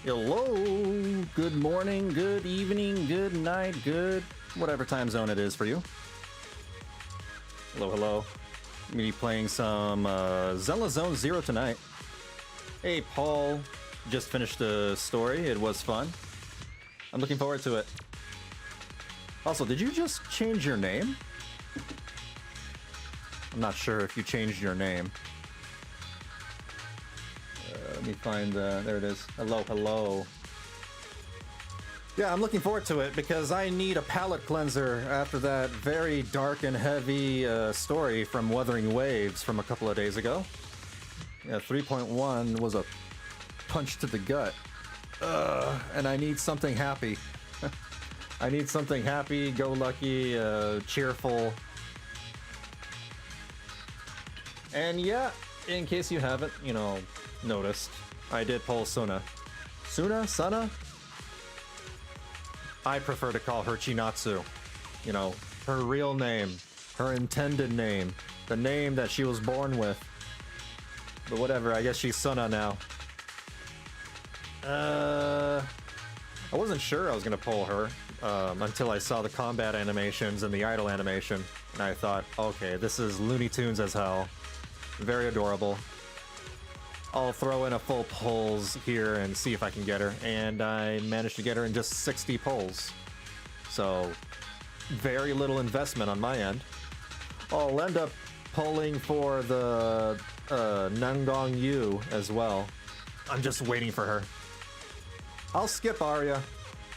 Hello, good morning, good evening, good night, good whatever time zone it is for you. Hello, hello. I'm gonna be playing some Zenless Zone Zero tonight. Hey, Paul, just finished the story. It was fun. I'm looking forward to it. Also, did you just change your name? I'm not sure if you changed your name. Let me find, there it is. Hello, hello. Yeah, I'm looking forward to it because I need a palate cleanser after that very dark and heavy story from Wuthering Waves from a couple of days ago. Yeah, 3.1 was a punch to the gut. And I need something happy. I need something happy, go-lucky, cheerful. And yeah, in case you haven't, noticed, I did pull Sunna. Sunna? I prefer to call her Chinatsu. Her real name, her intended name, the name that she was born with. But whatever, I guess she's Sunna now. I wasn't sure I was gonna pull her until I saw the combat animations and the idle animation, and I thought, okay, this is Looney Tunes as hell. Very adorable. I'll throw in a full pulls here and see if I can get her, and I managed to get her in just 60 pulls. So, very little investment on my end. I'll end up pulling for the Nangong Yu as well. I'm just waiting for her. I'll skip Aria,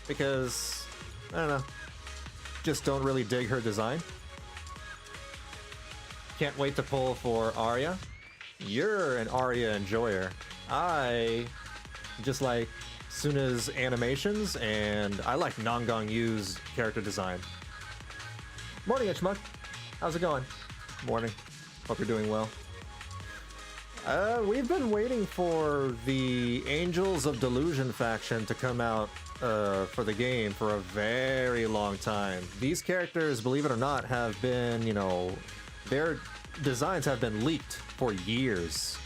because, I don't know, just don't really dig her design. Can't wait to pull for Aria. You're an Aria enjoyer. I just like Sunna's animations, and I like Nangong Yu's character design. Morning, Itchmug. How's it going? Morning. Hope you're doing well. We've been waiting for the Angels of Delusion faction to come out for the game for a very long time. These characters, believe it or not, have been, their designs have been leaked for years.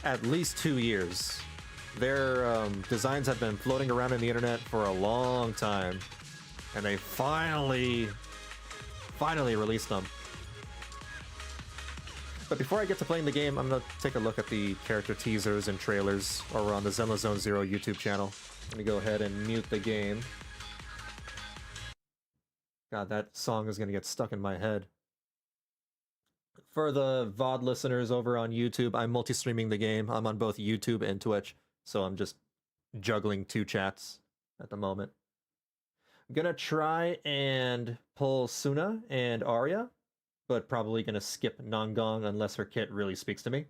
At least 2 years. Their designs have been floating around in the internet for a long time. And they finally released them. But before I get to playing the game, I'm going to take a look at the character teasers and trailers over on the Zenless Zone Zero YouTube channel. Let me go ahead and mute the game. God, that song is going to get stuck in my head. For the VOD listeners over on YouTube, I'm multi-streaming the game. I'm on both YouTube and Twitch, so I'm just juggling 2 chats at the moment. I'm gonna try and pull Sunna and Aria, but probably gonna skip Nangong unless her kit really speaks to me.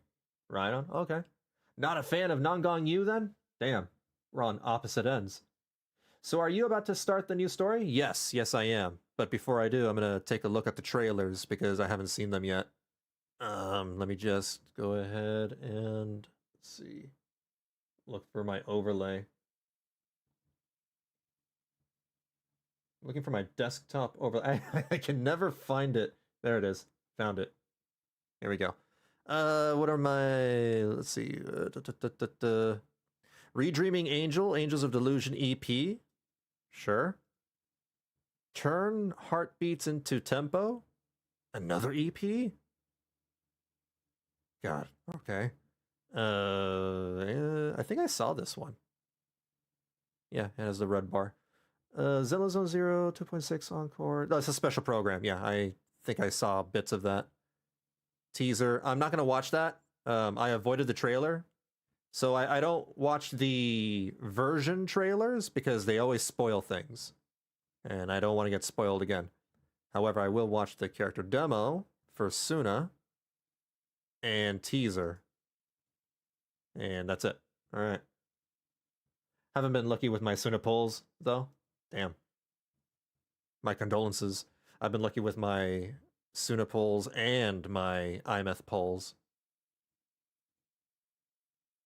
Right on, okay. Not a fan of Nangong Yu then? Damn, we're on opposite ends. So are you about to start the new story? Yes, I am. But before I do, I'm gonna take a look at the trailers because I haven't seen them yet. Let me just go ahead and, let's see, look for my overlay. Looking for my desktop overlay. I can never find it. There it is. Found it. Here we go. What are my, let's see, Redreaming Angel, Angels of Delusion EP. Sure. Turn Heartbeats into Tempo. Another EP? God, okay. I think I saw this one. Yeah, it has the red bar. Zenless Zone Zero, 2.6 Encore. No, it's a special program. Yeah, I think I saw bits of that. Teaser. I'm not going to watch that. I avoided the trailer. So I don't watch the version trailers because they always spoil things. And I don't want to get spoiled again. However, I will watch the character demo for Sunna and teaser. And that's it. All right. Haven't been lucky with my Sunna pulls, though. Damn. My condolences. I've been lucky with my Sunna pulls and my IMETH pulls.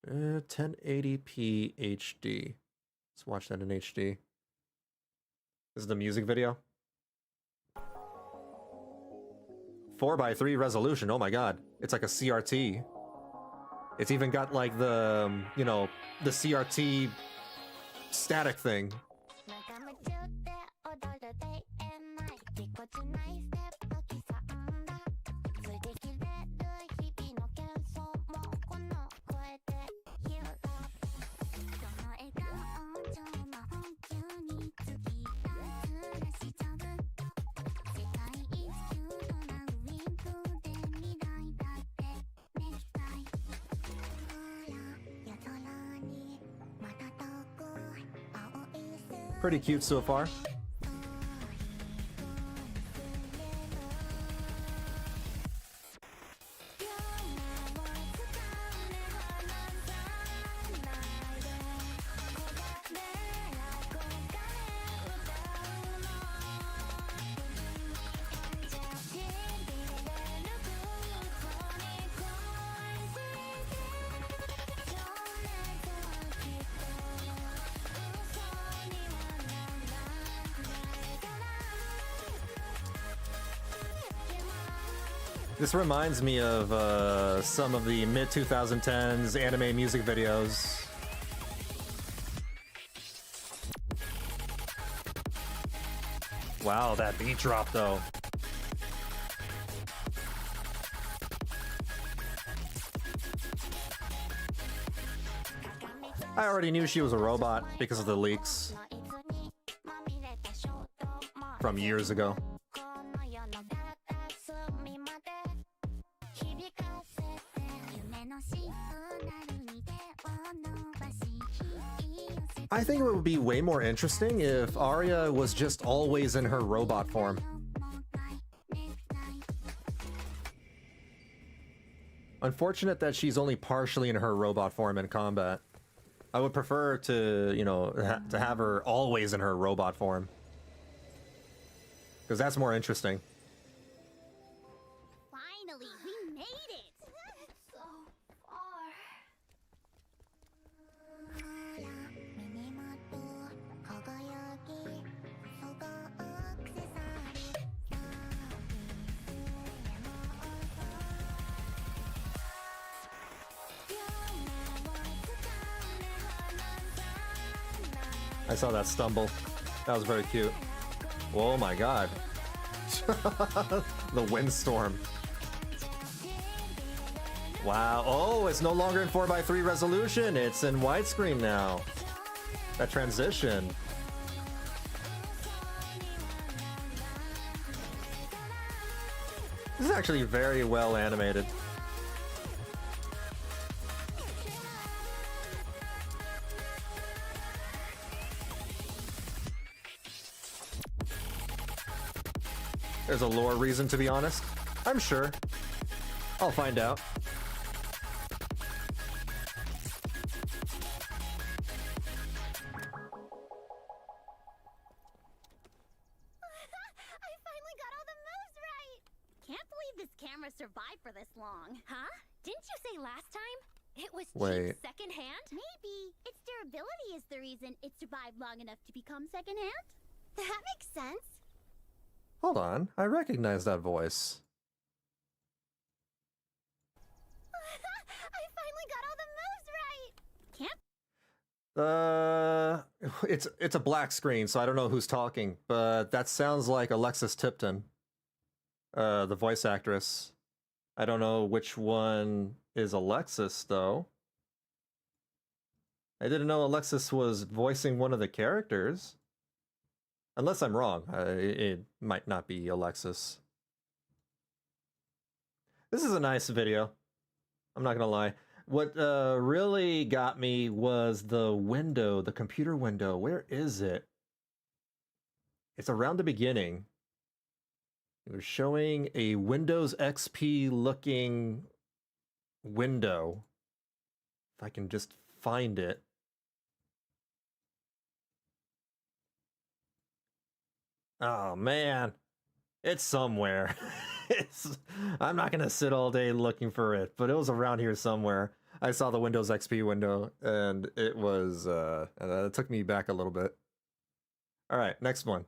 1080p HD. Let's watch that in HD. This is the music video. 4:3 resolution. Oh my god. It's like a CRT. It's even got like the, the CRT static thing. Pretty cute so far. This reminds me of some of the mid-2010s anime music videos. Wow, that beat drop though. I already knew she was a robot because of the leaks from years ago. I think it would be way more interesting if Aria was just always in her robot form. Unfortunate that she's only partially in her robot form in combat. I would prefer to, you know, to have her always in her robot form. Because that's more interesting. Finally, we made it! So far. I saw that stumble. That was very cute. Oh my god. The windstorm. Wow. Oh, it's no longer in 4:3 resolution. It's in widescreen now. That transition. This is actually very well animated. There's a lore reason, to be honest. I'm sure. I'll find out. I finally got all the moves right! Can't believe this camera survived for this long. Huh? Didn't you say last time it was cheap secondhand? Maybe. Its durability is the reason it survived long enough to become secondhand? That makes sense. Hold on, I recognize that voice. I finally got all the moves right! Can't... It's a black screen, so I don't know who's talking, but that sounds like Alexis Tipton, the voice actress. I don't know which one is Alexis, though. I didn't know Alexis was voicing one of the characters. Unless I'm wrong, it might not be Alexis. This is a nice video. I'm not gonna lie. What really got me was the window, the computer window. Where is it? It's around the beginning. It was showing a Windows XP looking window. If I can just find it. Oh man, it's somewhere. I'm not gonna sit all day looking for it, but it was around here somewhere. I saw the Windows XP window, and it was it took me back a little bit. All right, next one.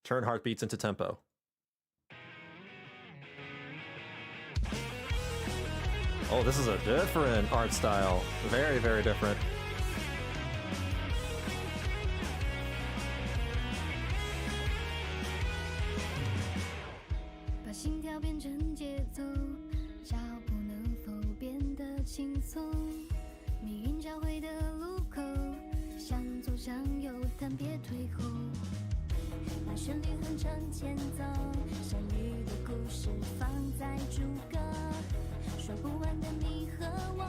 Turn heartbeats into tempo. Oh, this is a different art style. Very, very different. 轻松，命运交汇的路口，向左向右，但别退后。把旋律哼成前奏，相遇的故事放在主歌，说不完的你和我，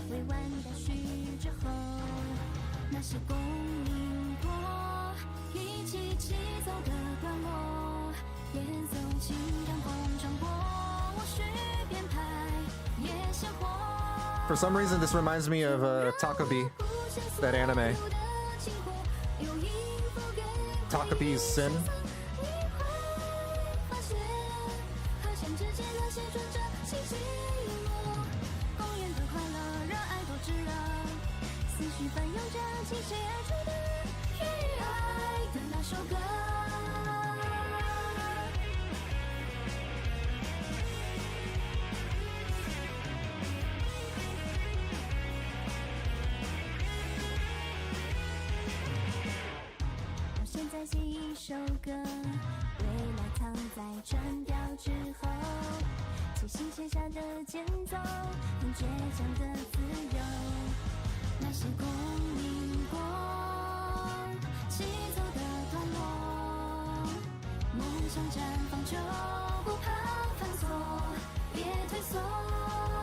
未完待续之后，那些共鸣过，一起起走的段落，演奏情感碰撞过，我许编排也鲜活。For some reason, this reminds me of Takabi, that anime. Takabi's Sin.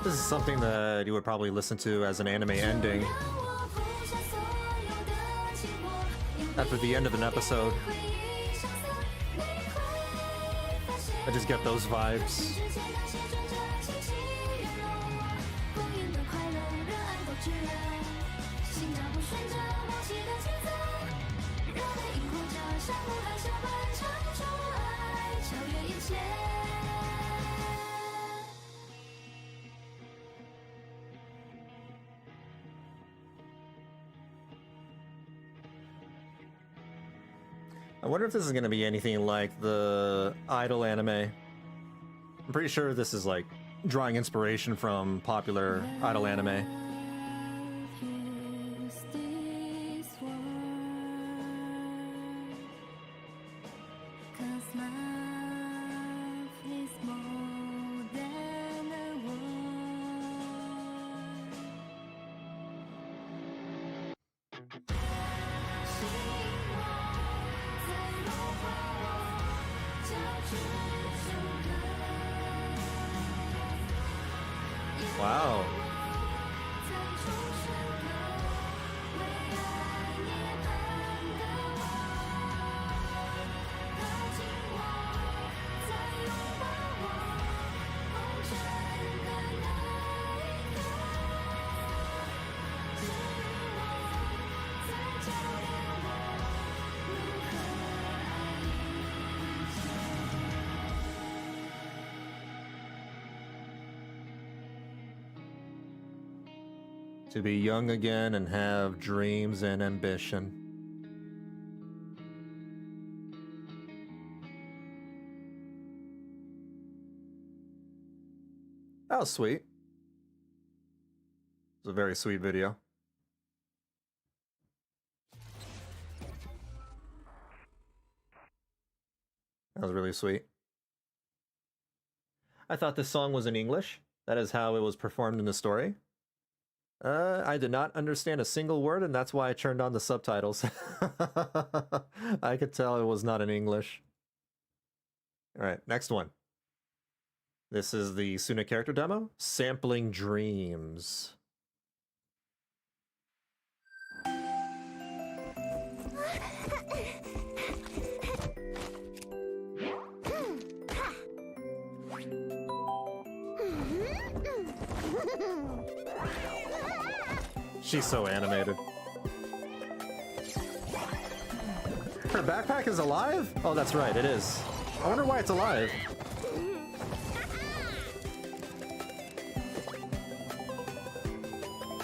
This is something that you would probably listen to as an anime ending. After the end of an episode. I just get those vibes. I wonder if this is going to be anything like the Idol anime. I'm pretty sure this is like drawing inspiration from popular Idol anime. Wow. To be young again and have dreams and ambition. That was sweet. It was a very sweet video. That was really sweet. I thought this song was in English. That is how it was performed in the story. I did not understand a single word, and that's why I turned on the subtitles. I could tell it was not in English. Alright, next one. This is the Sunna character demo, Sampling Dreams. She's so animated. Her backpack is alive? Oh, that's right, it is. I wonder why it's alive.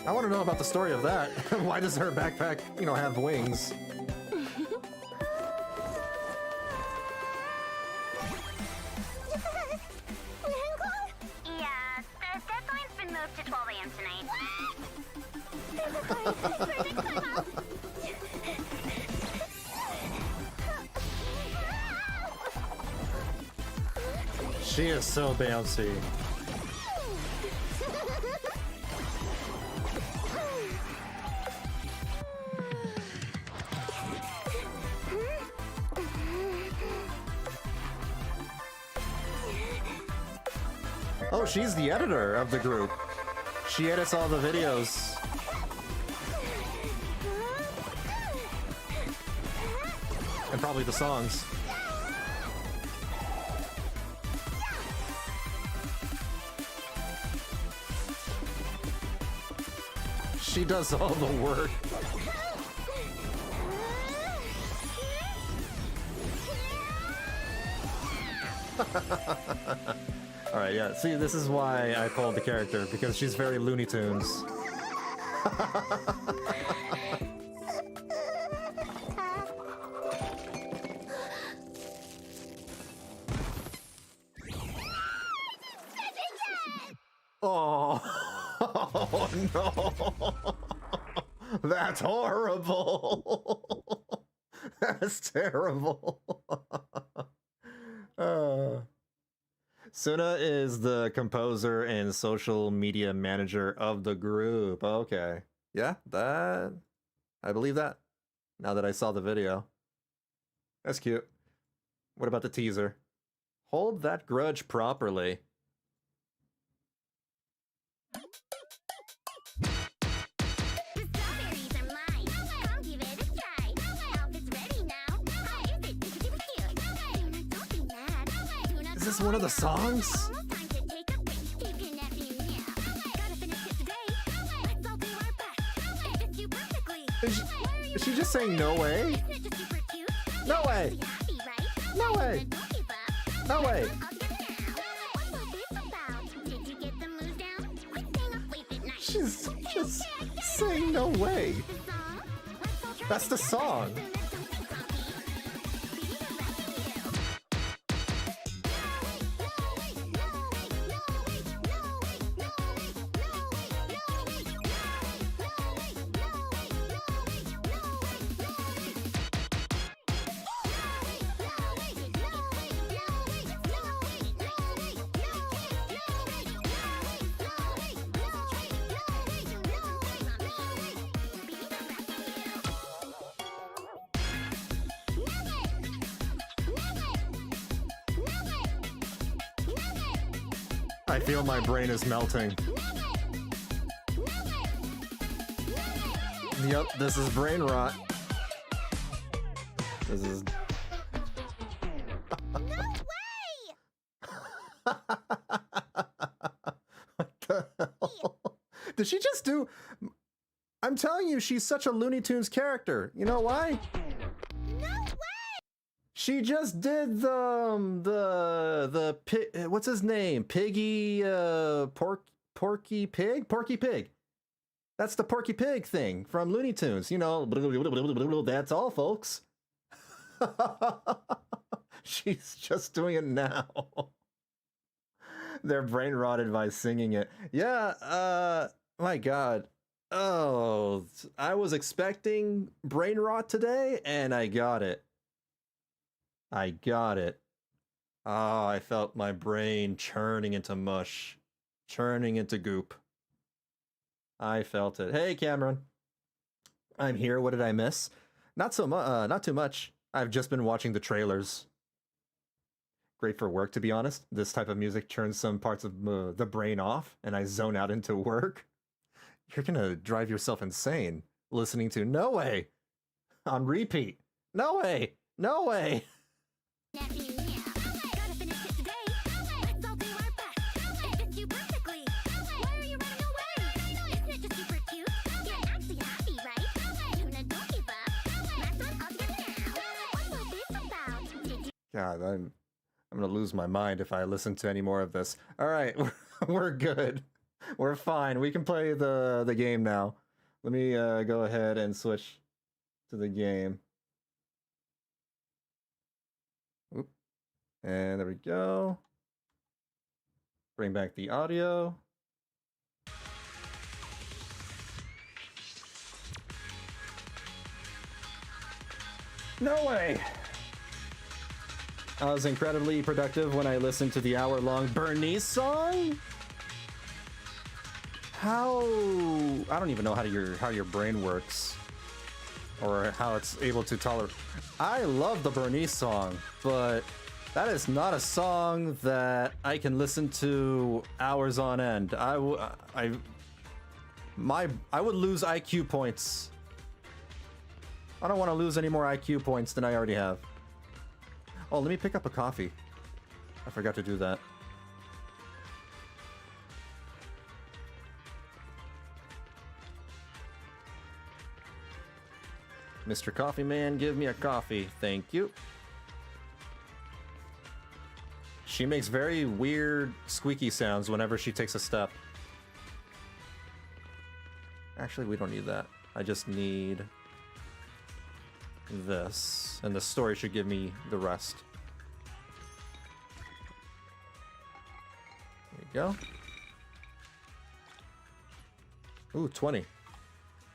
I want to know about the story of that. Why does her backpack, you know, have wings? Yeah, the deadline's been moved to 12 a.m. tonight. She is so bouncy. Oh, she's the editor of the group. She edits all the videos. And probably the songs. She does all the work. Alright, yeah. See, this is why I pulled the character, because she's very Looney Tunes. Oh, oh no. That's horrible. That's terrible. Sunna is the composer and social media manager of the group. Okay. Yeah, that... I believe that. Now that I saw the video. That's cute. What about the teaser? Hold that grudge properly. Is this one of the songs? Is she just saying no way? No way! No way! No way! She's just saying no way. That's the song. I feel my brain is melting. Yep, this is brain rot. This is... No way! What the hell? Did she just do... I'm telling you, she's such a Looney Tunes character. You know why? No way! She just did the what's his name? Piggy, Porky Pig? Porky Pig. That's the Porky Pig thing from Looney Tunes. You know, that's all, folks. She's just doing it now. They're brain rotted by singing it. Yeah, my God. Oh, I was expecting brain rot today, and I got it. I got it. Oh, I felt my brain churning into mush. Churning into goop. I felt it. Hey, Cameron. I'm here. What did I miss? Not too much. I've just been watching the trailers. Great for work, to be honest. This type of music turns some parts of the brain off, and I zone out into work. You're gonna drive yourself insane listening to No Way on repeat. No way. No way. God, I'm gonna lose my mind if I listen to any more of this. All right, we're good. We're fine. We can play the game now. Let me go ahead and switch to the game. Oop. And there we go. Bring back the audio. No way! I was incredibly productive when I listened to the hour-long Bernice song? How... I don't even know how your brain works. Or how it's able to tolerate... I love the Bernice song, but That is not a song that I can listen to hours on end. I would lose IQ points. I don't want to lose any more IQ points than I already have. Oh, let me pick up a coffee. I forgot to do that. Mr. Coffee Man, give me a coffee. Thank you. She makes very weird squeaky sounds whenever she takes a step. Actually, we don't need that. I just need this. And the story should give me the rest. There you go. Ooh, 20.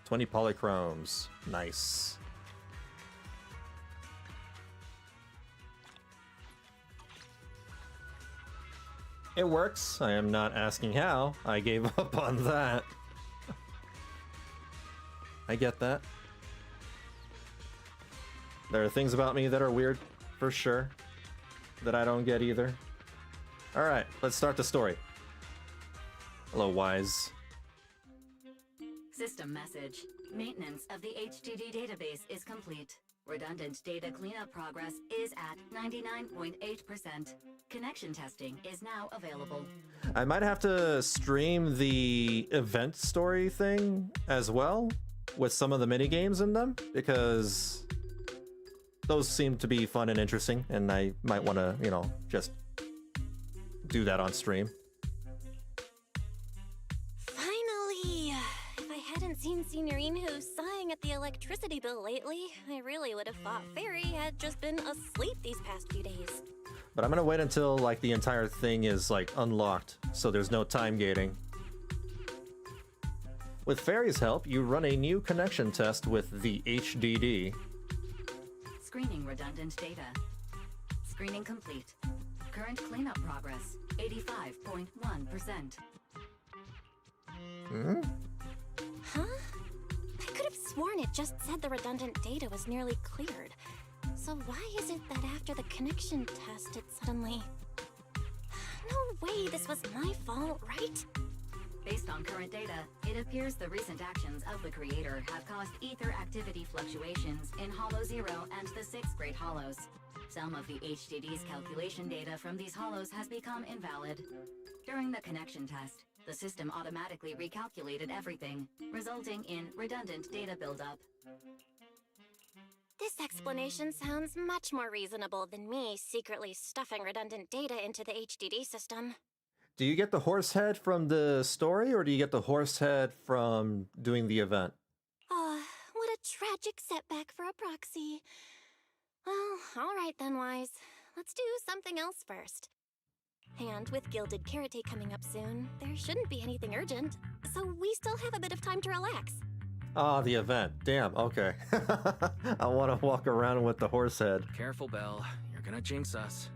20 polychromes. Nice. It works. I am not asking how. I gave up on that. I get that. There are things about me that are weird, for sure, that I don't get either. Alright, let's start the story. Hello, Wise. System message. Maintenance of the HDD database is complete. Redundant data cleanup progress is at 99.8%. Connection testing is now available. I might have to stream the event story thing as well, with some of the mini games in them, because those seem to be fun and interesting, and I might want to, you know, just do that on stream. Finally! If I hadn't seen Signorino sighing at the electricity bill lately, I really would have thought Fairy had just been asleep these past few days. But I'm gonna wait until like the entire thing is like unlocked, so there's no time gating. With Fairy's help, you run a new connection test with the HDD. Screening redundant data. Screening complete. Current cleanup progress, 85.1%. Hmm? Huh? I could have sworn it just said the redundant data was nearly cleared. So why is it that after the connection test it suddenly... No way this was my fault, right? Based on current data, it appears the recent actions of the creator have caused ether activity fluctuations in Hollow Zero and the 6th grade hollows. Some of the HDD's calculation data from these hollows has become invalid. During the connection test, the system automatically recalculated everything, resulting in redundant data buildup. This explanation sounds much more reasonable than me secretly stuffing redundant data into the HDD system. Do you get the horse head from the story, or do you get the horse head from doing the event? What a tragic setback for a proxy. Well, alright then, Wise. Let's do something else first. And with Gilded Karate coming up soon, there shouldn't be anything urgent, so we still have a bit of time to relax. Ah, the event. Damn, okay. I want to walk around with the horse head. Careful, Belle. You're gonna jinx us.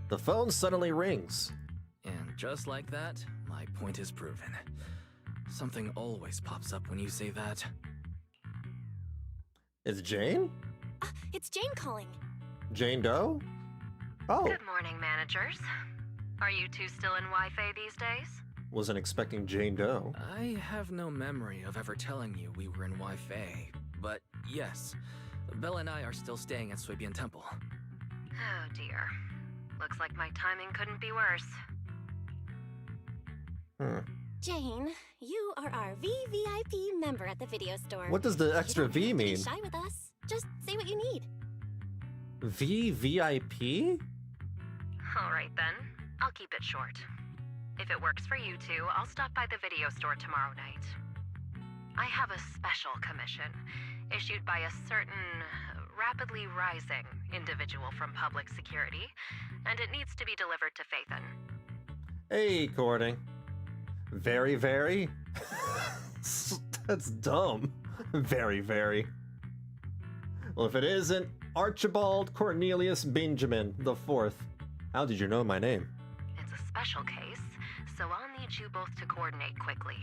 The phone suddenly rings. And just like that, my point is proven. Something always pops up when you say that. It's Jane? It's Jane calling. Jane Doe? Oh, Good morning, managers. Are you two still in Wi-Fi these days? wasn't expecting Jane Doe. I have no memory of ever telling you we were in Wi-Fi, but yes, Belle and I are still staying at Swabian Temple. Oh dear. Looks like my timing couldn't be worse. Jane, you are our VVIP member at the video store. What does the extra V You don't have to mean? be shy with us. Just say what you need. VVIP? Alright then, I'll keep it short. If it works for you two, I'll stop by the video store tomorrow night. I have a special commission, issued by a certain, rapidly rising individual from public security, and it needs to be delivered to Phaethon. Hey, Courting. Very, very? That's dumb. Very, very. Well, if it isn't Archibald Cornelius Benjamin the Fourth, how did you know my name? It's a special case, so I'll need you both to coordinate quickly.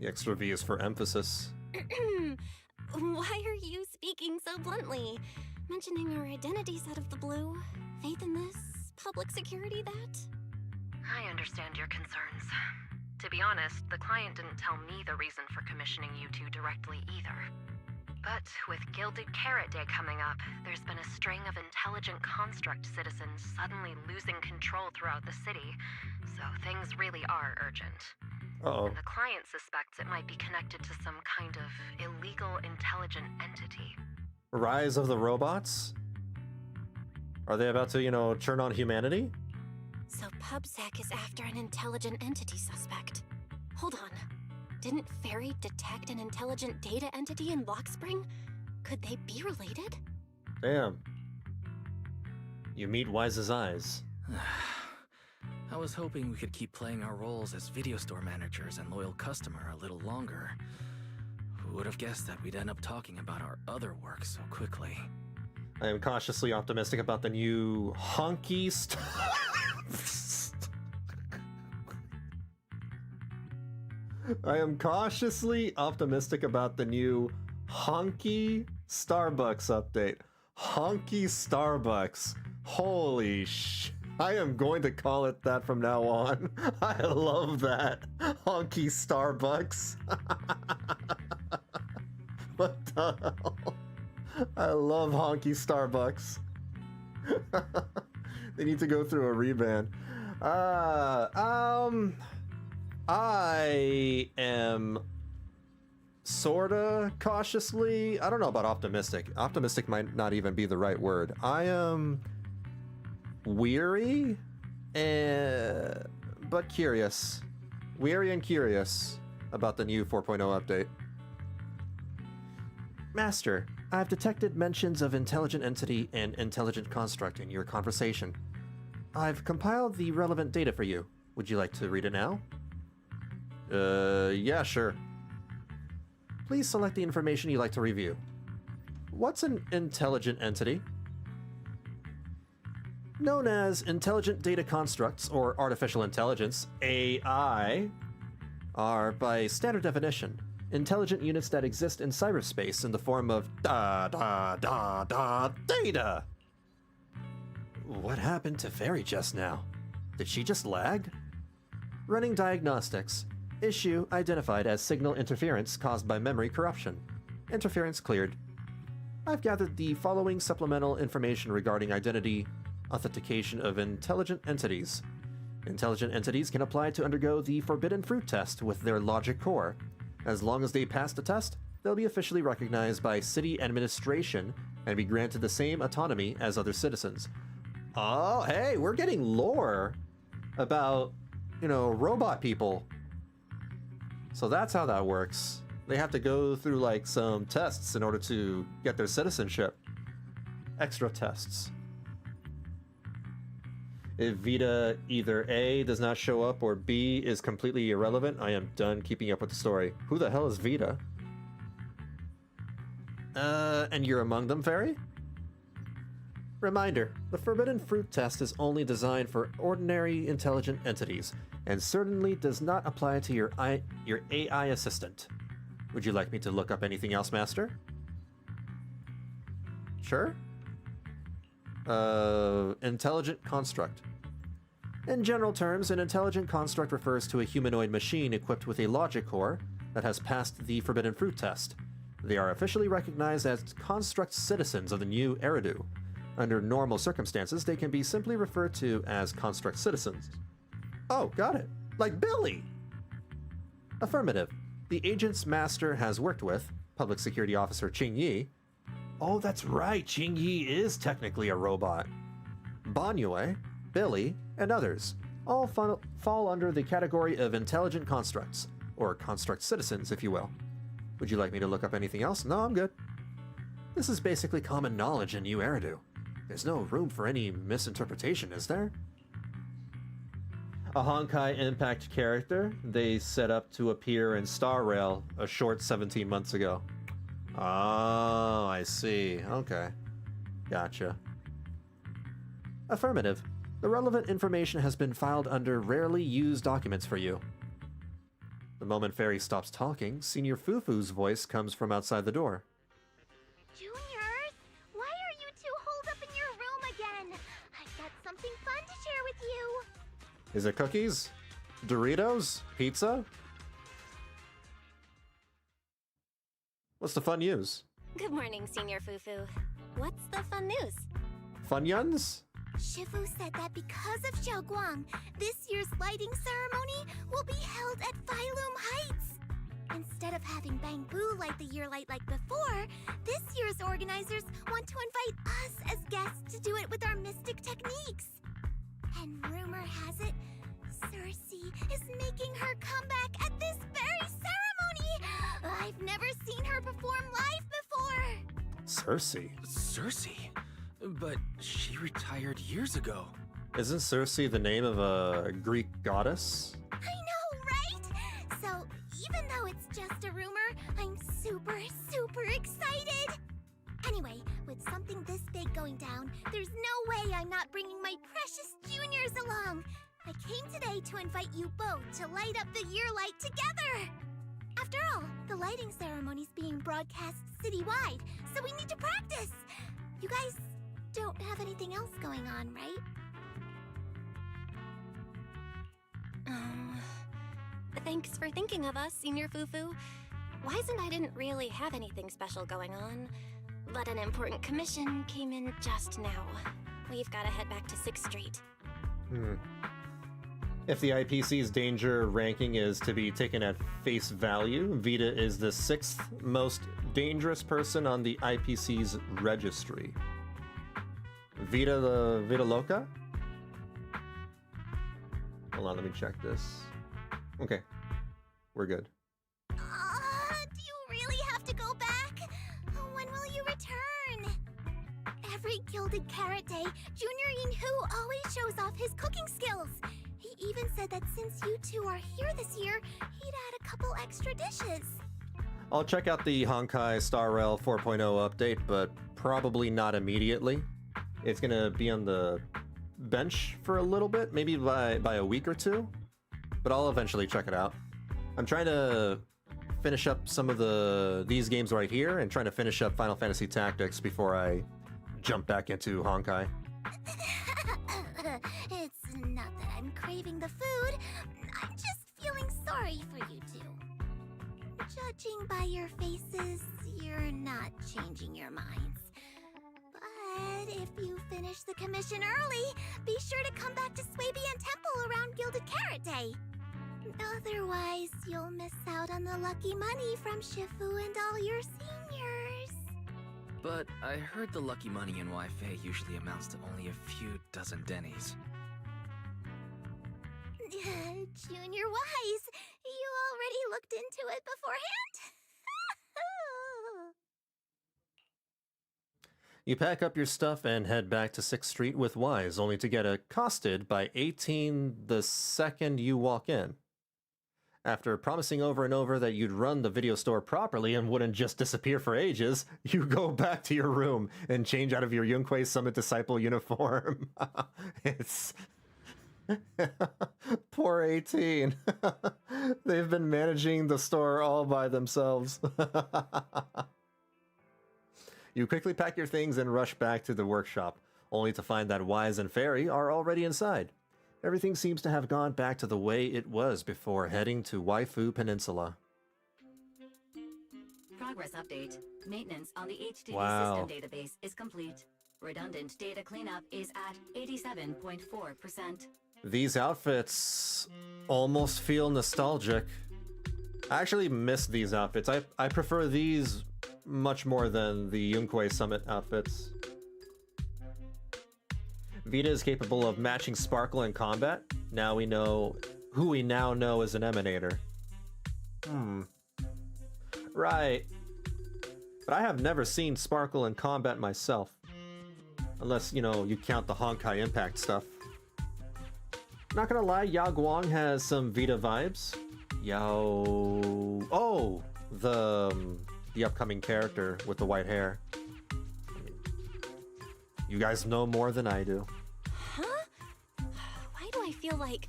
The extra V is for emphasis. Why are you speaking so bluntly? Mentioning our identities out of the blue. Faith in this, public security that. I understand your concerns. To be honest, the client didn't tell me the reason for commissioning you two directly either. But with Gilded Carrot Day coming up, there's been a string of intelligent construct citizens suddenly losing control throughout the city, so things really are urgent. Uh-oh. And the client suspects it might be connected to some kind of illegal intelligent entity. Rise of the robots? Are they about to, turn on humanity? So PubSec is after an intelligent entity suspect. Hold on. Didn't Fairy detect an intelligent data entity in Lockspring? Could they be related? Damn. You meet Wise's eyes. I was hoping we could keep playing our roles as video store managers and loyal customer a little longer. Who would have guessed that we'd end up talking about our other work so quickly? I am cautiously optimistic about the new honky I am cautiously optimistic about the new honky Starbucks update. Honky Starbucks. Holy sh... I am going to call it that from now on. I love that. Honky Starbucks. What the hell? I love honky Starbucks. They need to go through a rebrand. I am sorta cautiously, I don't know about optimistic. Optimistic might not even be the right word. I am weary, but curious. Weary and curious about the new 4.0 update. Master, I've detected mentions of intelligent entity and intelligent construct in your conversation. I've compiled the relevant data for you. Would you like to read it now? Yeah, sure. Please select the information you'd like to review. What's an intelligent entity? Known as intelligent data constructs or artificial intelligence, AI, are, by standard definition, intelligent units that exist in cyberspace in the form of data. What happened to Fairy just now? Did she just lag? Running diagnostics. Issue identified as signal interference caused by memory corruption. Interference cleared. I've gathered the following supplemental information regarding identity authentication of intelligent entities. Intelligent entities can apply to undergo the Forbidden Fruit test with their logic core. As long as they pass the test, they'll be officially recognized by city administration and be granted the same autonomy as other citizens. Oh, hey, we're getting lore about, robot people. So that's how that works. They have to go through like some tests in order to get their citizenship. Extra tests. If Vita either A, does not show up, or B, is completely irrelevant, I am done keeping up with the story. Who the hell is Vita? And you're among them, Fairy? Reminder, the Forbidden Fruit test is only designed for ordinary intelligent entities, and certainly does not apply to your AI assistant. Would you like me to look up anything else, Master? Sure. Intelligent construct. In general terms, an intelligent construct refers to a humanoid machine equipped with a logic core that has passed the Forbidden Fruit test. They are officially recognized as construct citizens of the new Eridu. Under normal circumstances, they can be simply referred to as construct citizens. Oh, got it. Like Billy! Affirmative. The agent's master has worked with, Public Security Officer Ching Yi. Oh, that's right, Ching Yi is technically a robot. Banyue, Billy, and others all fall under the category of intelligent constructs, or construct citizens, if you will. Would you like me to look up anything else? No, I'm good. This is basically common knowledge in New Eridu. There's no room for any misinterpretation, is there? A Honkai Impact character they set up to appear in Star Rail a short 17 months ago. Oh, I see. Okay. Gotcha. Affirmative. The relevant information has been filed under rarely used documents for you. The moment Fairy stops talking, Senior Fufu's voice comes from outside the door. Juniors, why are you two Is it cookies? Doritos? Pizza? What's the fun news? Good morning, Senior Fufu. What's the fun news? Funyuns? Shifu said that because of Xiaoguang, this year's lighting ceremony will be held at Phylum Heights. Instead of having Bangbu light the year light like before, this year's organizers want to invite us as guests to do it with our mystic techniques. And rumor has it, Cersei is making her comeback at this very ceremony! I've never seen her perform live before! Cersei? Cersei? But she retired years ago. Isn't Cersei the name of a Greek goddess? I know, right? So, even though it's just a rumor, I'm super, super excited! Anyway, with something this big going down, there's no way I'm not bringing my precious juniors along! I came today to invite you both to light up the year light together! After all, the lighting ceremony's being broadcast citywide, so we need to practice! You guys don't have anything else going on, right? Thanks for thinking of us, Senior Fufu. Wise and I didn't really have anything special going on, but an important commission came in just now. We've got to head back to 6th Street. If the IPC's danger ranking is to be taken at face value, Vita is the 6th most dangerous person on the IPC's registry. Vita the Vita Loca? Hold on, let me check this. Okay, we're good. Do you really have to go back? When will you return? Every Gilded Carrot Day, Junior Yin-Hu always shows off his cooking skills. He even said that since you two are here this year, he'd add a couple extra dishes. I'll check out the Honkai Star Rail 4.0 update, but probably not immediately. It's gonna be on the bench for a little bit, maybe by a week or two, but I'll eventually check it out. I'm trying to finish up some of these games right here and trying to finish up Final Fantasy Tactics before I jump back into Honkai. It's not that I'm craving the food, I'm just feeling sorry for you two. Judging by your faces, you're not changing your minds. But if you finish the commission early, be sure to come back to Swabian Temple around Gilded Carrot Day. Otherwise, you'll miss out on the lucky money from Shifu and all your seniors. But I heard the lucky money in Wi-Fi usually amounts to only a few dozen dennies. Junior Wise, you already looked into it beforehand? You pack up your stuff and head back to 6th Street with Wise, only to get accosted by 18 the second you walk in. After promising over and over that you'd run the video store properly and wouldn't just disappear for ages, you go back to your room and change out of your Yunquei Summit Disciple uniform. It's... Poor 18. They've been managing the store all by themselves. You quickly pack your things and rush back to the workshop, only to find that Wise and Fairy are already inside. Everything seems to have gone back to the way it was before heading to Waifu Peninsula. Progress update. Maintenance on the HDD Wow. system database is complete. Redundant data cleanup is at 87.4%. These outfits almost feel nostalgic. I actually miss these outfits. I prefer these much more than the Yunquei Summit outfits. Vita is capable of matching Sparkle in combat. Now we know who we now know as an Emanator. Right. But I have never seen Sparkle in combat myself. Unless, you know, you count the Honkai Impact stuff. Not gonna lie, Yao Guang has some Vita vibes. Oh, the upcoming character with the white hair. You guys know more than I do. Huh? Why do I feel like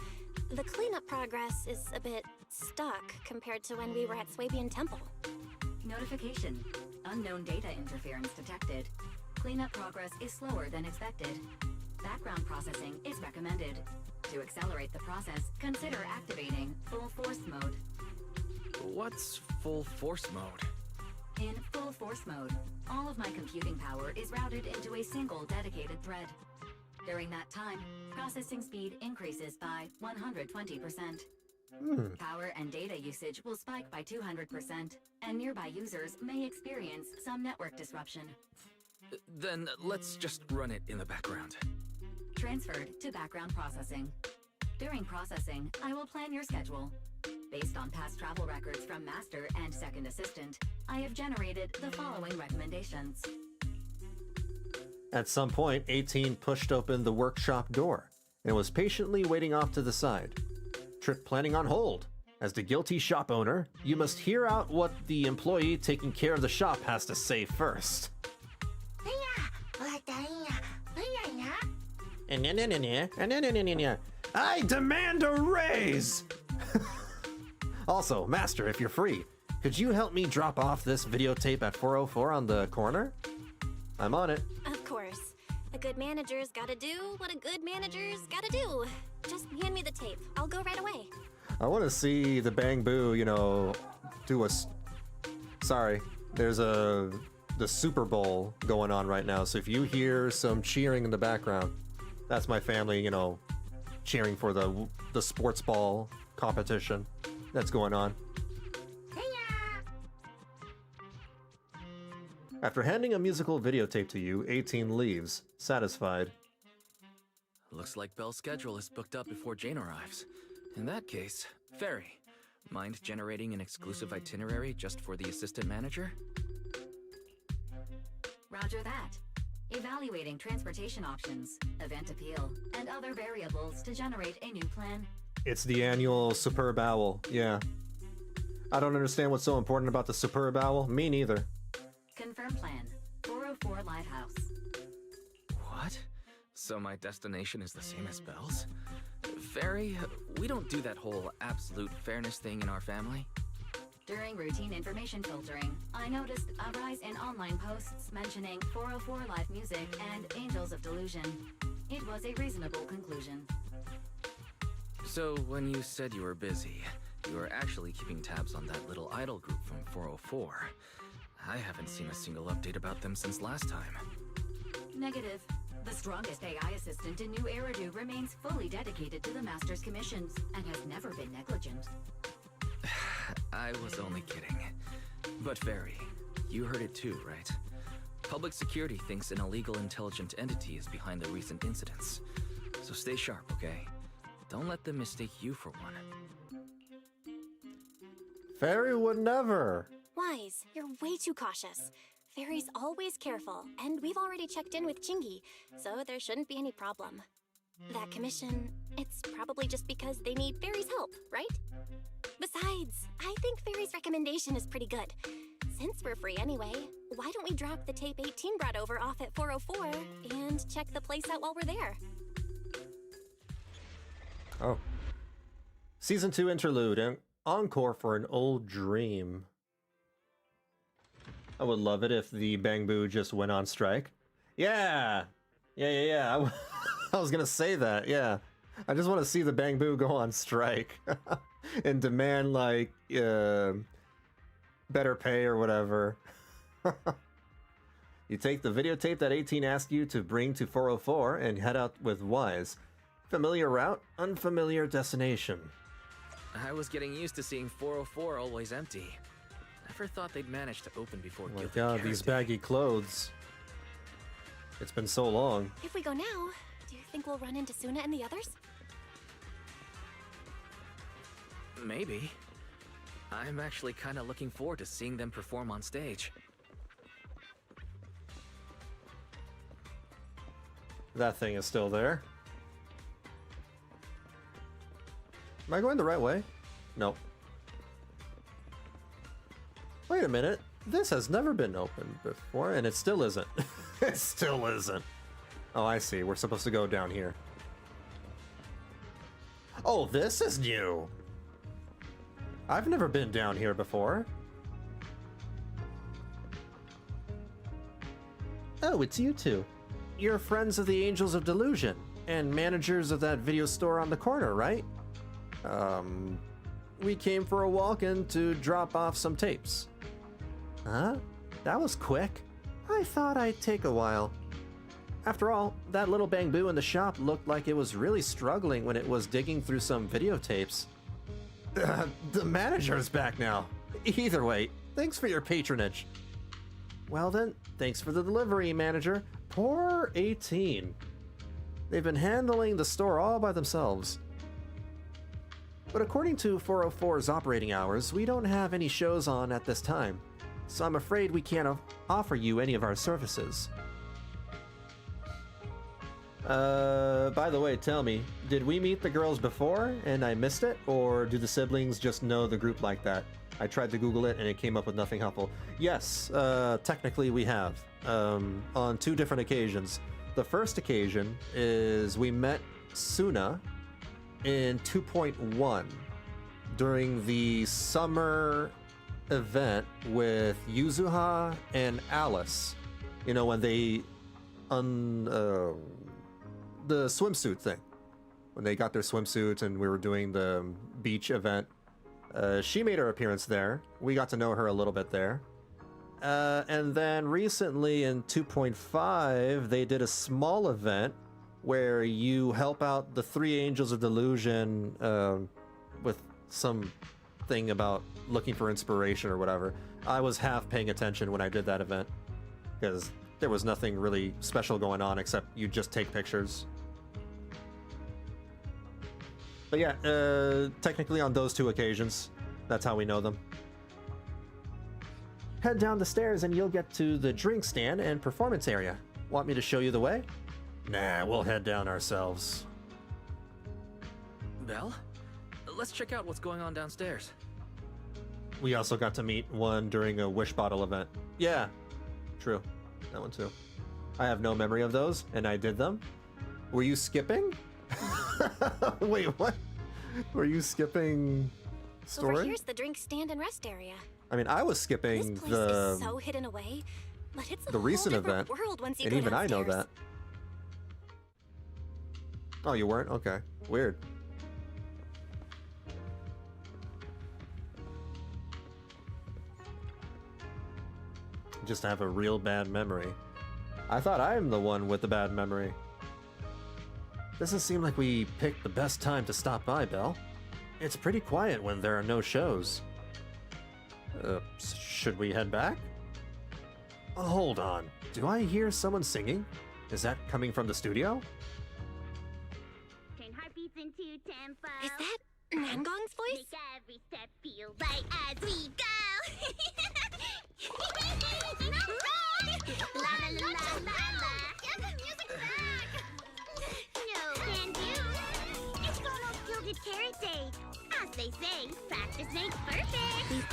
the cleanup progress is a bit stuck compared to when we were at Swabian Temple? Notification. Unknown data interference detected. Cleanup progress is slower than expected. Background processing is recommended. To accelerate the process, consider activating full force mode. What's full force mode? In full force mode, all of my computing power is routed into a single dedicated thread. During that time, processing speed increases by 120%. Power and data usage will spike by 200%, and nearby users may experience some network disruption. Then let's just run it in the background. Transferred to background processing. During processing, I will plan your schedule. Based on past travel records from Master and Second Assistant, I have generated the following recommendations. At some point, 18 pushed open the workshop door and was patiently waiting off to the side. Trip planning on hold. As the guilty shop owner, you must hear out what the employee taking care of the shop has to say first. I demand a raise! Also, Master, if you're free, could you help me drop off this videotape at 404 on the corner? I'm on it. Of course. A good manager's gotta do what a good manager's gotta do. Just hand me the tape. I'll go right away. I want to see the Bang Boo, do a... Sorry, there's the Super Bowl going on right now, so if you hear some cheering in the background, that's my family, cheering for the sports ball competition that's going on. After handing a musical videotape to you, 18 leaves, satisfied. Looks like Belle's schedule is booked up before Jane arrives. In that case, Ferry, mind generating an exclusive itinerary just for the assistant manager? Roger that. Evaluating transportation options, event appeal, and other variables to generate a new plan. It's the annual Superb Owl, yeah. I don't understand what's so important about the Superb Owl. Me neither. Confirm plan. 404 Lighthouse. What? So my destination is the same as Belle's? Ferry, we don't do that whole absolute fairness thing in our family. During routine information filtering, I noticed a rise in online posts mentioning 404 live music and Angels of Delusion. It was a reasonable conclusion. So when you said you were busy, you were actually keeping tabs on that little idol group from 404. I haven't seen a single update about them since last time. Negative. The strongest AI assistant in New Eridu remains fully dedicated to the Master's commissions and has never been negligent. I was only kidding. But Ferry, you heard it too, right? Public security thinks an illegal intelligent entity is behind the recent incidents. So stay sharp, okay? Don't let them mistake you for one. Fairy would never. Wise, you're way too cautious. Fairy's always careful, and we've already checked in with Chingy, so there shouldn't be any problem. That commission, it's probably just because they need Fairy's help, right? Besides, I think Fairy's recommendation is pretty good. Since we're free anyway, why don't we drop the tape 18 brought over off at 404 and check the place out while we're there? Oh. Season 2 interlude and encore for an old dream. I would love it if the Bang Boo just went on strike. Yeah! Yeah. I was gonna say that, yeah. I just want to see the Bang Boo go on strike. And demand, like, better pay or whatever. You take the videotape that 18 asked you to bring to 404 and head out with Wise. Familiar route, unfamiliar destination. I was getting used to seeing 404 always empty. Never thought they'd manage to open before Oh my Guilty god, Carrot these Day. baggy clothes. It's been so long. If we go now, do you think we'll run into Sunna and the others? Maybe. I'm actually kind of looking forward to seeing them perform on stage. That thing is still there. Am I going the right way? No. Wait a minute. This has never been opened before, and it still isn't. It still isn't. Oh, I see. We're supposed to go down here. Oh, this is new. I've never been down here before. Oh, it's you two. you're friends of the Angels of Delusion and managers of that video store on the corner, right? We came for a walk-in to drop off some tapes. Huh? That was quick. I thought I'd take a while. After all, that little bamboo in the shop looked like it was really struggling when it was digging through some videotapes. The manager's back now. Either way, thanks for your patronage. Well then, thanks for the delivery, manager. Poor 18. They've been handling the store all by themselves. But according to 404's operating hours, we don't have any shows on at this time, so I'm afraid we can't offer you any of our services. By the way, tell me, did we meet the girls before and I missed it, or do the siblings just know the group like that? I tried to Google it and it came up with nothing helpful. Yes, technically we have, on 2 different occasions. The first occasion is we met Sunna in 2.1 during the summer event with Yuzuha and Alice. You know, when they the swimsuit thing. When they got their swimsuits and we were doing the beach event. She made her appearance there. We got to know her a little bit there. And then recently in 2.5, they did a small event where you help out the 3 Angels of Delusion with some thing about looking for inspiration or whatever. I was half paying attention when I did that event because there was nothing really special going on except you just take pictures. But yeah, technically on those 2 occasions, that's how we know them. Head down the stairs and you'll get to the drink stand and performance area. Want me to show you the way? Nah, we'll head down ourselves. Belle? Let's check out what's going on downstairs. We also got to meet one during a Wish Bottle event. Yeah, true. That one too. I have no memory of those, and I did them. Were you skipping? Wait, what? Were you skipping story? Over here's the drink stand and rest area. I mean, I was skipping This place the is so hidden away, but it's a the recent whole different event, world once you and go even I know downstairs. that. Oh, you weren't? Okay, weird. Just have a real bad memory. I thought I'm the one with the bad memory. Doesn't seem like we picked the best time to stop by, Belle. It's pretty quiet when there are no shows. Should we head back? Oh, hold on. Do I hear someone singing? Is that coming from the studio? Turn heartbeats into tempo. Is that Nangong's voice? Make every step feel right as we go. La la la la la. Get the music back. No can do. It's Ronald Gilded Carrot Day. As they say, practice makes perfect.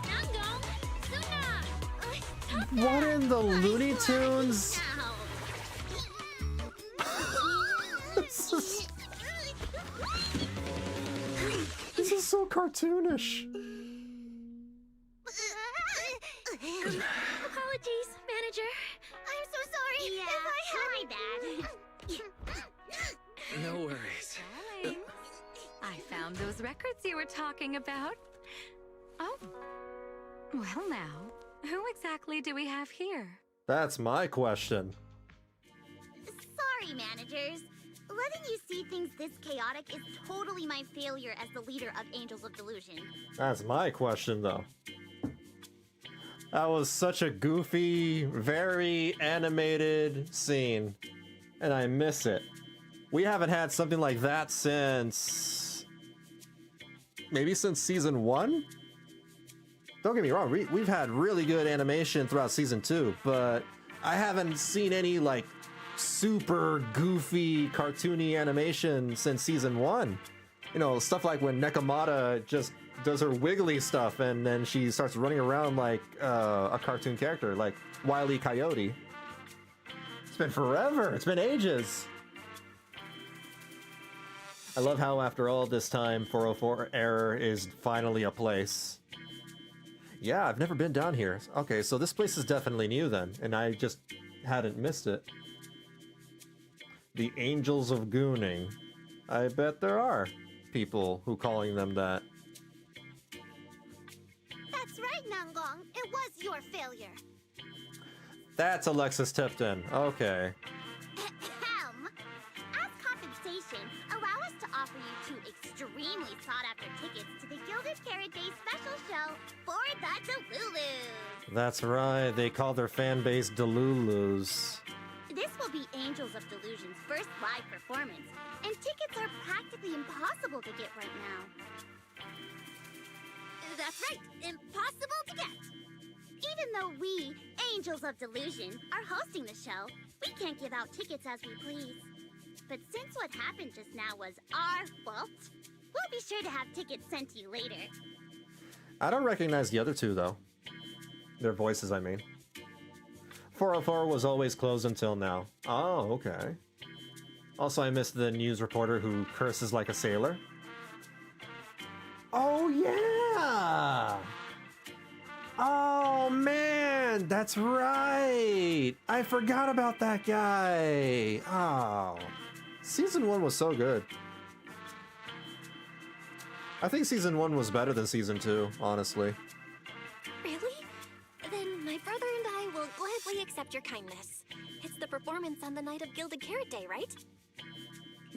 Nangong, Sunna. What in the Looney Tunes? This is so cartoonish. Apologies, manager. I'm so sorry. Yeah, my bad. No worries. Darling, I found those records you were talking about. Oh, well now, who exactly do we have here? That's my question. Sorry, managers. Letting you see things this chaotic is totally my failure as the leader of Angels of Delusion. That's my question, though. That was such a goofy, very animated scene, and I miss it. We haven't had something like that since... maybe since season 1? Don't get me wrong, we've had really good animation throughout season 2, but I haven't seen any, like, super goofy, cartoony animation since season 1. You know, stuff like when Nekomata just does her wiggly stuff and then she starts running around like a cartoon character, like Wile E. Coyote. It's been forever. It's been ages. I love how after all this time, 404 Error is finally a place. Yeah, I've never been down here. Okay, so this place is definitely new then, and I just hadn't missed it. The Angels of Gooning. I bet there are people who calling them that. That's right, Nangong. It was your failure. That's Alexis Tipton. Okay. Ahem. As compensation, allow us to offer you 2 extremely sought-after tickets to the Gilded Carrot Day special show for the Delulus. That's right, they call their fan base Delulus. This will be Angels of Delusion's first live performance, and tickets are practically impossible to get right now. That's right, impossible to get. Even though we, Angels of Delusion, are hosting the show, we can't give out tickets as we please. But since what happened just now was our fault, we'll be sure to have tickets sent to you later. I don't recognize the other two, though. Their voices, I mean. 404 was always closed until now. Oh, okay. Also, I missed the news reporter who curses like a sailor. Oh, yeah! Oh, man! That's right! I forgot about that guy! Oh. Season 1 was so good. I think Season 1 was better than Season 2, honestly. Really? Then my brother and I will gladly accept your kindness. It's the performance on the night of Gilded Carrot Day, right?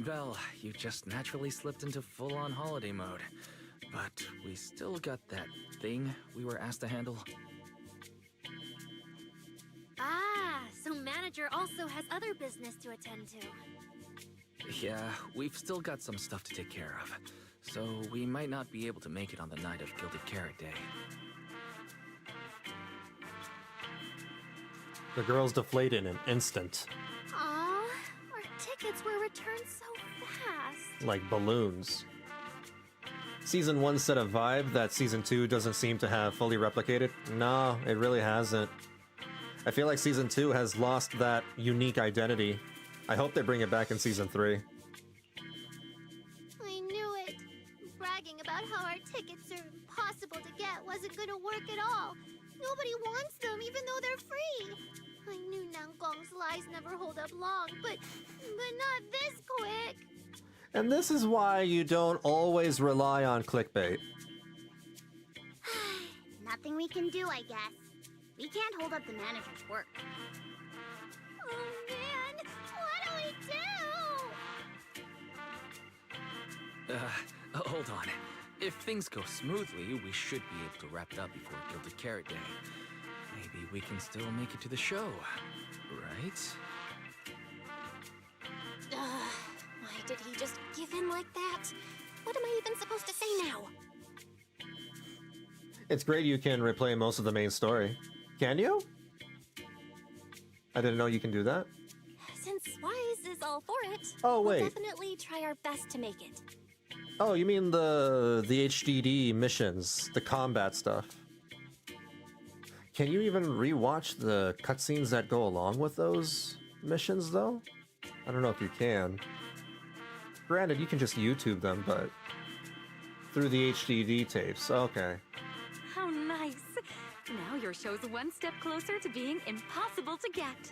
Well, you just naturally slipped into full-on holiday mode. But we still got that thing we were asked to handle. Ah, so manager also has other business to attend to. Yeah, we've still got some stuff to take care of. So we might not be able to make it on the night of Gilded Carrot Day. The girls deflate in an instant. Aw, our tickets were returned so fast. Like balloons. Season 1 set a vibe that Season 2 doesn't seem to have fully replicated. No, it really hasn't. I feel like Season 2 has lost that unique identity. I hope they bring it back in Season 3. I knew it. Bragging about how our tickets are impossible to get wasn't gonna work at all. Nobody wants them, even though they're free. I knew Nangong's lies never hold up long, but not this quick. And this is why you don't always rely on clickbait. Nothing we can do, I guess. We can't hold up the manager's work. Oh man, what do we do? Hold on. If things go smoothly, we should be able to wrap it up before Gilded Carrot Day. Maybe we can still make it to the show, right? Why did he just give in like that? What am I even supposed to say now? It's great you can replay most of the main story. Can you? I didn't know you can do that. Since Wise is all for it, Oh, wait. we'll definitely try our best to make it. Oh, you mean the HDD missions, the combat stuff. Can you even rewatch the cutscenes that go along with those missions, though? I don't know if you can. Granted, you can just YouTube them, but through the HDD tapes. Okay. How nice. Now your show's one step closer to being impossible to get.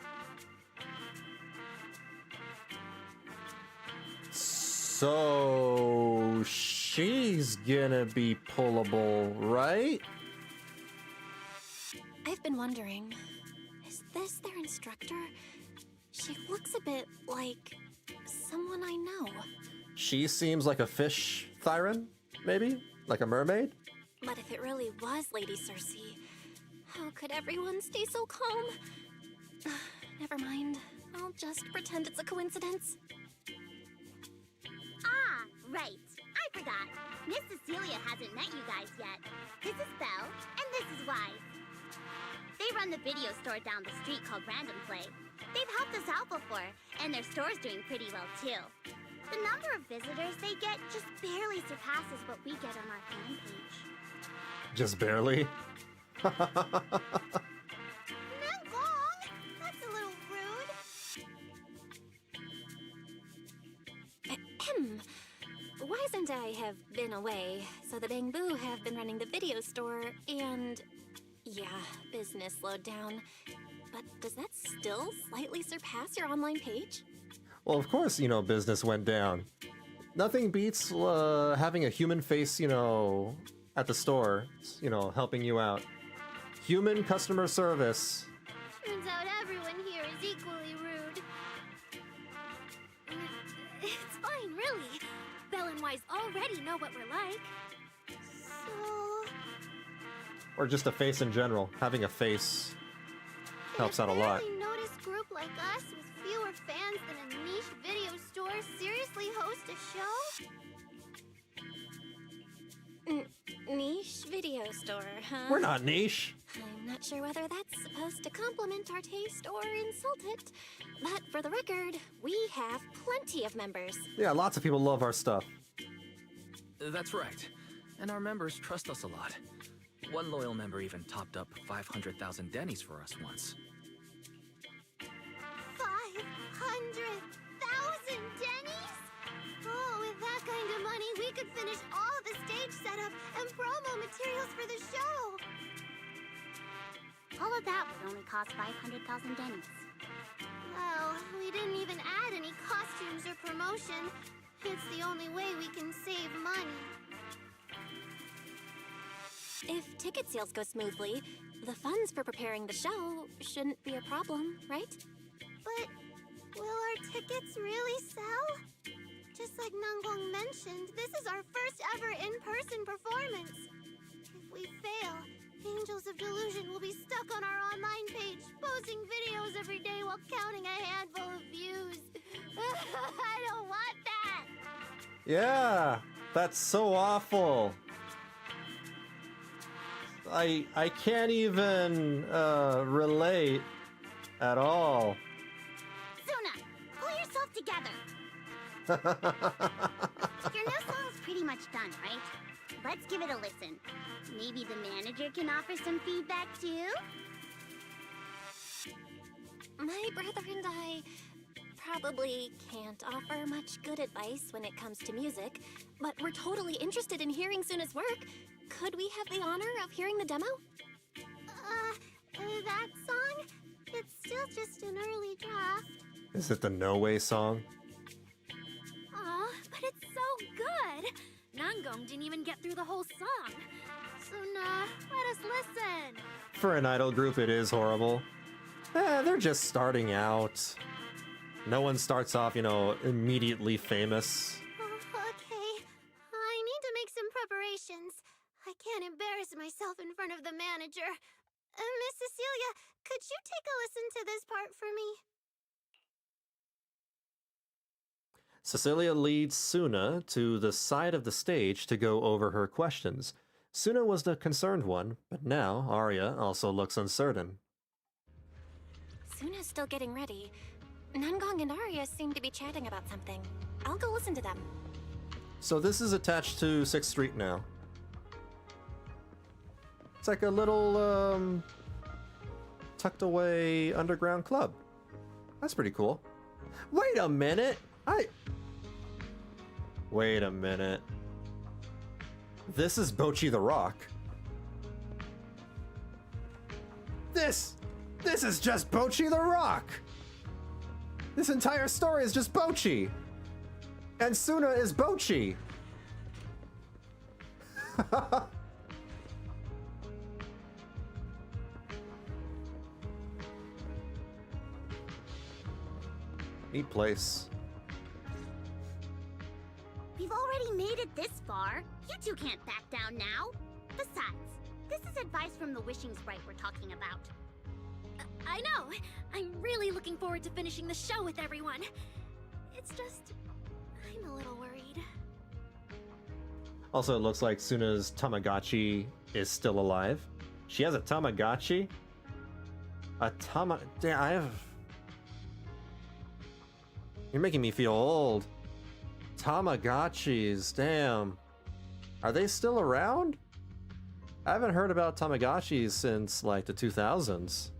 So she's gonna be pullable, right? I've been wondering, is this their instructor? She looks a bit like someone I know. She seems like a fish Thyron, maybe? Like a mermaid? But if it really was Lady Cersei, how could everyone stay so calm? Never mind. I'll just pretend it's a coincidence. Ah, right. I forgot. Miss Cecilia hasn't met you guys yet. This is Belle, and this is Wise. They run the video store down the street called Random Play. They've helped us out before, and their store's doing pretty well too. The number of visitors they get just barely surpasses what we get on our fan page. Just barely? Nangong! That's a little rude. Ahem. Wise and I have been away, so the Bangbu have been running the video store, and Yeah, business slowed down. But does that still slightly surpass your online page? Well, of course, business went down. Nothing beats having a human face, at the store, helping you out. Human customer service. Turns out everyone here is equally rude. It's fine, really. Belle and Wise already know what we're like. So... Or just a face in general. Having a face helps out a lot. Did a barely noticed group like us with fewer fans than a niche video store seriously host a show? Niche video store, huh? We're not niche. I'm not sure whether that's supposed to compliment our taste or insult it. But for the record, we have plenty of members. Yeah, lots of people love our stuff. That's right. And our members trust us a lot. One loyal member even topped up 500,000 Denny's for us once. 500,000 Denny's? Oh, with that kind of money, we could finish all the stage setup and promo materials for the show. All of that would only cost 500,000 Denny's. Well, we didn't even add any costumes or promotion. It's the only way we can save money. If ticket sales go smoothly, the funds for preparing the show shouldn't be a problem, right? But will our tickets really sell? Just like Nangong mentioned, this is our first ever in-person performance. If we fail, Angels of Delusion will be stuck on our online page, posting videos every day while counting a handful of views. I don't want that! Yeah, that's so awful. I can't even relate at all. Sunna, pull yourself together. Your new song's pretty much done, right? Let's give it a listen. Maybe the manager can offer some feedback too? My brother and I probably can't offer much good advice when it comes to music, but we're totally interested in hearing Sunna's work. Could we have the honor of hearing the demo? That song? It's still just an early draft. Is it the No Way song? Aw, but it's so good! Nangong didn't even get through the whole song. Sunna, let us listen. For an idol group, it is horrible. They're just starting out. No one starts off, immediately famous. Okay. I need to make some preparations. I can't embarrass myself in front of the manager. Miss Cecilia, could you take a listen to this part for me? Cecilia leads Sunna to the side of the stage to go over her questions. Sunna was the concerned one, but now Aria also looks uncertain. Sunna's still getting ready. Nangong and Aria seem to be chatting about something. I'll go listen to them. So this is attached to 6th Street now. It's like a little, tucked away underground club. That's pretty cool. Wait a minute! Wait a minute. This is Bocchi the Rock. This is just Bocchi the Rock! This entire story is just Bocchi! And Sunna is Bocchi! Neat place. We've already made it this far. You two can't back down now. Besides, this is advice from the wishing sprite we're talking about. I know! I'm really looking forward to finishing the show with everyone. It's just... I'm a little worried. Also, it looks like Sunna's Tamagotchi is still alive. She has a Tamagotchi? Damn, I have... You're making me feel old. Tamagotchis, damn. Are they still around? I haven't heard about Tamagotchis since, like, the 2000s.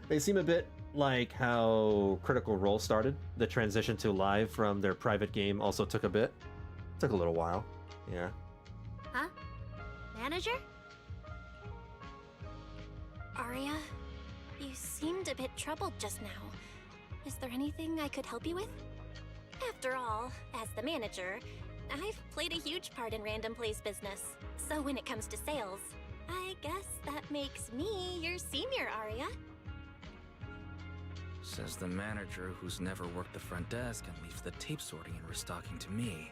They seem a bit like how Critical Role started. The transition to live from their private game also took a bit. Took a little while. Yeah. Huh? Manager? Aria, you seemed a bit troubled just now. Is there anything I could help you with? After all, as the manager, I've played a huge part in Random Play's business. So when it comes to sales, I guess that makes me your senior, Aria. Says the manager who's never worked the front desk and leaves the tape sorting and restocking to me.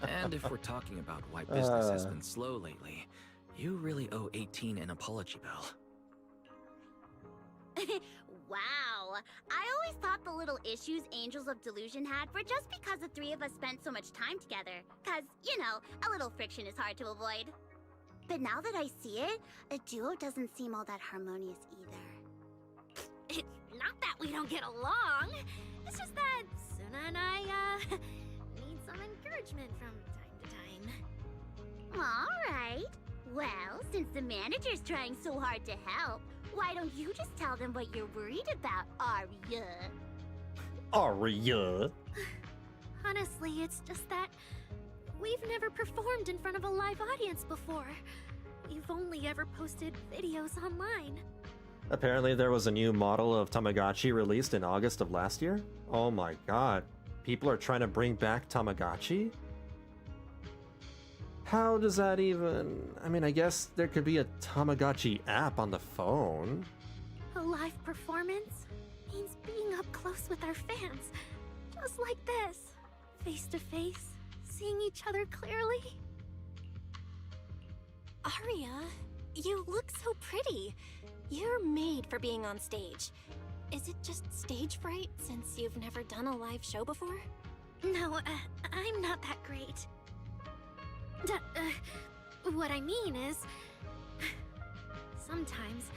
And if we're talking about why business has been slow lately, you really owe 18 an apology bill. Wow. I always thought the little issues Angels of Delusion had were just because the three of us spent so much time together. Cause, you know, a little friction is hard to avoid. But now that I see it, a duo doesn't seem all that harmonious either. It's not that we don't get along. It's just that Sunna and I, need some encouragement from time to time. Alright. Well, since the manager's trying so hard to help, why don't you just tell them what you're worried about, Aria? Aria. Honestly, it's just that we've never performed in front of a live audience before. We've only ever posted videos online. Apparently there was a new model of Tamagotchi released in August of last year. Oh my god. People are trying to bring back Tamagotchi? How does that even... I mean, I guess there could be a Tamagotchi app on the phone. A live performance means being up close with our fans. Just like this. Face to face, seeing each other clearly. Aria, you look so pretty. You're made for being on stage. Is it just stage fright since you've never done a live show before? No, I'm not that great. What I mean is... Sometimes,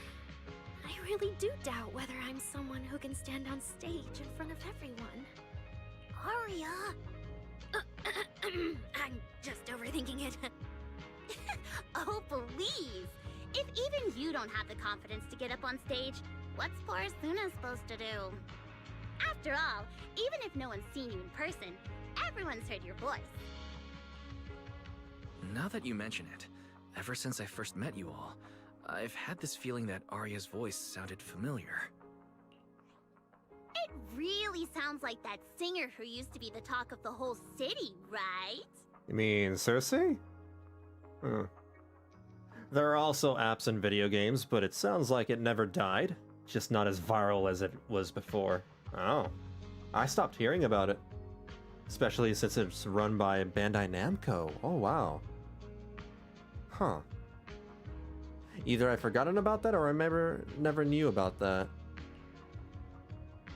I really do doubt whether I'm someone who can stand on stage in front of everyone. Aria! I'm just overthinking it. Oh, please! If even you don't have the confidence to get up on stage, what's poor Sunna supposed to do? After all, even if no one's seen you in person, everyone's heard your voice. Now that you mention it, ever since I first met you all, I've had this feeling that Aria's voice sounded familiar. It really sounds like that singer who used to be the talk of the whole city, right? You mean Cersei? There are also apps and video games, but it sounds like it never died. Just not as viral as it was before. Oh. I stopped hearing about it. Especially since it's run by Bandai Namco. Oh, wow. Huh. Either I've forgotten about that or I never knew about that.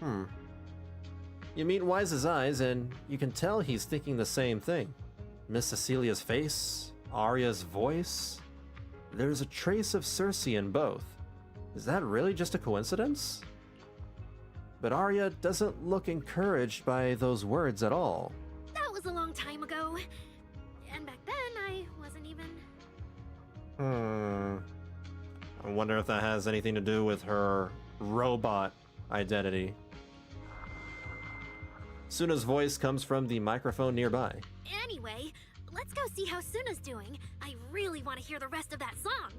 You meet Wise's eyes and you can tell he's thinking the same thing. Miss Cecilia's face, Aria's voice. There's a trace of Cersei in both. Is that really just a coincidence? But Aria doesn't look encouraged by those words at all. That was a long time ago. And back then, I wasn't even... I wonder if that has anything to do with her robot identity. Sunna's voice comes from the microphone nearby. Anyway, let's go see how Sunna's doing. I really want to hear the rest of that song.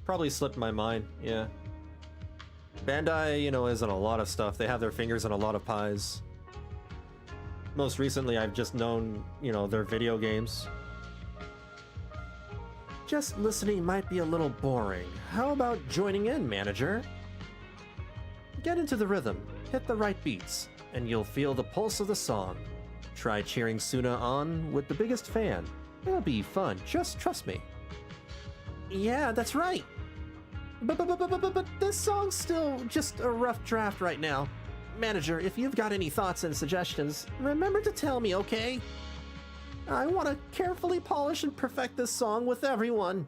Probably slipped my mind, yeah. Bandai, is in a lot of stuff. They have their fingers in a lot of pies. Most recently, I've just known, their video games. Just listening might be a little boring. How about joining in, manager? Get into the rhythm, hit the right beats, and you'll feel the pulse of the song. Try cheering Sunna on with the biggest fan. It'll be fun, just trust me. Yeah, that's right. But this song's still just a rough draft right now. Manager, if you've got any thoughts and suggestions, remember to tell me, okay? I want to carefully polish and perfect this song with everyone.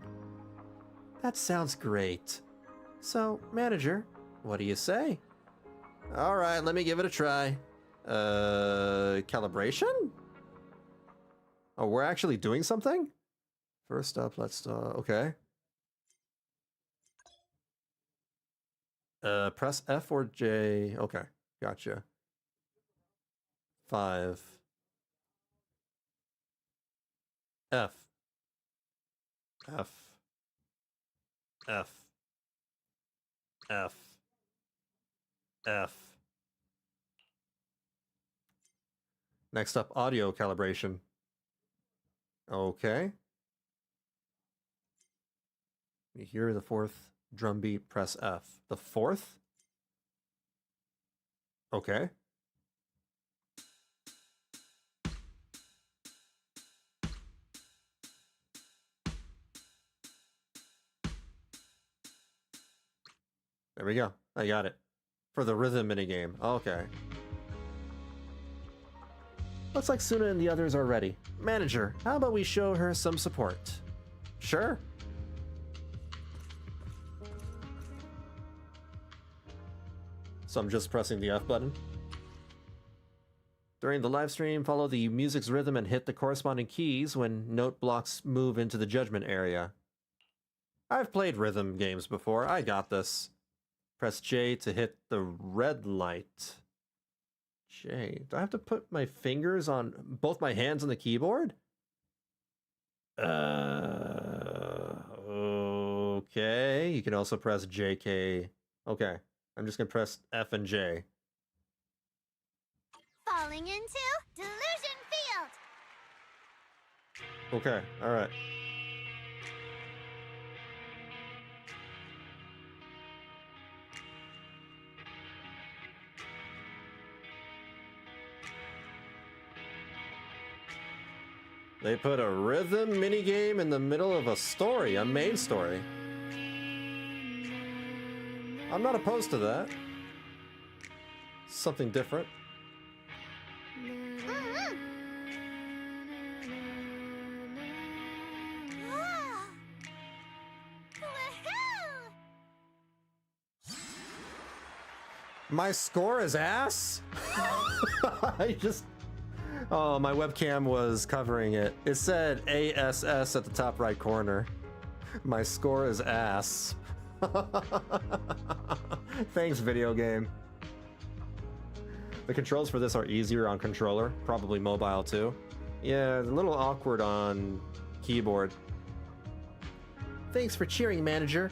That sounds great. So, manager, what do you say? Alright, let me give it a try. Calibration? Oh, we're actually doing something? First up, let's, okay. Press F or J. Okay, gotcha. 5. F. F. F. F. F. Next up, audio calibration. Okay. You hear the fourth drum beat, press F. The fourth? Okay. There we go. I got it. For the rhythm minigame. Okay. Looks like Sunna and the others are ready. Manager, how about we show her some support? Sure. So I'm just pressing the F button. During the live stream, follow the music's rhythm and hit the corresponding keys when note blocks move into the judgment area. I've played rhythm games before. I got this. Press J to hit the red light. J. Do I have to put my fingers on both my hands on the keyboard? Okay. You can also press JK. Okay. I'm just gonna press F and J. Falling into Delusion Field. Okay. All right. They put a rhythm minigame in the middle of a story, a main story. I'm not opposed to that. Something different. My score is ass? Oh, my webcam was covering it. It said ASS at the top right corner. My score is ass. Thanks, video game. The controls for this are easier on controller, probably mobile too. Yeah, it's a little awkward on keyboard. Thanks for cheering, manager.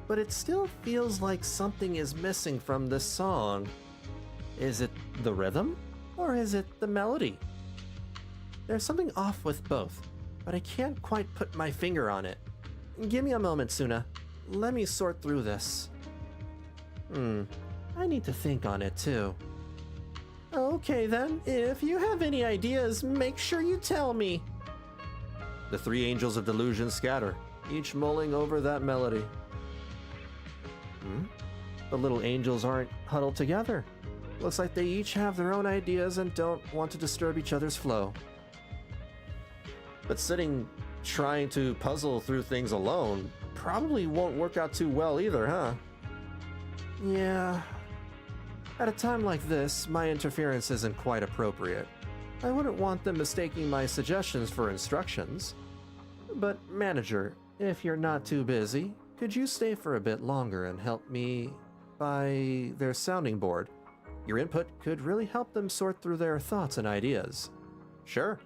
But it still feels like something is missing from this song. Is it the rhythm? Or is it the melody? There's something off with both, but I can't quite put my finger on it. Give me a moment, Sunna. Let me sort through this. I need to think on it too. Okay then, if you have any ideas, make sure you tell me. The three Angels of Delusion scatter, each mulling over that melody. The little angels aren't huddled together. Looks like they each have their own ideas and don't want to disturb each other's flow. But sitting trying to puzzle through things alone probably won't work out too well either, huh? Yeah. At a time like this, my interference isn't quite appropriate. I wouldn't want them mistaking my suggestions for instructions. But, manager, if you're not too busy, could you stay for a bit longer and help me by their sounding board? Your input could really help them sort through their thoughts and ideas. Sure.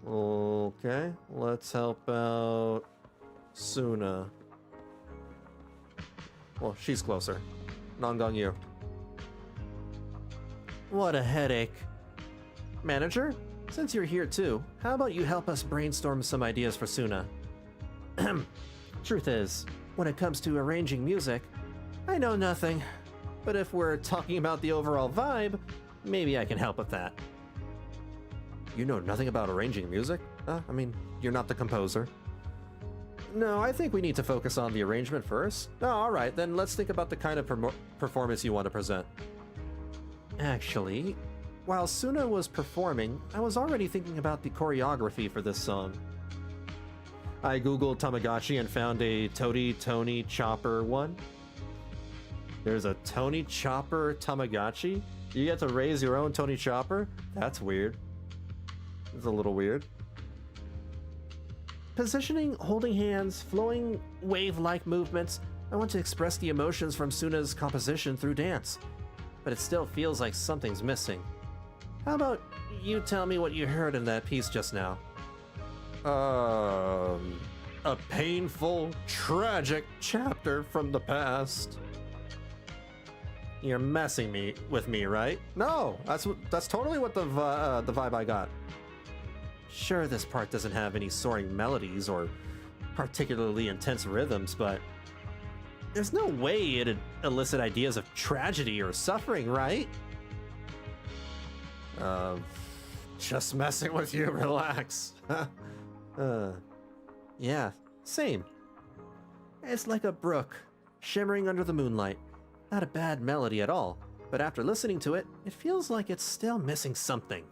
Okay, let's help out Sunna. Well, she's closer. Nangong Yu. What a headache. Manager, since you're here too, how about you help us brainstorm some ideas for Sunna? Truth is, when it comes to arranging music, I know nothing. But if we're talking about the overall vibe, maybe I can help with that. You know nothing about arranging music? I mean, you're not the composer. No, I think we need to focus on the arrangement first. Oh, alright, then let's think about the kind of performance you want to present. Actually, while Sunna was performing, I was already thinking about the choreography for this song. I googled Tamagotchi and found a Tony Chopper one. There's a Tony Chopper Tamagotchi? You get to raise your own Tony Chopper? That's weird. It's a little weird. Positioning, holding hands, flowing wave-like movements. I want to express the emotions from Sunna's composition through dance. But it still feels like something's missing. How about you tell me what you heard in that piece just now? A painful, tragic chapter from the past. You're messing with me, right? No, that's totally what the vibe I got. Sure, this part doesn't have any soaring melodies or particularly intense rhythms, but there's no way it'd elicit ideas of tragedy or suffering, right? Just messing with you, relax. Yeah, same. It's like a brook, shimmering under the moonlight. Not a bad melody at all, but after listening to it, it feels like it's still missing something.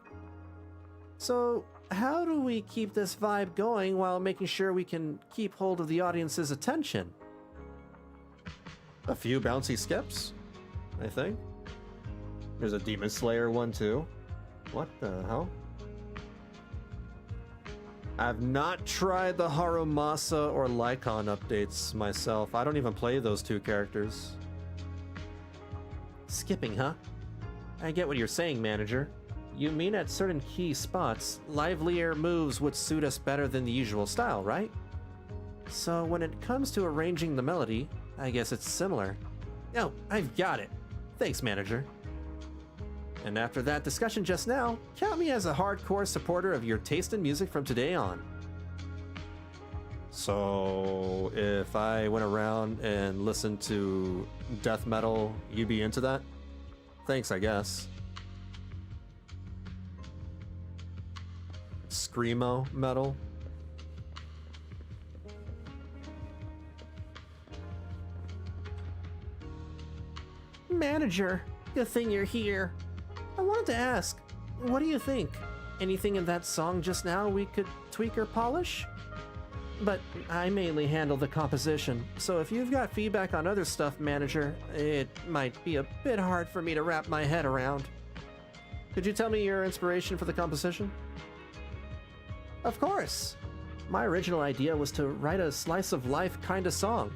So, how do we keep this vibe going while making sure we can keep hold of the audience's attention? A few bouncy skips, I think. There's a Demon Slayer one too. What the hell? I've not tried the Harumasa or Lycon updates myself. I don't even play those two characters. Skipping, huh? I get what you're saying, manager. You mean at certain key spots, livelier moves would suit us better than the usual style, right? So when it comes to arranging the melody, I guess it's similar. Oh, I've got it. Thanks, manager. And after that discussion just now, count me as a hardcore supporter of your taste in music from today on. So, if I went around and listened to death metal, you'd be into that? Thanks, I guess. Screamo metal? Manager, good thing you're here. I wanted to ask, what do you think? Anything in that song just now we could tweak or polish? But I mainly handle the composition, so if you've got feedback on other stuff, manager, it might be a bit hard for me to wrap my head around. Could you tell me your inspiration for the composition? Of course! My original idea was to write a slice of life kind of song.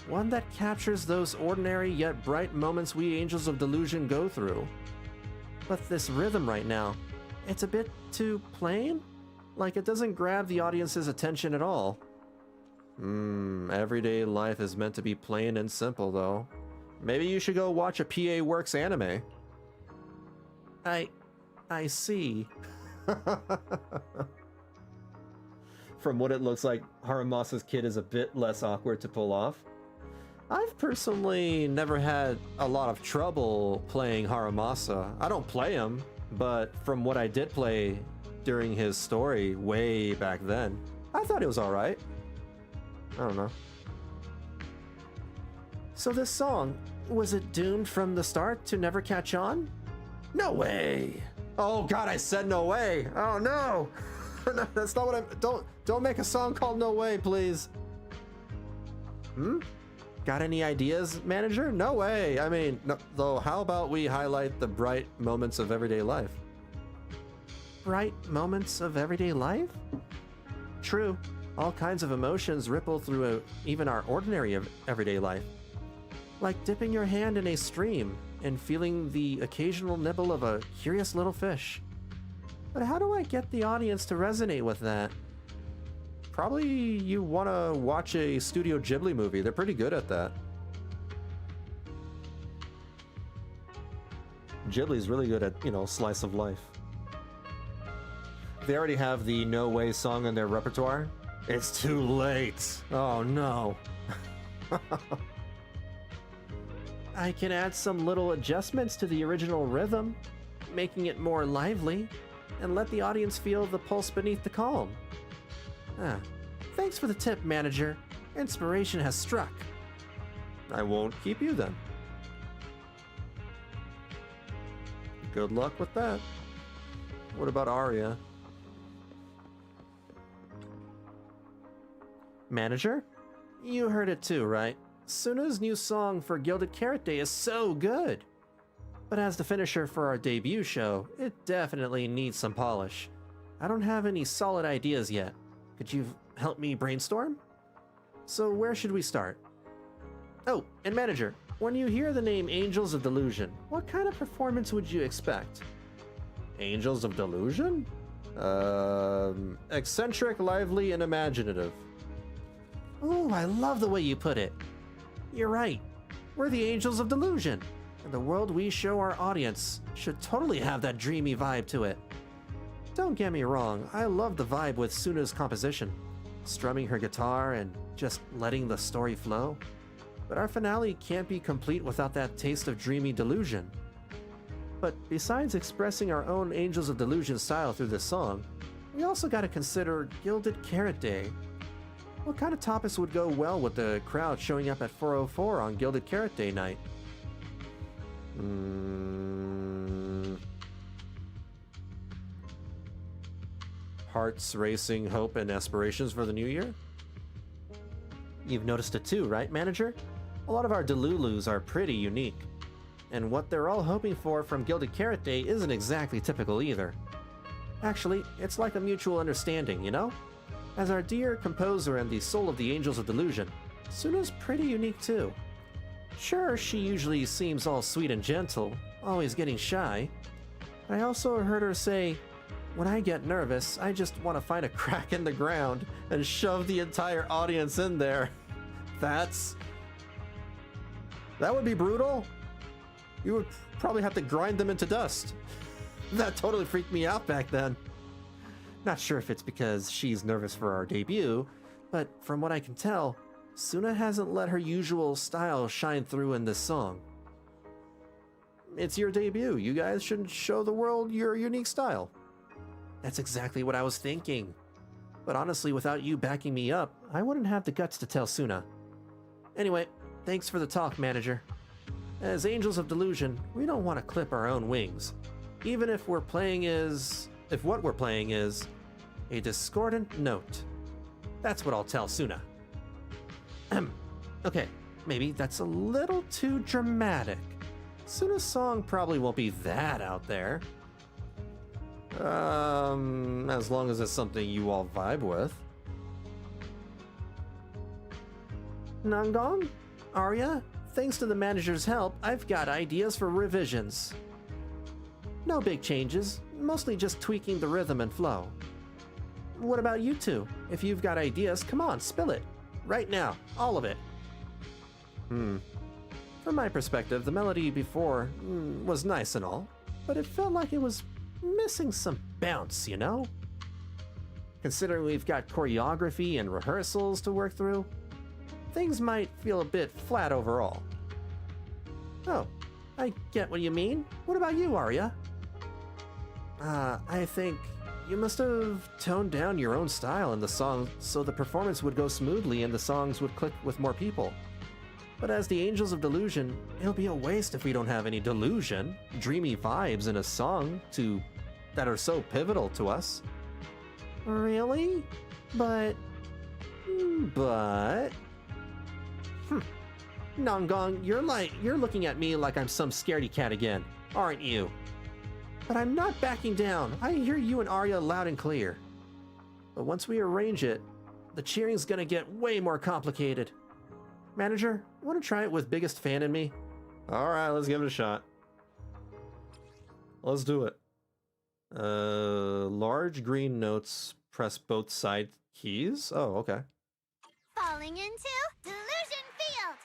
One that captures those ordinary yet bright moments we Angels of Delusion go through. But this rhythm right now, it's a bit too plain? Like it doesn't grab the audience's attention at all. Everyday life is meant to be plain and simple though. Maybe you should go watch a PA Works anime. I see. From what it looks like, Harumasa's kid is a bit less awkward to pull off. I've personally never had a lot of trouble playing Harumasa. I don't play him, but from what I did play during his story way back then, I thought it was alright. I don't know. So this song, was it doomed from the start to never catch on? No way! Oh god, I said no way! Oh no! That's not what I'm... Don't make a song called No Way, please. Got any ideas, manager? No way. I mean, no, though, how about we highlight the bright moments of everyday life? Bright moments of everyday life? True. All kinds of emotions ripple through even our ordinary everyday life. Like dipping your hand in a stream and feeling the occasional nibble of a curious little fish. But how do I get the audience to resonate with that? Probably you want to watch a Studio Ghibli movie. They're pretty good at that. Ghibli's really good at, slice of life. They already have the No Way song in their repertoire. It's too late. Oh no. I can add some little adjustments to the original rhythm, making it more lively, and let the audience feel the pulse beneath the calm. Thanks for the tip, manager. Inspiration has struck. I won't keep you then. Good luck with that. What about Aria? Manager? You heard it too, right? Sunna's new song for Gilded Carrot Day is so good. But as the finisher for our debut show, it definitely needs some polish. I don't have any solid ideas yet. Could you help me brainstorm? So where should we start? Oh, and manager, when you hear the name Angels of Delusion, what kind of performance would you expect? Angels of Delusion? Eccentric, lively, and imaginative. Ooh, I love the way you put it. You're right. We're the Angels of Delusion, and the world we show our audience should totally have that dreamy vibe to it. Don't get me wrong, I love the vibe with Sunna's composition, strumming her guitar and just letting the story flow. But our finale can't be complete without that taste of dreamy delusion. But besides expressing our own Angels of Delusion style through this song, we also gotta consider Gilded Carrot Day. What kind of topics would go well with the crowd showing up at 404 on Gilded Carrot Day night? Hearts racing, hope, and aspirations for the new year? You've noticed it too, right, manager? A lot of our Delulus are pretty unique. And what they're all hoping for from Gilded Carrot Day isn't exactly typical either. Actually, it's like a mutual understanding, you know? As our dear composer and the soul of the Angels of Delusion, Sunna's pretty unique too. Sure, she usually seems all sweet and gentle, always getting shy. I also heard her say, "When I get nervous, I just want to find a crack in the ground and shove the entire audience in there." That would be brutal. You would probably have to grind them into dust. That totally freaked me out back then. Not sure if it's because she's nervous for our debut, but from what I can tell, Sunna hasn't let her usual style shine through in this song. It's your debut. You guys should show the world your unique style. That's exactly what I was thinking. But honestly, without you backing me up, I wouldn't have the guts to tell Sunna. Anyway, thanks for the talk, manager. As Angels of Delusion, we don't want to clip our own wings, even if what we're playing is a discordant note. That's what I'll tell Sunna. Okay, maybe that's a little too dramatic. Sunna's song probably won't be that out there. As long as it's something you all vibe with. Nangong? Aria? Thanks to the manager's help, I've got ideas for revisions. No big changes, mostly just tweaking the rhythm and flow. What about you two? If you've got ideas, come on, spill it. Right now, all of it. From my perspective, the melody before was nice and all, but it felt like it was missing some bounce, you know? Considering we've got choreography and rehearsals to work through, things might feel a bit flat overall. Oh, I get what you mean. What about you, Aria? I think you must have toned down your own style in the song so the performance would go smoothly and the songs would click with more people. But as the Angels of Delusion, it'll be a waste if we don't have any delusion, dreamy vibes in a song that are so pivotal to us. Really? But... Nangong, you're looking at me like I'm some scaredy cat again, aren't you? But I'm not backing down. I hear you and Aria loud and clear. But once we arrange it, the cheering's gonna get way more complicated. Manager, wanna try it with Biggest Fan in Me? Alright, let's give it a shot. Let's do it. Large green notes, press both side keys? Oh, okay. Falling into Delusion Field!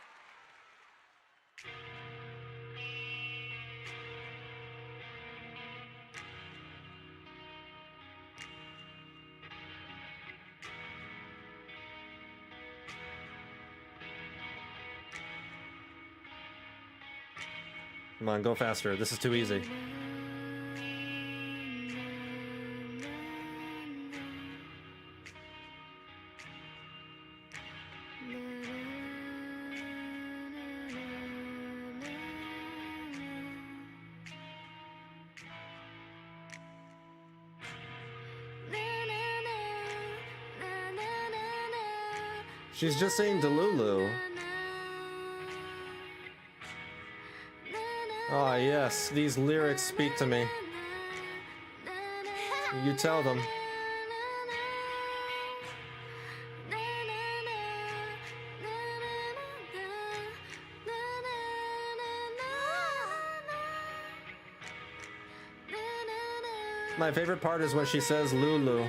Come on, go faster. This is too easy. She's just saying Delulu. Ah, yes, these lyrics speak to me. You tell them. My favorite part is when she says Lulu.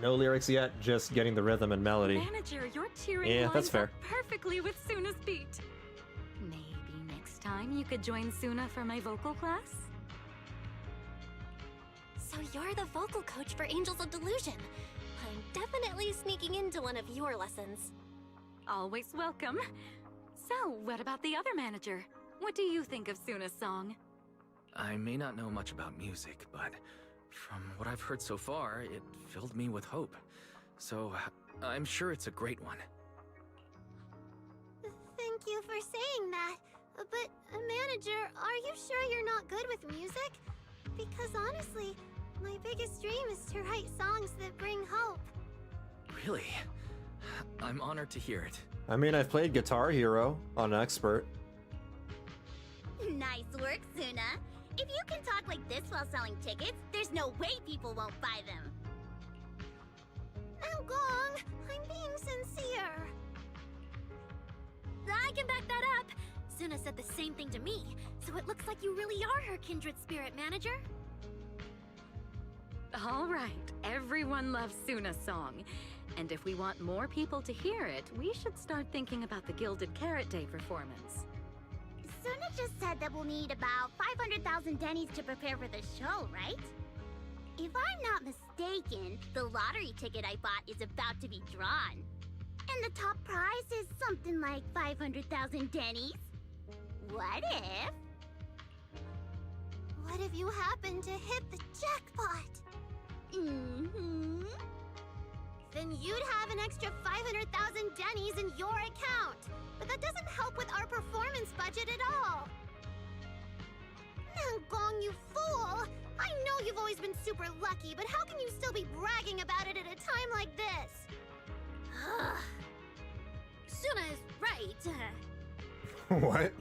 No lyrics yet, just getting the rhythm and melody. Manager, your cheering Yeah, lines that's fair. up perfectly with Suna's beat. Maybe next time you could join Suna for my vocal class? So you're the vocal coach for Angels of Delusion. I'm definitely sneaking into one of your lessons. Always welcome. So, what about the other manager? What do you think of Suna's song? I may not know much about music, but from what I've heard so far, it filled me with hope. So, I'm sure it's a great one. Thank you for saying that. But, manager, are you sure you're not good with music? Because honestly, my biggest dream is to write songs that bring hope. Really? I'm honored to hear it. I mean, I've played Guitar Hero on Expert. Nice work, Suna. If you can talk like this while selling tickets, there's no way people won't buy them. Nangong, I'm being sincere. I can back that up. Suna said the same thing to me, so it looks like you really are her kindred spirit, manager. All right, everyone loves Suna's song. And if we want more people to hear it, we should start thinking about the Gilded Carrot Day performance. Suna just said that we'll need about 500,000 dennies to prepare for the show, right? If I'm not mistaken, the lottery ticket I bought is about to be drawn. And the top prize is something like 500,000 dennies. What if? What if you happen to hit the jackpot? Mm-hmm. Then you'd have an extra 500,000 dennies in your account. But that doesn't help with our performance budget at all. Nangong, you fool! I know you've always been super lucky, but how can you still be bragging about it at a time like this? Suna is right. What?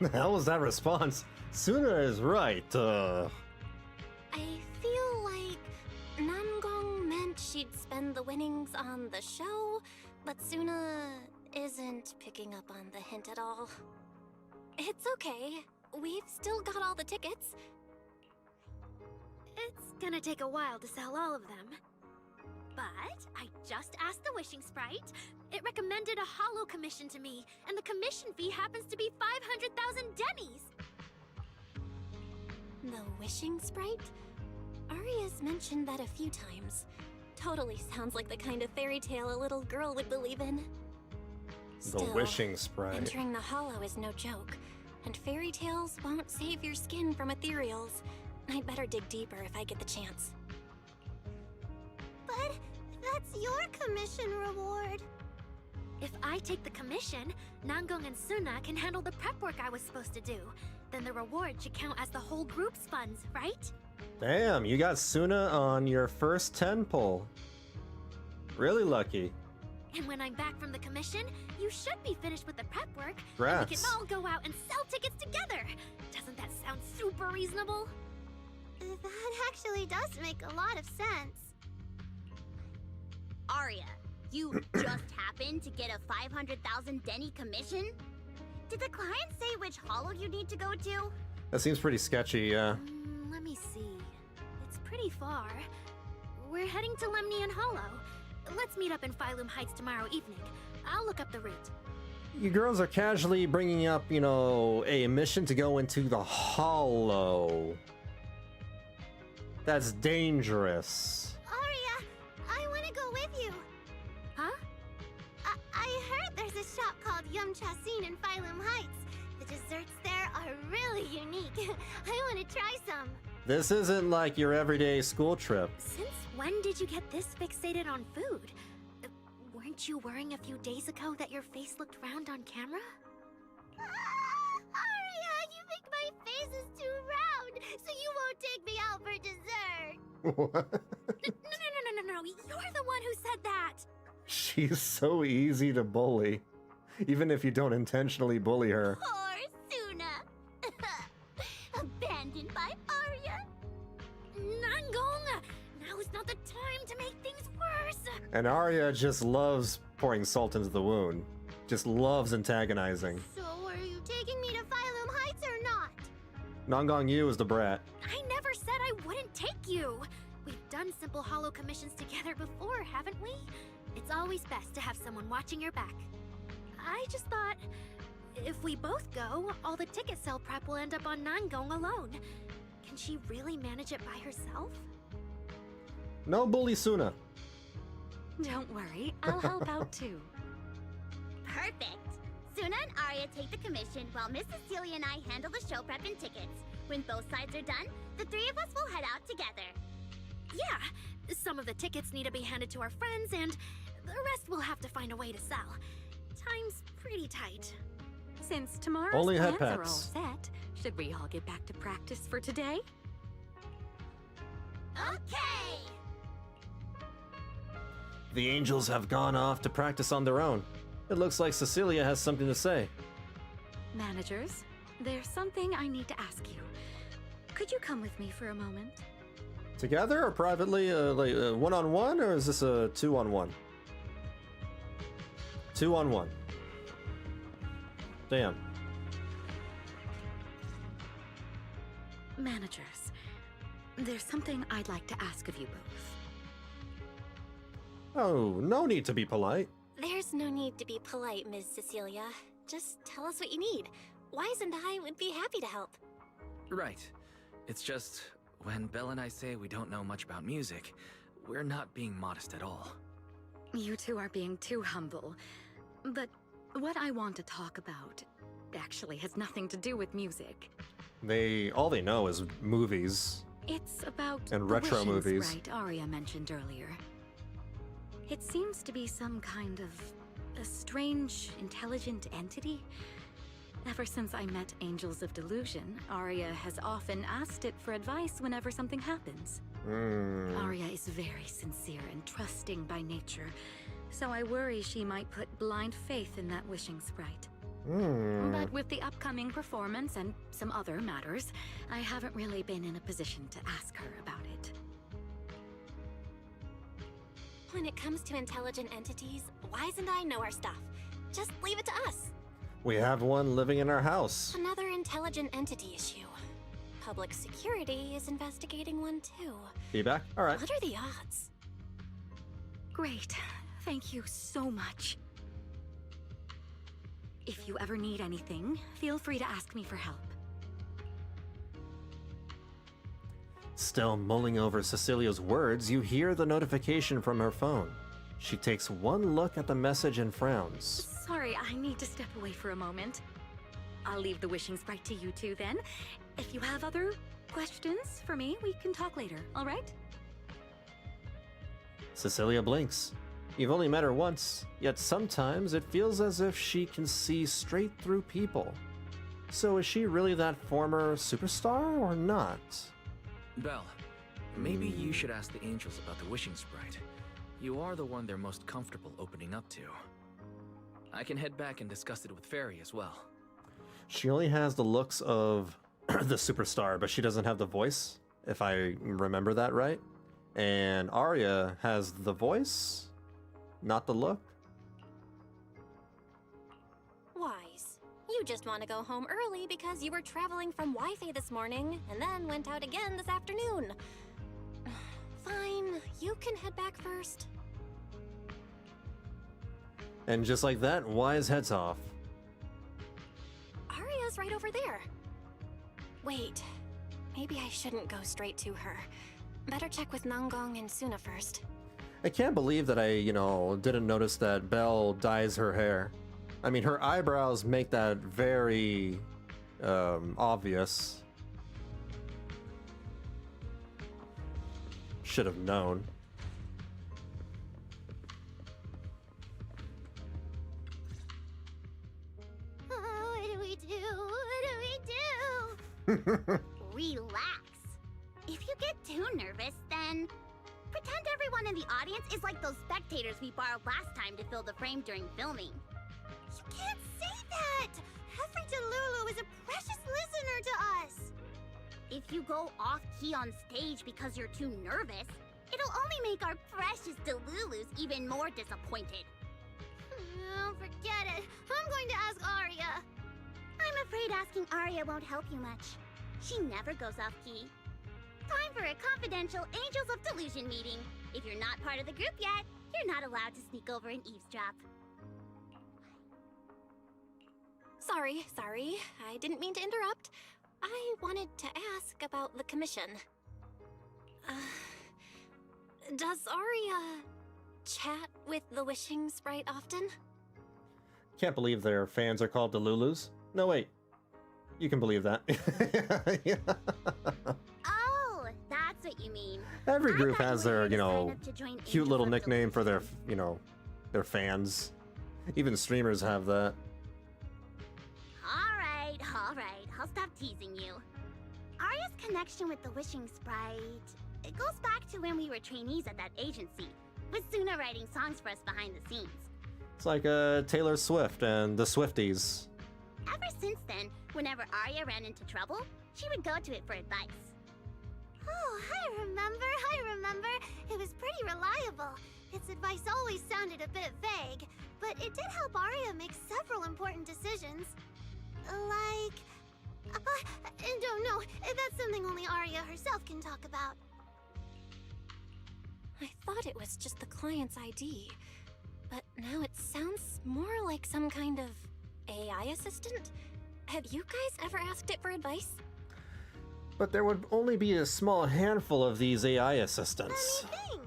The hell was that response? Suna is right. I feel like Nangong meant she'd spend the winnings on the show, but Suna isn't picking up on the hint at all. It's okay. We've still got all the tickets. It's gonna take a while to sell all of them. But I just asked the wishing sprite. It recommended a holo commission to me, and the commission fee happens to be 500,000 dennies. The wishing sprite? Aria's mentioned that a few times. Totally sounds like the kind of fairy tale a little girl would believe in. The wishing sprite. Entering the hollow is no joke, and fairy tales won't save your skin from ethereals. I'd better dig deeper if I get the chance. But that's your commission reward. If I take the commission, Nangong and Suna can handle the prep work I was supposed to do. Then the reward should count as the whole group's funds, right? Damn, you got Suna on your first 10 pull. Really lucky. And when I'm back from the commission, you should be finished with the prep work. And we Congrats. can all go out and sell tickets together. Doesn't that sound super reasonable? That actually does make a lot of sense. Aria, you just happened to get a 500,000 denny commission? Did the client say which holo you need to go to? That seems pretty sketchy, yeah. Let me see. It's pretty far. We're heading to Lemnian Hollow. Let's meet up in Phylum Heights tomorrow evening. I'll look up the route. You girls are casually bringing up, you know, a mission to go into the Hollow. That's dangerous. Aria, I want to go with you. Huh? I heard there's a shop called Yum Chasin in Phylum Heights. The desserts there are really unique. I want to try some. This isn't like your everyday school trip. Since when did you get this fixated on food? Weren't you worrying a few days ago that your face looked round on camera? Aria, you think my face is too round, so you won't take me out for dessert. What? No. You're the one who said that. She's so easy to bully, even if you don't intentionally bully her. Poor Suna. Abandoned by Aria? Nangong! Now Now's not the time to make things worse! And Aria just loves pouring salt into the wound. Just loves antagonizing. So are you taking me to Phylum Heights or not? Nangong Yu is the brat. I never said I wouldn't take you! We've done simple holo commissions together before, haven't we? It's always best to have someone watching your back. I just thought, if we both go, all the ticket sale prep will end up on Nangong alone. Can she really manage it by herself? No bully Sunna. Don't worry, I'll help out too. Perfect. Sunna and Aria take the commission while Miss Cecilia and I handle the show prep and tickets. When both sides are done, the three of us will head out together. Yeah, some of the tickets need to be handed to our friends, and the rest we'll have to find a way to sell. Time's pretty tight. Since tomorrow's Only head plans are all pats. set, should we all get back to practice for today? Okay! The Angels have gone off to practice on their own. It looks like Cecilia has something to say. Managers, there's something I need to ask you. Could you come with me for a moment? Together or privately? Like one-on-one, or is this a two-on-one? Two-on-one. Damn. Managers, there's something I'd like to ask of you both. Oh, no need to be polite. There's no need to be polite, Ms. Cecilia. Just tell us what you need. Wise and I would be happy to help. Right. It's just, when Belle and I say we don't know much about music, we're not being modest at all. You two are being too humble. But what I want to talk about actually has nothing to do with music. All they know is movies. It's about And the retro wishing movies. sprite Aria mentioned earlier. It seems to be some kind of a strange, intelligent entity. Ever since I met Angels of Delusion, Aria has often asked it for advice whenever something happens. Aria is very sincere and trusting by nature, so I worry she might put blind faith in that wishing sprite. But with the upcoming performance and some other matters, I haven't really been in a position to ask her about it. When it comes to intelligent entities, Wise and I know our stuff. Just leave it to us. We have one living in our house. Another intelligent entity issue. Public security is investigating one too. Feedback? Alright. What are the odds? Great. Thank you so much. If you ever need anything, feel free to ask me for help. Still mulling over Cecilia's words, you hear the notification from her phone. She takes one look at the message and frowns. Sorry, I need to step away for a moment. I'll leave the wishing sprite to you two then. If you have other questions for me, we can talk later, alright? Cecilia blinks. You've only met her once, yet sometimes it feels as if she can see straight through people. So is she really that former superstar or not? Belle, maybe you should ask the Angels about the wishing sprite. You are the one they're most comfortable opening up to. I can head back and discuss it with Fairy as well. She only has the looks of the superstar, but she doesn't have the voice, if I remember that right. And Aria has the voice, not the look. Wise. You just want to go home early because you were traveling from Wi-Fi this morning and then went out again this afternoon. Fine, you can head back first. And just like that, Wise heads off. Aria's right over there. Wait, maybe I shouldn't go straight to her. Better check with Nangong and Sunna first. I can't believe that I, didn't notice that Belle dyes her hair. I mean, her eyebrows make that very obvious. Should have known. What do we do? What do we do? Relax. If you get too nervous, then pretend everyone in the audience is like those spectators we borrowed last time to fill the frame during filming. You can't say that! Every Delulu is a precious listener to us! If you go off-key on stage because you're too nervous, it'll It'll only make our precious Delulus even more disappointed. Oh, forget it. I'm going to ask Aria. I'm afraid asking Aria won't help you much. She never goes off key. Time for a confidential Angels of Delusion meeting. If you're not part of the group yet, you're not allowed to sneak over and eavesdrop. Sorry. I didn't mean to interrupt. I wanted to ask about the commission. Does Aria chat with the Wishing Sprite often? Can't believe their fans are called Delulus. No, wait. You can believe that. Yeah. Oh, that's what you mean. Every I group thought has you were their, here you to sign know, up to join cute Angels little of nickname for their, Delusion. you know, their fans. Even streamers have that. All right, I'll stop teasing you. Aria's connection with the Wishing Sprite, it goes back to when we were trainees at that agency, with Sunna writing songs for us behind the scenes. It's like Taylor Swift and the Swifties. Ever since then, whenever Aria ran into trouble, she would go to it for advice. Oh, I remember. It was pretty reliable. Its advice always sounded a bit vague, but it did help Aria make several important decisions. Like... don't know. That's something only Aria herself can talk about. I thought it was just the client's ID, but now it sounds more like some kind of AI assistant. Have you guys ever asked it for advice? But there would only be a small handful of these AI assistants. Let me think.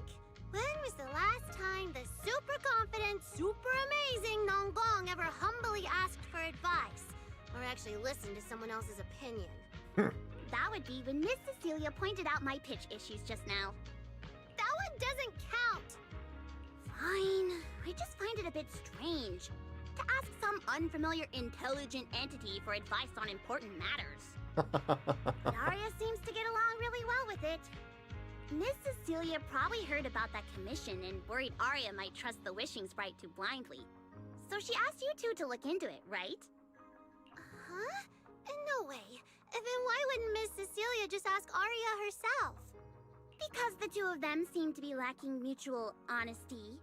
When was the last time the super confident, super amazing Nangong ever humbly asked for advice? Or actually listened to someone else's opinion? That would be when Miss Cecilia pointed out my pitch issues just now. That one doesn't count! Fine, I just find it a bit strange to ask some unfamiliar intelligent entity for advice on important matters. But Aria seems to get along really well with it. Miss Cecilia probably heard about that commission and worried Aria might trust the Wishing Sprite too blindly. So she asked you two to look into it, right? Huh? No way. Then why wouldn't Miss Cecilia just ask Aria herself? Because the two of them seem to be lacking mutual honesty.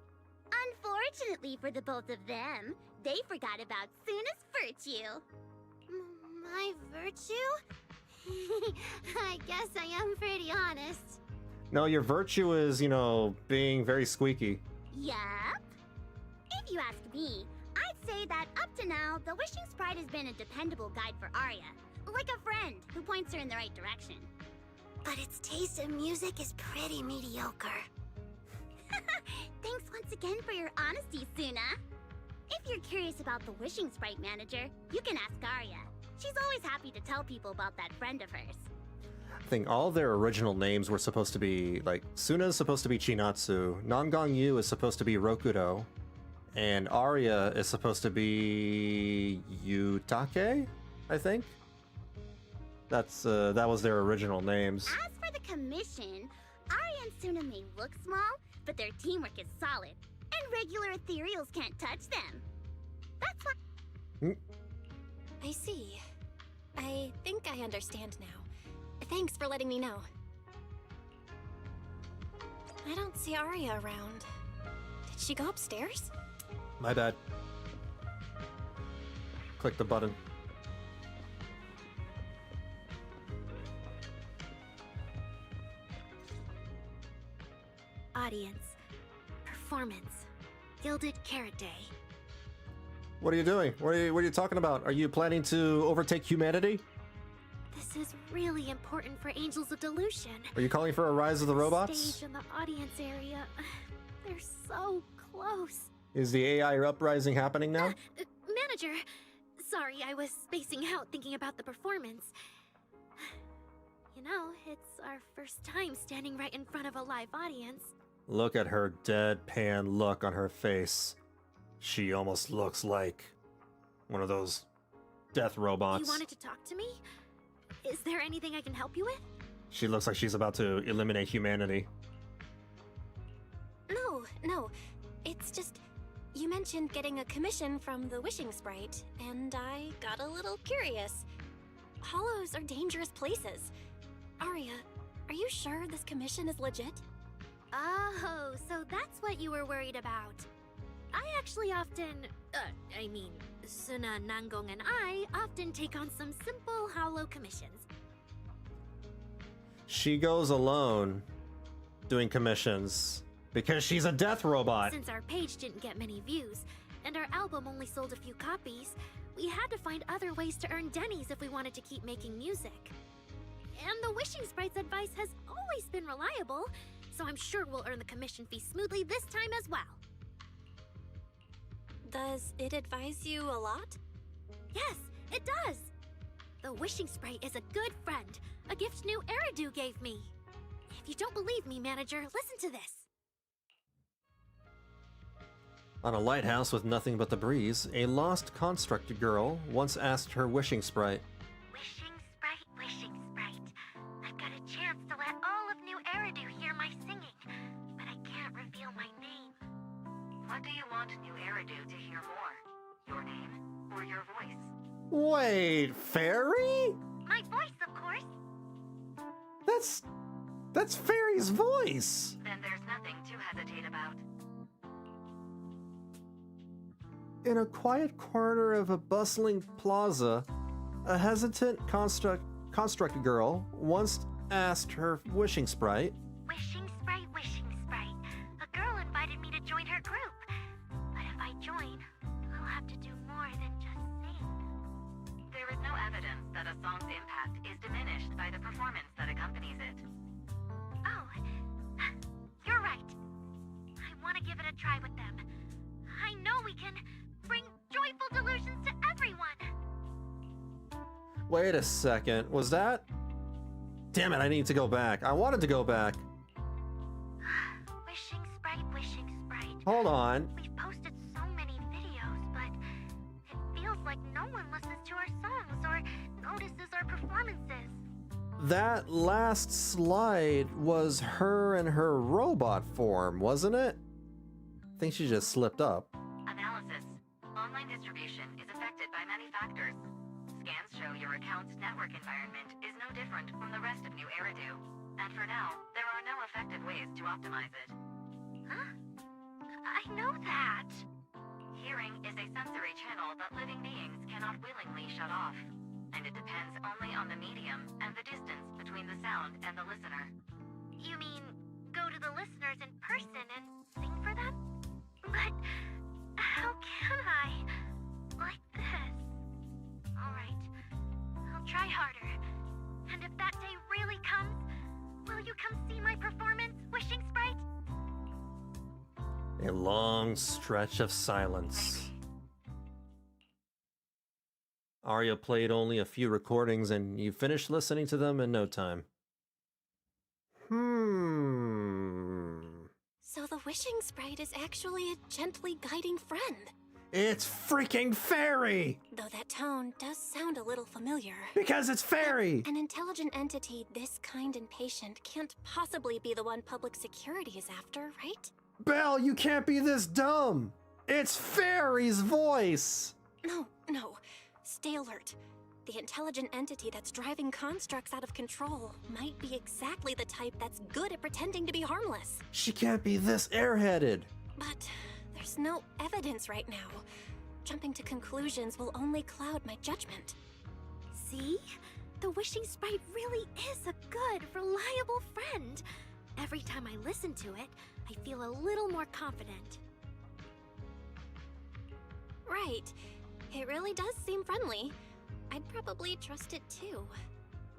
Unfortunately for the both of them, they forgot about Sunna's virtue. My virtue? I guess I am pretty honest. No, your virtue is, you know, being very squeaky. Yup. If you ask me, I'd say that up to now, the Wishing Sprite has been a dependable guide for Aria. Like a friend who points her in the right direction. But its taste in music is pretty mediocre. Thanks once again for your honesty, Sunna. If you're curious about the Wishing Sprite manager, you can ask Aria. She's always happy to tell people about that friend of hers. I think all their original names were supposed to be, like, Sunna is supposed to be Chinatsu, Nangong Yu is supposed to be Rokudo, and Aria is supposed to be Yutake, I think? That was their original names. As for the commission, Aria and Sunna may look small, but their teamwork is solid, and regular ethereals can't touch them. That's why... I see. I think I understand now. Thanks for letting me know. I don't see Aria around. Did she go upstairs? My bad. Click the button. Audience. Performance. Gilded Carrot Day. What are you doing? What are you talking about? Are you planning to overtake humanity? This is really important for Angels of Delusion. Are you calling for a rise of the robots? Stage in the audience area. They're so close. Is the AI uprising happening now? Manager! Sorry, I was spacing out thinking about the performance. You know, it's our first time standing right in front of a live audience. Look at her deadpan look on her face. She almost looks like one of those death robots. You wanted to talk to me? Is there anything I can help you with? She looks like she's about to eliminate humanity. No. It's just... You mentioned getting a commission from the Wishing Sprite, and I got a little curious. Hollows are dangerous places. Aria, are you sure this commission is legit? Oh, so that's what you were worried about. I actually often, Sunna, Nangong, and I often take on some simple holo commissions. She goes alone doing commissions because she's a death robot. Since our page didn't get many views, and our album only sold a few copies, we had to find other ways to earn dennies if we wanted to keep making music. And the Wishing Sprite's advice has always been reliable, so I'm sure we'll earn the commission fee smoothly this time as well. Does it advise you a lot? Yes, it does! The Wishing Sprite is a good friend, a gift new Eridu gave me. If you don't believe me, manager, listen to this. On a lighthouse with nothing but the breeze, a lost construct girl once asked her Wishing Sprite, Wishing Sprite, I've got a chance to let all of New Eridu hear my singing, but I can't reveal my name. What do you want New Eridu to hear more? Your name or your voice? Wait, fairy? My voice, of course. That's Fairy's voice. Then there's nothing to hesitate about. In a quiet corner of a bustling plaza, a hesitant construct girl once asked her Wishing Sprite, Wishing Sprite. A girl invited me to join her group. But if I join, I'll have to do more than just sing. There is no evidence that a song's impact is diminished by the performance that accompanies it. Oh, you're right. I want to give it a try with them. I know we can bring joyful delusions to everyone. Wait a second, was that? Damn it, I need to go back. I wanted to go back. Wishing Sprite. Hold on. We've posted so many videos, but it feels like no one listens to our songs or notices our performances. That last slide was her in her robot form, wasn't it? I think she just slipped up. Analysis. Online distribution is affected by many factors. Scans show your account's network environment is no different from the rest of New Eridu. And for now, there are no effective ways to optimize it. Huh? I know that. Hearing is a sensory channel that living beings cannot willingly shut off. And it depends only on the medium and the distance between the sound and the listener. You mean go to the listeners in person and sing for them? But how can I? Like this. Alright, I'll try harder. And if that day really comes, will you come see my performance, Wishing Sprite? A long stretch of silence. Aria played only a few recordings and you finished listening to them in no time. So the Wishing Sprite is actually a gently guiding friend. It's freaking Fairy! Though that tone does sound a little familiar. Because it's Fairy! An intelligent entity this kind and patient can't possibly be the one public security is after, right? Belle, you can't be this dumb! It's Fairy's voice! No. Stay alert. The intelligent entity that's driving constructs out of control might be exactly the type that's good at pretending to be harmless. She can't be this airheaded! But there's no evidence right now. Jumping to conclusions will only cloud my judgment. See? The Wishing Sprite really is a good, reliable friend. Every time I listen to it, I feel a little more confident. Right. It really does seem friendly. I'd probably trust it too.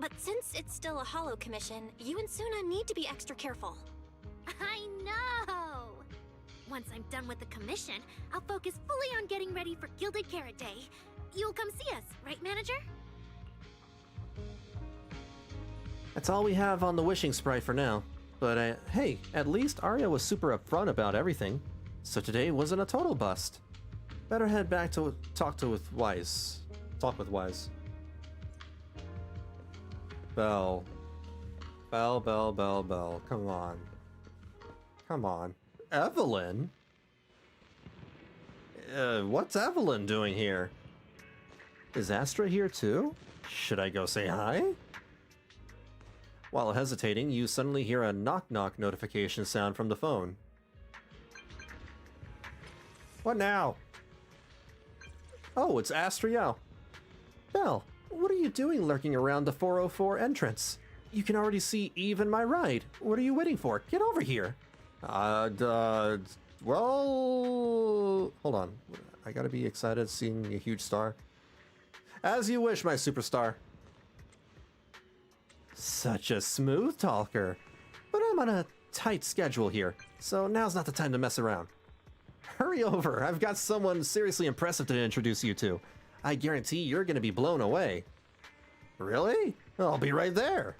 But since it's still a holo commission, you and Sunna need to be extra careful. I know! Once I'm done with the commission, I'll focus fully on getting ready for Gilded Carrot Day. You'll come see us, right, manager? That's all we have on the Wishing Sprite for now. But hey, at least Aria was super upfront about everything. So today wasn't a total bust. Better head back to talk with Wise. Belle. Belle. Come on. Evelyn? What's Evelyn doing here? Is Astra here too? Should I go say hi? While hesitating, you suddenly hear a knock-knock notification sound from the phone. What now? Oh, it's Astra Yao. Belle, what are you doing lurking around the 404 entrance? You can already see Eve and my ride. What are you waiting for? Get over here. Well... Hold on. I gotta be excited seeing a huge star. As you wish, my superstar. Such a smooth talker. But I'm on a tight schedule here, so now's not the time to mess around. Hurry over, I've got someone seriously impressive to introduce you to. I guarantee you're gonna be blown away. Really? I'll be right there.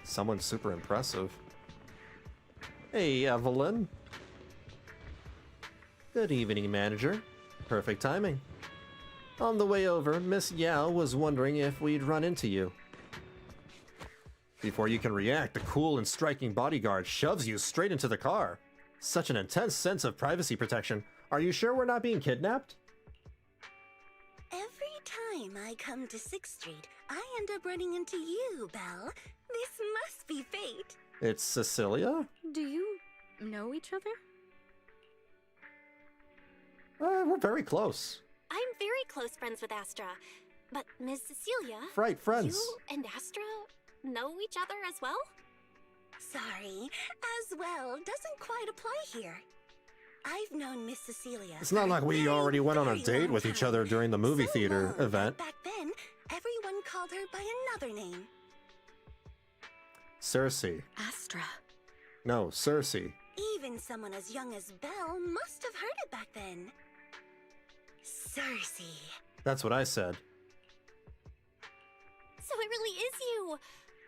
Someone super impressive. Hey, Evelyn. Good evening, manager. Perfect timing. On the way over, Miss Yao was wondering if we'd run into you. Before you can react, the cool and striking bodyguard shoves you straight into the car. Such an intense sense of privacy protection. Are you sure we're not being kidnapped? Every time I come to 6th Street, I end up running into you, Belle. This must be fate. It's Cecilia? Do you know each other? We're very close. I'm very close friends with Astra, but Ms. Cecilia... Right, friends. You and Astra know each other as well? Sorry, as well doesn't quite apply here. I've known Miss Cecilia. It's not like we already went on a date with each other during the movie theater event. Back then, everyone called her by another name. Cersei. Astra. No, Cersei. Even someone as young as Belle must have heard it back then. Cersei. That's what I said. So it really is you!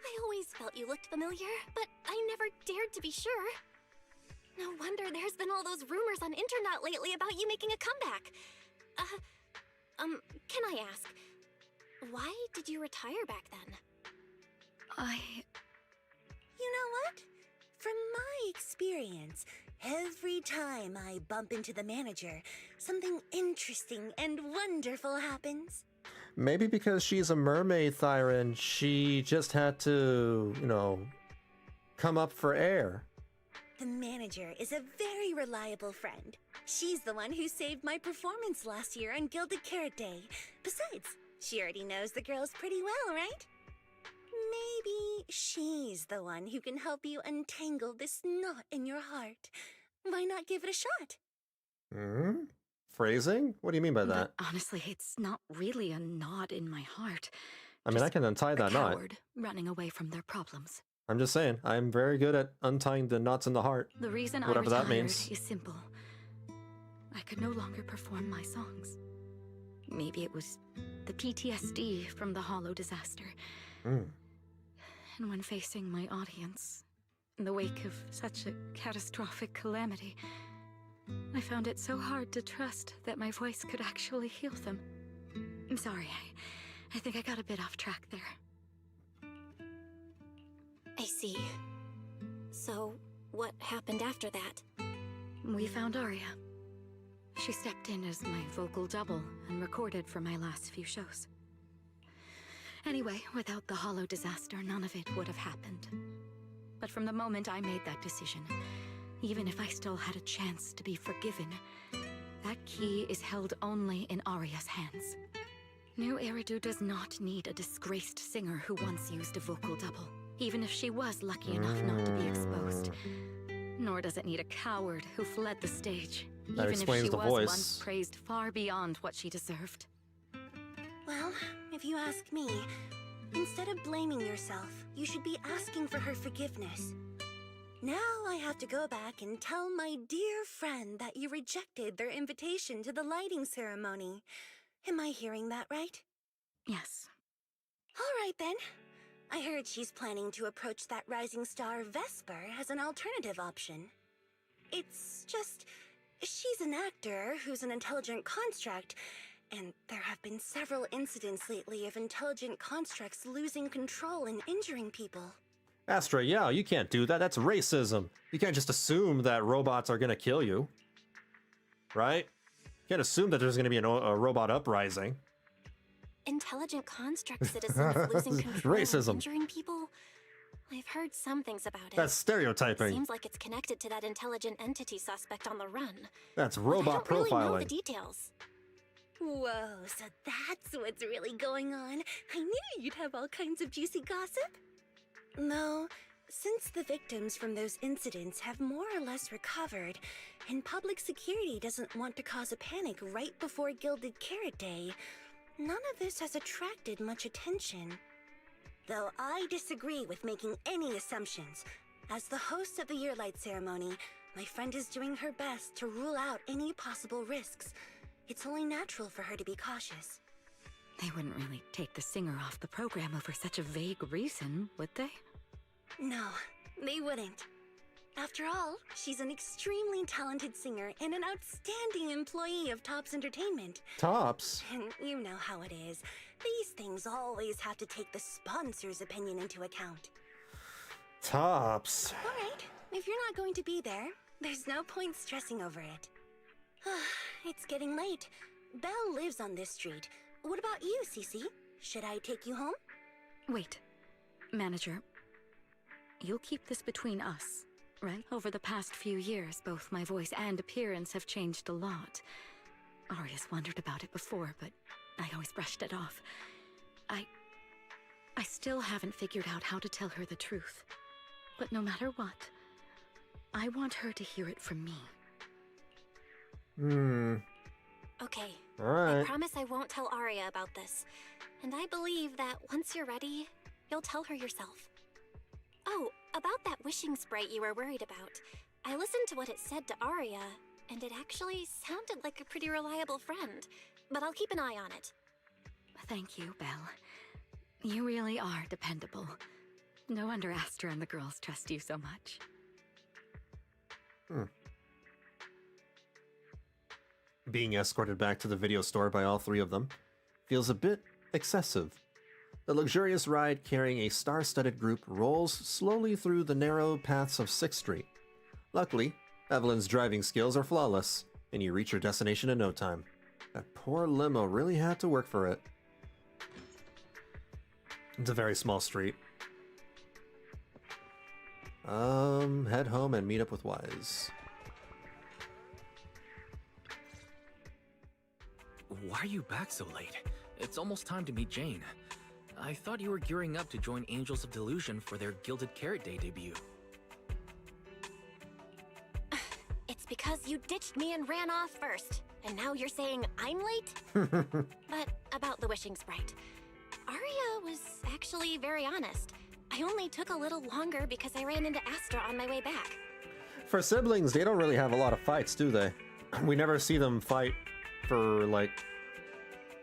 I always felt you looked familiar, but I never dared to be sure. No wonder there's been all those rumors on internet lately about you making a comeback. Can I ask, why did you retire back then? You know what? From my experience, every time I bump into the manager, something interesting and wonderful happens. Maybe because she's a mermaid, Thyron, she just had to, come up for air. The manager is a very reliable friend. She's the one who saved my performance last year on Gilded Carrot Day. Besides, she already knows the girls pretty well, right? Maybe she's the one who can help you untangle this knot in your heart. Why not give it a shot? Phrasing? What do you mean by that? But honestly, it's not really a knot in my heart. I mean, I can untie that knot. Coward running away from their problems. I'm just saying, I'm very good at untying the knots in the heart. The reason Whatever I retired that means. is simple. I could no longer perform my songs. Maybe it was the PTSD from the Hollow disaster. And when facing my audience, in the wake of such a catastrophic calamity, I found it so hard to trust that my voice could actually heal them. I'm sorry, I think I got a bit off track there. I see. So, what happened after that? We found Aria. She stepped in as my vocal double and recorded for my last few shows. Anyway, without the Hollow disaster, none of it would have happened. But from the moment I made that decision, even if I still had a chance to be forgiven, that key is held only in Aria's hands. New Eridu does not need a disgraced singer who once used a vocal double, even if she was lucky enough not to be exposed. Nor does it need a coward who fled the stage, That even if explains she the was voice. once praised far beyond what she deserved. Well, if you ask me, instead of blaming yourself, you should be asking for her forgiveness. Now I have to go back and tell my dear friend that you rejected their invitation to the lighting ceremony. Am I hearing that right? Yes. All right then. I heard she's planning to approach that rising star Vesper as an alternative option. It's just, she's an actor who's an intelligent construct, and there have been several incidents lately of intelligent constructs losing control and injuring people. Astra, yeah, you can't do that. That's racism. You can't just assume that robots are gonna kill you. Right? You can't assume that there's gonna be a robot uprising. intelligent construct citizens losing control Racism. and injuring people? I've heard some things about it. That's stereotyping. Seems like it's connected to that intelligent entity suspect on the run. That's But robot I don't really know profiling. the details. Whoa, so that's what's really going on. I knew you'd have all kinds of juicy gossip. No, since the victims from those incidents have more or less recovered, and public security doesn't want to cause a panic right before Gilded Carrot Day, none of this has attracted much attention. Though I disagree with making any assumptions. As the host of the Yearlight ceremony, my friend is doing her best to rule out any possible risks. It's only natural for her to be cautious. They wouldn't really take the singer off the program over such a vague reason, would they? No, they wouldn't. After all, she's an extremely talented singer and an outstanding employee of Topps Entertainment. Tops. And you know how it is. These things always have to take the sponsor's opinion into account. Tops. All right, if you're not going to be there, there's no point stressing over it. It's getting late. Belle lives on this street. What about you, Cece? Should I take you home? Wait. Manager, you'll keep this between us, right? Over the past few years, both my voice and appearance have changed a lot. Aria's wondered about it before, but I always brushed it off. I still haven't figured out how to tell her the truth. But no matter what, I want her to hear it from me. Okay. I Alright. promise I won't tell Aria about this. And I believe that once you're ready, you'll tell her yourself. Oh, about that wishing sprite you were worried about. I listened to what it said to Aria, and it actually sounded like a pretty reliable friend. But I'll keep an eye on it. Thank you, Belle. You really are dependable. No wonder Astra and the girls trust you so much. Being escorted back to the video store by all three of them feels a bit excessive. The luxurious ride carrying a star-studded group rolls slowly through the narrow paths of 6th Street. Luckily, Evelyn's driving skills are flawless, and you reach your destination in no time. That poor limo really had to work for it. It's a very small street. Head home and meet up with Wise. Why are you back so late? It's almost time to meet Jane. I thought you were gearing up to join Angels of Delusion for their Gilded Carrot Day debut. It's because you ditched me and ran off first. And now you're saying I'm late? But about the wishing sprite. Aria was actually very honest. I only took a little longer because I ran into Astra on my way back. For siblings, they don't really have a lot of fights, do they? We never see them fight for, like,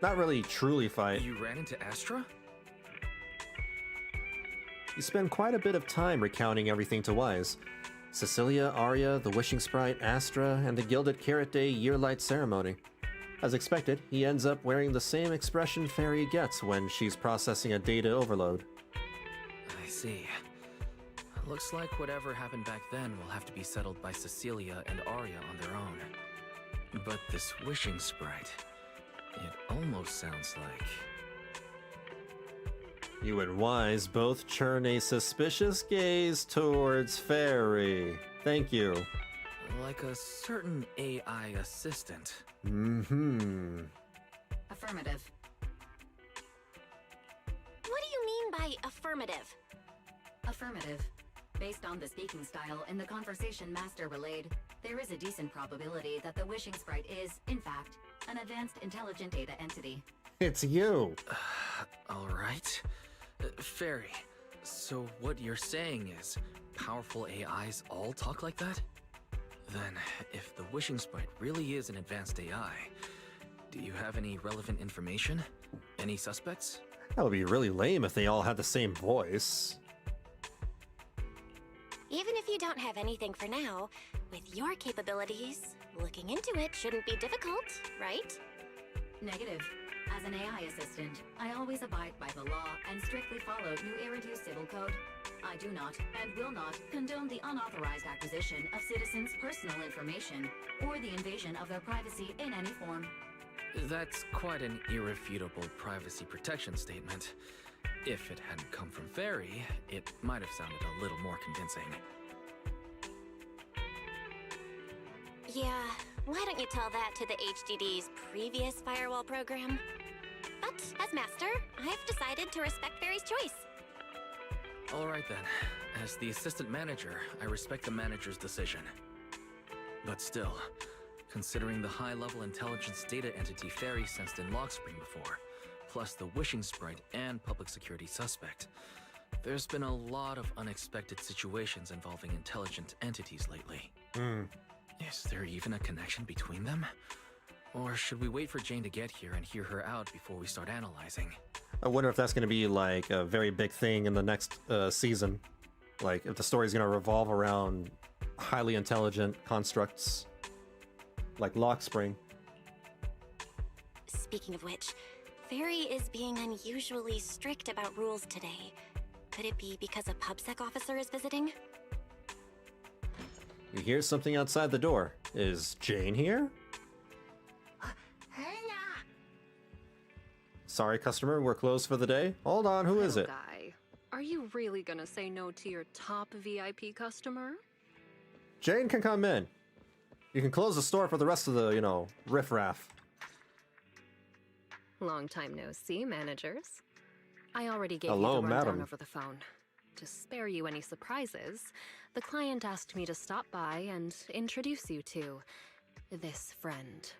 not really truly fight. You ran into Astra? You spend quite a bit of time recounting everything to Wise. Cecilia, Aria, the Wishing Sprite, Astra, and the Gilded Carrot Day Yearlight ceremony. As expected, he ends up wearing the same expression Fairy gets when she's processing a data overload. I see. Looks like whatever happened back then will have to be settled by Cecilia and Aria on their own. But this wishing sprite, it almost sounds like... You and Wise both churn a suspicious gaze towards Fairy. Thank you. like a certain AI assistant. Mm-hmm. Affirmative. What do you mean by affirmative? Affirmative. Based on the speaking style in the conversation Master relayed, there is a decent probability that the wishing sprite is, in fact, an advanced intelligent data entity. It's you. Alright. Fairy, so what you're saying is, powerful AIs all talk like that? Then, if the wishing sprite really is an advanced AI, do you have any relevant information? Any suspects? That would be really lame if they all had the same voice. Even if you don't have anything for now, with your capabilities, looking into it shouldn't be difficult, right? Negative. As an AI assistant, I always abide by the law and strictly follow New Eridu Civil Code. I do not and will not condone the unauthorized acquisition of citizens' personal information or the invasion of their privacy in any form. That's quite an irrefutable privacy protection statement. If it hadn't come from Fairy, it might have sounded a little more convincing. Yeah, why don't you tell that to the HDD's previous firewall program? But as master, I've decided to respect Fairy's choice. All right then. As the assistant manager, I respect the manager's decision. But still, considering the high-level intelligence data entity Fairy sensed in Lockspring before, plus the wishing sprite and public security suspect, there's been a lot of unexpected situations involving intelligent entities lately. Is there even a connection between them? Or should we wait for Jane to get here and hear her out before we start analyzing? I wonder if that's going to be like a very big thing in the next season. Like if the story's going to revolve around highly intelligent constructs like Lockspring. Speaking of which, Fairy is being unusually strict about rules today. Could it be because a PubSec officer is visiting? You hear something outside the door. Is Jane here? Sorry, customer, we're closed for the day. Hold on, who is it? Guy, are you really gonna say no to your top VIP customer? Jane can come in. You can close the store for the rest of the, riffraff. Long time no see, managers. I already gave Hello, you the rundown madam. over the phone. To spare you any surprises, the client asked me to stop by and introduce you to this friend.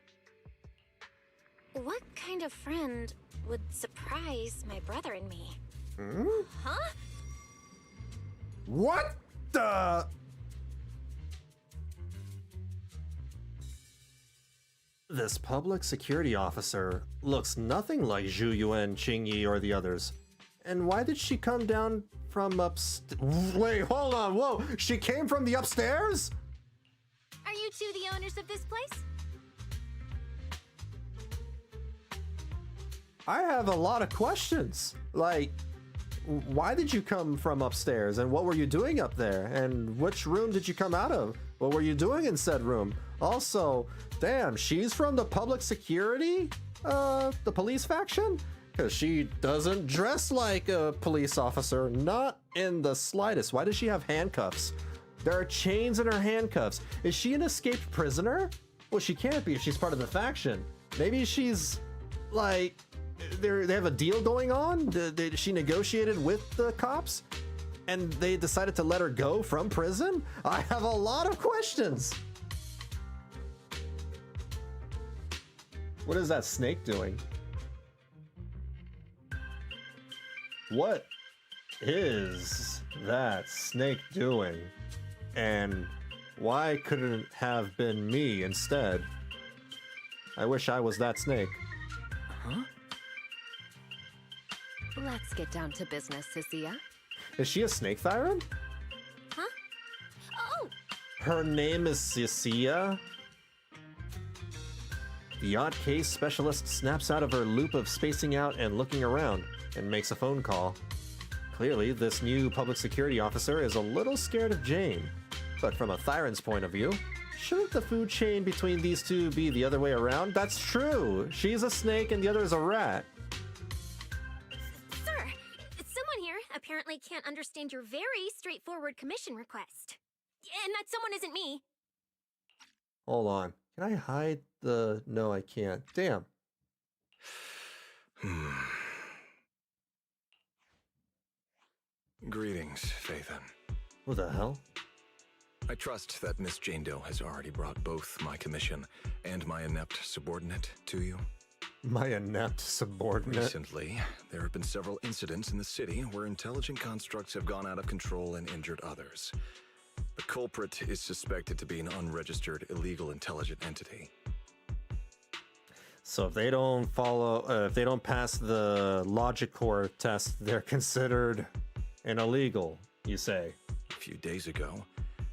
What kind of friend would surprise my brother and me? Huh? What the? This public security officer looks nothing like Zhu Yuan, Qingyi, or the others. And why did she come down from upstairs? Wait, hold on, whoa! She came from the upstairs? Are you two the owners of this place? I have a lot of questions. Like, why did you come from upstairs? And what were you doing up there? And which room did you come out of? What were you doing in said room? Also, damn, she's from the public security? The police faction? Because she doesn't dress like a police officer, not in the slightest. Why does she have handcuffs? There are chains in her handcuffs. Is she an escaped prisoner? Well, she can't be if she's part of the faction. Maybe she's, like, they have a deal going on? She negotiated with the cops? And they decided to let her go from prison? I have a lot of questions. What is that snake doing? What is that snake doing? And why couldn't it have been me instead? I wish I was that snake. Huh? Let's get down to business, Cecilia. Is she a snake tyrant? Huh? Oh! Her name is Cecilia? The odd case specialist snaps out of her loop of spacing out and looking around, and makes a phone call. Clearly, this new public security officer is a little scared of Jane. But from a Thyron's point of view, shouldn't the food chain between these two be the other way around? That's true! She's a snake and the other is a rat. Sir, someone here apparently can't understand your very straightforward commission request. And that someone isn't me. Hold on. Can I hide the... No, I can't. Damn. Greetings, Phaethon. What the hell? I trust that Miss Jane Doe has already brought both my commission and my inept subordinate to you. My inept subordinate. Recently, there have been several incidents in the city where intelligent constructs have gone out of control and injured others. The culprit is suspected to be an unregistered illegal intelligent entity. So if they don't if they don't pass the logic core test, they're considered an illegal, you say? A few days ago,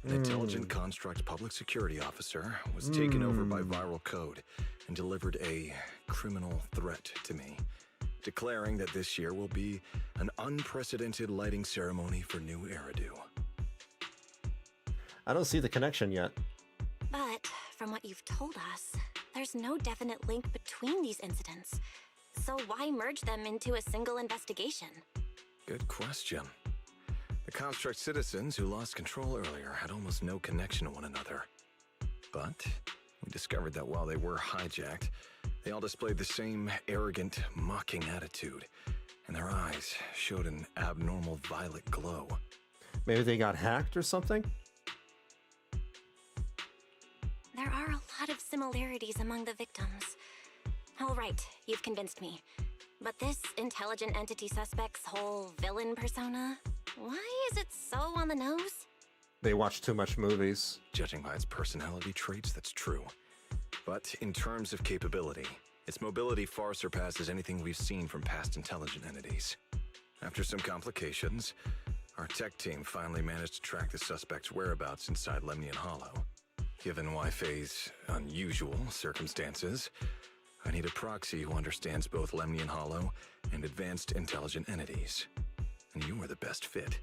an intelligent construct public security officer was taken over by viral code and delivered a criminal threat to me, declaring that this year will be an unprecedented lighting ceremony for New Eridu. I don't see the connection yet. But from what you've told us, there's no definite link between these incidents. So why merge them into a single investigation? Good question. The construct citizens who lost control earlier had almost no connection to one another. But we discovered that while they were hijacked, they all displayed the same arrogant, mocking attitude, and their eyes showed an abnormal violet glow. Maybe they got hacked or something? There are a lot of similarities among the victims. All right, you've convinced me. But this intelligent entity suspect's whole villain persona, why is it so on the nose? They watch too much movies. Judging by its personality traits, that's true. But in terms of capability, its mobility far surpasses anything we've seen from past intelligent entities. After some complications, our tech team finally managed to track the suspect's whereabouts inside Lemnian Hollow. Given Wi-Fi's unusual circumstances, I need a proxy who understands both Lemnian Hollow and advanced intelligent entities. And you are the best fit.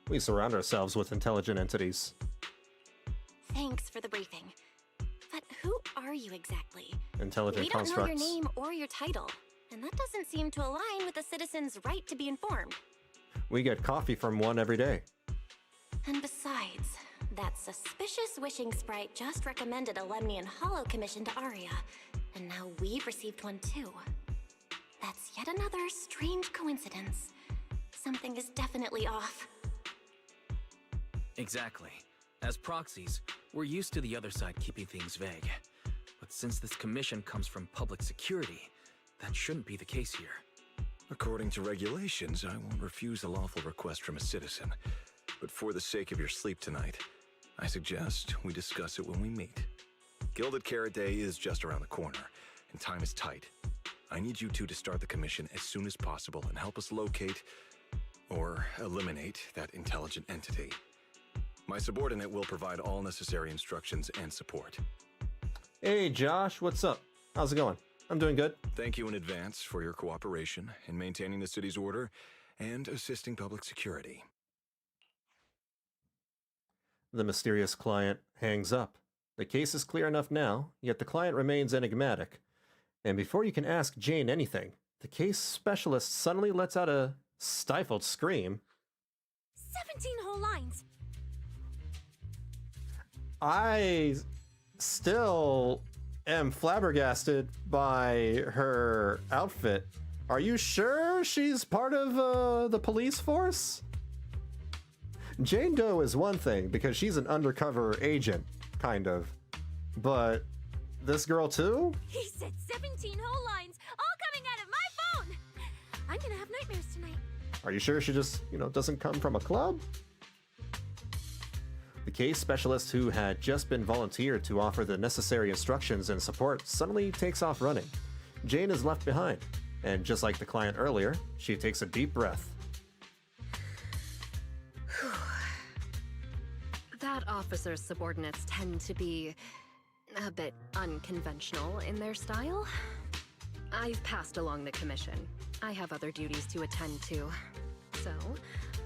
We surround ourselves with intelligent entities. Thanks for the briefing. But who are you exactly? Intelligent We don't know constructs. your name or your title, and that doesn't seem to align with the citizens' right to be informed. We get coffee from one every day. And besides, that suspicious wishing sprite just recommended a Lemnian Hollow commission to Aria, and now we've received one too. That's yet another strange coincidence. Something is definitely off. Exactly. As proxies, we're used to the other side keeping things vague. But since this commission comes from public security, that shouldn't be the case here. According to regulations, I won't refuse a lawful request from a citizen. But for the sake of your sleep tonight, I suggest we discuss it when we meet. Gilded Carrot Day is just around the corner, and time is tight. I need you two to start the commission as soon as possible and help us locate or eliminate that intelligent entity. My subordinate will provide all necessary instructions and support. Hey Josh, what's up? How's it going? I'm doing good. Thank you in advance for your cooperation in maintaining the city's order and assisting public security. The mysterious client hangs up. The case is clear enough now, yet the client remains enigmatic. And before you can ask Jane anything, the case specialist suddenly lets out a stifled scream. 17 whole lines. I still am flabbergasted by her outfit. Are you sure she's part of the police force? Jane Doe is one thing because she's an undercover agent, kind of. But this girl too? He said 17 whole lines, all coming out of my phone. I'm gonna have nightmares tonight. Are you sure she just, doesn't come from a club? The case specialist who had just been volunteered to offer the necessary instructions and support suddenly takes off running. Jane is left behind, and just like the client earlier, she takes a deep breath. That officer's subordinates tend to be a bit unconventional in their style. I've passed along the commission. I have other duties to attend to. So,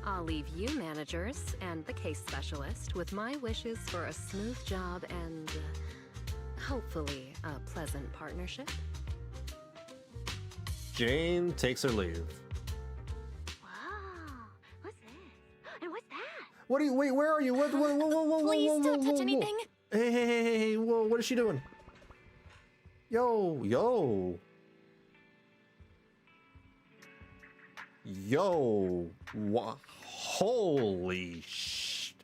I'll leave you managers and the case specialist with my wishes for a smooth job and hopefully a pleasant partnership. Jane takes her leave. Wow, what's this? And what's that? What are you? Wait, where are you? What? Whoa, Please don't touch anything. Hey, whoa, what is she doing? Yo. Holy sh...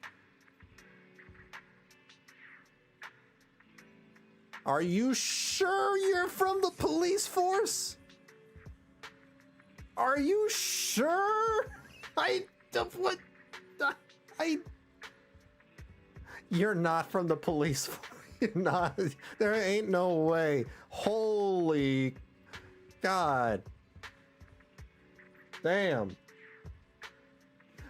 Are you sure you're from the police force? Are you sure? You're not from the police force. You're not. There ain't no way. Holy God. Damn.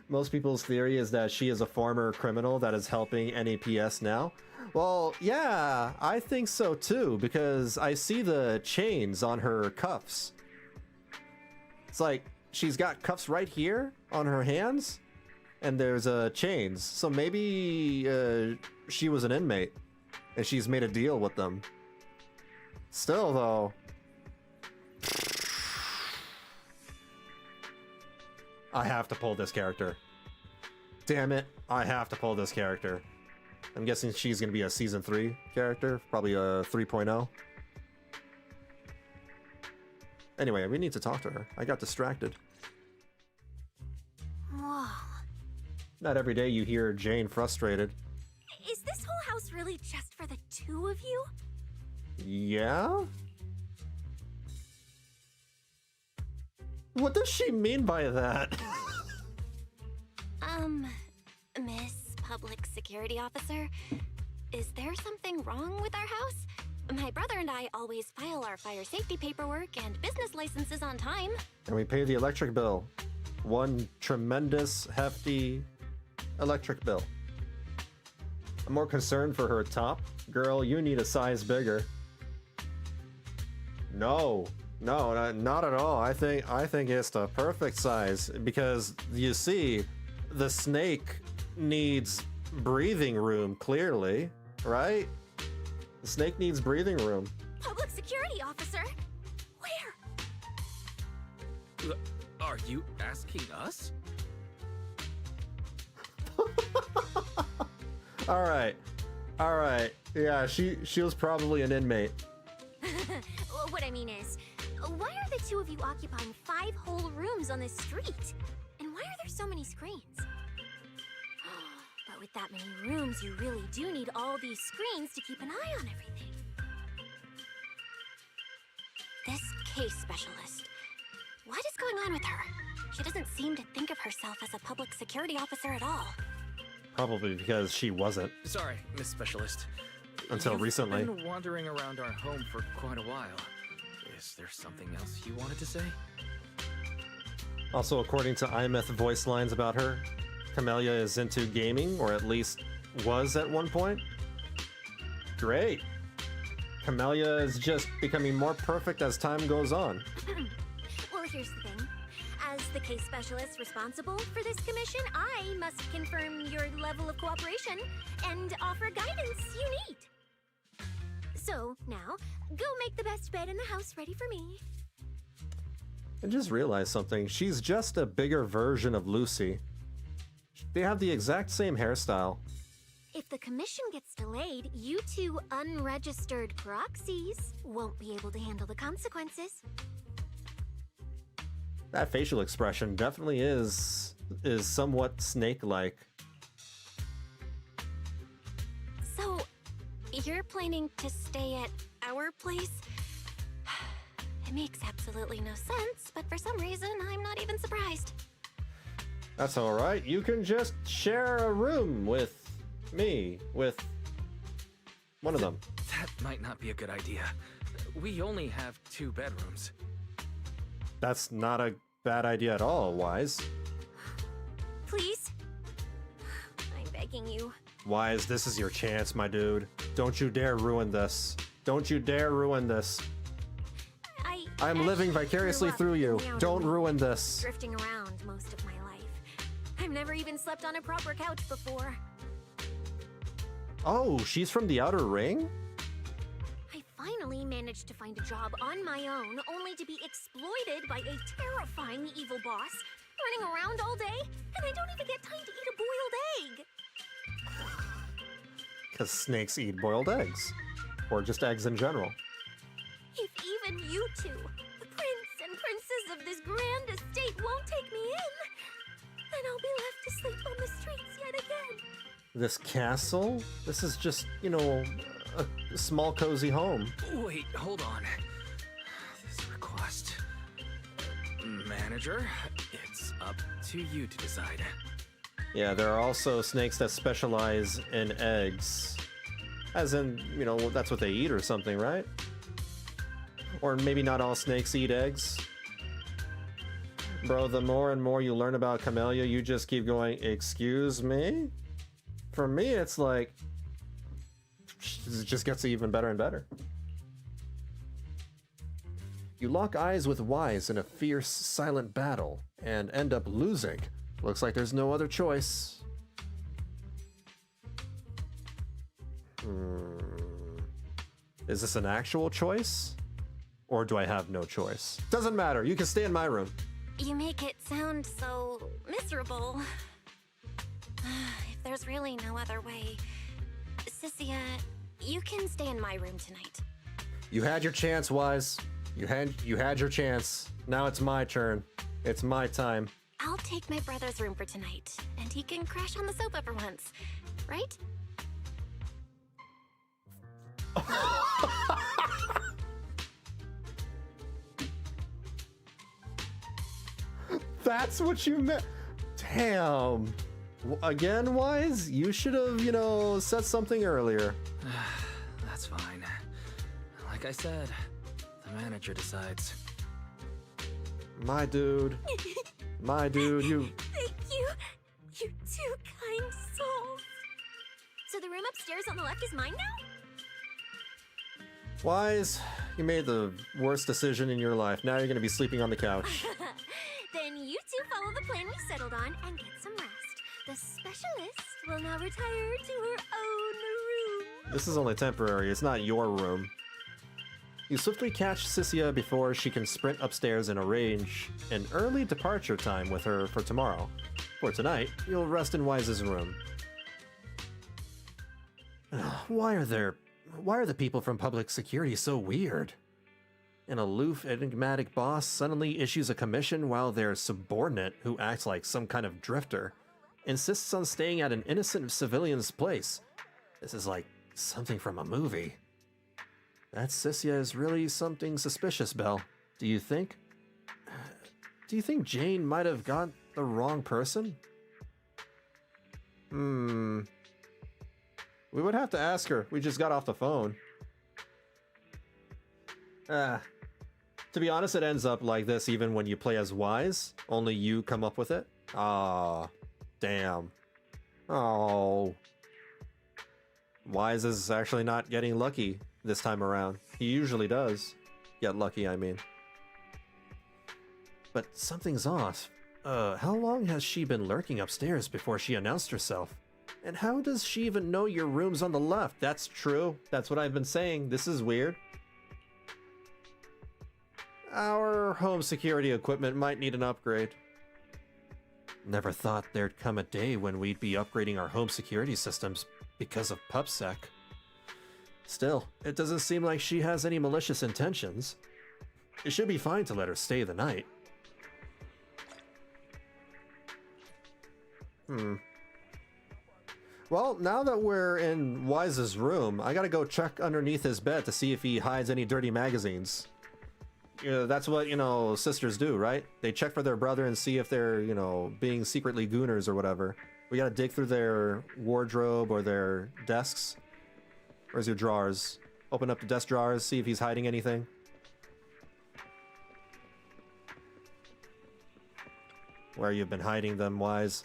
Most people's theory is that she is a former criminal that is helping NAPS now. Well, yeah, I think so too, because I see the chains on her cuffs. It's like she's got cuffs right here on her hands, and there's chains. So maybe she was an inmate. and she's made a deal with them. Still, though, I have to pull this character. Damn it, I have to pull this character. I'm guessing she's going to be a Season 3 character, probably a 3.0. Anyway, we need to talk to her. I got distracted. Whoa. Not every day you hear Jane frustrated. Is this whole house really just for the two of you? Yeah? What does she mean by that? Miss Public Security Officer, is there something wrong with our house? My brother and I always file our fire safety paperwork and business licenses on time. And we pay the electric bill. One tremendous, hefty electric bill. I'm more concerned for her top. Girl, you need a size bigger. No, not at all. I think it's the perfect size because you see, the snake needs breathing room, clearly, right? The snake needs breathing room. Public Security Officer? Where? Are you asking us? All right. Yeah, she was probably an inmate. What I mean is, why are the two of you occupying 5 whole rooms on this street? And why are there so many screens? But with that many rooms, you really do need all these screens to keep an eye on everything. This case specialist. What is going on with her? She doesn't seem to think of herself as a public security officer at all. Probably because she wasn't. Sorry, Miss Specialist. Until recently. You've been wandering around our home for quite a while. Is there something else you wanted to say? Also, according to iMyth voice lines about her, Camellia is into gaming, or at least was at one point. Great. Camellia is just becoming more perfect as time goes on. Well, here's the thing. As the case specialist responsible for this commission, I must confirm your level of cooperation and offer guidance you need. So, now, go make the best bed in the house ready for me. I just realized something. She's just a bigger version of Lucy. They have the exact same hairstyle. If the commission gets delayed, you two unregistered proxies won't be able to handle the consequences. That facial expression definitely is somewhat snake-like. So, you're planning to stay at our place? It makes absolutely no sense, but for some reason, I'm not even surprised. That's alright. You can just share a room with me, with one of them. That might not be a good idea. We only have 2 bedrooms. That's not a bad idea at all, Wise. Please? I'm begging you. Wise, this is your chance, my dude. Don't you dare ruin this. Don't you dare ruin this. I'm living vicariously through you. Don't ruin this. Drifting around most of my life. I've never even slept on a proper couch before. Oh, she's from the Outer Ring? I finally managed to find a job on my own, only to be exploited by a terrifying evil boss, running around all day, and I don't even get time to eat a boiled egg. Because snakes eat boiled eggs. Or just eggs in general. If even you two, the prince and princess of this grand estate, won't take me in, then I'll be left to sleep on the streets yet again. This castle? This is just, you know, a small cozy home. Wait, hold on. This request. Manager, it's up to you to decide. Yeah, there are also snakes that specialize in eggs. As in, you know, that's what they eat or something, right? Or maybe not all snakes eat eggs. Bro, the more and more you learn about Camellia, you just keep going, excuse me? For me, it's like, it just gets even better and better. You lock eyes with Wise in a fierce, silent battle and end up losing. Looks like there's no other choice. Is this an actual choice? Or do I have no choice? Doesn't matter. You can stay in my room. You make it sound so miserable. If there's really no other way, Sissia, you can stay in my room tonight. You had your chance, Wise. You had your chance. Now it's my turn. It's my time. I'll take my brother's room for tonight, and he can crash on the sofa for once, right? That's what you meant. Damn. Again, Wise, you should have, said something earlier. That's fine. Like I said, the manager decides. My dude. My dude, you... Thank you. You two kind souls. So the room upstairs on the left is mine now? Wise, you made the worst decision in your life. Now you're gonna be sleeping on the couch. Then you two follow the plan we settled on and get some rest. The specialist will now retire to her own room. This is only temporary. It's not your room. You swiftly catch Sissia before she can sprint upstairs and arrange an early departure time with her for tomorrow. For tonight, you'll rest in Wise's room. Why are the people from public security so weird? An aloof, enigmatic boss suddenly issues a commission while their subordinate, who acts like some kind of drifter, insists on staying at an innocent civilian's place. This is like something from a movie. That Sissia is really something suspicious, Belle. Do you think? Do you think Jane might have got the wrong person? We would have to ask her. We just got off the phone. To be honest, it ends up like this even when you play as Wise. Only you come up with it. Ah, damn. Oh. Wise is actually not getting lucky this time around. He usually does. Get lucky, I mean. But something's off. How long has she been lurking upstairs before she announced herself? And how does she even know your room's on the left? That's true. That's what I've been saying. This is weird. Our home security equipment might need an upgrade. Never thought there'd come a day when we'd be upgrading our home security systems because of PupSec. Still, it doesn't seem like she has any malicious intentions. It should be fine to let her stay the night. Well, now that we're in Wise's room, I gotta go check underneath his bed to see if he hides any dirty magazines. That's what, sisters do, right? They check for their brother and see if they're, being secretly gooners or whatever. We gotta dig through their wardrobe or their desks. Where's your drawers? Open up the desk drawers, see if he's hiding anything. Where you've been hiding them, Wise.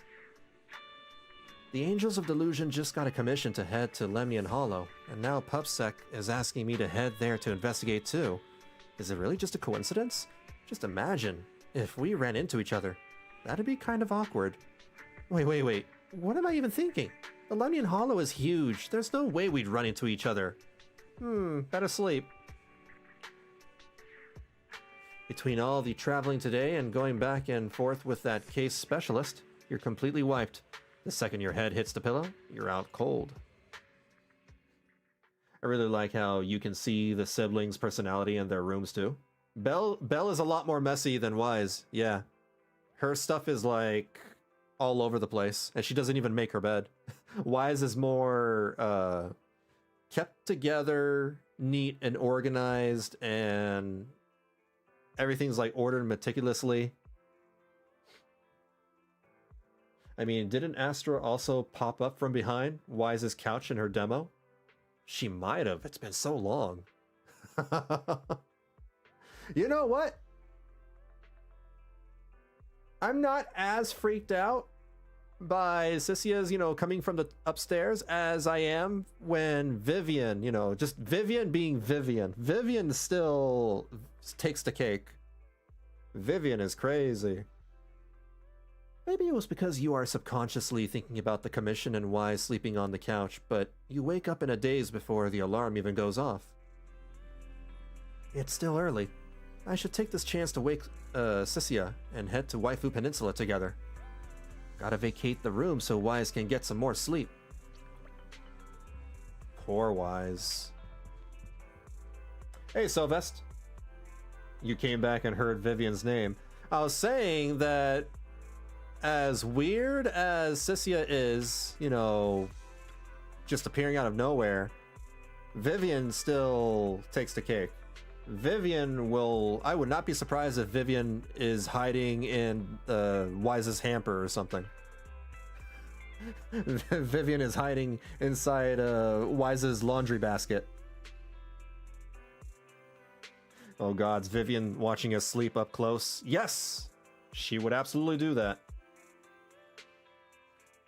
The Angels of Delusion just got a commission to head to Lemnian Hollow, and now PupSec is asking me to head there to investigate too. Is it really just a coincidence? Just imagine if we ran into each other. That'd be kind of awkward. Wait. What am I even thinking? The Lemnian Hollow is huge. There's no way we'd run into each other. Better sleep. Between all the traveling today and going back and forth with that case specialist, you're completely wiped. The second your head hits the pillow, you're out cold. I really like how you can see the siblings' personality in their rooms too. Belle is a lot more messy than Wise, yeah. Her stuff is like all over the place, and she doesn't even make her bed. Wise is more kept together, neat and organized, and everything's like ordered meticulously. I mean, didn't Astra also pop up from behind Wise's couch in her demo? She might have. It's been so long. You know what? I'm not as freaked out by Sissia's, coming from the upstairs as I am when Vivian, just Vivian being Vivian. Vivian still takes the cake. Vivian is crazy. Maybe it was because you are subconsciously thinking about the commission and Wise sleeping on the couch, but you wake up in a daze before the alarm even goes off. It's still early. I should take this chance to wake Sissia and head to Waifu Peninsula together. Gotta vacate the room so Wise can get some more sleep. Poor Wise. Hey, Sylvest. You came back and heard Vivian's name. I was saying that as weird as Sissia is, you know, just appearing out of nowhere, Vivian still takes the cake. Vivian will... I would not be surprised if Vivian is hiding in Wise's hamper or something. Vivian is hiding inside Wise's laundry basket. Oh god, is Vivian watching us sleep up close? Yes! She would absolutely do that.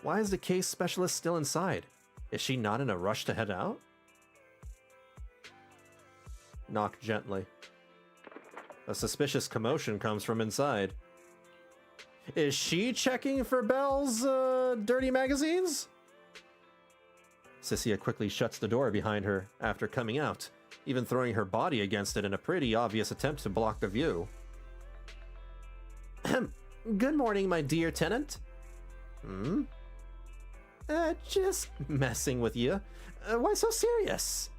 Why is the case specialist still inside? Is she not in a rush to head out? Knock gently. A suspicious commotion comes from inside. Is she checking for Belle's dirty magazines? Sissia quickly shuts the door behind her after coming out, even throwing her body against it in a pretty obvious attempt to block the view. Good morning, my dear tenant. Just messing with you. Why so serious?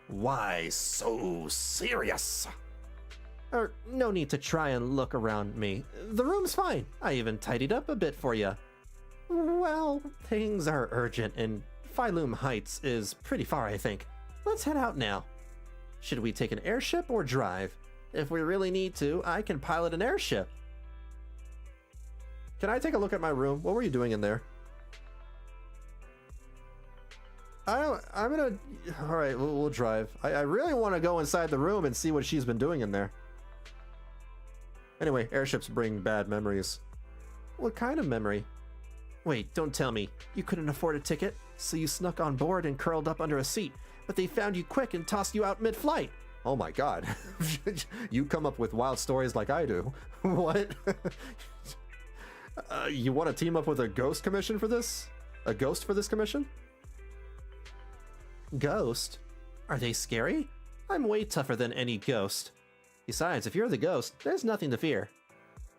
Why so serious? No need to try and look around me. The room's fine. I even tidied up a bit for you. Well, things are urgent and Phylum Heights is pretty far, I think. Let's head out now. Should we take an airship or drive? If we really need to, I can pilot an airship. Can I take a look at my room? What were you doing in there? I'm gonna... Alright, we'll drive. I really want to go inside the room and see what she's been doing in there. Anyway, airships bring bad memories. What kind of memory? Wait, don't tell me. You couldn't afford a ticket, so you snuck on board and curled up under a seat, but they found you quick and tossed you out mid-flight. Oh my god. You come up with wild stories like I do. What? You want to team up with a ghost commission for this? A ghost for this commission? Ghost? Are they scary? I'm way tougher than any ghost. Besides, if you're the ghost, there's nothing to fear.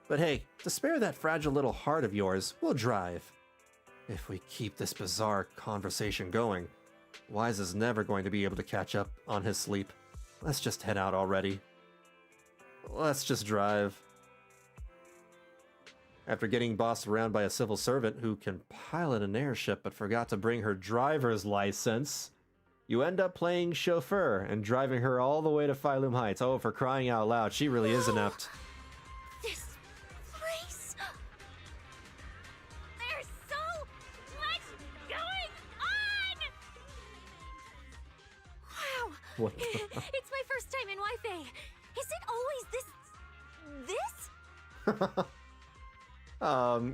But hey, to spare that fragile little heart of yours, we'll drive. If we keep this bizarre conversation going, Wise is never going to be able to catch up on his sleep. Let's just head out already. Let's just drive. After getting bossed around by a civil servant who can pilot an airship but forgot to bring her driver's license, you end up playing chauffeur and driving her all the way to Phylum Heights. Oh, for crying out loud, she really is inept. This place... There's so much going on! Wow! What? It's my first time in Wi-Fi. Is it always this...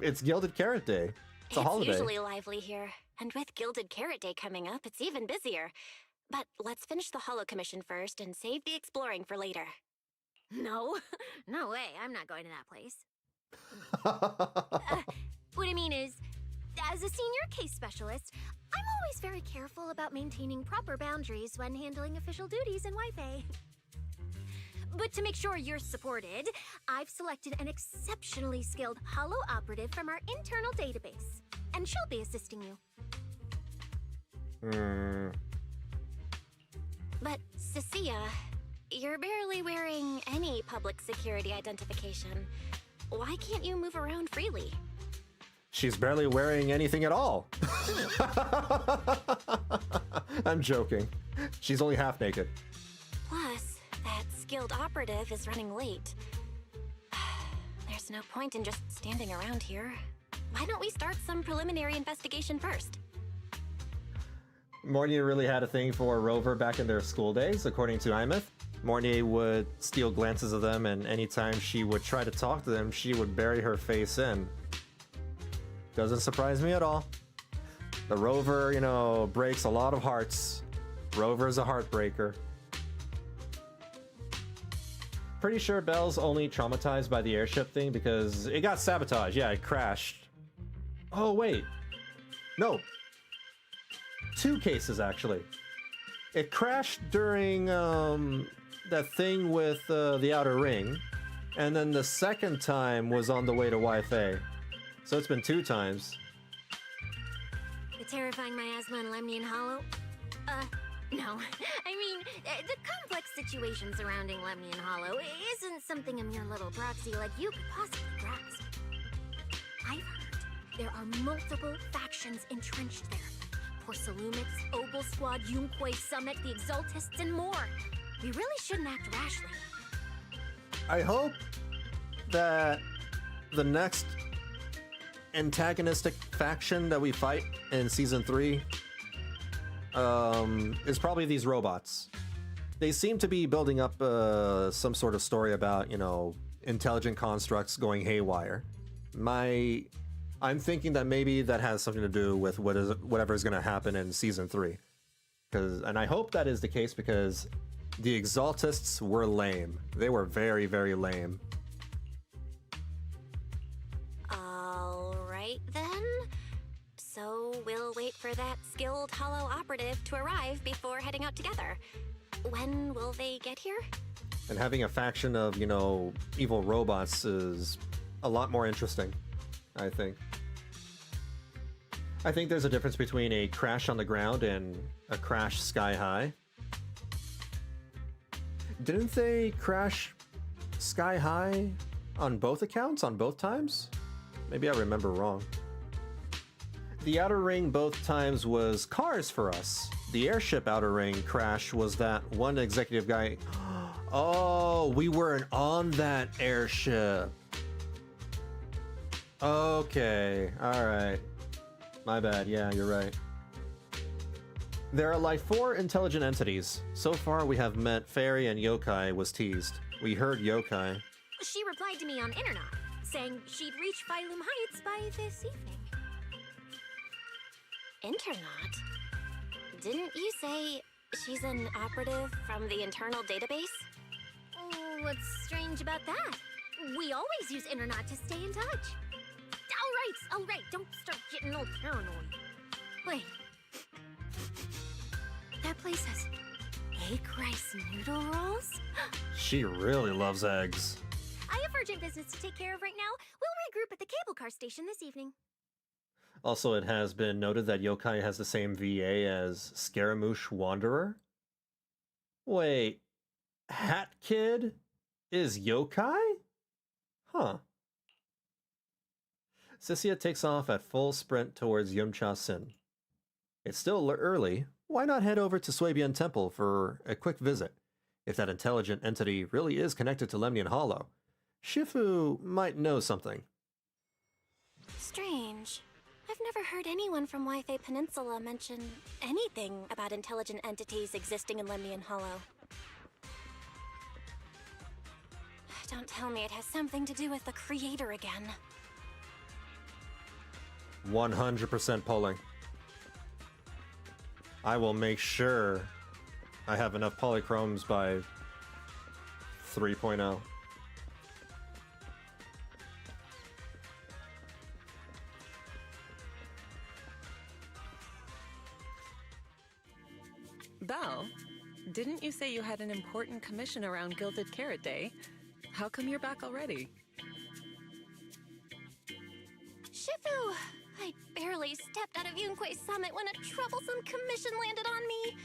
It's Gilded Carrot Day. It's a holiday. It's usually lively here. And with Gilded Carrot Day coming up, it's even busier. But let's finish the Holo Commission first and save the exploring for later. No. No way. I'm not going to that place. What I mean is, as a senior case specialist, I'm always very careful about maintaining proper boundaries when handling official duties in Wi-Fi. But to make sure you're supported, I've selected an exceptionally skilled Holo operative from our internal database. And she'll be assisting you. But, Sissia, you're barely wearing any public security identification. Why can't you move around freely? She's barely wearing anything at all. I'm joking. She's only half naked. Plus, that skilled operative is running late. There's no point in just standing around here. Why don't we start some preliminary investigation first? Mornier really had a thing for Rover back in their school days, according to Imeth. Mornier would steal glances of them, and anytime she would try to talk to them, she would bury her face in. Doesn't surprise me at all. The Rover, you know, breaks a lot of hearts. Rover's a heartbreaker. Pretty sure Belle's only traumatized by the airship thing because it got sabotaged. Yeah, it crashed. Oh, wait. No. 2 cases, actually. It crashed during that thing with the outer ring, and then the second time was on the way to Wi-Fi. So it's been 2 times. The terrifying miasma in Lemnian Hollow? No. I mean, the complex situation surrounding Lemnian Hollow isn't something a mere little proxy like you could possibly grasp. I've heard there are multiple factions entrenched there. Porcelumix, Ogle Squad, Yunquay Summit, the Exaltists, and more. We really shouldn't act rashly. I hope that the next antagonistic faction that we fight in Season 3 is probably these robots. They seem to be building up some sort of story about, you know, intelligent constructs going haywire. I'm thinking that maybe that has something to do with whatever is going to happen in Season 3. And I hope that is the case because the Exaltists were lame. They were very, very lame. All right, then. So we'll wait for that skilled Hollow operative to arrive before heading out together. When will they get here? And having a faction of, you know, evil robots is a lot more interesting, I think. I think there's a difference between a crash on the ground and a crash sky high. Didn't they crash sky high on both accounts, on both times? Maybe I remember wrong. The outer ring both times was cars for us. The airship outer ring crash was that one executive guy. Oh, we weren't on that airship. Okay, alright. My bad, yeah, you're right. There are like 4 intelligent entities. So far we have met Fairy and Yokai was teased. We heard Yokai. She replied to me on Internet, saying she'd reach Phylum Heights by this evening. Internet? Didn't you say she's an operative from the internal database? Oh, what's strange about that? We always use Internet to stay in touch. All right, don't start getting all paranoid. Wait. That place has egg rice noodle rolls? She really loves eggs. I have urgent business to take care of right now. We'll regroup at the cable car station this evening. Also, it has been noted that Yokai has the same VA as Scaramouche Wanderer. Wait, Hat Kid is Yokai? Huh. Sissia takes off at full sprint towards Yumcha Sin. It's still early. Why not head over to Swabian Temple for a quick visit? If that intelligent entity really is connected to Lemnian Hollow, Shifu might know something. Strange. I've never heard anyone from Wi-Fi Peninsula mention anything about intelligent entities existing in Lemnian Hollow. Don't tell me it has something to do with the Creator again. 100% polling. I will make sure I have enough polychromes by 3.0. Belle, didn't you say you had an important commission around Gilded Carrot Day? How come you're back already? Shifu! I barely stepped out of Yunquay Summit when a troublesome commission landed on me.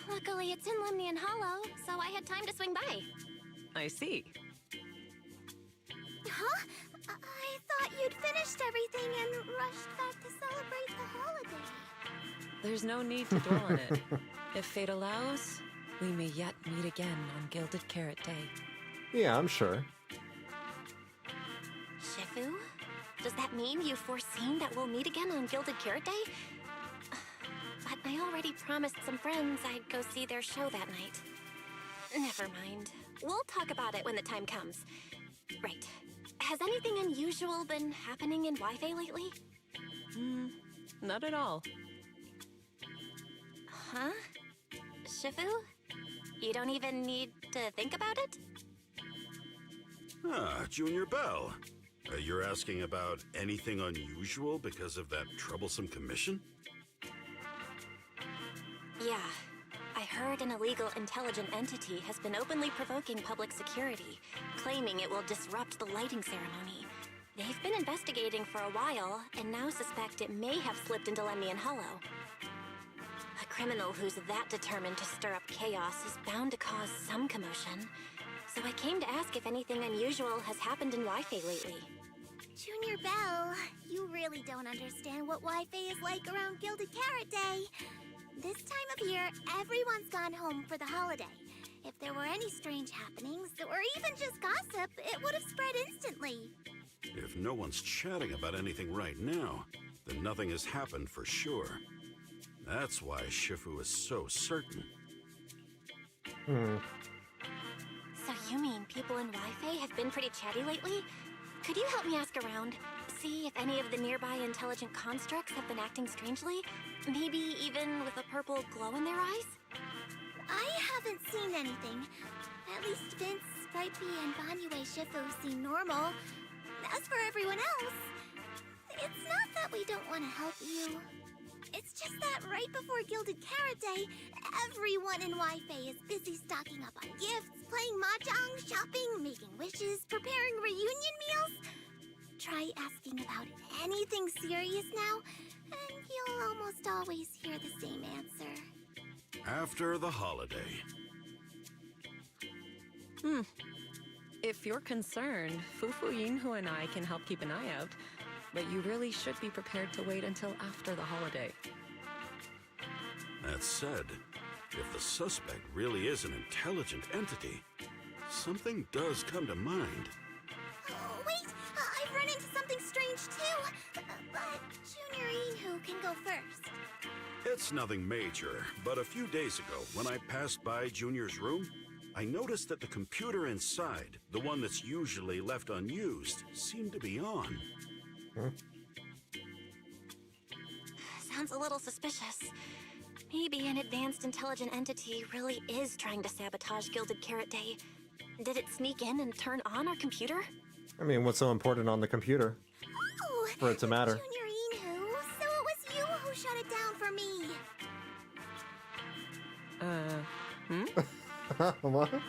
Luckily, it's in Lemnian Hollow, so I had time to swing by. I see. Huh? I thought you'd finished everything and rushed back to celebrate the holiday. There's no need to dwell on it. If fate allows, we may yet meet again on Gilded Carrot Day. Yeah, I'm sure. Shifu? Does that mean you've foreseen that we'll meet again on Gilded Carrot Day? But I already promised some friends I'd go see their show that night. Never mind. We'll talk about it when the time comes. Right. Has anything unusual been happening in Wi-Fi lately? Not at all. Huh? Shifu? You don't even need to think about it? Ah, Junior Belle. You're asking about anything unusual because of that troublesome commission? Yeah. I heard heard an illegal intelligent entity has been openly provoking public security, claiming it will disrupt the lighting ceremony. They've been investigating for a while, and now suspect it may have slipped into Lemnian Hollow. A criminal who's that determined to stir up chaos is bound to cause some commotion. So I came to ask if anything unusual has happened in Wi-Fi lately. Junior Belle, you really don't understand what Wi-Fi is like around Gilded Carrot Day. This time of year, everyone's gone home for the holiday. If there were any strange happenings, or even just gossip, it would have spread instantly. If no one's chatting about anything right now, then nothing has happened for sure. That's why Shifu is so certain. So you mean people in Wi-Fi have been pretty chatty lately? Could you help me ask around? See if any of the nearby intelligent constructs have been acting strangely? Maybe even with a purple glow in their eyes? I haven't seen anything. At least Vince, Stripey, and Banyue Shifu seem normal. As for everyone else, it's not that we don't want to help you. It's just that right before Gilded Carrot Day, everyone in Wi-Fi is busy stocking up on gifts, playing mahjong, shopping, making wishes, preparing reunion meals. Try asking about anything serious now, and you'll almost always hear the same answer. After the holiday. If you're concerned, Fufu Yinhu and I can help keep an eye out. But you really should be prepared to wait until after the holiday. That said, if the suspect really is an intelligent entity, something does come to mind. Oh, wait! I've run into something strange too! But Junior Yinhu can go first. It's nothing major, but a few days ago, when I passed by Junior's room, I noticed that the computer inside, the one that's usually left unused, seemed to be on. Sounds a little suspicious. Maybe an advanced intelligent entity really is trying to sabotage Gilded Carrot Day. Did it sneak in and turn on our computer? I mean, what's so important on the computer Oh, for it to matter? Junior Yinhu, so it was you who shut it down for me. What? I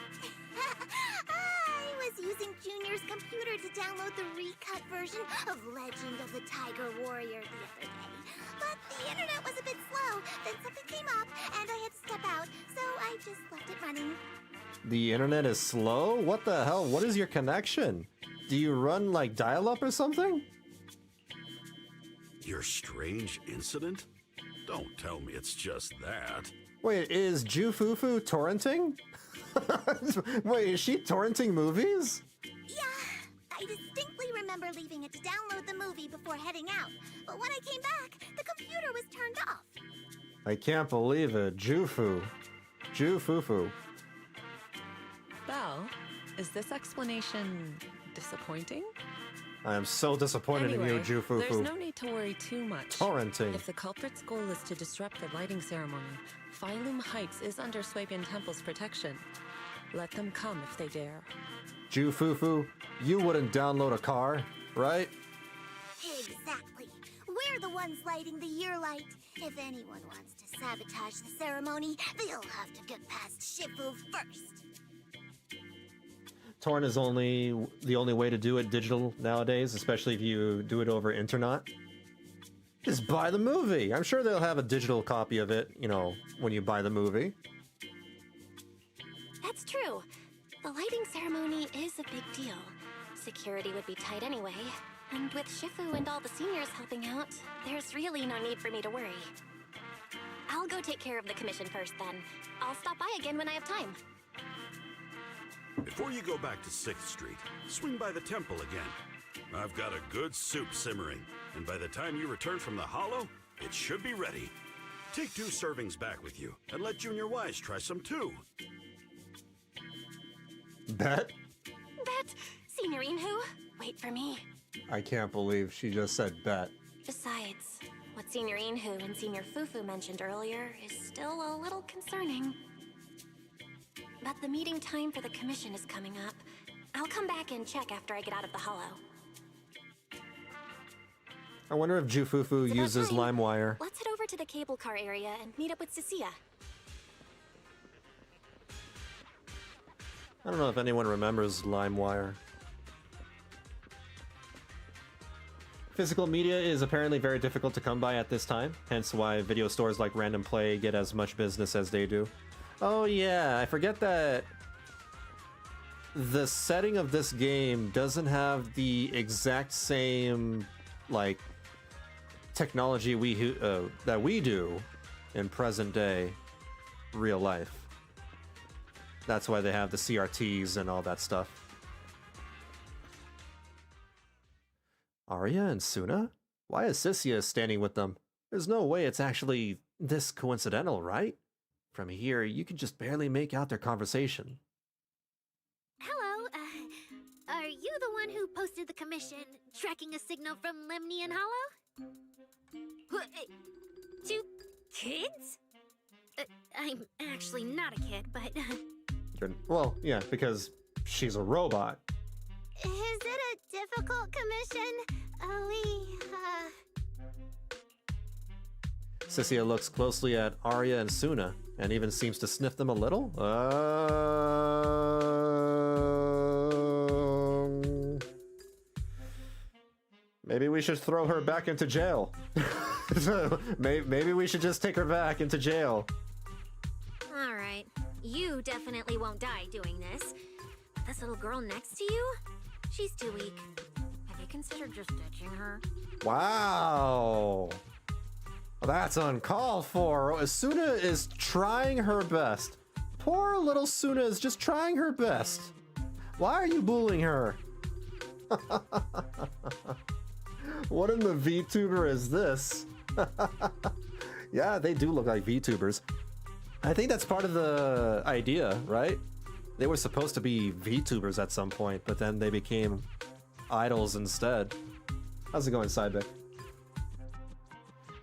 was using Junior's computer to download the recut version of Legend of the Tiger Warrior the other day. But the internet was a bit slow, then something came up, and I had to step out, so I just left it running. The internet is slow? What the hell? What is your connection? Do you run like dial-up or something? Your strange incident? Don't tell me it's just that. Wait, is Jufufu torrenting? Wait, is she torrenting movies? Yeah, I distinctly remember leaving it to download the movie before heading out. But when I came back, the computer was turned off. I can't believe it. Jufufu. Belle, is this explanation disappointing? I am so disappointed in you, Jufufu. There's no need to worry too much. Torrenting. If the culprit's goal is to disrupt the lighting ceremony, Phylum Heights is under Swabian Temple's protection. Let them come if they dare. Jufufu, you wouldn't download a car, right? Exactly. We're the ones lighting the year light. If anyone wants to sabotage the ceremony, they'll have to get past Shifu first. Torrent is the only way to do it digital nowadays, especially if you do it over internet. Just buy the movie. I'm sure they'll have a digital copy of it, you know, when you buy the movie. That's true. The lighting ceremony is a big deal. Security would be tight anyway. And with Shifu and all the seniors helping out, there's really no need for me to worry. I'll go take care of the commission first then. I'll stop by again when I have time. Before you go back to 6th Street, swing by the temple again. I've got a good soup simmering, and by the time you return from the hollow, it should be ready. Take 2 servings back with you, and let Junior Wise try some too. Bet? Bet! Senior Inhu, wait for me. I can't believe she just said bet. Besides, what Senior Inhu and Senior Fufu mentioned earlier is still a little concerning. But the meeting time for the commission is coming up. I'll come back and check after I get out of the hollow. I wonder if Jufufu uses LimeWire. Let's head over to the cable car area and meet up with Cecilia. I don't know if anyone remembers LimeWire. Physical media is apparently very difficult to come by at this time, hence why video stores like Random Play get as much business as they do. Oh yeah, I forget that the setting of this game doesn't have the exact same, like, technology that we do in present day real life. That's why they have the CRTs and all that stuff. Aria and Sunna? Why is Sissia standing with them? There's no way it's actually this coincidental, right? From here, you can just barely make out their conversation. Hello, are you the one who posted the commission, tracking a signal from Lemnian Hollow? Two kids? I'm actually not a kid, but... Well, yeah, because she's a robot. Is it a difficult commission? Sissia looks closely at Aria and Sunna, and even seems to sniff them a little. Maybe we should throw her back into jail. Maybe we should just take her back into jail. Alright, you definitely won't die doing this. But this little girl next to you? She's too weak. Have you considered just ditching her? Wow. That's uncalled for. Sunna is trying her best. Poor little Sunna is just trying her best. Why are you bullying her? What in the VTuber is this? Yeah, they do look like VTubers. I think that's part of the idea, right? They were supposed to be VTubers at some point, but then they became idols instead. How's it going, Sidebeck?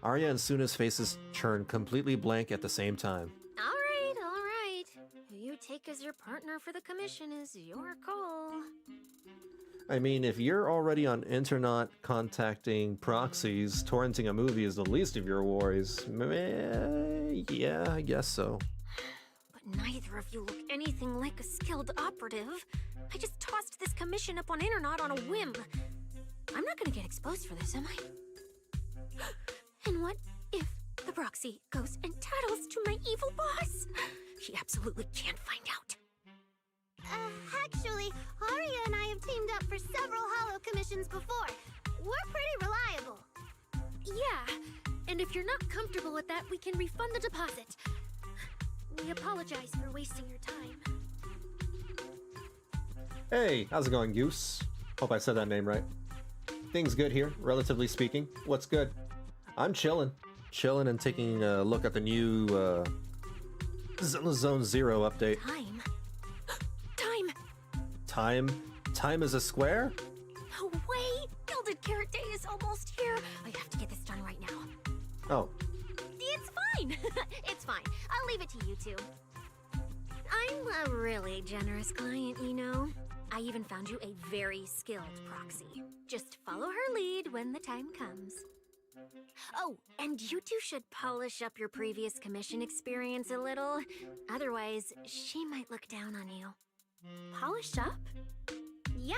Aria and Sunna's faces turn completely blank at the same time. Alright. Who you take as your partner for the commission is your call. I mean, if you're already on internet contacting proxies, torrenting a movie is the least of your worries. Yeah, I guess so. But neither of you look anything like a skilled operative. I just tossed this commission up on internet on a whim. I'm not gonna get exposed for this, am I? And what if the proxy goes and tattles to my evil boss? She absolutely can't find out. Actually, Aria and I have teamed up for several Hollow commissions before. We're pretty reliable. Yeah, and if you're not comfortable with that, we can refund the deposit. We apologize for wasting your time. Hey, how's it going, Goose? Hope I said that name right. Things good here, relatively speaking. What's good? I'm chilling and taking a look at the new Zenless Zone Zero update. Time is a square? No way! Gilded Carrot Day is almost here. I have to get this done right now. Oh. It's fine. It's fine. I'll leave it to you two. I'm a really generous client, you know. I even found you a very skilled proxy. Just follow her lead when the time comes. Oh, and you two should polish up your previous commission experience a little. Otherwise, she might look down on you. Polish up? Yeah,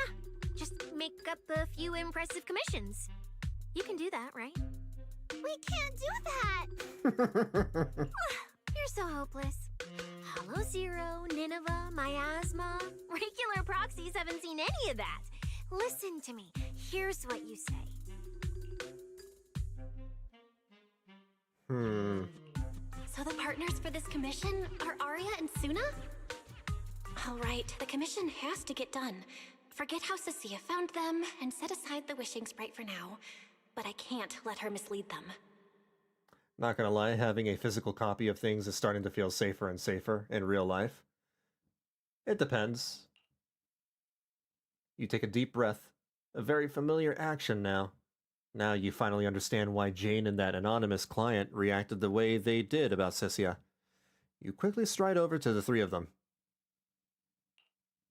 just make up a few impressive commissions. You can do that, right? We can't do that! You're so hopeless. Hollow Zero, Nineveh, Miasma. Regular proxies haven't seen any of that. Listen to me. Here's what you say. So the partners for this commission are Aria and Sunna? All right, the commission has to get done. Forget how Sissia found them and set aside the wishing sprite for now. But I can't let her mislead them. Not gonna lie, having a physical copy of things is starting to feel safer and safer in real life. It depends. You take a deep breath. A very familiar action now. Now you finally understand why Jane and that anonymous client reacted the way they did about Sissia. You quickly stride over to the three of them.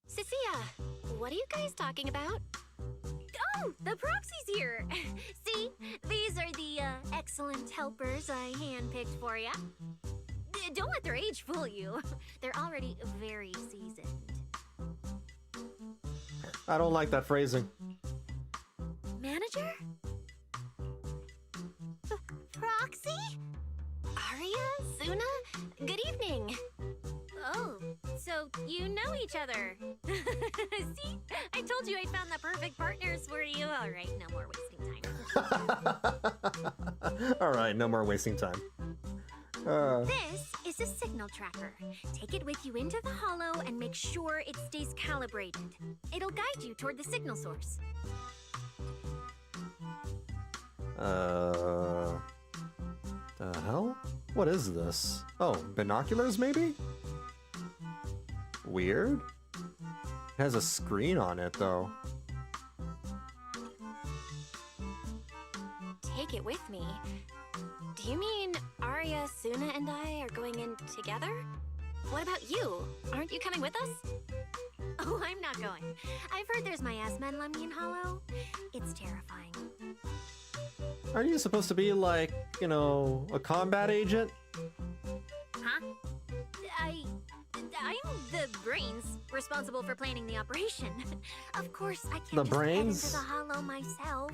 Sissia, what are you guys talking about? Oh, the proxy's here! See, these are the excellent helpers I handpicked for ya. Don't let their age fool you. They're already very seasoned. I don't like that phrasing. Manager? Proxy? Aria? Zuna? Good evening. Oh, so you know each other. See? I told you I found the perfect partners for you. All right, no more wasting time. All right, no more wasting time. This is a signal tracker. Take it with you into the hollow and make sure it stays calibrated. It'll guide you toward the signal source. The hell? What is this? Oh, binoculars maybe? Weird. It has a screen on it though. Take it with me? Do you mean Aria, Sunna, and I are going in together? What about you? Aren't you coming with us? Oh, I'm not going. I've heard there's miasma in Lemnian Hollow. It's terrifying. Aren't you supposed to be like, you know, a combat agent? Huh? I'm the brains responsible for planning the operation. Of course, I can't The just brains? head into the hollow myself.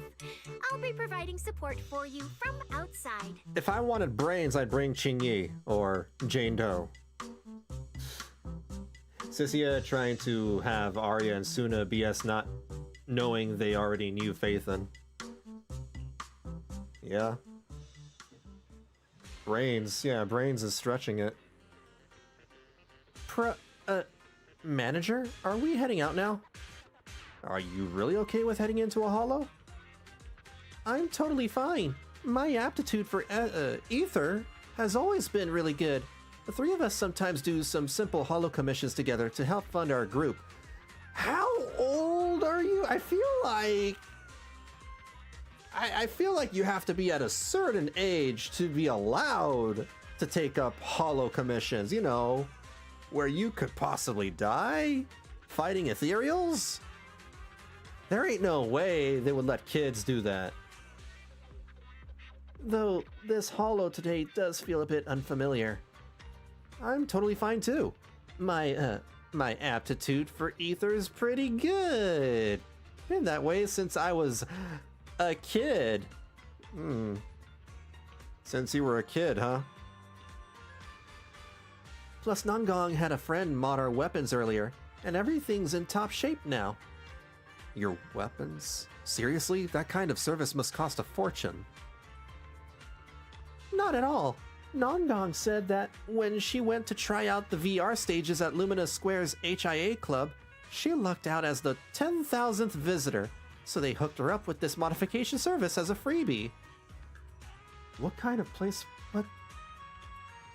I'll be providing support for you from outside. If I wanted brains, I'd bring Qingyi or Jane Doe. Sissia trying to have Arya and Sunna BS not knowing they already knew Phaethon. Yeah. Brains. Yeah, Brains is stretching it. Manager? Are we heading out now? Are you really okay with heading into a hollow? I'm totally fine. My aptitude for ether has always been really good. The three of us sometimes do some simple hollow commissions together to help fund our group. How old are you? I feel like... I feel like you have to be at a certain age to be allowed to take up hollow commissions, you know, where you could possibly die fighting ethereals? There ain't no way they would let kids do that. Though this hollow today does feel a bit unfamiliar. I'm totally fine too. My aptitude for ether is pretty good. Been that way since I was a kid. Since you were a kid, huh? Plus Nangong had a friend mod our weapons earlier, and everything's in top shape now. Your weapons? Seriously? That kind of service must cost a fortune. Not at all. Nangong said that when she went to try out the VR stages at Lumina Square's HIA Club, she lucked out as the 10,000th visitor, so they hooked her up with this modification service as a freebie. What kind of place? What?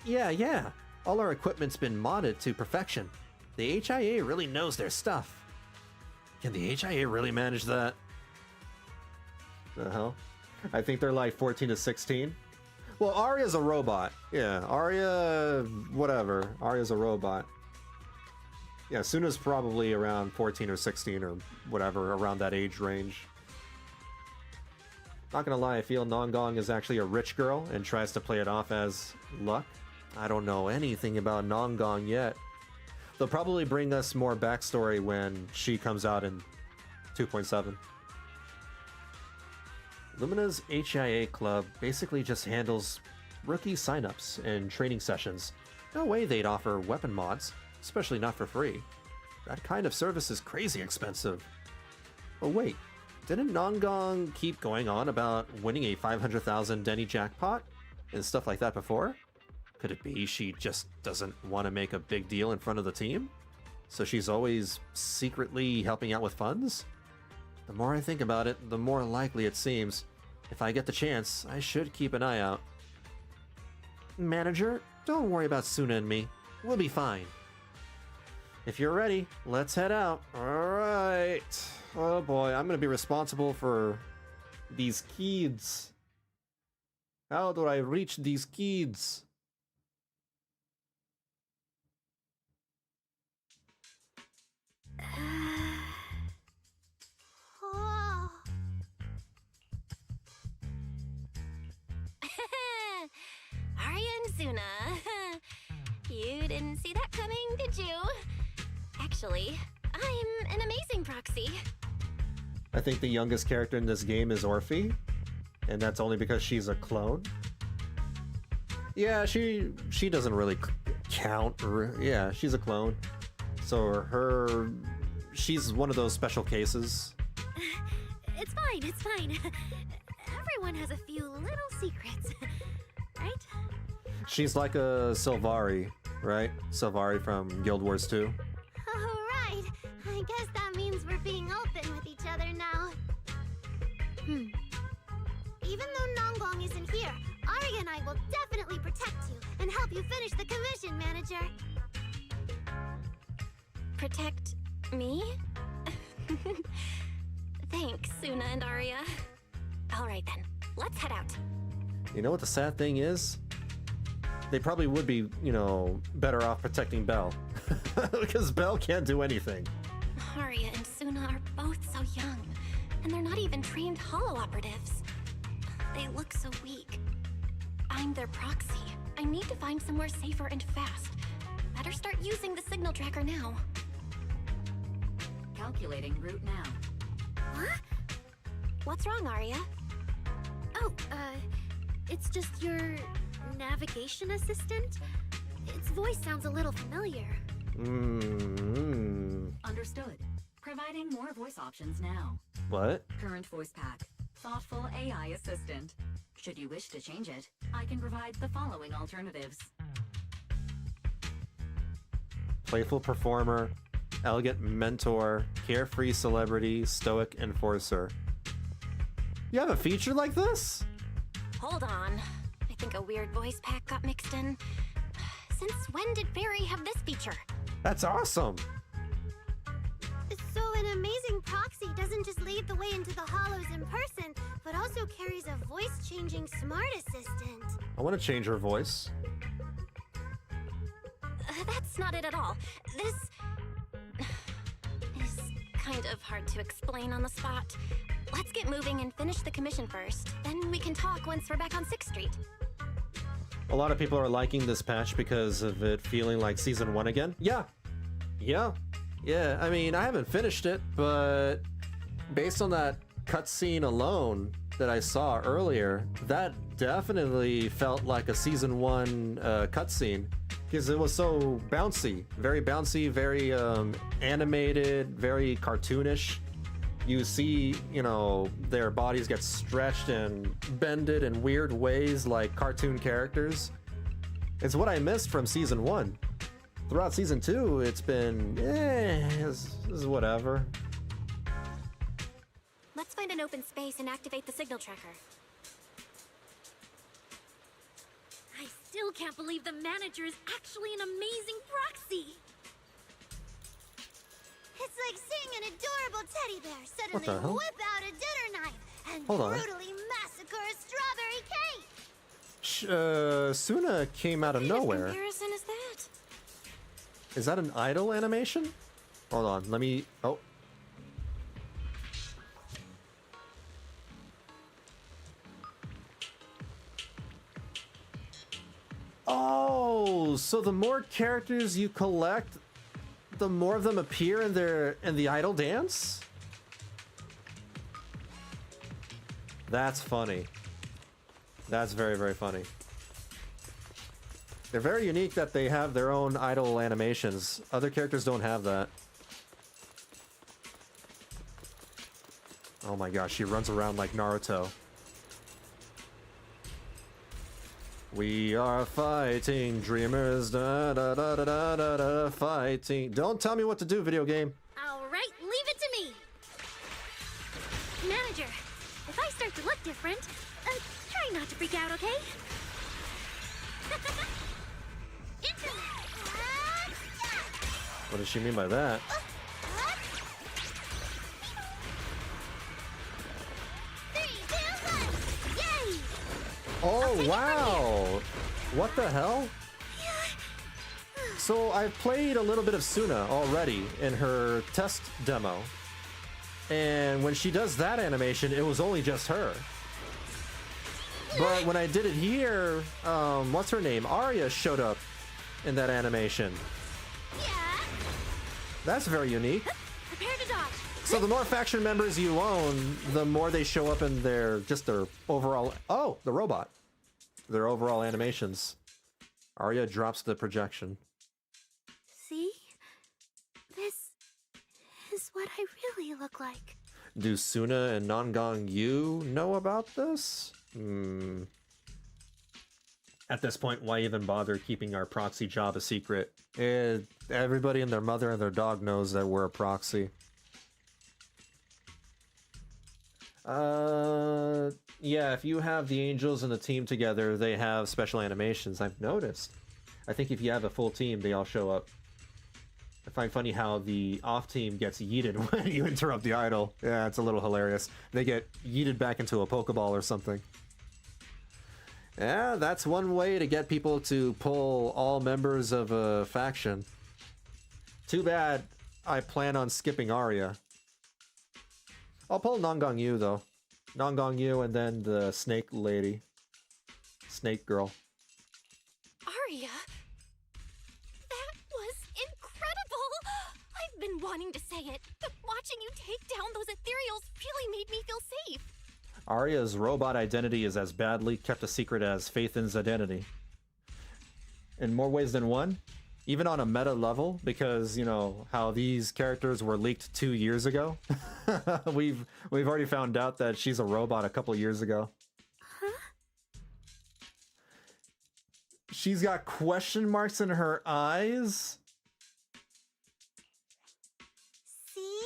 Yeah. All our equipment's been modded to perfection. The HIA really knows their stuff. Can the HIA really manage that? The hell? I think they're like 14 to 16. Well, Arya's a robot. Yeah, Arya, whatever. Arya's a robot. Yeah, Sunna's probably around 14 or 16 or whatever, around that age range. Not gonna lie, I feel Nangong is actually a rich girl and tries to play it off as luck. I don't know anything about Nangong yet. They'll probably bring us more backstory when she comes out in 2.7. Lumina's HIA Club basically just handles rookie signups and training sessions. No way they'd offer weapon mods, especially not for free. That kind of service is crazy expensive. Oh wait, didn't Nangong keep going on about winning a 500,000 Denny jackpot and stuff like that before? Could it be she just doesn't want to make a big deal in front of the team? So she's always secretly helping out with funds? The more I think about it, the more likely it seems. If I get the chance, I should keep an eye out. Manager, don't worry about Sunna and me. We'll be fine. If you're ready, let's head out. Alright. Oh boy, I'm gonna be responsible for these kids. How do I reach these kids? Aria and Sunna. You didn't see that coming, did you? Actually, I'm an amazing proxy. I think the youngest character in this game is Orphe, and that's only because she's a clone. Yeah, she doesn't really count. Yeah, she's a clone. So she's one of those special cases. It's fine, it's fine. Everyone has a few little secrets, right? She's like a Sylvari, right? Sylvari from Guild Wars 2. Oh, right. I guess that means we're being open with each other now. Even though Nangong isn't here, Aria and I will definitely protect you and help you finish the commission, Manager. Protect me? Thanks, Sunna and Aria. All right then, let's head out. You know what the sad thing is? They probably would be, better off protecting Belle. Because Belle can't do anything. Aria and Sunna are both so young, and they're not even trained holo operatives. They look so weak. I'm their proxy. I need to find somewhere safer and fast. Better start using the signal tracker now. Calculating route now. What? What's wrong, Aria? Oh, it's just your navigation assistant? Its voice sounds a little familiar. Understood. Providing more voice options now. What? Current voice pack. Thoughtful AI assistant. Should you wish to change it, I can provide the following alternatives. Playful performer, elegant mentor, carefree celebrity, stoic enforcer. You have a feature like this? Hold on. I think a weird voice pack got mixed in. Since when did Fairy have this feature? That's awesome! So an amazing proxy doesn't just lead the way into the hollows in person, but also carries a voice-changing smart assistant. I want to change her voice. That's not it at all. This is kind of hard to explain on the spot. Let's get moving and finish the commission first. Then we can talk once we're back on 6th Street. A lot of people are liking this patch because of it feeling like Season 1 again. Yeah, I mean, I haven't finished it, but based on that cutscene alone that I saw earlier, that definitely felt like a Season 1 cutscene. Because it was so bouncy, very animated, very cartoonish. You see, their bodies get stretched and bended in weird ways like cartoon characters. It's what I missed from Season 1. Throughout Season 2, it's been, this is whatever. Let's find an open space and activate the signal tracker. I still can't believe the manager is actually an amazing proxy. It's like seeing an adorable teddy bear What the suddenly hell? whip out a dinner knife and Hold on. brutally massacre a strawberry cake. Sunna came out of nowhere. What comparison is that? Is that an idle animation? Hold on, let me... Oh. Oh, so the more characters you collect, the more of them appear in the idle dance? That's funny. That's very, very funny. They're very unique that they have their own idle animations. Other characters don't have that. Oh my gosh, she runs around like Naruto. We are fighting dreamers, da da da da da da da, fighting. Don't tell me what to do, video game. All right, leave it to me. Manager, if I start to look different, try not to freak out, okay? What does she mean by that? Oh, wow! What the hell? So I've played a little bit of Sunna already in her test demo. And when she does that animation, it was only just her. But when I did it here, what's her name? Aria showed up in that animation. That's very unique. So the more faction members you own, the more they show up in their overall. Oh, the robot. Their overall animations. Aria drops the projection. See? This is what I really look like. Do Sunna and Nangong Yu know about this? At this point, why even bother keeping our proxy job a secret? Everybody and their mother and their dog knows that we're a proxy. Yeah, if you have the Angels and the team together, they have special animations, I've noticed. I think if you have a full team, they all show up. I find funny how the off team gets yeeted when you interrupt the idol. Yeah, it's a little hilarious. They get yeeted back into a Pokeball or something. Yeah, that's one way to get people to pull all members of a faction. Too bad I plan on skipping Aria. I'll pull Nangong Yu though. Nangong Yu and then the snake lady. Snake girl. Aria? That was incredible! I've been wanting to say it, but watching you take down those ethereals really made me feel safe. Aria's robot identity is as badly kept a secret as Phaethon's identity. In more ways than one, even on a meta level, because, you know, how these characters were leaked 2 years ago. We've already found out that she's a robot a couple years ago. Huh? She's got question marks in her eyes. See?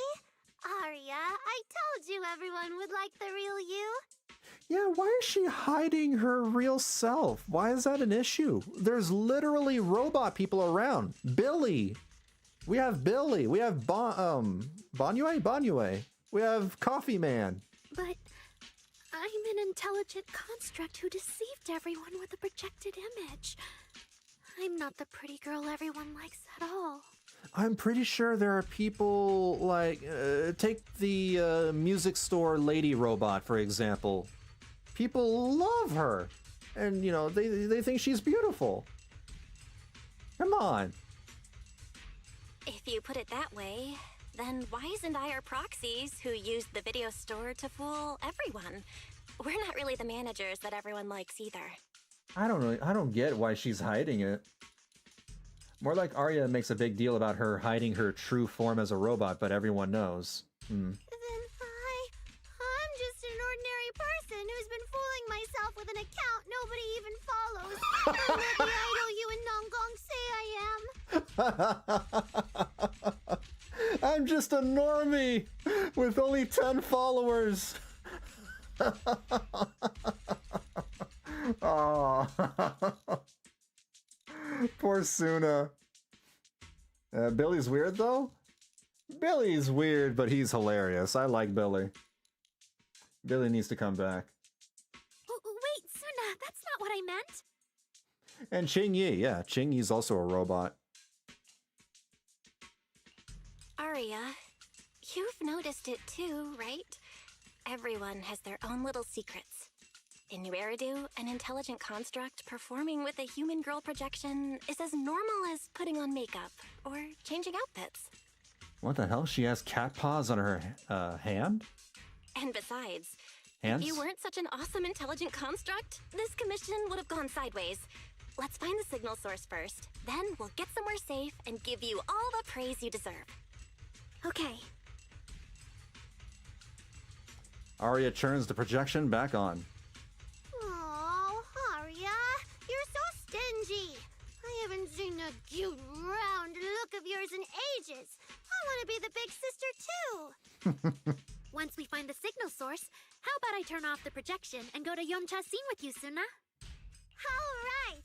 Aria, I told you everyone would like the real you. Yeah, why is she hiding her real self? Why is that an issue? There's literally robot people around. Billy. We have Billy. We have Banyue. We have Coffee Man. But I'm an intelligent construct who deceived everyone with a projected image. I'm not the pretty girl everyone likes at all. I'm pretty sure there are people like, take the music store lady robot, for example. People love her. And, you know, they think she's beautiful. Come on. If you put it that way, then why isn't I our proxies who used the video store to fool everyone? We're not really the managers that everyone likes either. I don't get why she's hiding it. More like Aria makes a big deal about her hiding her true form as a robot, but everyone knows. Then I'm just an ordinary person who's been fooling myself with an account nobody even follows. I'm not the idol you and Nangong say I am. I'm just a normie with only 10 followers. Oh. Poor Sunna. Billy's weird though? Billy's weird, but he's hilarious. I like Billy. Billy needs to come back. Wait, Sunna, that's not what I meant. And Qingyi, yeah, Qingyi's also a robot. Aria, you've noticed it too, right? Everyone has their own little secrets. In New Eridu, an intelligent construct performing with a human girl projection is as normal as putting on makeup or changing outfits. What the hell? She has cat paws on her hand? And besides, Hands? if you weren't such an awesome intelligent construct, this commission would have gone sideways. Let's find the signal source first, then we'll get somewhere safe and give you all the praise you deserve. Okay. Aria turns the projection back on. Oh, Aria, you're so stingy. I haven't seen that cute, round look of yours in ages. I want to be the big sister, too. Once we find the signal source, how about I turn off the projection and go to Yomcha scene with you, Sunna? All right.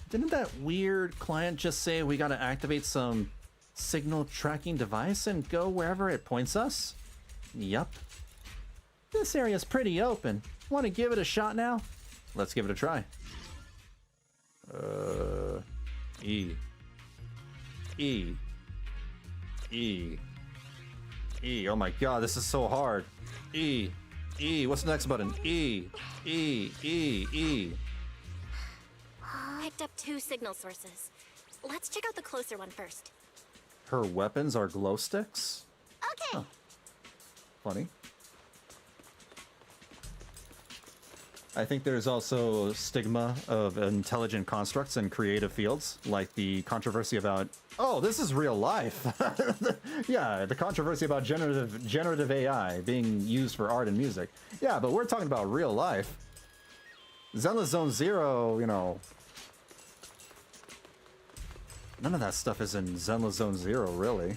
Didn't that weird client just say we gotta activate some signal tracking device and go wherever it points us? Yup. This area's pretty open. Want to give it a shot now? Let's give it a try. E. E. E. E. Oh my god, this is so hard. E. E. What's the next button? E. E. E. E. Picked up 2 signal sources. Let's check out the closer one first. her weapons are glow sticks? Okay. Huh. Funny. I think there's also stigma of intelligent constructs in creative fields, like the controversy about, oh, this is real life. Yeah, the controversy about generative AI being used for art and music. Yeah, but we're talking about real life. Zenless Zone Zero, you know, none of that stuff is in Zenless Zone Zero, really.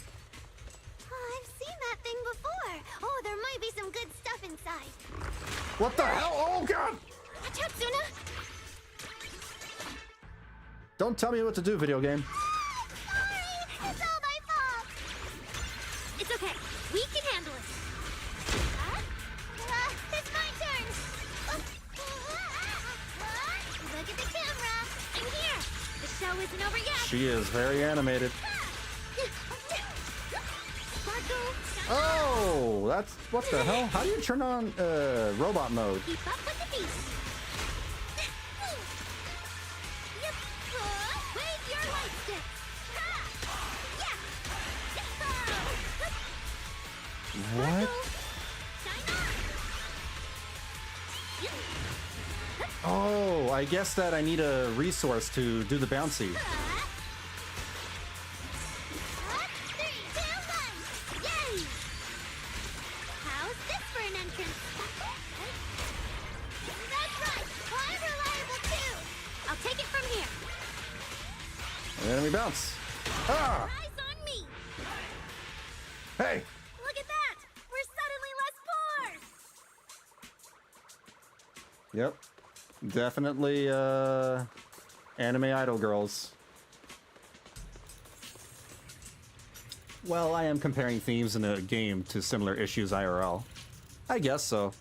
Oh, I've seen that thing before. Oh, there might be some good stuff inside. What the hell? Oh, God! Watch out, Sunna! Don't tell me what to do, video game. Sorry! It's all my fault! It's okay. We can handle it. Huh? It's my turn! Look at the camera! I'm here. The show isn't over yet. She is very animated. Sparkle. Oh, that's... What the hell? How do you turn on robot mode? Keep up with the beat. Yep. Wave your light stick. What? Oh, I guess that I need a resource to do the bouncy. 3, 2, 1! Yay! How's this for an entrance? That's right! I'm reliable too! I'll take it from here. And then we bounce. Ah! Eyes on me. Hey! Look at that. We're suddenly less poor. Yep. Definitely, anime idol girls. Well, I am comparing themes in a game to similar issues IRL. I guess so.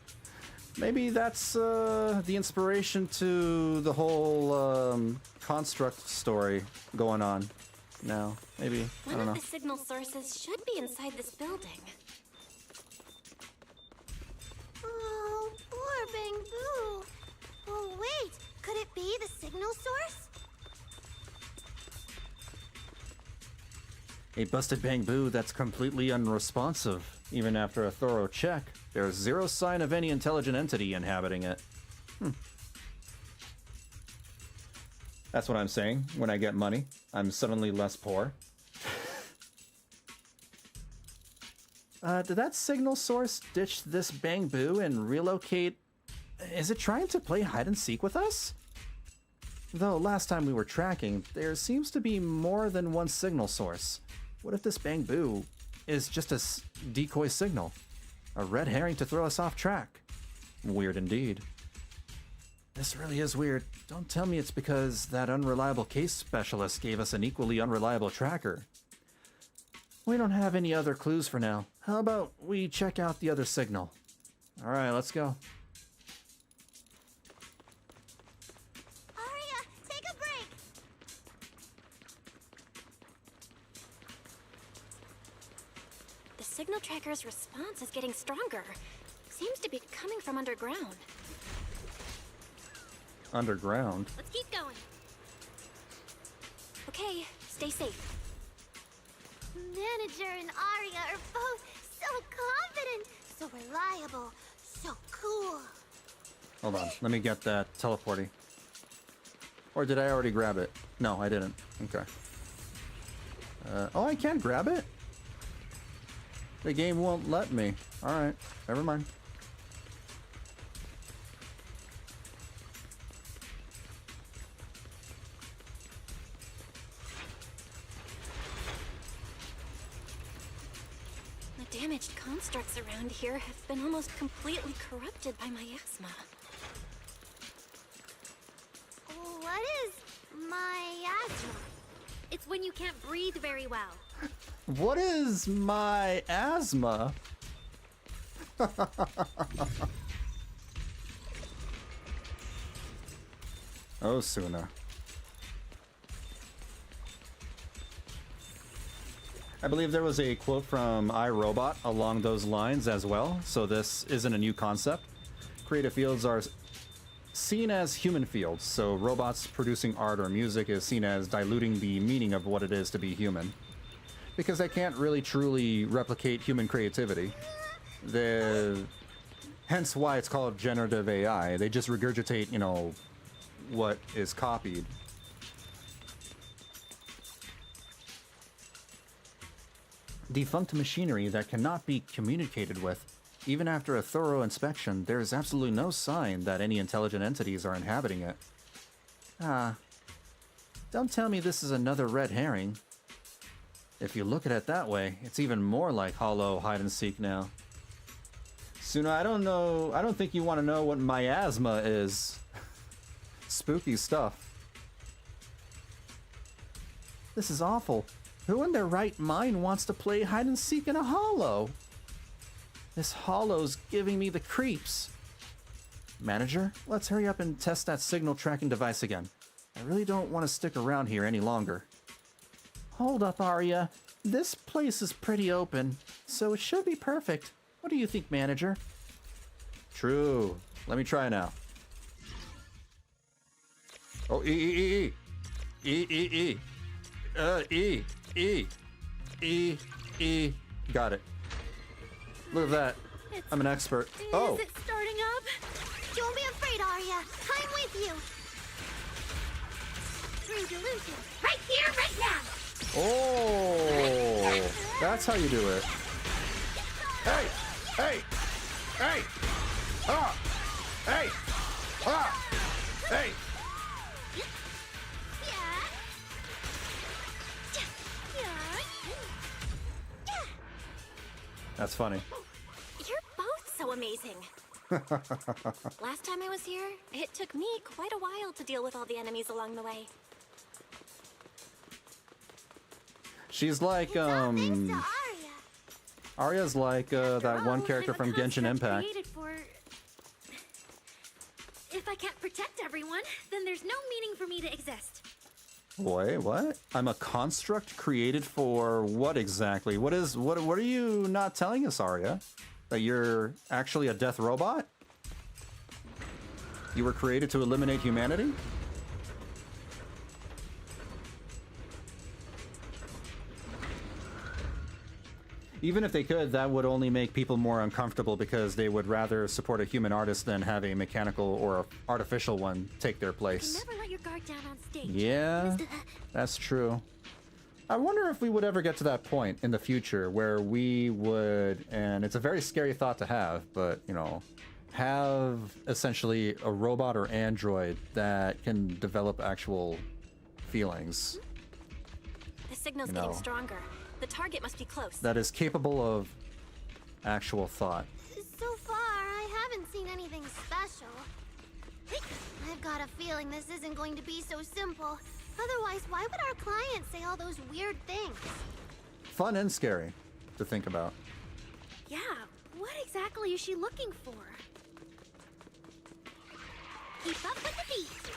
Maybe that's, the inspiration to the whole, construct story going on now. Maybe. I don't One know. of the signal sources should be inside this building. Oh, poor Bangbu. Oh, wait. Could it be the signal source? A busted Bangbu that's completely unresponsive. Even after a thorough check, there's zero sign of any intelligent entity inhabiting it. That's what I'm saying. When I get money, I'm suddenly less poor. Did that signal source ditch this Bangbu and relocate? Is it trying to play hide and seek with us? Though last time we were tracking, there seems to be more than one signal source. What if this Bangbu is just a decoy signal? A red herring to throw us off track? Weird indeed. This really is weird. Don't tell me it's because that unreliable case specialist gave us an equally unreliable tracker. We don't have any other clues for now. How about we check out the other signal? Alright, let's go. Aria, take a break! The signal tracker's response is getting stronger. Seems to be coming from underground. Underground? Let's keep going. Okay, stay safe. Manager and Aria are both so confident, so reliable, so cool. Hold on, let me get that teleporty. Or did I already grab it? No, I didn't. Okay. Oh, I can't grab it? The game won't let me. Alright, never mind. The damaged constructs around here have been almost completely corrupted by miasma. What is miasma? It's when you can't breathe very well. What is my asthma? Oh, Sunna. I believe there was a quote from iRobot along those lines as well, so this isn't a new concept. Creative fields are seen as human fields, so robots producing art or music is seen as diluting the meaning of what it is to be human. because they can't really truly replicate human creativity. Hence why it's called generative AI. They just regurgitate, you know, what is copied. Defunct machinery that cannot be communicated with. Even after a thorough inspection, there is absolutely no sign that any intelligent entities are inhabiting it. Ah. Don't tell me this is another red herring. If you look at it that way, it's even more like hollow hide-and-seek now. Sunna, I don't think you want to know what miasma is. Spooky stuff. This is awful. Who in their right mind wants to play hide-and-seek in a hollow? This hollow's giving me the creeps. Manager, let's hurry up and test that signal tracking device again. I really don't want to stick around here any longer. Hold up, Aria. This place is pretty open, so it should be perfect. What do you think, Manager? True. Let me try now. Oh, E. E. Got it. Look at that. I'm an expert. Oh. Is it starting up? Don't be afraid, Aria. I'm with you. Through delusion. Right here, right now. Oh. That's how you do it. Hey. Ah. Hey. Ah. Hey. That's funny. You're both so amazing. Last time I was here, it took me quite a while to deal with all the enemies along the way. She's like, Aria's like that one character from Genshin Impact. If I can't protect everyone, then there's no meaning for me to exist. Wait, what? I'm a construct created for what exactly? What are you not telling us, Aria? That you're actually a death robot? You were created to eliminate humanity? Even if they could, that would only make people more uncomfortable because they would rather support a human artist than have a mechanical or artificial one take their place. Never let your guard down on stage. Yeah, that's true. I wonder if we would ever get to that point in the future where we would, and it's a very scary thought to have, but, you know, have essentially a robot or android that can develop actual feelings. The signal's getting stronger. The target must be close. That is capable of actual thought. So far, I haven't seen anything special. I've got a feeling this isn't going to be so simple. Otherwise, why would our clients say all those weird things? Fun and scary to think about. Yeah, what exactly is she looking for? Keep up with the beat.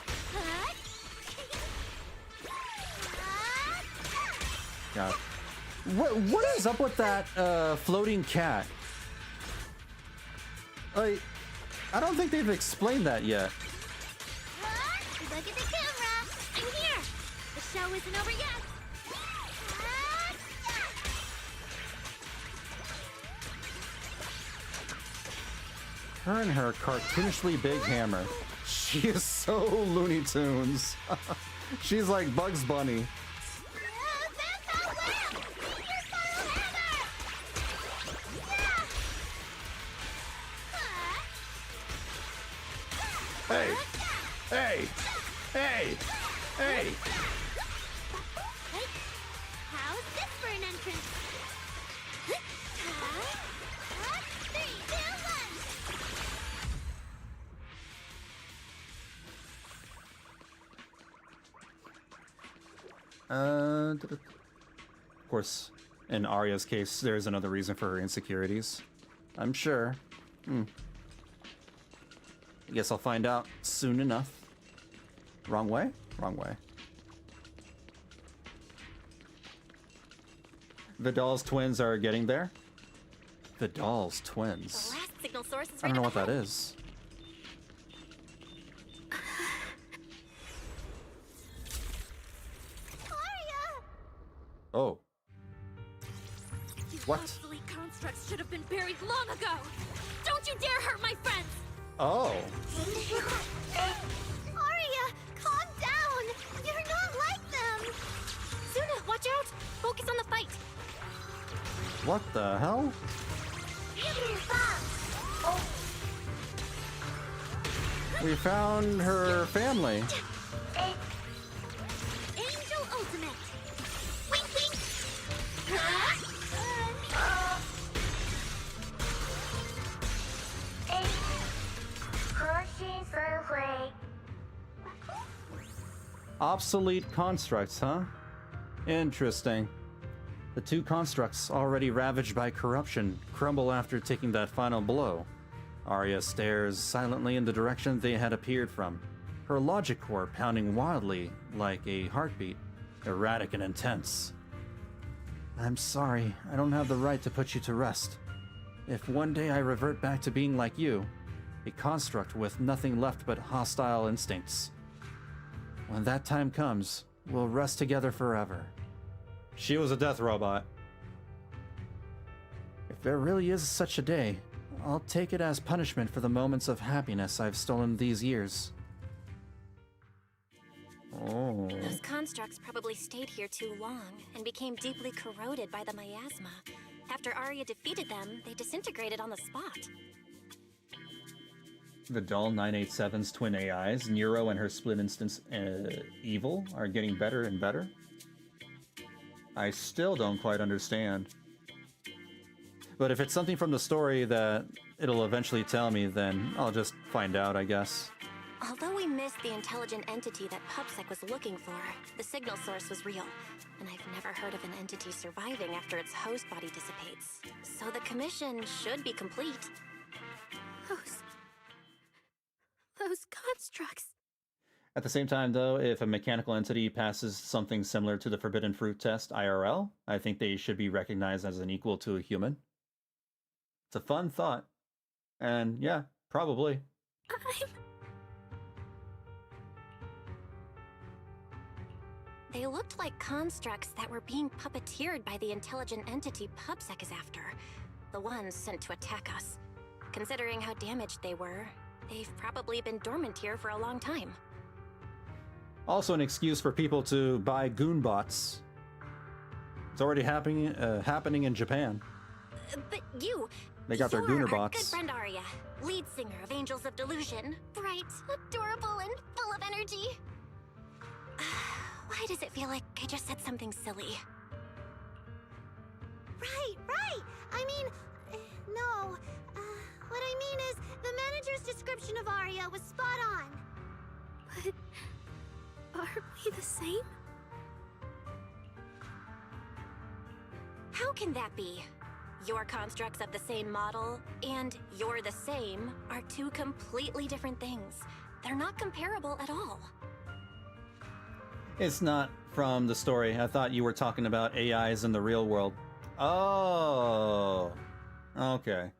Yeah. What is up with that floating cat? I don't think they've explained that yet. Look at the camera. I'm here. The show isn't over yet. Her and her cartoonishly big hammer. She is so Looney Tunes. She's like Bugs Bunny. Hey! How's this for an entrance? 3, 2, 1. Of course, in Aria's case, there's another reason for her insecurities. I'm sure. I guess I'll find out soon enough. Wrong way? Wrong way. Vidal's twins are getting there? Vidal's twins? The last signal source is I don't know what that is. Aria! Oh. What? Obsolete constructs should have been buried long ago! Don't you dare hurt my friends! Oh. Aria, calm down! You're not like them! Sunna, watch out! Focus on the fight! What the hell? We found her family. Angel Ultimate! Wink wink! Obsolete constructs, huh? Interesting. The two constructs, already ravaged by corruption, crumble after taking that final blow. Aria stares silently in the direction they had appeared from, her logic core pounding wildly like a heartbeat, erratic and intense. I'm sorry, I don't have the right to put you to rest. If one day I revert back to being like you, a construct with nothing left but hostile instincts, when that time comes, we'll rest together forever. She was a death robot. If there really is such a day, I'll take it as punishment for the moments of happiness I've stolen these years. Oh. Those constructs probably stayed here too long and became deeply corroded by the miasma. After Aria defeated them, they disintegrated on the spot. The dull 987's twin AIs, Nero and her split instance Evil, are getting better and better? I still don't quite understand. But if it's something from the story that it'll eventually tell me, then I'll just find out, I guess. Although we missed the intelligent entity that PubSec was looking for, the signal source was real, and I've never heard of an entity surviving after its host body dissipates. So the commission should be complete. Those constructs. At the same time, though, if a mechanical entity passes something similar to the Forbidden Fruit test IRL, I think they should be recognized as an equal to a human. It's a fun thought. And yeah, probably. They looked like constructs that were being puppeteered by the intelligent entity PubSec is after. The ones sent to attack us. Considering how damaged they were, they've probably been dormant here for a long time. Also an excuse for people to buy goonbots. It's already happening in Japan. But you... They got their gooner You're our good bots. friend Aria, lead singer of Angels of Delusion. Bright, adorable, and full of energy. Why does it feel like I just said something silly? Right. I mean, no. What I mean is, the manager's description of Aria was spot on. But are we the same? How can that be? Your constructs of the same model and you're the same are two completely different things. They're not comparable at all. It's not from the story. I thought you were talking about AIs in the real world. Oh. Okay.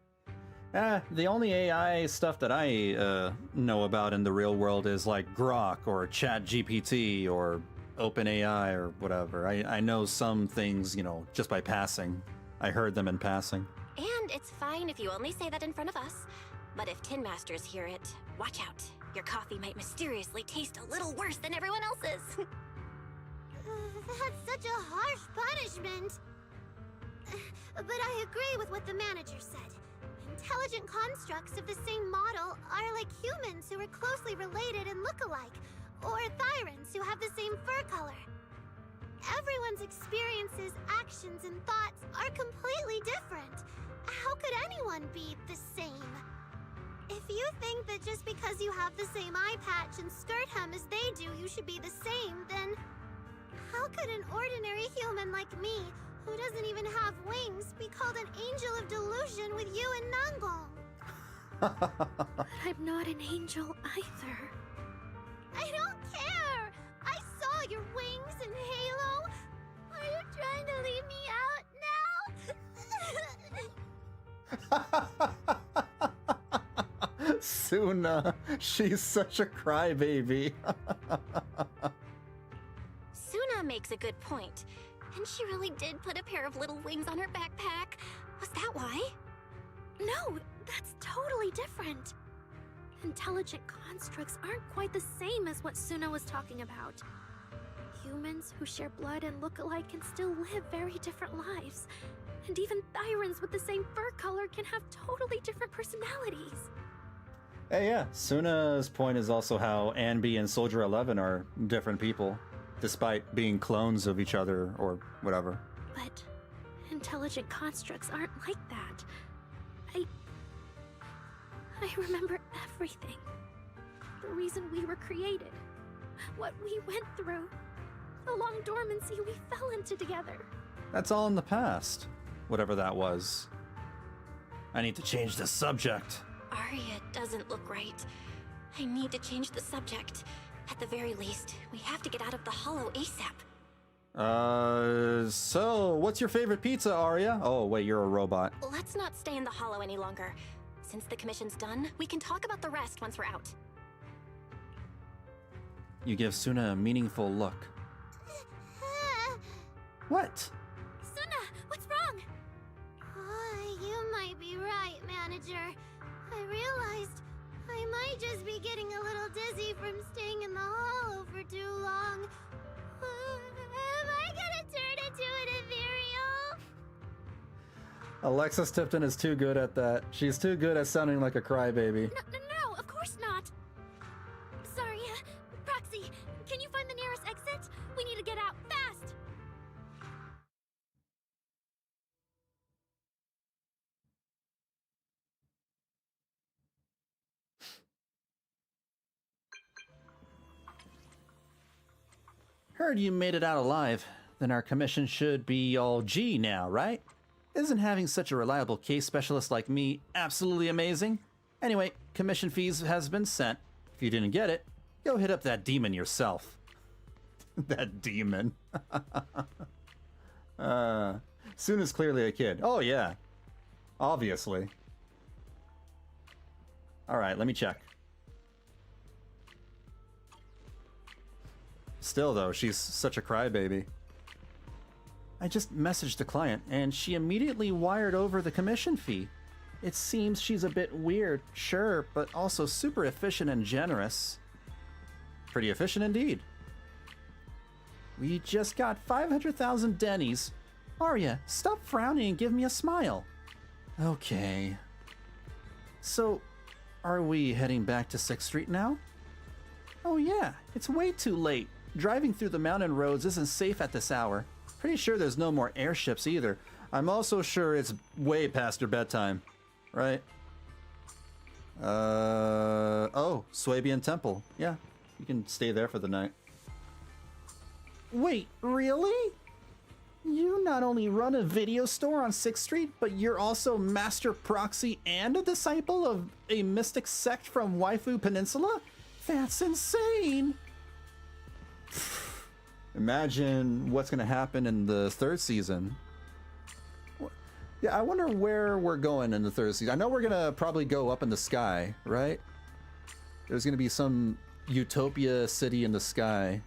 The only AI stuff that I know about in the real world is like Grok or ChatGPT or OpenAI or whatever. I know some things, just by passing. I heard them in passing. And it's fine if you only say that in front of us. But if Tin Masters hear it, watch out. Your coffee might mysteriously taste a little worse than everyone else's. That's such a harsh punishment. But I agree with what the manager said. Intelligent constructs of the same model are like humans who are closely related and look alike, or Thyrans who have the same fur color. Everyone's experiences, actions, and thoughts are completely different. How could anyone be the same? If you think that just because you have the same eye patch and skirt hem as they do, you should be the same, then how could an ordinary human like me, who doesn't even have wings, be called an Angel of Delusion with you and Nangong? But I'm not an angel either. I don't care! I saw your wings and halo! Are you trying to leave me out now? Sunna, she's such a crybaby. Sunna makes a good point. And she really did put a pair of little wings on her backpack. Was that why? No, that's totally different. Intelligent constructs aren't quite the same as what Sunna was talking about. Humans who share blood and look alike can still live very different lives. And even Thyrans with the same fur color can have totally different personalities. Hey, yeah, Sunna's point is also how Anby and Soldier 11 are different people, despite being clones of each other or whatever. But intelligent constructs aren't like that. I remember everything. The reason we were created. What we went through. The long dormancy we fell into together. That's all in the past, whatever that was. I need to change the subject. Aria doesn't look right. I need to change the subject. At the very least, we have to get out of the hollow ASAP. So, what's your favorite pizza, Aria? Oh, wait, you're a robot. Let's not stay in the hollow any longer. Since the commission's done, we can talk about the rest once we're out. You give Sunna a meaningful look. What? Sunna, what's wrong? You might be right, manager. I realized I might just be getting a little dizzy from staying in the hollow for too long. Am I gonna turn into an ethereal? Alexis Tipton is too good at that. She's too good at sounding like a crybaby. No, of course not. Sorry, Proxy, can you find the nearest exit? We need to get out fast. Heard you made it out alive. Then our commission should be all G now, right? Isn't having such a reliable case specialist like me absolutely amazing? Anyway, commission fees has been sent. If you didn't get it, go hit up that demon yourself. That demon. Sunna's clearly a kid. Oh yeah. Obviously. Alright, let me check. Still though, she's such a crybaby. I just messaged the client, and she immediately wired over the commission fee. It seems she's a bit weird, sure, but also super efficient and generous. Pretty efficient indeed. We just got 500,000 Denny's. Aria, stop frowning and give me a smile. Okay. So, are we heading back to 6th Street now? Oh yeah, it's way too late. Driving through the mountain roads isn't safe at this hour. Pretty sure there's no more airships either. I'm also sure it's way past your bedtime, right? Oh, Swabian Temple. Yeah, you can stay there for the night. Wait, really? You not only run a video store on 6th Street, but you're also Master Proxy and a disciple of a mystic sect from Waifu Peninsula? That's insane! Imagine what's going to happen in the 3rd season. Yeah, I wonder where we're going in the 3rd season. I know we're going to probably go up in the sky, right? There's going to be some utopia city in the sky.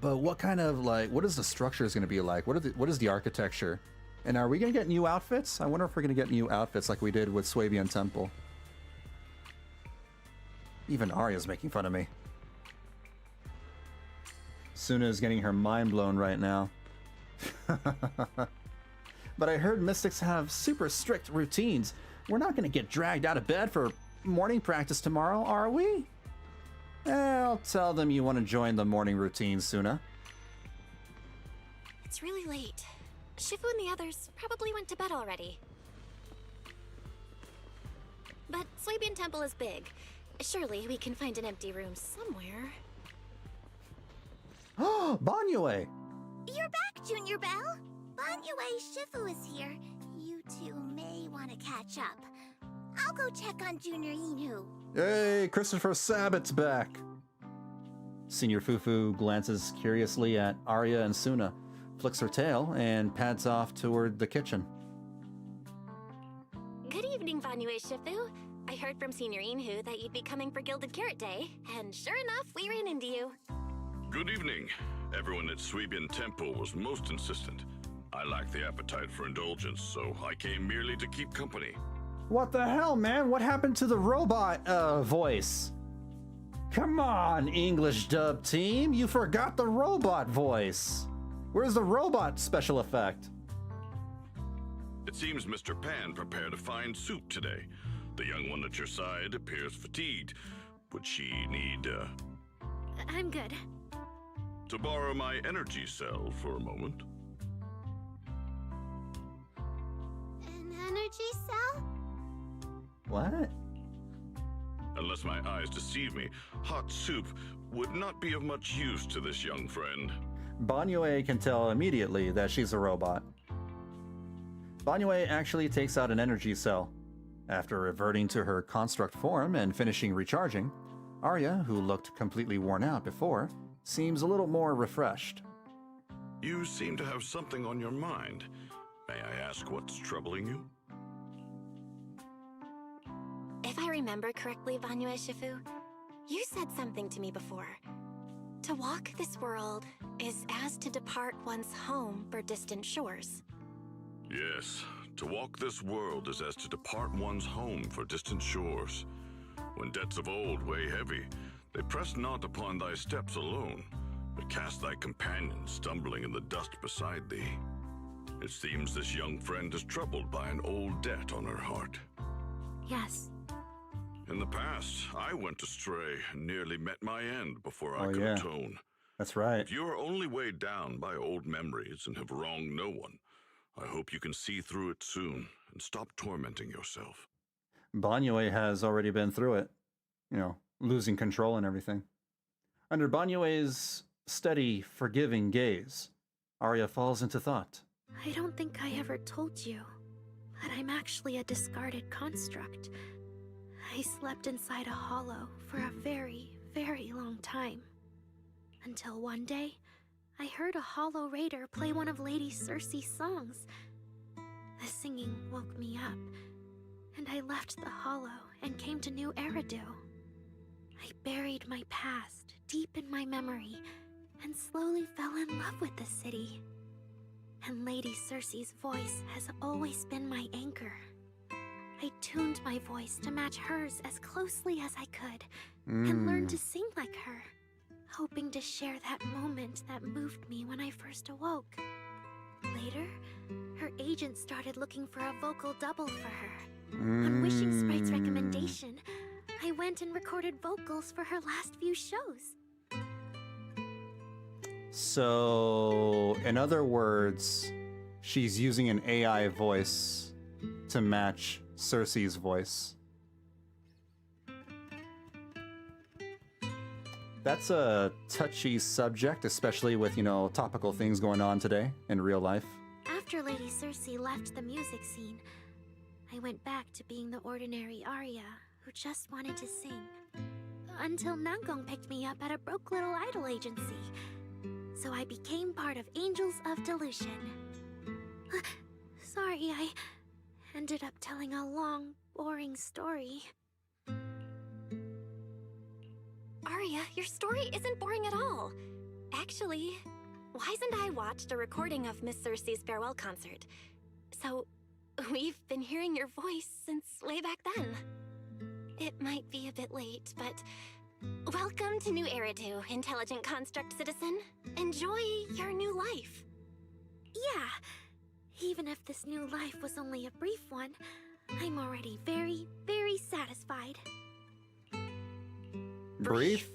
But what kind of, like, what is the structure is going to be like? What is the architecture? And are we going to get new outfits? I wonder if we're going to get new outfits like we did with Swabian Temple. Even Aria's making fun of me. Sunna is getting her mind blown right now. But I heard mystics have super strict routines. We're not going to get dragged out of bed for morning practice tomorrow, are we? I'll tell them you want to join the morning routine, Sunna. It's really late. Shifu and the others probably went to bed already. But Swabian Temple is big. Surely we can find an empty room somewhere. Oh, Banyue! You're back, Junior Belle. Banyue Shifu is here. You two may want to catch up. I'll go check on Junior Inu. Hey, Christopher Sabat's back! Senior Fufu glances curiously at Aria and Sunna, flicks her tail, and pads off toward the kitchen. Good evening, Vanue Shifu. I heard from Senior Inhu that you'd be coming for Gilded Carrot Day, and sure enough, we ran into you. Good evening. Everyone at Suibian Temple was most insistent. I lacked the appetite for indulgence, so I came merely to keep company. What the hell, man? What happened to the robot voice? Come on, English dub team. You forgot the robot voice. Where's the robot special effect? It seems Mr. Pan prepared a fine soup today. The young one at your side appears fatigued. Would she need, I'm good. to borrow my energy cell for a moment? An energy cell? What? Unless my eyes deceive me, hot soup would not be of much use to this young friend. Banyue can tell immediately that she's a robot. Banyue actually takes out an energy cell. After reverting to her construct form and finishing recharging, Aria, who looked completely worn out before, seems a little more refreshed. You seem to have something on your mind. May I ask what's troubling you? If I remember correctly, Banyue Shifu, you said something to me before. To walk this world is as to depart one's home for distant shores. Yes, to walk this world is as to depart one's home for distant shores. When debts of old weigh heavy, they press not upon thy steps alone, but cast thy companion stumbling in the dust beside thee. It seems this young friend is troubled by an old debt on her heart. Yes. In the past, I went astray and nearly met my end before I Oh, could yeah. atone. That's right. If you are only weighed down by old memories and have wronged no one, I hope you can see through it soon and stop tormenting yourself. Banyue has already been through it. You know, losing control and everything. Under Banyue's steady, forgiving gaze, Aria falls into thought. I don't think I ever told you, but I'm actually a discarded construct. I slept inside a hollow for a very, very long time. Until one day, I heard a hollow raider play one of Lady Circe's songs. The singing woke me up, and I left the hollow and came to New Eridu. I buried my past deep in my memory and slowly fell in love with the city. And Lady Circe's voice has always been my anchor. I tuned my voice to match hers as closely as I could and learned to sing like her, hoping to share that moment that moved me when I first awoke. Later, her agent started looking for a vocal double for her. On Wishing Sprite's recommendation, I went and recorded vocals for her last few shows. So, in other words, she's using an AI voice to match Circe's voice. That's a touchy subject, especially with, you know, topical things going on today in real life. After Lady Circe left the music scene, I went back to being the ordinary Aria who just wanted to sing. Until Nangong picked me up at a broke little idol agency. So I became part of Angels of Delusion. Sorry, I ended up telling a long, boring story. Aria, your story isn't boring at all. Actually, Wise and I watched a recording of Miss Circe's farewell concert. So, we've been hearing your voice since way back then. It might be a bit late, but welcome to New Eridu, intelligent construct citizen. Enjoy your new life. Yeah, even if this new life was only a brief one, I'm already very, very satisfied. Brief?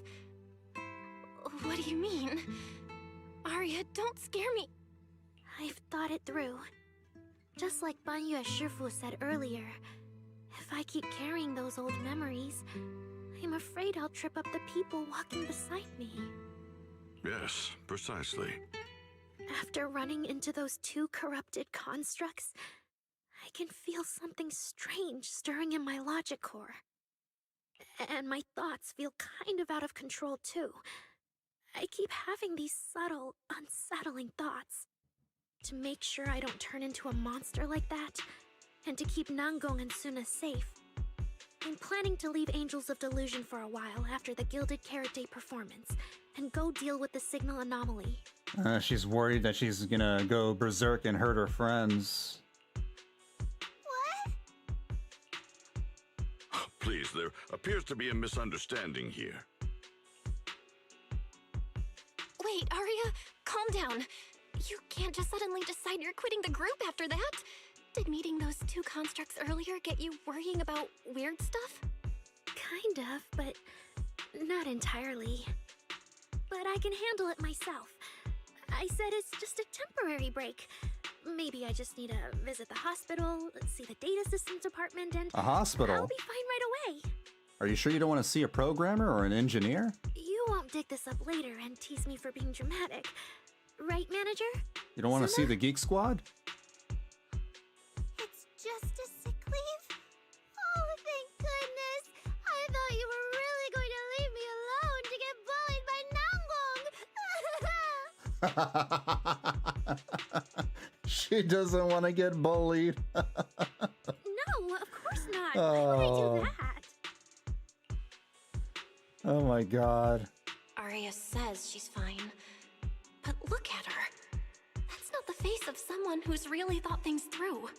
What do you mean? Aria, don't scare me. I've thought it through. Just like Banyue Shifu said earlier, if I keep carrying those old memories, I'm afraid I'll trip up the people walking beside me. Yes, precisely. After running into those two corrupted constructs, I can feel something strange stirring in my logic core. And my thoughts feel kind of out of control too. I keep having these subtle, unsettling thoughts. To make sure I don't turn into a monster like that, and to keep Nangong and Sunna safe, I'm planning to leave Angels of Delusion for a while after the Gilded Carrot Day performance, and go deal with the signal anomaly. She's worried that she's gonna go berserk and hurt her friends. What? Please, there appears to be a misunderstanding here. Wait, Aria, calm down. You can't just suddenly decide you're quitting the group after that. Did meeting those two constructs earlier get you worrying about weird stuff? Kind of, but not entirely. But I can handle it myself. I said it's just a temporary break. Maybe I just need to visit the hospital, see the data systems department, and A hospital? I'll be fine right away. Are you sure you don't want to see a programmer or an engineer? You won't dig this up later and tease me for being dramatic. Right, manager? You don't want to see the Geek Squad? It's just a sick leave? Oh, thank goodness! I thought you were really going to leave me alone to get bullied by Nangong! She doesn't want to get bullied. No, of course not. Why would I do that? Oh my god. Aria says she's fine. But look at her. That's not the face of someone who's really thought things through.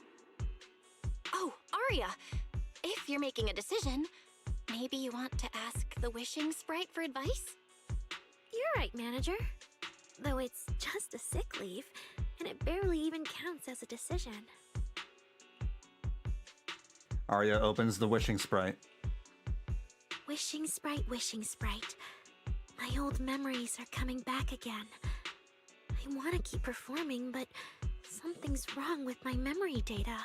Oh, Aria, if you're making a decision, maybe you want to ask the Wishing Sprite for advice? You're right, manager. Though it's just a sick leave, and it barely even counts as a decision. Aria opens the Wishing Sprite. Wishing Sprite, Wishing Sprite. My old memories are coming back again. I want to keep performing, but something's wrong with my memory data.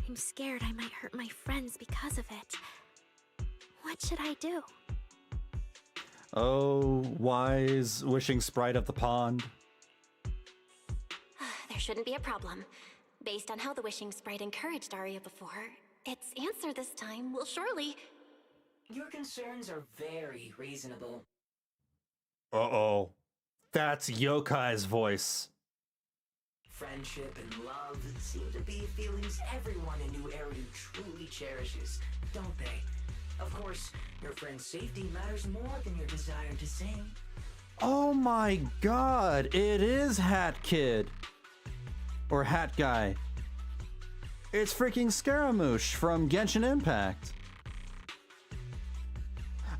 I'm scared I might hurt my friends because of it. What should I do? Oh, wise Wishing Sprite of the pond. There shouldn't be a problem. Based on how the Wishing Sprite encouraged Aria before, its answer this time will surely... Your concerns are very reasonable. Uh-oh. That's Yokai's voice. Friendship and love seem to be feelings everyone in New Area truly cherishes, don't they? Of course, your friend's safety matters more than your desire to sing. Oh my god, it is Hat Kid. Or Hat Guy. It's freaking Scaramouche from Genshin Impact.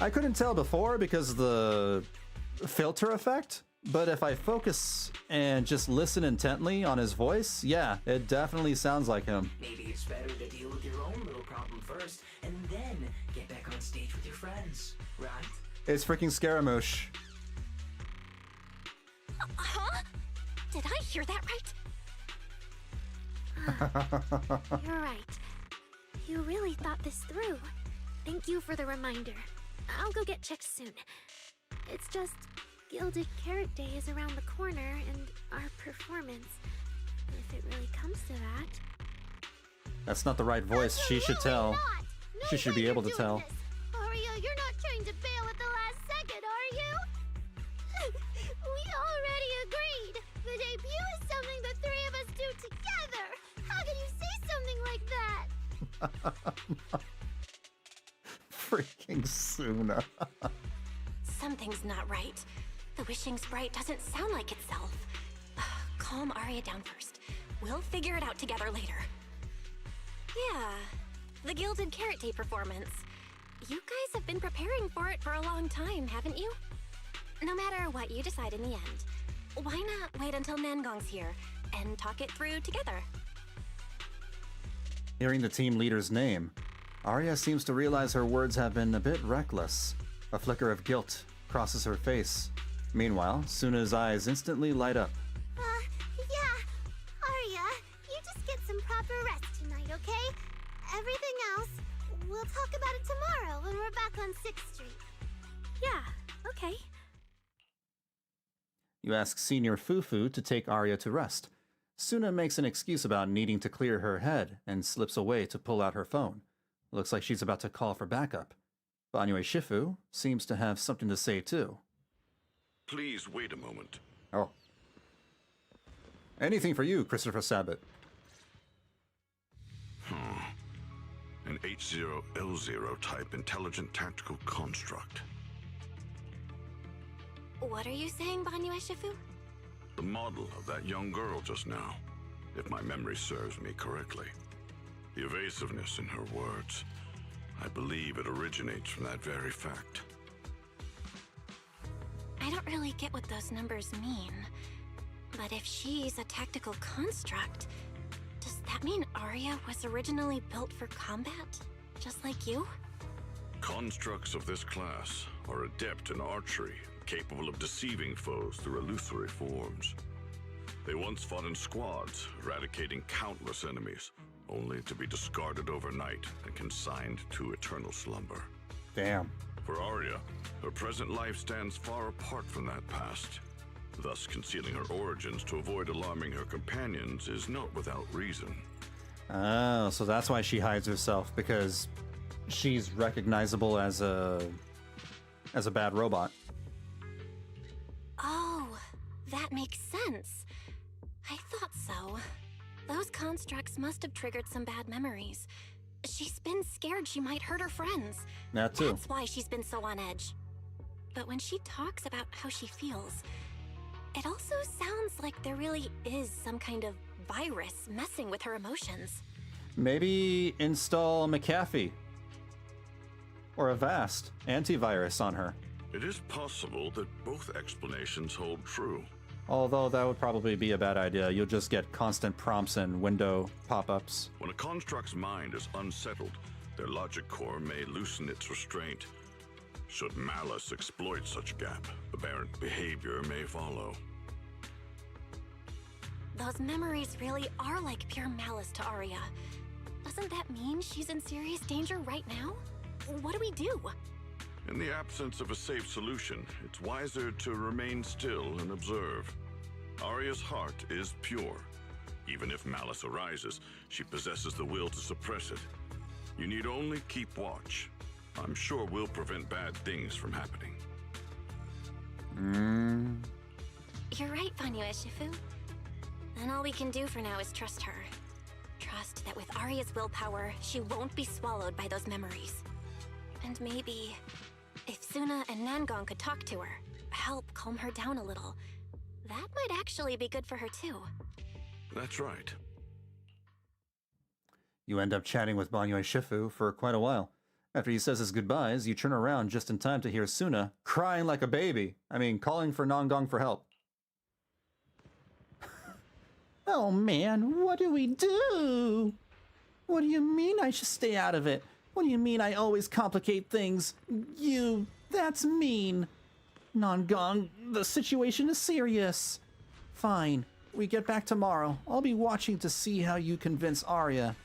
I couldn't tell before because of the filter effect, but if I focus and just listen intently on his voice, yeah, it definitely sounds like him. Maybe it's better to deal with your own little problem first, and then get back on stage with your friends, right? It's freaking Scaramouche. Huh? Did I hear that right? You're right. You really thought this through. Thank you for the reminder. I'll go get checked soon. It's just, Gilded Carrot Day is around the corner, and our performance, if it really comes to that... That's not the right voice. She should tell. She should be able to tell. Aria, you're not trying to bail at the last second, are you? We already agreed. The debut is something the three of us do together. How can you say something like that? Freaking Sunna. Something's not right. The Wishing Sprite doesn't sound like itself. Calm Aria down first. We'll figure it out together later. Yeah, the Gilded Carrot Day performance. You guys have been preparing for it for a long time, haven't you? No matter what you decide in the end, why not wait until Nangong's here and talk it through together? Hearing the team leader's name, Aria seems to realize her words have been a bit reckless. A flicker of guilt crosses her face. Meanwhile, Sunna's eyes instantly light up. Yeah. Aria, you just get some proper rest tonight, okay? Everything else, we'll talk about it tomorrow when we're back on 6th Street. Yeah, okay. You ask Senior Fufu to take Aria to rest. Sunna makes an excuse about needing to clear her head and slips away to pull out her phone. Looks like she's about to call for backup. Banyue Shifu seems to have something to say too. Please wait a moment. Oh. Anything for you, Christopher Sabat. an H0L0 type intelligent tactical construct. What are you saying, Banyue Shifu? The model of that young girl just now, if my memory serves me correctly. The evasiveness in her words, I believe it originates from that very fact. I don't really get what those numbers mean. But if she's a tactical construct, does that mean Aria was originally built for combat? Just like you? Constructs of this class are adept in archery, capable of deceiving foes through illusory forms. They once fought in squads, eradicating countless enemies, only to be discarded overnight and consigned to eternal slumber. Damn. For Aria, her present life stands far apart from that past. Thus, concealing her origins to avoid alarming her companions is not without reason. Oh, so that's why she hides herself, because she's recognizable as a bad robot. Oh, that makes sense. I thought so. Those constructs must have triggered some bad memories. She's been scared she might hurt her friends. That too. That's why she's been so on edge. But when she talks about how she feels, it also sounds like there really is some kind of virus messing with her emotions. Maybe install a McAfee or a Avast antivirus on her. It is possible that both explanations hold true. Although that would probably be a bad idea. You'll just get constant prompts and window pop-ups. When a construct's mind is unsettled, their logic core may loosen its restraint. Should malice exploit such gap, aberrant behavior may follow. Those memories really are like pure malice to Aria. Doesn't that mean she's in serious danger right now? What do we do? In the absence of a safe solution, it's wiser to remain still and observe. Aria's heart is pure. Even if malice arises, she possesses the will to suppress it. You need only keep watch. I'm sure we'll prevent bad things from happening. You're right, Banyue Shifu. Then all we can do for now is trust her. Trust that with Aria's willpower, she won't be swallowed by those memories. And maybe, if Sunna and Nangong could talk to her, help calm her down a little, that might actually be good for her too. That's right. You end up chatting with Banyue Shifu for quite a while. After he says his goodbyes, you turn around just in time to hear Sunna crying like a baby. Calling for Nangong for help. Oh man, what do we do? What do you mean I should stay out of it? What do you mean I always complicate things? That's mean. Nangong, the situation is serious. Fine, we get back tomorrow. I'll be watching to see how you convince Aria.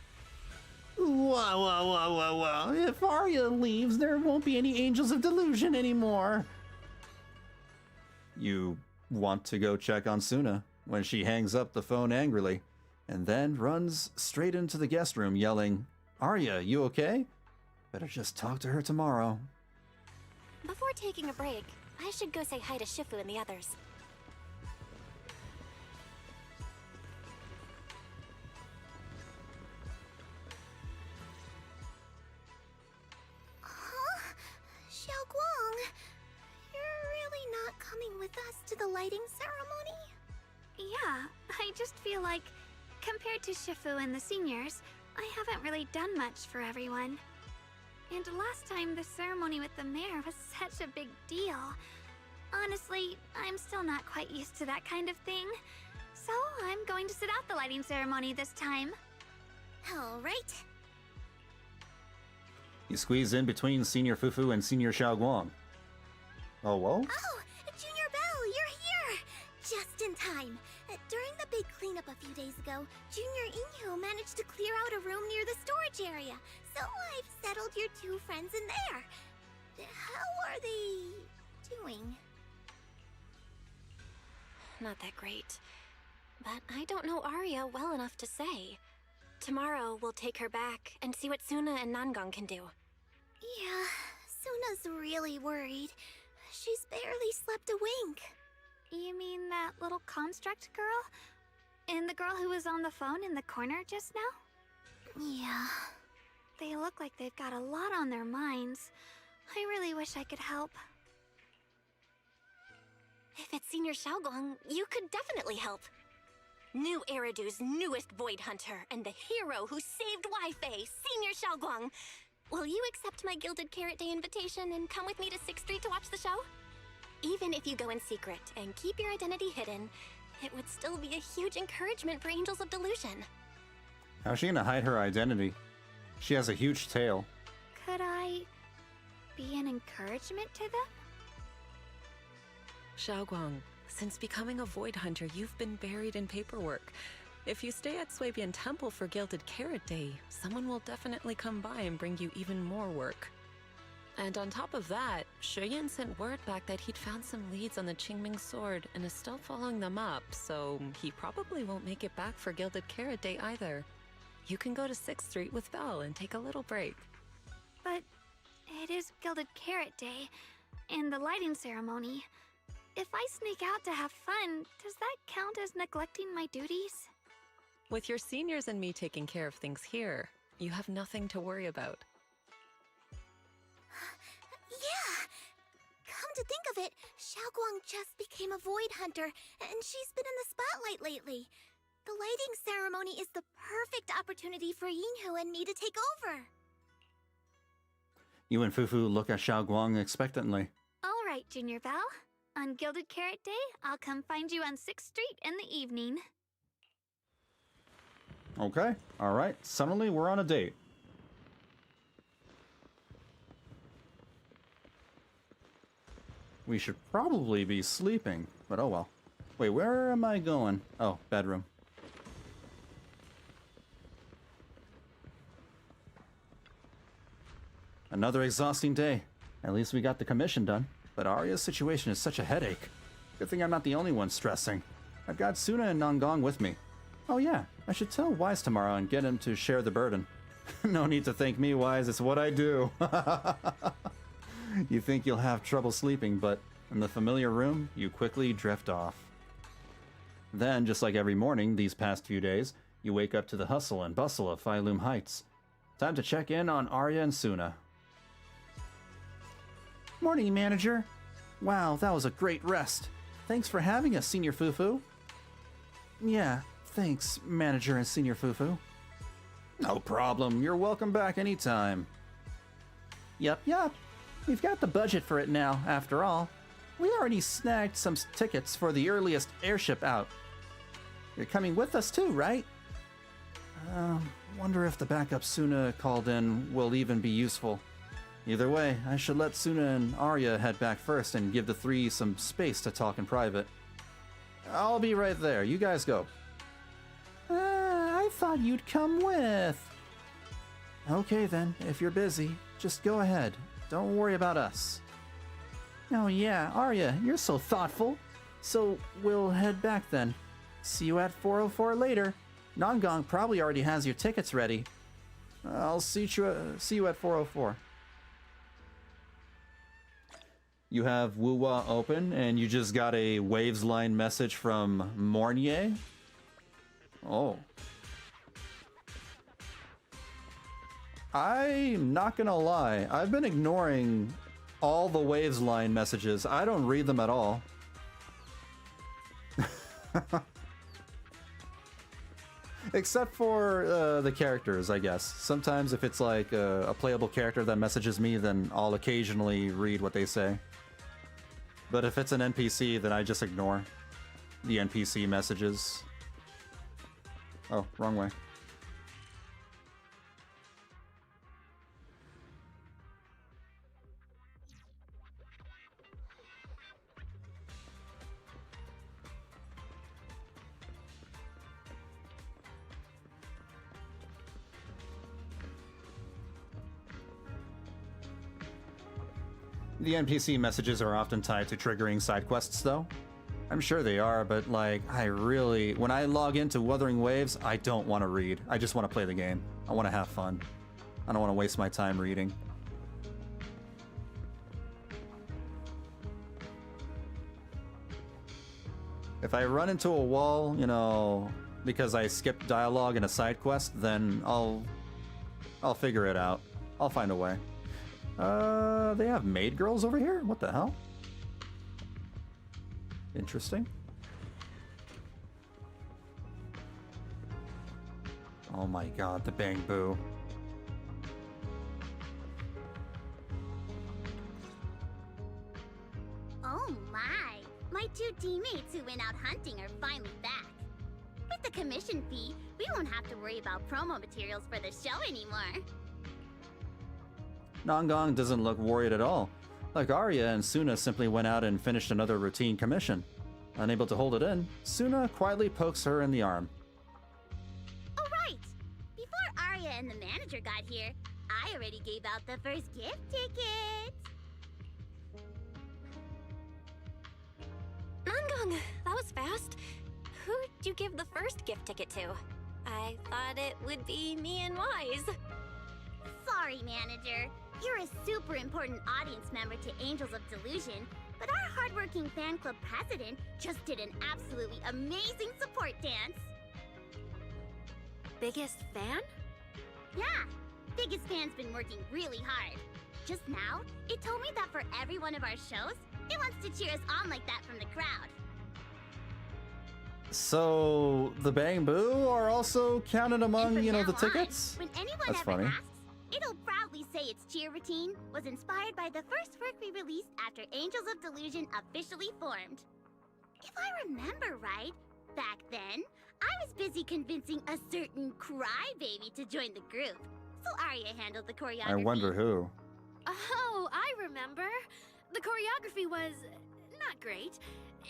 Whoa. If Aria leaves, there won't be any Angels of Delusion anymore. You want to go check on Sunna when she hangs up the phone angrily, and then runs straight into the guest room yelling, Aria, you okay? Better just talk to her tomorrow. Before taking a break, I should go say hi to Shifu and the others. Xiaoguang, you're really not coming with us to the lighting ceremony? Yeah, I just feel like, compared to Shifu and the seniors, I haven't really done much for everyone. And last time the ceremony with the mayor was such a big deal. Honestly, I'm still not quite used to that kind of thing. So I'm going to sit out the lighting ceremony this time. All right. You squeeze in between Senior Fufu and Senior Xiaoguang. Oh, whoa? Oh, Junior Belle, you're here! Just in time. During the big cleanup a few days ago, Junior Inyu managed to clear out a room near the storage area. So I've settled your two friends in there. How are they doing? Not that great. But I don't know Aria well enough to say. Tomorrow, we'll take her back and see what Sunna and Nangong can do. Yeah, Sunna's really worried. She's barely slept a wink. You mean that little construct girl? And the girl who was on the phone in the corner just now? Yeah. They look like they've got a lot on their minds. I really wish I could help. If it's Senior Xiaoguang, you could definitely help. New Eridu's newest Void Hunter and the hero who saved Wi-Fi, Senior Xiaoguang. Will you accept my Gilded Carrot Day invitation and come with me to 6th Street to watch the show? Even if you go in secret and keep your identity hidden, it would still be a huge encouragement for Angels of Delusion. How's she gonna hide her identity? She has a huge tail. Could I be an encouragement to them? Xiaoguang, since becoming a Void Hunter, you've been buried in paperwork. If you stay at Swabian Temple for Gilded Carrot Day, someone will definitely come by and bring you even more work. And on top of that, Shuyan sent word back that he'd found some leads on the Qingming sword and is still following them up, so he probably won't make it back for Gilded Carrot Day either. You can go to 6th Street with Belle and take a little break. But it is Gilded Carrot Day, and the lighting ceremony. If I sneak out to have fun, does that count as neglecting my duties? With your seniors and me taking care of things here, you have nothing to worry about. Yeah! Come to think of it, Xiaoguang just became a Void Hunter, and she's been in the spotlight lately. The lighting ceremony is the perfect opportunity for Yinhu and me to take over. You and Fufu look at Xiaoguang expectantly. All right, Junior Belle. On Gilded Carrot Day, I'll come find you on 6th Street in the evening. Okay, alright. Suddenly we're on a date. We should probably be sleeping, but oh well. Wait, where am I going? Oh, bedroom. Another exhausting day. At least we got the commission done. But Aria's situation is such a headache. Good thing I'm not the only one stressing. I've got Sunna and Nangong with me. Oh yeah, I should tell Wise tomorrow and get him to share the burden. No need to thank me, Wise, it's what I do. You think you'll have trouble sleeping, but in the familiar room, you quickly drift off. Then, just like every morning these past few days, you wake up to the hustle and bustle of Phylum Heights. Time to check in on Aria and Sunna. Morning, manager. Wow, that was a great rest. Thanks for having us, Senior Fufu. Yeah, thanks, Manager and Senior Fufu. No problem. You're welcome back anytime. Yep. We've got the budget for it now, after all. We already snagged some tickets for the earliest airship out. You're coming with us too, right? Wonder if the backup Sunna called in will even be useful. Either way, I should let Sunna and Aria head back first and give the three some space to talk in private. I'll be right there. You guys go. I thought you'd come with. Okay then, if you're busy, just go ahead. Don't worry about us. Oh yeah, Aria, you're so thoughtful. So we'll head back then. See you at 404 later. Nangong probably already has your tickets ready. I'll see you at 404. You have Wuwa open, and you just got a Waves line message from Mornier. Oh. I'm not gonna lie, I've been ignoring all the Waves line messages. I don't read them at all. Except for the characters, I guess. Sometimes if it's like a playable character that messages me, then I'll occasionally read what they say. But if it's an NPC, then I just ignore the NPC messages. Oh, wrong way. The NPC messages are often tied to triggering side quests, though. I'm sure they are, but like, when I log into Wuthering Waves, I don't want to read. I just want to play the game. I want to have fun. I don't want to waste my time reading. If I run into a wall, you know, because I skipped dialogue in a side quest, then I'll I'll figure it out. I'll find a way. They have maid girls over here? What the hell? Interesting. Oh my god, the Bang Boo. Oh my! My two teammates who went out hunting are finally back. With the commission fee, we won't have to worry about promo materials for the show anymore. Nangong doesn't look worried at all. Like Aria and Sunna simply went out and finished another routine commission. Unable to hold it in, Sunna quietly pokes her in the arm. Oh right! Before Aria and the manager got here, I already gave out the first gift ticket! Nangong, that was fast. Who'd you give the first gift ticket to? I thought it would be me and Wise. Sorry, manager. You're a super important audience member to Angels of Delusion, but our hardworking fan club president just did an absolutely amazing support dance. Biggest fan? Yeah, biggest fan's been working really hard. Just now, it told me that for every one of our shows, it wants to cheer us on like that from the crowd. So, the Bang Boo are also counted among, you know, the Now tickets? on, when anyone That's ever funny. asks, it'll proudly say its cheer routine was inspired by the first work we released after Angels of Delusion officially formed. If I remember right, back then, I was busy convincing a certain crybaby to join the group, so Aria handled the choreography. I wonder who. Oh, I remember. The choreography was not great,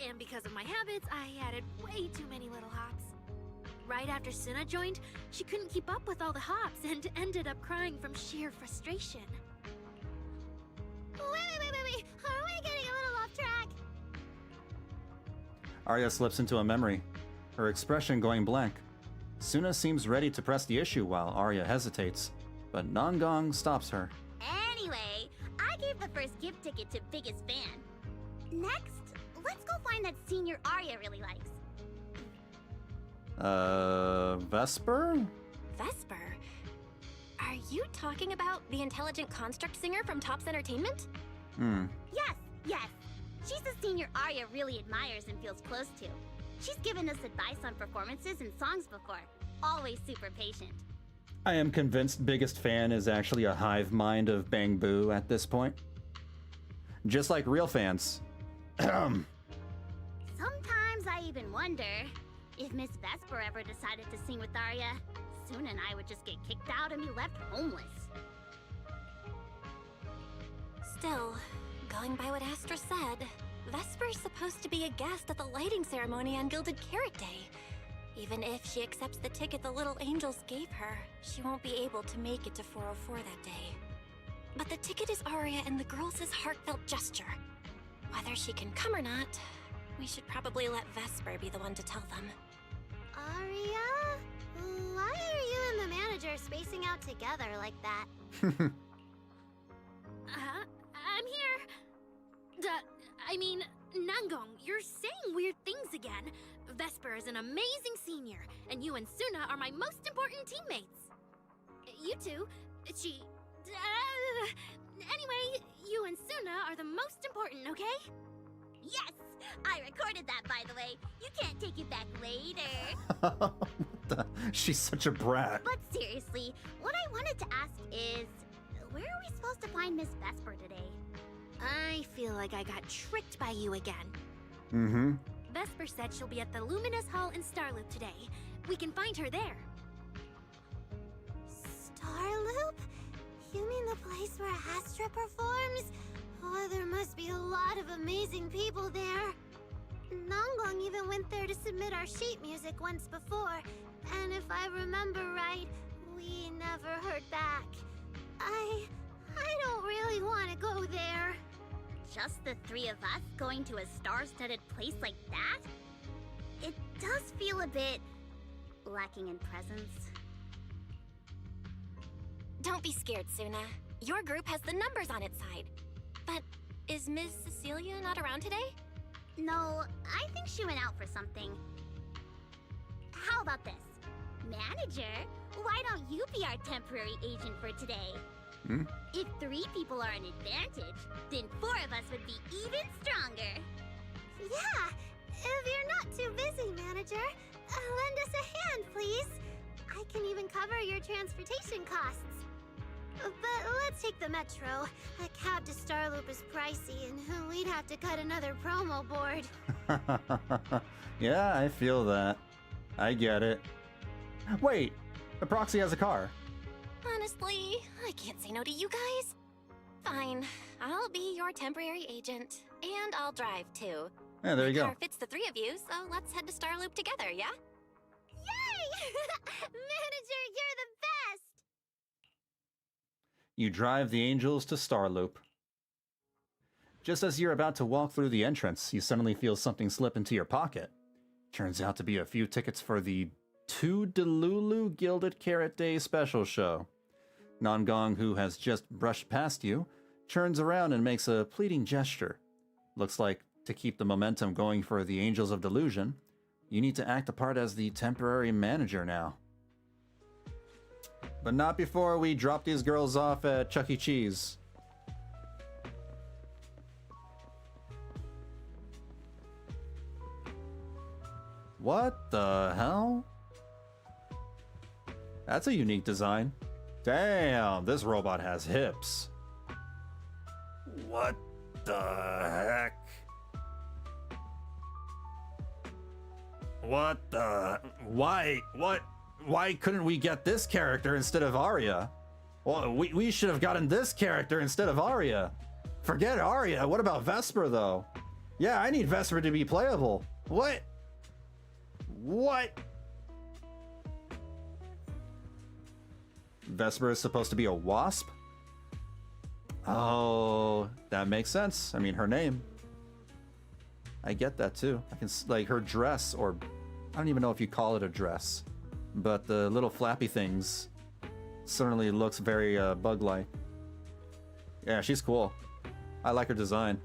and because of my habits, I added way too many little hops. Right after Sunna joined, she couldn't keep up with all the hops and ended up crying from sheer frustration. Wait. Are we getting a little off track? Arya slips into a memory, her expression going blank. Sunna seems ready to press the issue while Arya hesitates, but Nangong stops her. Anyway, I gave the first gift ticket to biggest fan. Next, let's go find that senior Aria really likes. Vesper? Vesper? Are you talking about the intelligent construct singer from Topps Entertainment? Yes. She's a senior Aria really admires and feels close to. She's given us advice on performances and songs before. Always super patient. I am convinced Biggest Fan is actually a hive mind of Bang Boo at this point. Just like real fans. Sometimes I even wonder if Miss Vesper ever decided to sing with Aria, Sunna and I would just get kicked out and be left homeless. Still, going by what Astra said, Vesper's supposed to be a guest at the lighting ceremony on Gilded Carrot Day. Even if she accepts the ticket the little angels gave her, she won't be able to make it to 404 that day. But the ticket is Aria and the girls' heartfelt gesture. Whether she can come or not, we should probably let Vesper be the one to tell them. Aria? Why are you and the manager spacing out together like that? I'm here. Nangong, you're saying weird things again. Vesper is an amazing senior, and you and Sunna are my most important teammates. You two, anyway, you and Sunna are the most important, okay? Yes! I recorded that, by the way. You can't take it back later. She's such a brat. But seriously, what I wanted to ask is, where are we supposed to find Miss Vesper today? I feel like I got tricked by you again. Vesper said she'll be at the Luminous Hall in Starloop today. We can find her there. Starloop? You mean the place where Astra performs? Oh, there must be a lot of amazing people there. Nangong even went there to submit our sheet music once before, and if I remember right, we never heard back. I don't really want to go there. Just the three of us going to a star-studded place like that? It does feel a bit lacking in presence. Don't be scared, Sunna. Your group has the numbers on its side. But is Ms. Cecilia not around today? No, I think she went out for something. How about this? Manager, why don't you be our temporary agent for today? If 3 people are an advantage, then 4 of us would be even stronger. Yeah, if you're not too busy, Manager, lend us a hand, please. I can even cover your transportation costs. But let's take the metro. A cab to Starloop is pricey, and we'd have to cut another promo board. Yeah, I feel that. I get it. Wait, the proxy has a car. Honestly, I can't say no to you guys. Fine, I'll be your temporary agent, and I'll drive too. Yeah, there you The go. car fits the 3 of you, so let's head to Starloop together, yeah? Yay! Manager, you're the best! You drive the Angels to Starloop. Just as you're about to walk through the entrance, you suddenly feel something slip into your pocket. Turns out to be a few tickets for the 2 Delulu Gilded Carrot Day special show. Nangong, who has just brushed past you, turns around and makes a pleading gesture. Looks like to keep the momentum going for the Angels of Delusion, you need to act the part as the temporary manager now. But not before we drop these girls off at Chuck E. Cheese. What the hell? That's a unique design. Damn, this robot has hips. What the heck? What the... Why couldn't we get this character instead of Aria? Well, we should have gotten this character instead of Aria. Forget Aria, what about Vesper though? Yeah, I need Vesper to be playable. What? Vesper is supposed to be a wasp? Oh, that makes sense. I mean, her name. I get that too. I can, like, her dress, or I don't even know if you call it a dress, but the little flappy things certainly looks very bug-like. Yeah, she's cool. I like her design.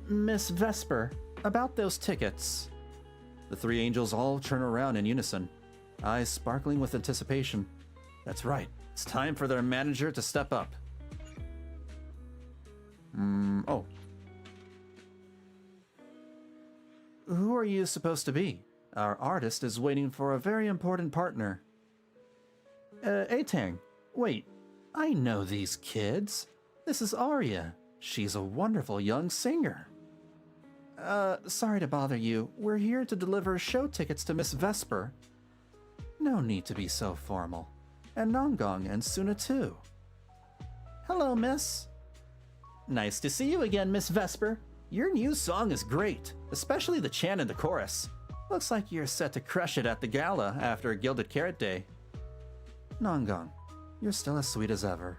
Miss Vesper, about those tickets. The 3 angels all turn around in unison, eyes sparkling with anticipation. That's right. It's time for their manager to step up. Oh. Who are you supposed to be? Our artist is waiting for a very important partner. Atang. Wait, I know these kids. This is Aria. She's a wonderful young singer. Sorry to bother you. We're here to deliver show tickets to Miss Vesper. No need to be so formal. And Nangong and Sunna too. Hello, miss. Nice to see you again, Miss Vesper. Your new song is great, especially the chant in the chorus. Looks like you're set to crush it at the gala after Gilded Carrot Day. Nangong, you're still as sweet as ever.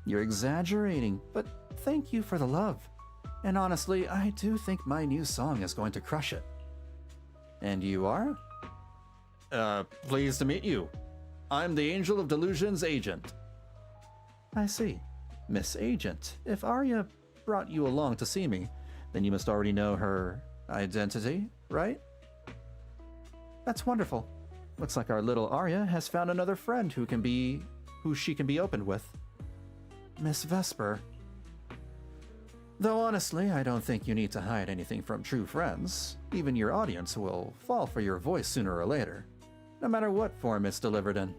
You're exaggerating, but thank you for the love. And honestly, I do think my new song is going to crush it. And you are? Pleased to meet you. I'm the Angel of Delusion's agent. I see. Miss Agent, if Aria brought you along to see me, then you must already know her identity, right? That's wonderful. Looks like our little Aria has found another friend who she can be open with. Miss Vesper. Though honestly, I don't think you need to hide anything from true friends. Even your audience will fall for your voice sooner or later, no matter what form it's delivered in.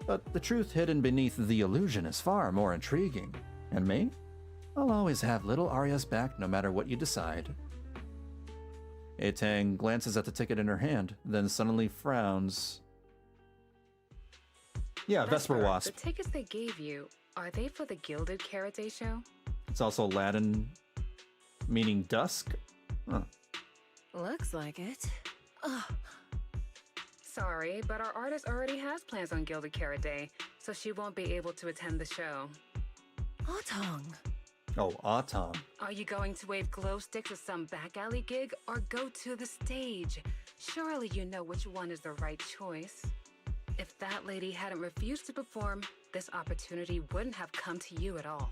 But the truth hidden beneath the illusion is far more intriguing. And me? I'll always have little Aria's back no matter what you decide. Atang glances at the ticket in her hand, then suddenly frowns. Yeah, Vesper Wasp. The tickets they gave you, are they for the Gilded Carrot Day show? It's also Latin, meaning dusk? Huh. Looks like it. Ugh. Sorry, but our artist already has plans on Gilded Carrot Day, so she won't be able to attend the show. Atang. Oh, Atang. Are you going to wave glow sticks at some back alley gig or go to the stage? Surely you know which one is the right choice. If that lady hadn't refused to perform, this opportunity wouldn't have come to you at all.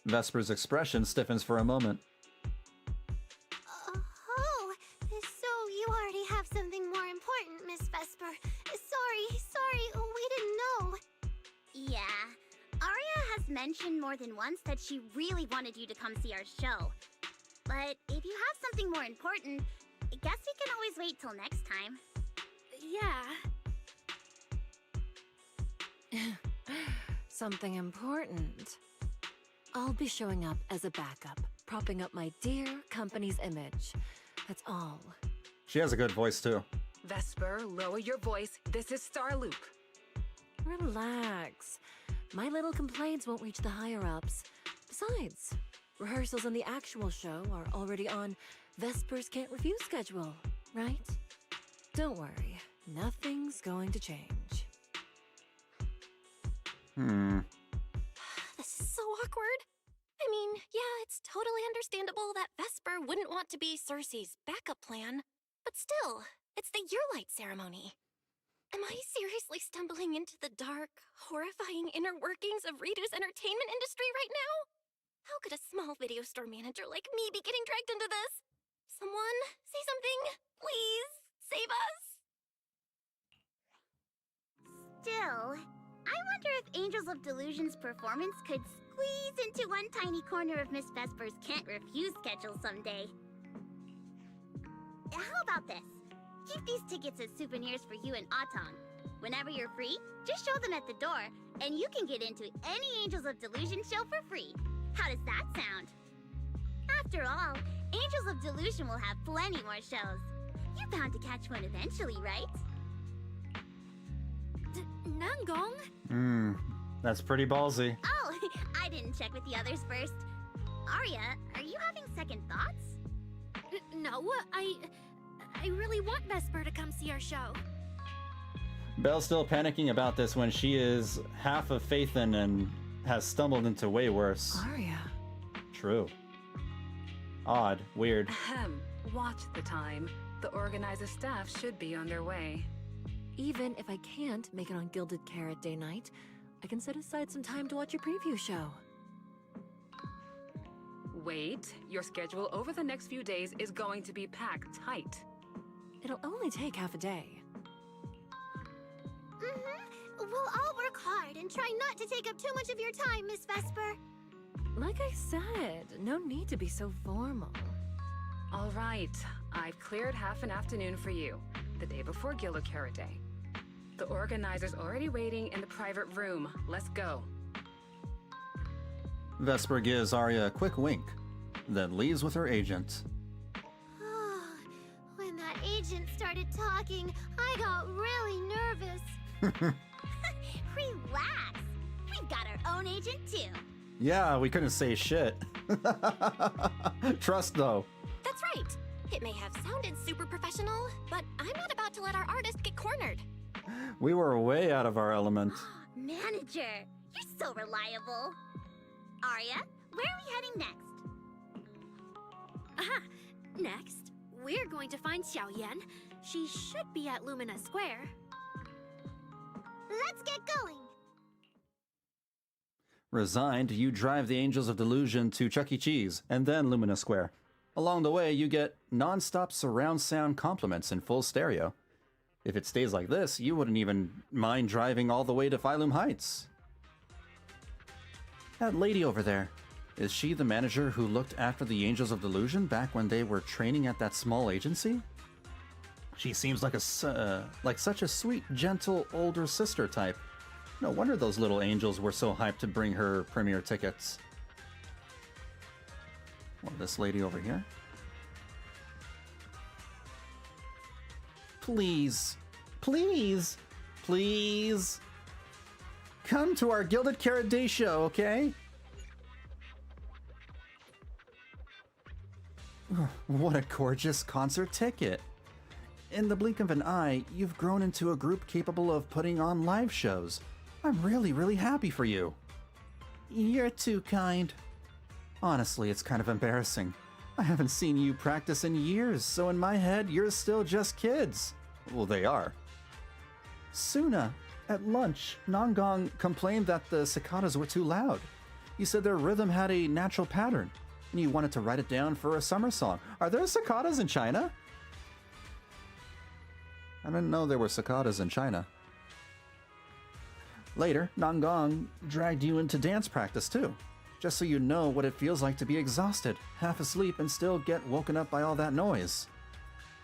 Vesper's expression stiffens for a moment. Oh, mentioned more than once that she really wanted you to come see our show. But if you have something more important, I guess we can always wait till next time. Yeah. Something important. I'll be showing up as a backup, propping up my dear company's image. That's all. She has a good voice too. Vesper, lower your voice. This is Starloop. Relax. My little complaints won't reach the higher-ups. Besides, rehearsals and the actual show are already on Vesper's Can't Refuse schedule, right? Don't worry. Nothing's going to change. This is so awkward. I mean, yeah, it's totally understandable that Vesper wouldn't want to be Cersei's backup plan, but still, it's the Yearlight ceremony. Am I seriously stumbling into the dark, horrifying inner workings of Ritu's entertainment industry right now? How could a small video store manager like me be getting dragged into this? Someone, say something. Please, save us. Still, I wonder if Angels of Delusion's performance could squeeze into one tiny corner of Miss Vesper's Can't Refuse schedule someday. How about this? Keep these tickets as souvenirs for you and Atong. Whenever you're free, just show them at the door, and you can get into any Angels of Delusion show for free. How does that sound? After all, Angels of Delusion will have plenty more shows. You're bound to catch one eventually, right? Nangong? That's pretty ballsy. Oh, I didn't check with the others first. Arya, are you having second thoughts? No, I really want Vesper to come see our show. Belle's still panicking about this when she is half of Faithin and has stumbled into way worse. Aria. True. Odd. Weird. Ahem. Watch the time. The organizer staff should be on their way. Even if I can't make it on Gilded Carrot Day night, I can set aside some time to watch your preview show. Wait, your schedule over the next few days is going to be packed tight. It'll only take half a day. We'll all work hard and try not to take up too much of your time, Miss Vesper. Like I said, no need to be so formal. All right, I've cleared half an afternoon for you, the day before Gilded Carrot Day. The organizer's already waiting in the private room. Let's go. Vesper gives Arya a quick wink, then leaves with her agent. When that agent started talking, I got really nervous. Relax. We've got our own agent too. Yeah, we couldn't say shit. Trust though. That's right. It may have sounded super professional, but I'm not about to let our artist get cornered. We were way out of our element. Manager, you're so reliable. Arya, where are we heading next? Aha! Next, we're going to find Xiao Yan. She should be at Lumina Square. Let's get going. Resigned, you drive the Angels of Delusion to Chuck E. Cheese and then Lumina Square. Along the way, you get non-stop surround sound compliments in full stereo. If it stays like this, you wouldn't even mind driving all the way to Phylum Heights. That lady over there, is she the manager who looked after the Angels of Delusion back when they were training at that small agency? She seems like such a sweet, gentle, older sister type. No wonder those little angels were so hyped to bring her premiere tickets. Well, this lady over here. Please, please, please, come to our Gilded Carrot Day show, okay? What a gorgeous concert ticket. In the blink of an eye, you've grown into a group capable of putting on live shows. I'm really, really happy for you. You're too kind. Honestly, it's kind of embarrassing. I haven't seen you practice in years, so in my head, you're still just kids. Well, they are. Sunna, at lunch, Nangong complained that the cicadas were too loud. You said their rhythm had a natural pattern, and you wanted to write it down for a summer song. Are there cicadas in China? I didn't know there were cicadas in China. Later, Nangong dragged you into dance practice too, just so you know what it feels like to be exhausted, half asleep, and still get woken up by all that noise.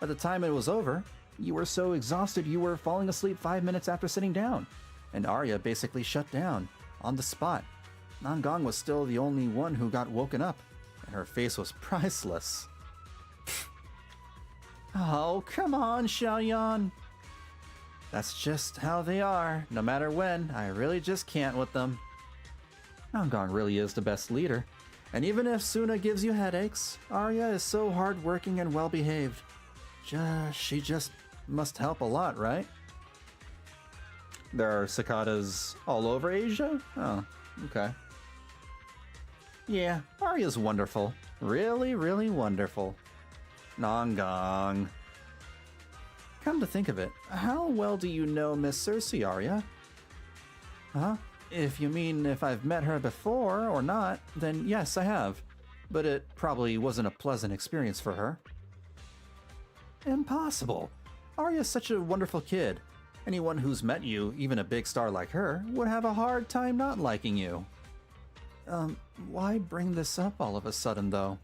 By the time it was over, you were so exhausted you were falling asleep 5 minutes after sitting down, and Aria basically shut down, on the spot. Nangong was still the only one who got woken up, and her face was priceless. Oh, come on, Xiaoyan. That's just how they are. No matter when, I really just can't with them. Nangong really is the best leader. And even if Sunna gives you headaches, Aria is so hardworking and well-behaved. She just must help a lot, right? There are cicadas all over Asia? Oh, okay. Yeah, Aria's wonderful. Really, really wonderful. Nangong. Come to think of it, how well do you know Miss Cersei, Aria? Huh? If you mean if I've met her before or not, then yes, I have. But it probably wasn't a pleasant experience for her. Impossible. Aria's such a wonderful kid. Anyone who's met you, even a big star like her, would have a hard time not liking you. Why bring this up all of a sudden, though?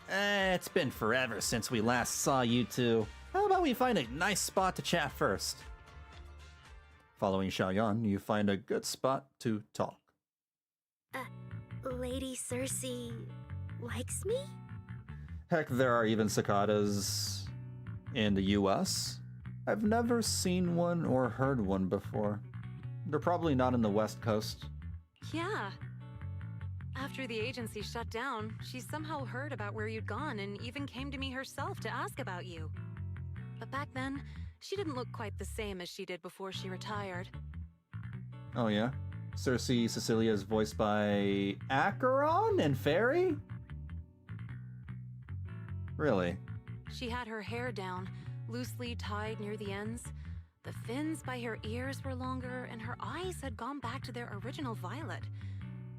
It's been forever since we last saw you two. How about we find a nice spot to chat first? Following Xiaoyan, you find a good spot to talk. Lady Cersei likes me? Heck, there are even cicadas in the US. I've never seen one or heard one before. They're probably not in the West Coast. Yeah. After the agency shut down, she somehow heard about where you'd gone and even came to me herself to ask about you. But back then, she didn't look quite the same as she did before she retired. Oh yeah? Cersei Cecilia is voiced by Acheron and Fairy? Really? She had her hair down, loosely tied near the ends. The fins by her ears were longer, and her eyes had gone back to their original violet.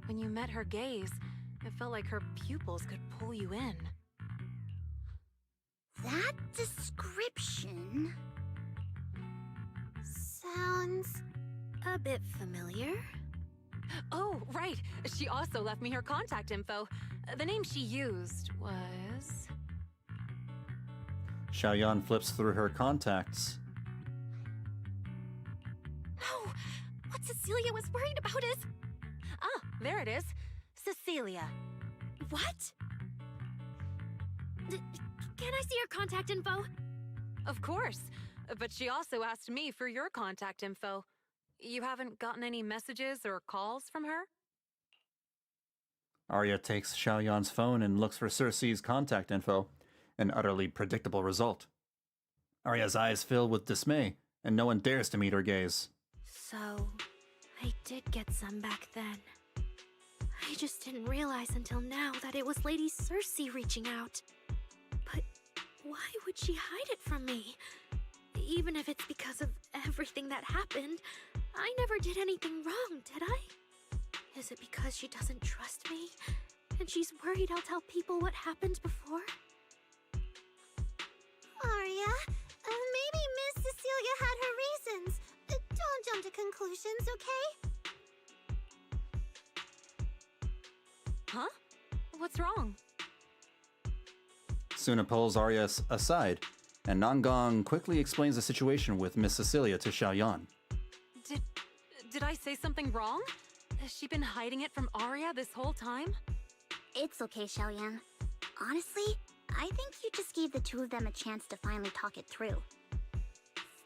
When you met her gaze, it felt like her pupils could pull you in. That description sounds a bit familiar. Oh, right. She also left me her contact info. The name she used was... Xiaoyan flips through her contacts. No! What Cecilia was worried about is... Ah, there it is. Cecilia. What? Can I see your contact info? Of course. But she also asked me for your contact info. You haven't gotten any messages or calls from her? Aria takes Xiaoyan's phone and looks for Cersei's contact info. An utterly predictable result. Aria's eyes fill with dismay, and no one dares to meet her gaze. So, I did get some back then. I just didn't realize until now that it was Lady Cersei reaching out. But why would she hide it from me? Even if it's because of everything that happened, I never did anything wrong, did I? Is it because she doesn't trust me, and she's worried I'll tell people what happened before? Aria, maybe Miss Cecilia had her reasons. Don't jump to conclusions, okay? Huh? What's wrong? Sunna pulls Aria aside, and Nangong quickly explains the situation with Miss Cecilia to Xiaoyan. Did I say something wrong? Has she been hiding it from Aria this whole time? It's okay, Xiaoyan. Honestly, I think you just gave the two of them a chance to finally talk it through.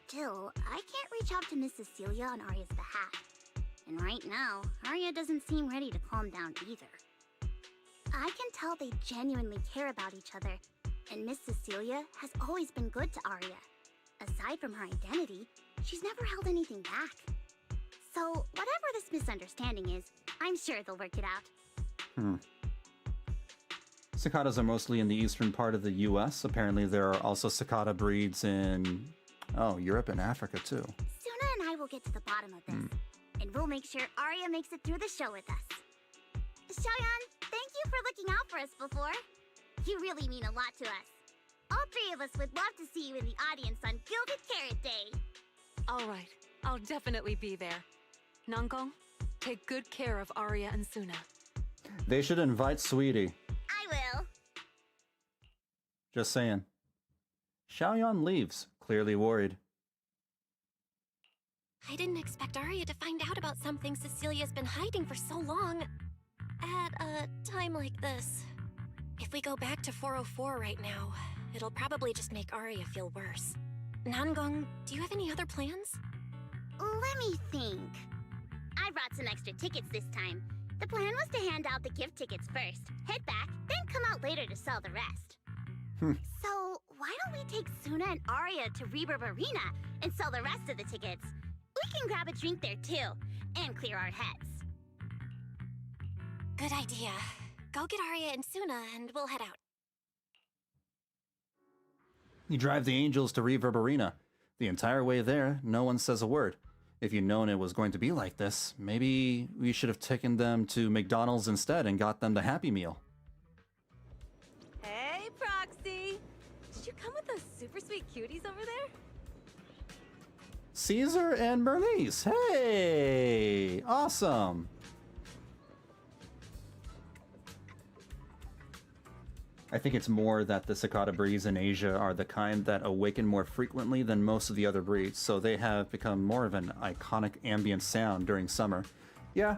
Still, I can't reach out to Miss Cecilia on Aria's behalf. And right now, Aria doesn't seem ready to calm down either. I can tell they genuinely care about each other, and Miss Cecilia has always been good to Aria. Aside from her identity, she's never held anything back. So, whatever this misunderstanding is, I'm sure they'll work it out. Cicadas are mostly in the eastern part of the US. Apparently there are also cicada breeds in, Europe and Africa too. Sunna and I will get to the bottom of this, and we'll make sure Aria makes it through the show with us. Xiaoyan, thank you for looking out for us before. You really mean a lot to us. All three of us would love to see you in the audience on Gilded Carrot Day. All right, I'll definitely be there. Nangong, take good care of Aria and Sunna. They should invite Sweetie. I will. Just saying. Xiaoyan leaves, clearly worried. I didn't expect Aria to find out about something Cecilia's been hiding for so long. At a time like this. If we go back to 404 right now, it'll probably just make Aria feel worse. Nangong, do you have any other plans? Let me think. I brought some extra tickets this time. The plan was to hand out the gift tickets first, head back, then come out later to sell the rest. So, why don't we take Sunna and Aria to Reverb Arena and sell the rest of the tickets? We can grab a drink there too, and clear our heads. Good idea. Go get Aria and Sunna and we'll head out. You drive the Angels to Reverb Arena. The entire way there, no one says a word. If you'd known it was going to be like this, maybe we should have taken them to McDonald's instead and got them the Happy Meal. Hey, Proxy! Did you come with those super sweet cuties over there? Caesar and Bernice! Hey! Awesome! I think it's more that the cicada breeds in Asia are the kind that awaken more frequently than most of the other breeds, so they have become more of an iconic ambient sound during summer. Yeah,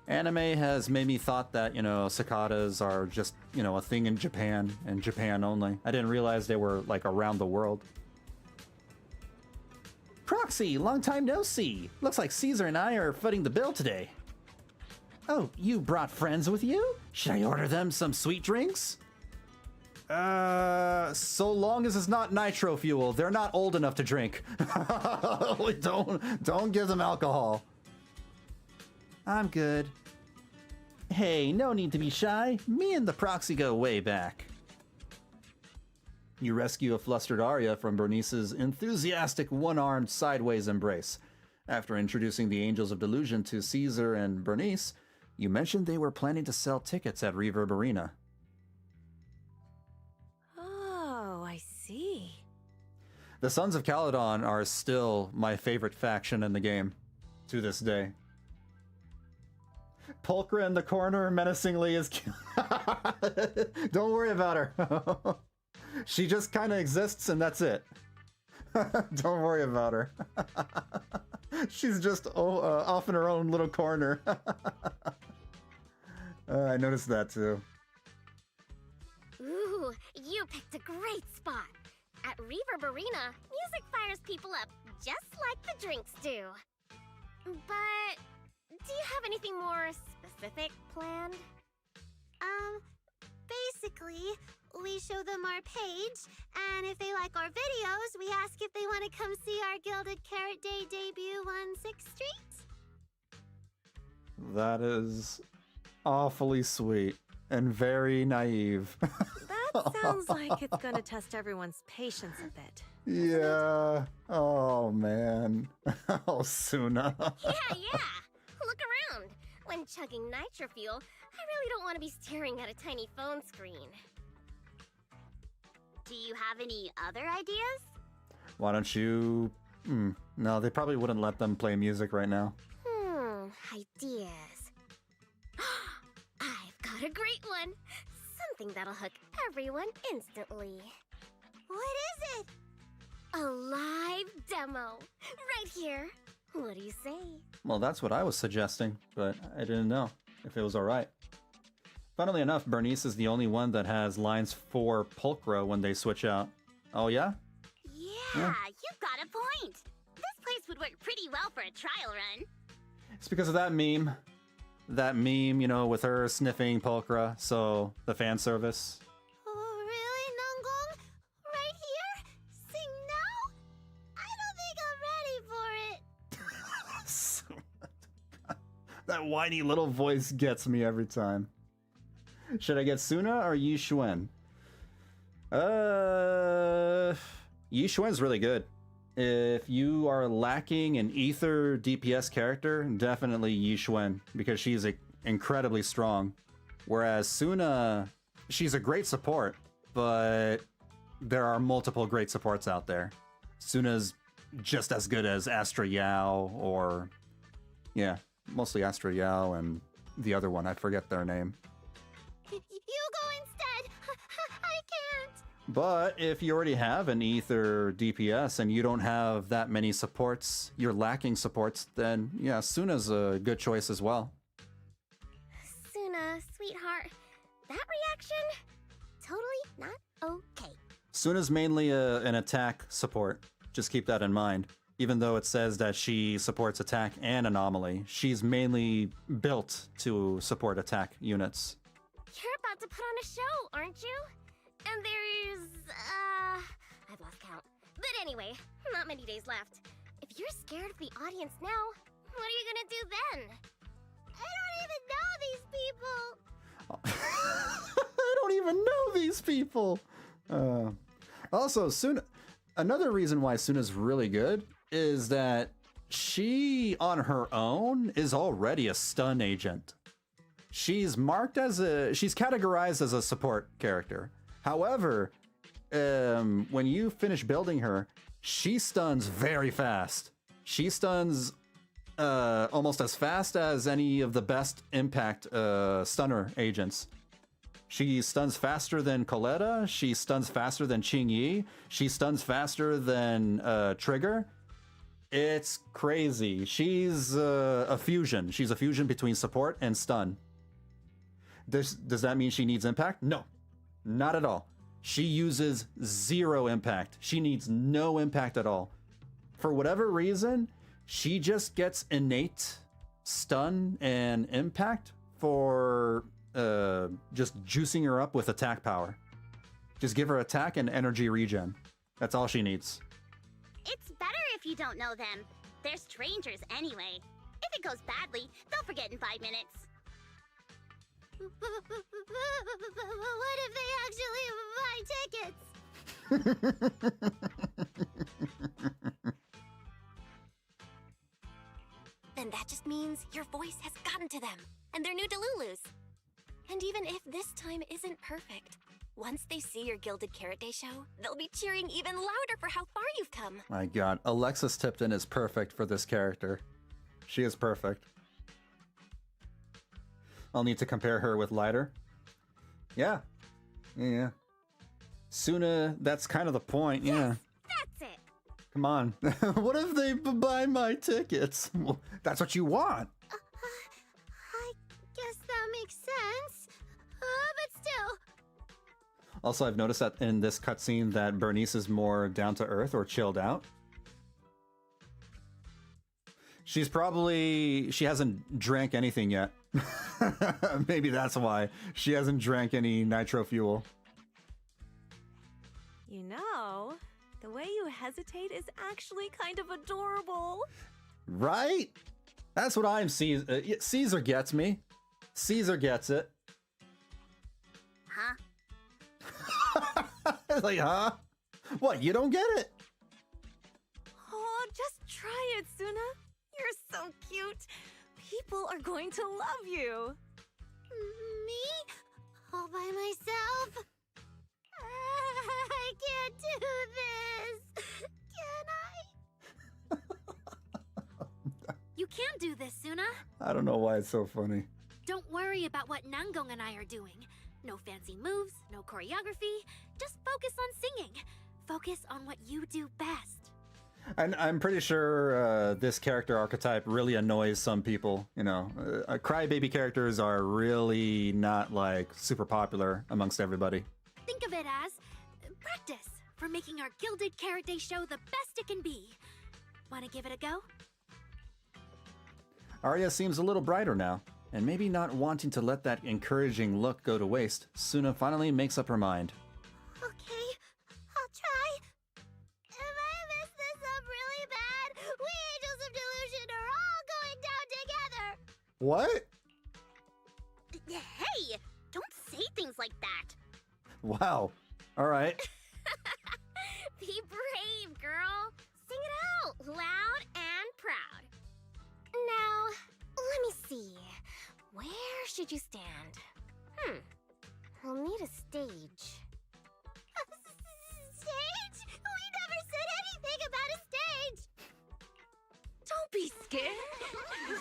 anime has made me thought that, cicadas are just, a thing in Japan, and Japan only. I didn't realize they were, like, around the world. Proxy, long time no see. Looks like Caesar and I are footing the bill today. Oh, you brought friends with you? Should I order them some sweet drinks? So long as it's not nitro fuel, they're not old enough to drink. Don't give them alcohol. I'm good. Hey, no need to be shy. Me and the Proxy go way back. You rescue a flustered Aria from Bernice's enthusiastic one-armed sideways embrace. After introducing the Angels of Delusion to Caesar and Bernice, you mentioned they were planning to sell tickets at Reverb Arena. I see. The Sons of Caledon are still my favorite faction in the game, to this day. Pulchra in the corner menacingly is... Don't worry about her. She just kind of exists and that's it. Don't worry about her. She's just off in her own little corner. I noticed that too. Ooh, you picked a great spot. At Reverb Arena, music fires people up just like the drinks do. But do you have anything more specific planned? Basically, we show them our page, and if they like our videos, we ask if they want to come see our Gilded Carrot Day debut on 6th Street. That is awfully sweet and very naive. That sounds like it's gonna test everyone's patience a bit. Yeah. Oh, man. Oh, Sunna. Yeah. Look around. When chugging nitro fuel, I really don't want to be staring at a tiny phone screen. Do you have any other ideas? Why don't you... No, they probably wouldn't let them play music right now. Ideas. I've got a great one. Something that'll hook everyone instantly. What is it? A live demo. Right here. What do you say? Well, that's what I was suggesting, but I didn't know if it was alright. Funnily enough, Bernice is the only one that has lines for Pulchra when they switch out. Oh, yeah? Yeah, you've got a point. This place would work pretty well for a trial run. It's because of that meme. That meme, with her sniffing Pulchra, so the fan service. Oh, really, Nangong? Right here? Sing now? I don't think I'm ready for it. That whiny little voice gets me every time. Should I get Sunna or Yi Xuan? Yi Xuan's really good. If you are lacking an ether DPS character, definitely Yi Xuan, because she's incredibly strong. Whereas Sunna, she's a great support, but there are multiple great supports out there. Sunna's just as good as Astra Yao or, Yeah, mostly Astriel and the other one. I forget their name. You go instead. I can't. But if you already have an Ether DPS and you don't have that many supports, you're lacking supports, then yeah, Sunna's a good choice as well. Sunna, sweetheart, that reaction? Totally not okay. Sunna's mainly an attack support. Just keep that in mind. Even though it says that she supports attack and anomaly, she's mainly built to support attack units. You're about to put on a show, aren't you? And there's, I've lost count. But anyway, not many days left. If you're scared of the audience now, what are you gonna do then? I don't even know these people! I don't even know these people! Also, another reason why Sunna's really good is that she, on her own, is already a stun agent. She's categorized as a support character. However, when you finish building her, she stuns very fast. She stuns almost as fast as any of the best impact stunner agents. She stuns faster than Coletta. She stuns faster than Qingyi. She stuns faster than Trigger. It's crazy. She's a fusion. She's a fusion between support and stun. Does that mean she needs impact? No, not at all. She uses 0 impact. She needs no impact at all. For whatever reason, she just gets innate stun and impact for just juicing her up with attack power. Just give her attack and energy regen. That's all she needs. It's better if you don't know them. They're strangers anyway. If it goes badly, they'll forget in 5 minutes. What if they actually buy tickets? Then that just means your voice has gotten to them, and they're new Delulus. And even if this time isn't perfect, once they see your Gilded Carrot Day show, they'll be cheering even louder for how far you've come. My god, Alexis Tipton is perfect for this character. She is perfect. I'll need to compare her with Lighter. Yeah. Sunna, that's kind of the point, yeah. That's it. Come on. What if they buy my tickets? Well, that's what you want. I guess that makes sense. But still. Also, I've noticed that in this cutscene that Bernice is more down to earth or chilled out. She hasn't drank anything yet. Maybe that's why she hasn't drank any nitro fuel. You know, the way you hesitate is actually kind of adorable. Right? That's what I'm seeing. Caesar gets me. Caesar gets it. Huh? Like, huh? What, you don't get it? Oh, just try it, Sunna. You're so cute. People are going to love you. Me? All by myself? I can't do this. Can I? You can do this, Sunna. I don't know why it's so funny. Don't worry about what Nangong and I are doing. No fancy moves, no choreography. Just focus on singing. Focus on what you do best. And I'm pretty sure this character archetype really annoys some people. You know, crybaby characters are really not like super popular amongst everybody. Think of it as practice for making our Gilded Carrot Day show the best it can be. Want to give it a go? Aria seems a little brighter now, and maybe not wanting to let that encouraging look go to waste, Sunna finally makes up her mind. Okay, I'll try. If I mess this up really bad, we Angels of Delusion are all going down together. What? Hey, don't say things like that. Wow. All right. Be brave, girl. Sing it out, loud and proud. Now, let me see. Where should you stand? I'll need a stage. Stage? We never said anything about a stage. Don't be scared.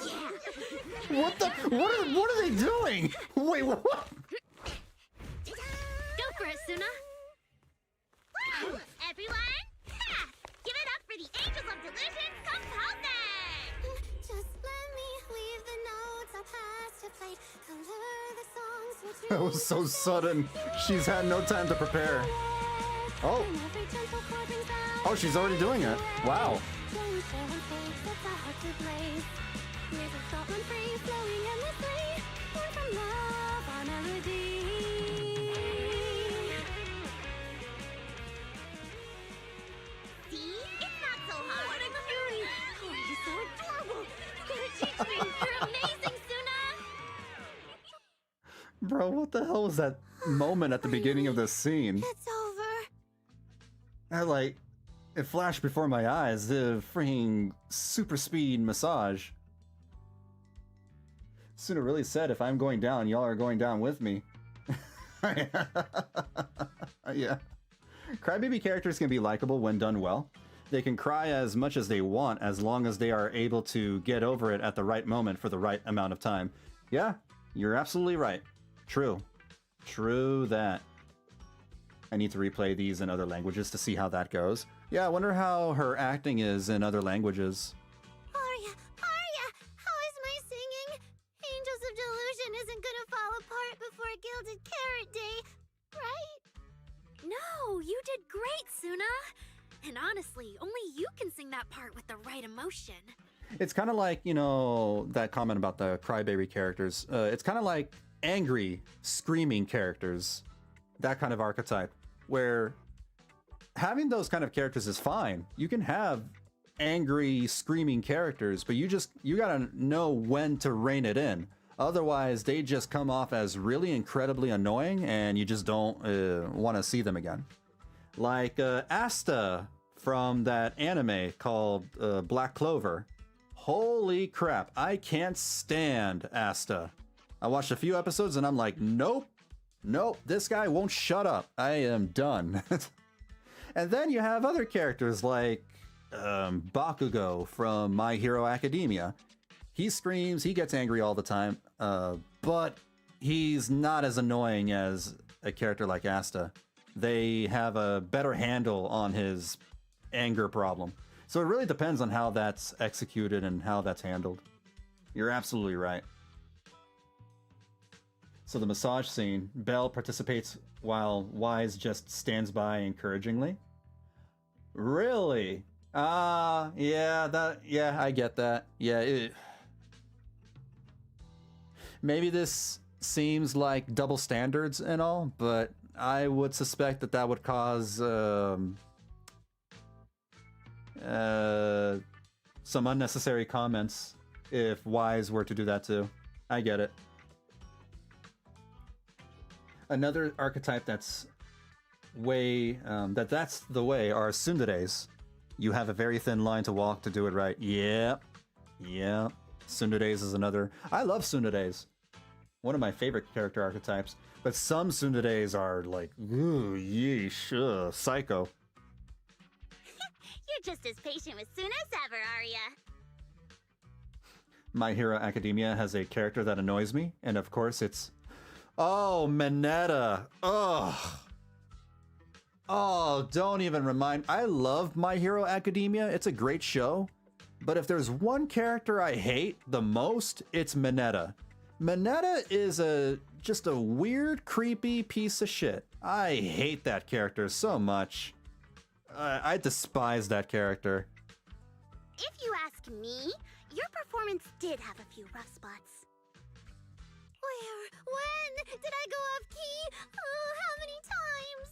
Yeah, What the? What are they doing? Wait, what? Go for it, Suna. Woo! Everyone, ha! Give it up for the Angels of Delusion composing! Just let me leave the notes I'll pass to play. Color the songs with That was so sudden. She's had no time to prepare. Oh. Oh, she's already doing it. Wow. See? It's not so hard. What a cutie! Oh, you're so adorable. You gotta teach me. You're amazing, Suna. Bro, what the hell was that moment at the beginning of this scene? It's over. It flashed before my eyes. The freaking super speed massage. Suna really said, if I'm going down, y'all are going down with me. Yeah. Crybaby characters can be likable when done well. They can cry as much as they want as long as they are able to get over it at the right moment for the right amount of time. Yeah, you're absolutely right. True. True that. I need to replay these in other languages to see how that goes. Yeah, I wonder how her acting is in other languages. Aria, how is my singing? Angels of Delusion isn't gonna fall apart before Gilded Carrot Day, right? No, you did great, Suna. And honestly, only you can sing that part with the right emotion. It's kind of like, you know, that comment about the crybaby characters. It's kind of like angry, screaming characters. That kind of archetype. Where having those kind of characters is fine. You can have angry, screaming characters, but you gotta know when to rein it in. Otherwise, they just come off as really incredibly annoying and you just don't want to see them again. Like Asta from that anime called Black Clover. Holy crap, I can't stand Asta. I watched a few episodes and I'm like, nope, this guy won't shut up. I am done. And then you have other characters like Bakugo from My Hero Academia. He screams, he gets angry all the time, but he's not as annoying as a character like Asta. They have a better handle on his anger problem. So it really depends on how that's executed and how that's handled. You're absolutely right. So the massage scene, Belle participates while Wise just stands by encouragingly. Really? Yeah, I get that. Yeah, maybe this seems like double standards and all, but I would suspect that would cause some unnecessary comments if Wise were to do that too. I get it. Another archetype that's that's the way are tsunderes. You have a very thin line to walk to do it right. Yeah. Tsunderes is another. I love tsunderes. One of my favorite character archetypes. But some tsunderes are like, ooh, yeesh, psycho. You're just as patient with Suna as ever, Aria. My Hero Academia has a character that annoys me, and of course it's... Oh, Mineta. Ugh. Oh, don't even remind... I love My Hero Academia. It's a great show. But if there's one character I hate the most, it's Mineta. Mineta is just a weird, creepy piece of shit. I hate that character so much. I despise that character. If you ask me, your performance did have a few rough spots. Where? When? Did I go off key? Oh, how many times?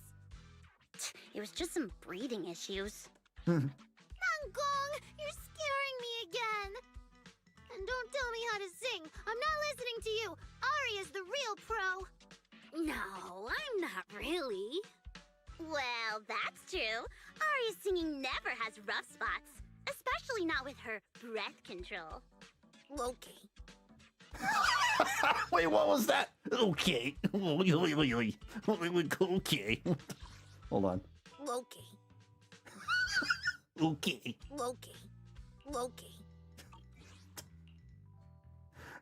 It was just some breathing issues. Nangong, you're scaring me again. And don't tell me how to sing. I'm not listening to you. Aria's the real pro. No, I'm not really. Well, that's true. Aria's singing never has rough spots. Especially not with her breath control. Okay. Wait, what was that? Okay. Okay. Hold on. Okay. Okay. Okay. Okay.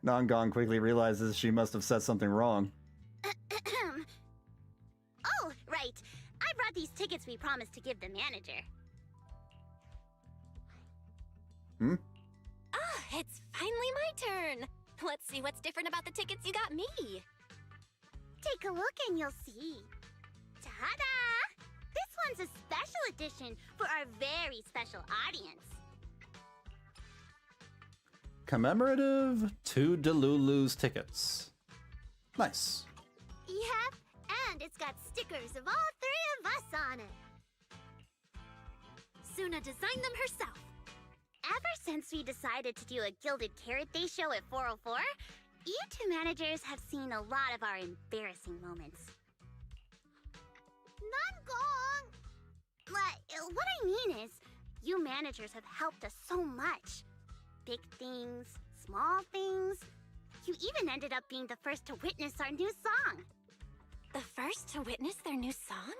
Nangong quickly realizes she must have said something wrong. Oh, right. I brought these tickets we promised to give the manager. Hmm? Ah, it's finally my turn. Let's see what's different about the tickets you got me. Take a look and you'll see. Ta-da! This one's a special edition for our very special audience. Commemorative to Delulu's tickets. Nice. Yep, and it's got stickers of all three of us on it. Sunna designed them herself. Ever since we decided to do a Gilded Carrot Day show at 404, you two managers have seen a lot of our embarrassing moments. Nangong! What I mean is, you managers have helped us so much. Big things, small things. You even ended up being the first to witness our new song. The first to witness their new song?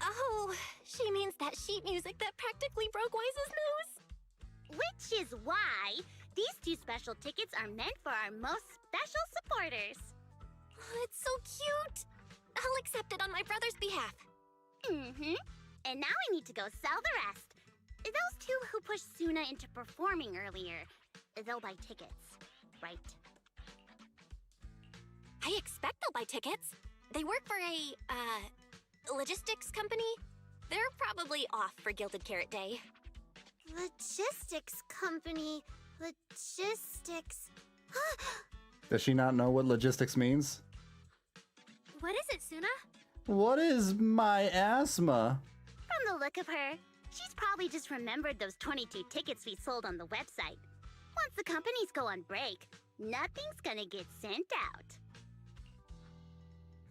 Oh, she means that sheet music that practically broke Wise's nose. Which is why these two special tickets are meant for our most special supporters. Oh, it's so cute. I'll accept it on my brother's behalf. Mm-hmm. And now I need to go sell the rest. Those two who pushed Sunna into performing earlier, they'll buy tickets, right? I expect they'll buy tickets. They work for a, logistics company. They're probably off for Gilded Carrot Day. Logistics company. Logistics. Does she not know what logistics means? What is it, Sunna? What is my asthma? From the look of her, she's probably just remembered those 22 tickets we sold on the website. Once the companies go on break, nothing's gonna get sent out.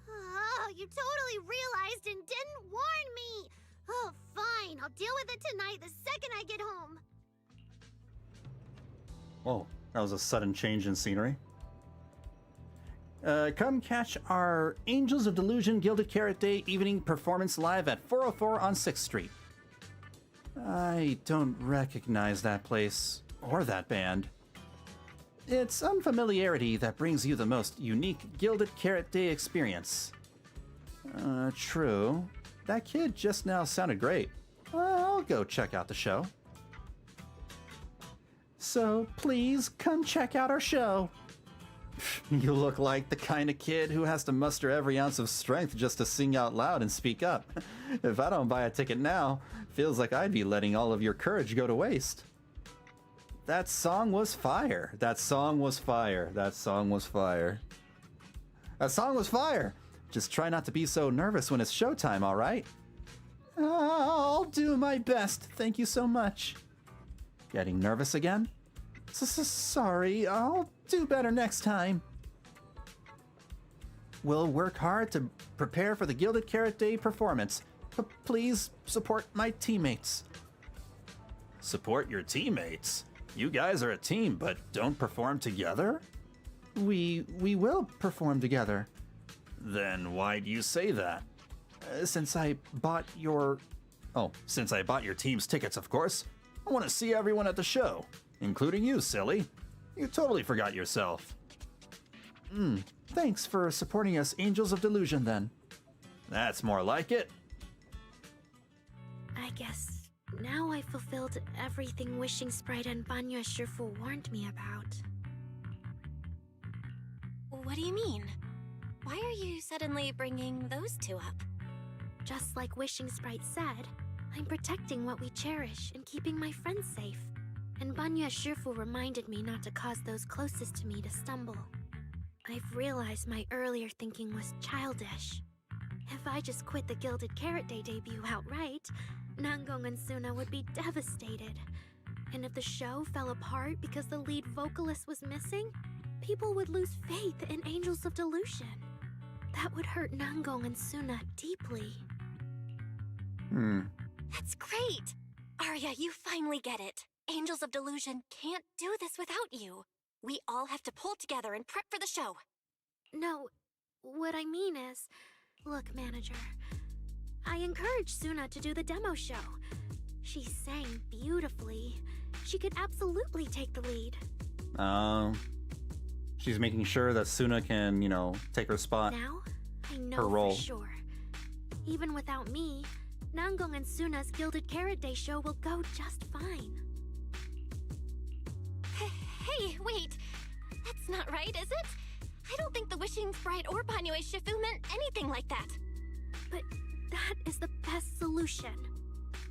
Oh, you totally realized and didn't warn me. Oh, fine. I'll deal with it tonight the second I get home. Whoa, that was a sudden change in scenery. Come catch our Angels of Delusion Gilded Carrot Day evening performance live at 404 on 6th Street. I don't recognize that place or that band. It's unfamiliarity that brings you the most unique Gilded Carrot Day experience. True. That kid just now sounded great. I'll go check out the show. So please come check out our show. You look like the kind of kid who has to muster every ounce of strength just to sing out loud and speak up. If I don't buy a ticket now, feels like I'd be letting all of your courage go to waste. That song was fire. That song was fire. That song was fire. That song was fire. Just try not to be so nervous when it's showtime, all right? I'll do my best. Thank you so much. Getting nervous again? Sorry, I'll do better next time. We'll work hard to prepare for the Gilded Carrot Day performance. Please support my teammates. Support your teammates? You guys are a team, but don't perform together? We will perform together. Then why'd you say that? Since I bought your team's tickets, of course. I want to see everyone at the show, including you, silly. You totally forgot yourself. Thanks for supporting us, Angels of Delusion, then. That's more like it. I guess now I fulfilled everything Wishing Sprite and Banya Shifu warned me about. What do you mean? Why are you suddenly bringing those two up? Just like Wishing Sprite said, I'm protecting what we cherish and keeping my friends safe. And Banya Shifu reminded me not to cause those closest to me to stumble. I've realized my earlier thinking was childish. If I just quit the Gilded Carrot Day debut outright, Nangong and Sunna would be devastated. And if the show fell apart because the lead vocalist was missing, people would lose faith in Angels of Delusion. That would hurt Nangong and Sunna deeply. That's great! Aria, you finally get it. Angels of Delusion can't do this without you. We all have to pull together and prep for the show. No, what I mean is... Look, manager, I encouraged Sunna to do the demo show. She sang beautifully. She could absolutely take the lead. She's making sure that Sunna can, you know, take her spot. Now, I know her role. for sure. Even without me, Nangong and Sunna's Gilded Carrot Day show will go just fine. Hey, wait. That's not right, is it? I don't think the Wishing Sprite or Banyue Shifu meant anything like that. But that is the best solution.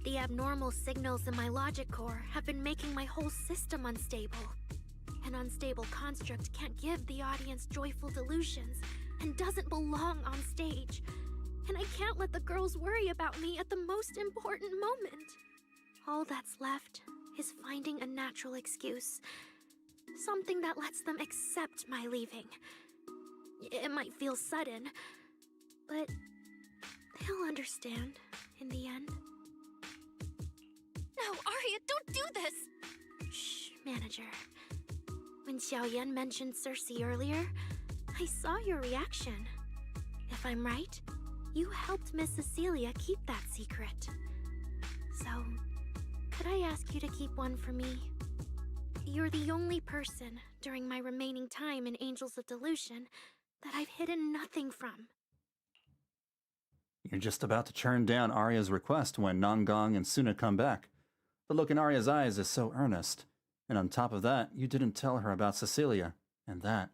The abnormal signals in my logic core have been making my whole system unstable. An unstable construct can't give the audience joyful delusions and doesn't belong on stage. And I can't let the girls worry about me at the most important moment. All that's left is finding a natural excuse. Something that lets them accept my leaving. It might feel sudden, but they'll understand in the end. No, Aria, don't do this! Shh, manager. When Xiaoyan mentioned Cersei earlier, I saw your reaction. If I'm right, you helped Miss Cecilia keep that secret. So, could I ask you to keep one for me? You're the only person during my remaining time in Angels of Delusion that I've hidden nothing from. You're just about to turn down Arya's request when Nangong and Sunna come back. The look in Arya's eyes is so earnest. And on top of that, you didn't tell her about Cecilia. And that,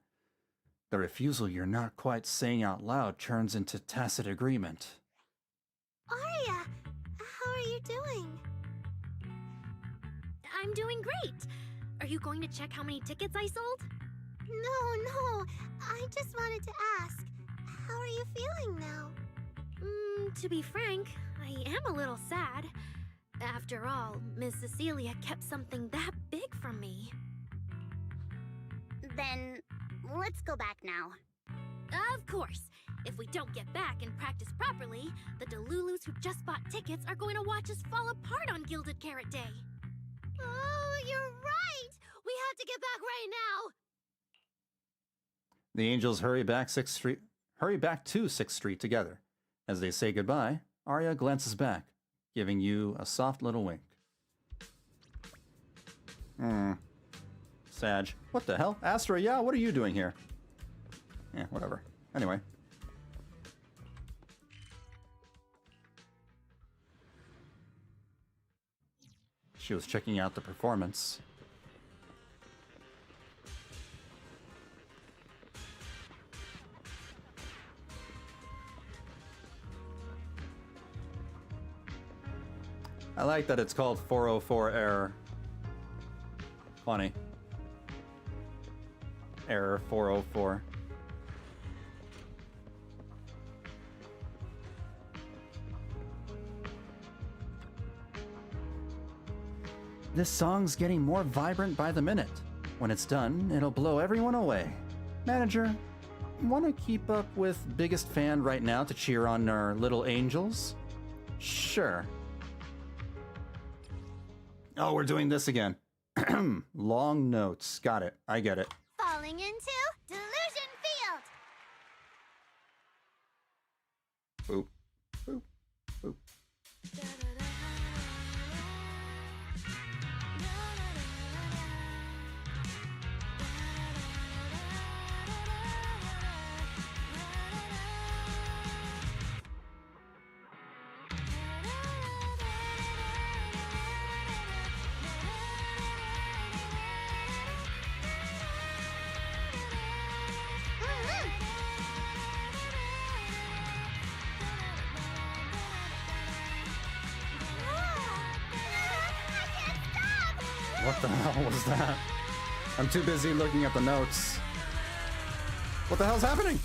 the refusal you're not quite saying out loud turns into tacit agreement. Aria, how are you doing? I'm doing great. Are you going to check how many tickets I sold? No, I just wanted to ask, how are you feeling now? To be frank, I am a little sad. After all, Miss Cecilia kept something that big from me. Then, let's go back now. Of course. If we don't get back and practice properly, the Delulus who just bought tickets are going to watch us fall apart on Gilded Carrot Day. Oh, you're right! We have to get back right now! The Angels hurry back to 6th Street together. As they say goodbye, Arya glances back, giving you a soft little wink. Sag. What the hell? Astra, yeah, what are you doing here? Yeah, whatever. Anyway. She was checking out the performance. I like that it's called 404 error. Funny. Error 404. This song's getting more vibrant by the minute. When it's done, it'll blow everyone away. Manager, want to keep up with biggest fan right now to cheer on our little angels? Sure. Oh, we're doing this again. Long notes. Got it. I get it. Falling into Delusion Field! Boop. Boop. Boop. What the hell was that? I'm too busy looking at the notes. What the hell's happening?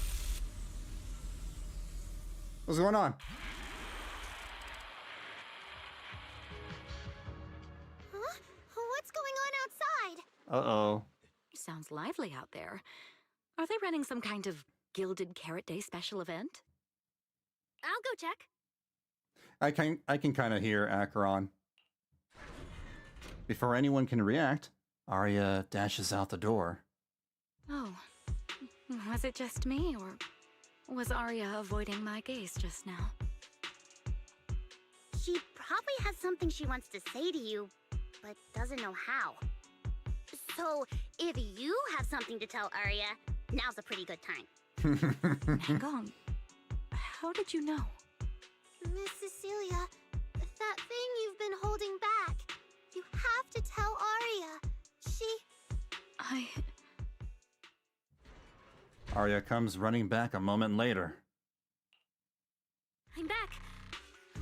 What's going on? Huh? What's going on outside? Uh-oh. Sounds lively out there. Are they running some kind of Gilded Carrot Day special event? I'll go check. I can kind of hear Acheron. Before anyone can react, Arya dashes out the door. Oh, was it just me, or was Aria avoiding my gaze just now? She probably has something she wants to say to you, but doesn't know how. So, If you have something to tell Aria, now's a pretty good time. Nangong, how did you know? Miss Cecilia, that thing you've been holding back. You have to tell Aria. Aria comes running back a moment later. I'm back.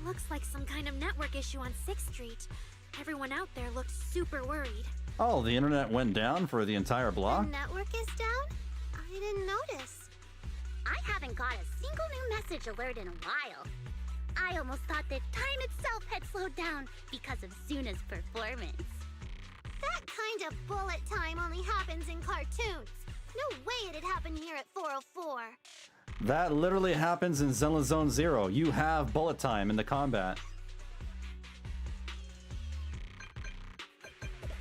Looks like some kind of network issue on 6th Street. Everyone out there looked super worried. Oh, the internet went down for the entire block? The network is down? I didn't notice. I haven't got a single new message alert in a while. I almost thought that time itself had slowed down because of Sunna's performance. That kind of bullet time only happens in cartoons. No way it'd happen here at 404. That literally happens in Zenless Zone Zero. You have bullet time in the combat.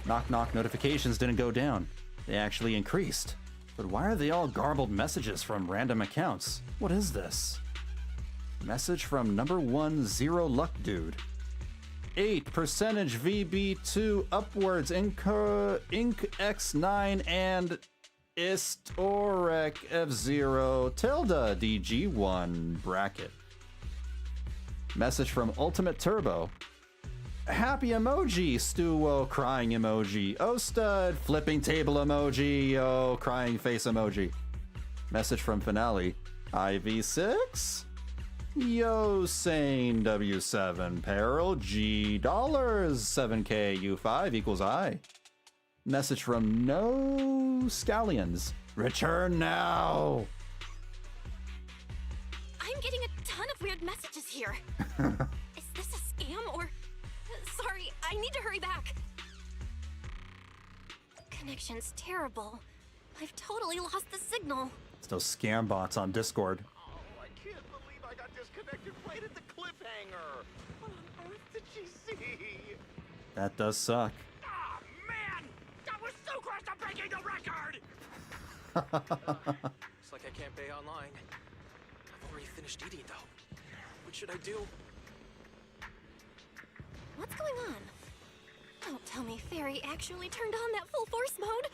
Knock knock notifications didn't go down. They actually increased. But why are they all garbled messages from random accounts? What is this? Message from number 1 Zero Luck Dude. 8% VB2 upwards Inc X9 and Istorek F0 tilde DG1 bracket. Message from Ultimate Turbo. Happy emoji, Stuwo crying emoji. Oh stud, flipping table emoji. Oh, crying face emoji. Message from Finale. IV6? Yo, Sane W7 Peril G dollars 7K U5 equals I. Message from No Scallions. Return now. I'm getting a ton of weird messages here. Is this a scam or... Sorry, I need to hurry back. Connection's terrible. I've totally lost the signal. It's those scam bots on Discord. Oh, I can't believe I got disconnected right at the cliffhanger. What on earth did she see? That does suck. Ah, man! That was so close to breaking the record! Looks like I can't pay online. I've already finished eating, though. What should I do? What's going on? Don't tell me Fairy actually turned on that full force mode.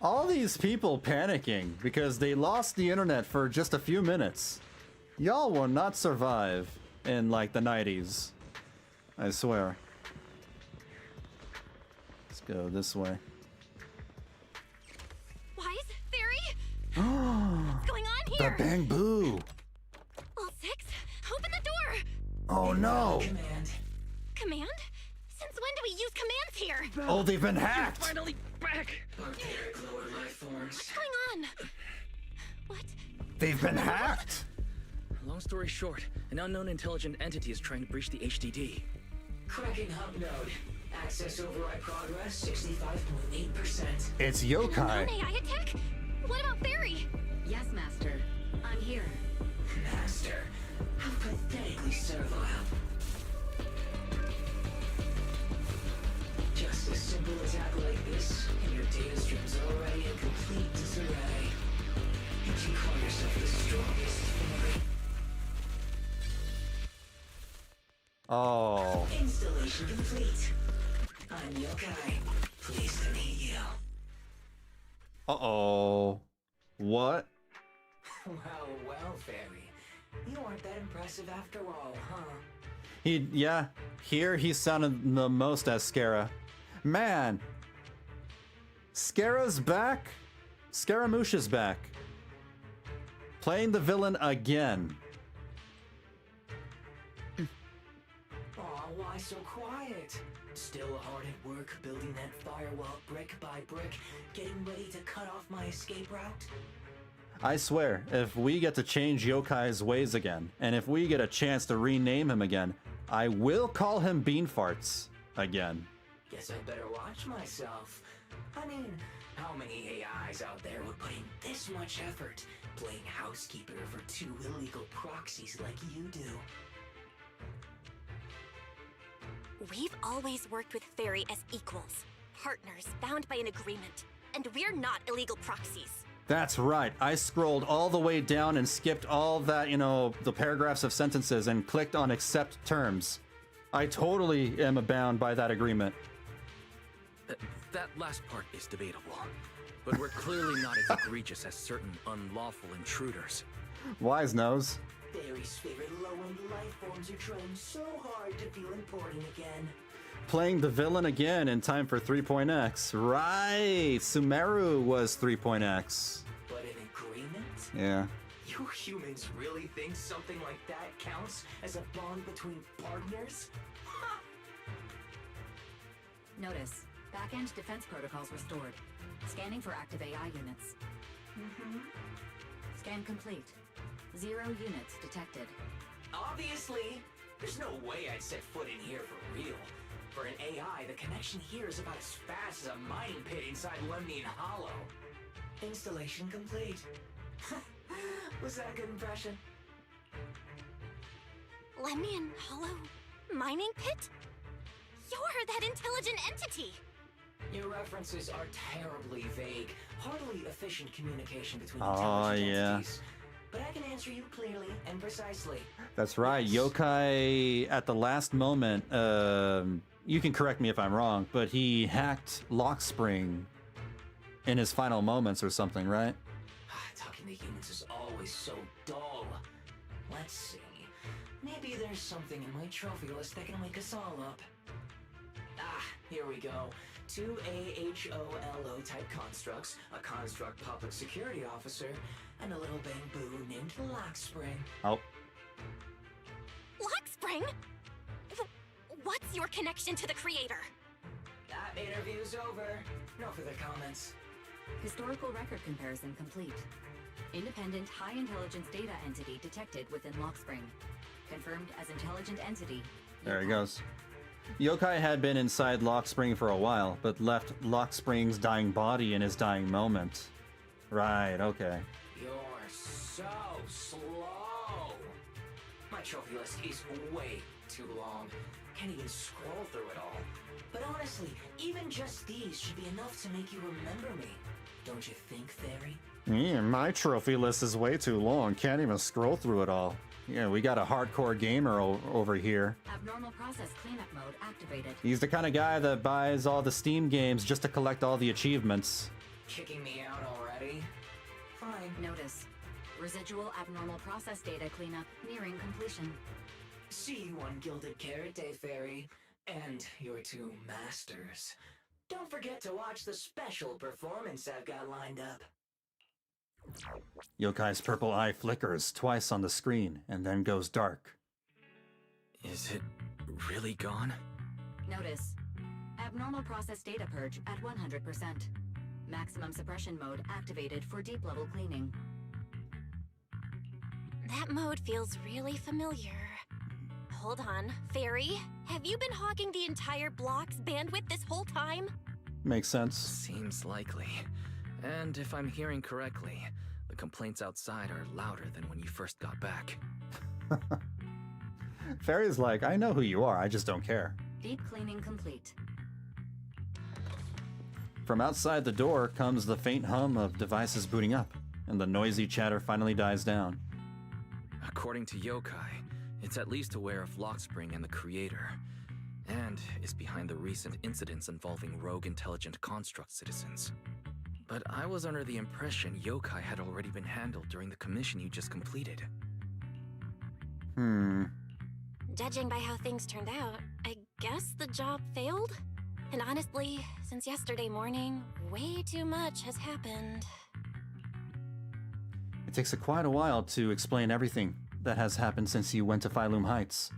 All these people panicking because they lost the internet for just a few minutes. Y'all will not survive in like the 90s. I swear. Let's go this way. Wise? Fairy? What's going on The here? Bang Boo! All 6? Open the door! Oh no! Command? Since when do we use commands here? Oh, they've been hacked! Finally back! What's going on? What? They've been hacked! Long story short, an unknown intelligent entity is trying to breach the HDD. Cracking hub node. Access override progress 65.8%. It's An yokai. AI attack? What about Fairy? Yes, Master. I'm here. Master, how pathetically servile. Just a simple attack like this, and your data stream's already in complete disarray. Don't you call yourself the strongest fairy? Oh. Installation complete. I'm Yokai. Pleased to meet you. Uh-oh. What? Well, fairy. You aren't that impressive after all, huh? Here he sounded the most as Scara. Man. Scara's back. Scaramouche is back. Playing the villain again. Aw, why so quiet? Still hard at work building that firewall brick by brick, getting ready to cut off my escape route? I swear, if we get to change Yokai's ways again, and if we get a chance to rename him again, I will call him Bean Farts again. Guess I better watch myself. I mean, how many AIs out there would put in this much effort playing housekeeper for 2 illegal proxies like you do? We've always worked with Fairy as equals, partners bound by an agreement, and we're not illegal proxies. That's right. I scrolled all the way down and skipped all that, the paragraphs of sentences and clicked on accept terms. I totally am bound by that agreement. That last part is debatable, but we're clearly not as egregious as certain unlawful intruders. Wise knows. Barry's favorite low-end life forms are trying so hard to feel important again. Playing the villain again in time for 3.x. Right! Sumeru was 3.x. But an agreement? Yeah. You humans really think something like that counts as a bond between partners? Notice, back-end defense protocols restored. Scanning for active AI units. Scan complete. 0 units detected. Obviously! There's no way I'd set foot in here for real. For an AI, the connection here is about as fast as a mining pit inside Lemnian Hollow. Installation complete. Was that a good impression? Lemnian Hollow mining pit? You're that intelligent entity! Your references are terribly vague, hardly efficient communication between Oh, intelligent yeah. entities. But I can answer you clearly and precisely. That's right. Yokai, at the last moment, you can correct me if I'm wrong, but he hacked Lockspring in his final moments or something, right? Talking to humans is always so dull. Let's see. Maybe there's something in my trophy list that can wake us all up. Here we go. 2 AHOLO type constructs, a construct public security officer, and a little bamboo named Lockspring. Oh. Lockspring? What's your connection to the creator? That interview's over. No further comments. Historical record comparison complete. Independent high intelligence data entity detected within Lockspring. Confirmed as intelligent entity. There he goes. Yokai had been inside Lockspring for a while, but left Lockspring's dying body in his dying moment. Right, okay. You're so slow. My trophy list is way too long. Can't even scroll through it all. But honestly, even just these should be enough to make you remember me. Don't you think, Fairy? Yeah, my trophy list is way too long. Can't even scroll through it all. Yeah, we got a hardcore gamer over here. Abnormal process cleanup mode activated. He's the kind of guy that buys all the Steam games just to collect all the achievements. Kicking me out already? Fine. Notice. Residual abnormal process data cleanup nearing completion. See you on Gilded Carrot Day, Fairy. And your 2 masters. Don't forget to watch the special performance I've got lined up. Yokai's purple eye flickers twice on the screen and then goes dark. Is it really gone? Notice. Abnormal process data purge at 100%. Maximum suppression mode activated for deep level cleaning. That mode feels really familiar. Hold on, Fairy, have you been hogging the entire block's bandwidth this whole time? Makes sense. Seems likely. And if I'm hearing correctly, the complaints outside are louder than when you first got back. Fairy's like, I know who you are, I just don't care. Deep cleaning complete. From outside the door comes the faint hum of devices booting up, and the noisy chatter finally dies down. According to Yokai, it's at least aware of Lockspring and the creator, and is behind the recent incidents involving rogue intelligent construct citizens. But I was under the impression Yokai had already been handled during the commission you just completed. Judging by how things turned out, I guess the job failed? And honestly, since yesterday morning, way too much has happened. It takes quite a while to explain everything that has happened since you went to Phylum Heights.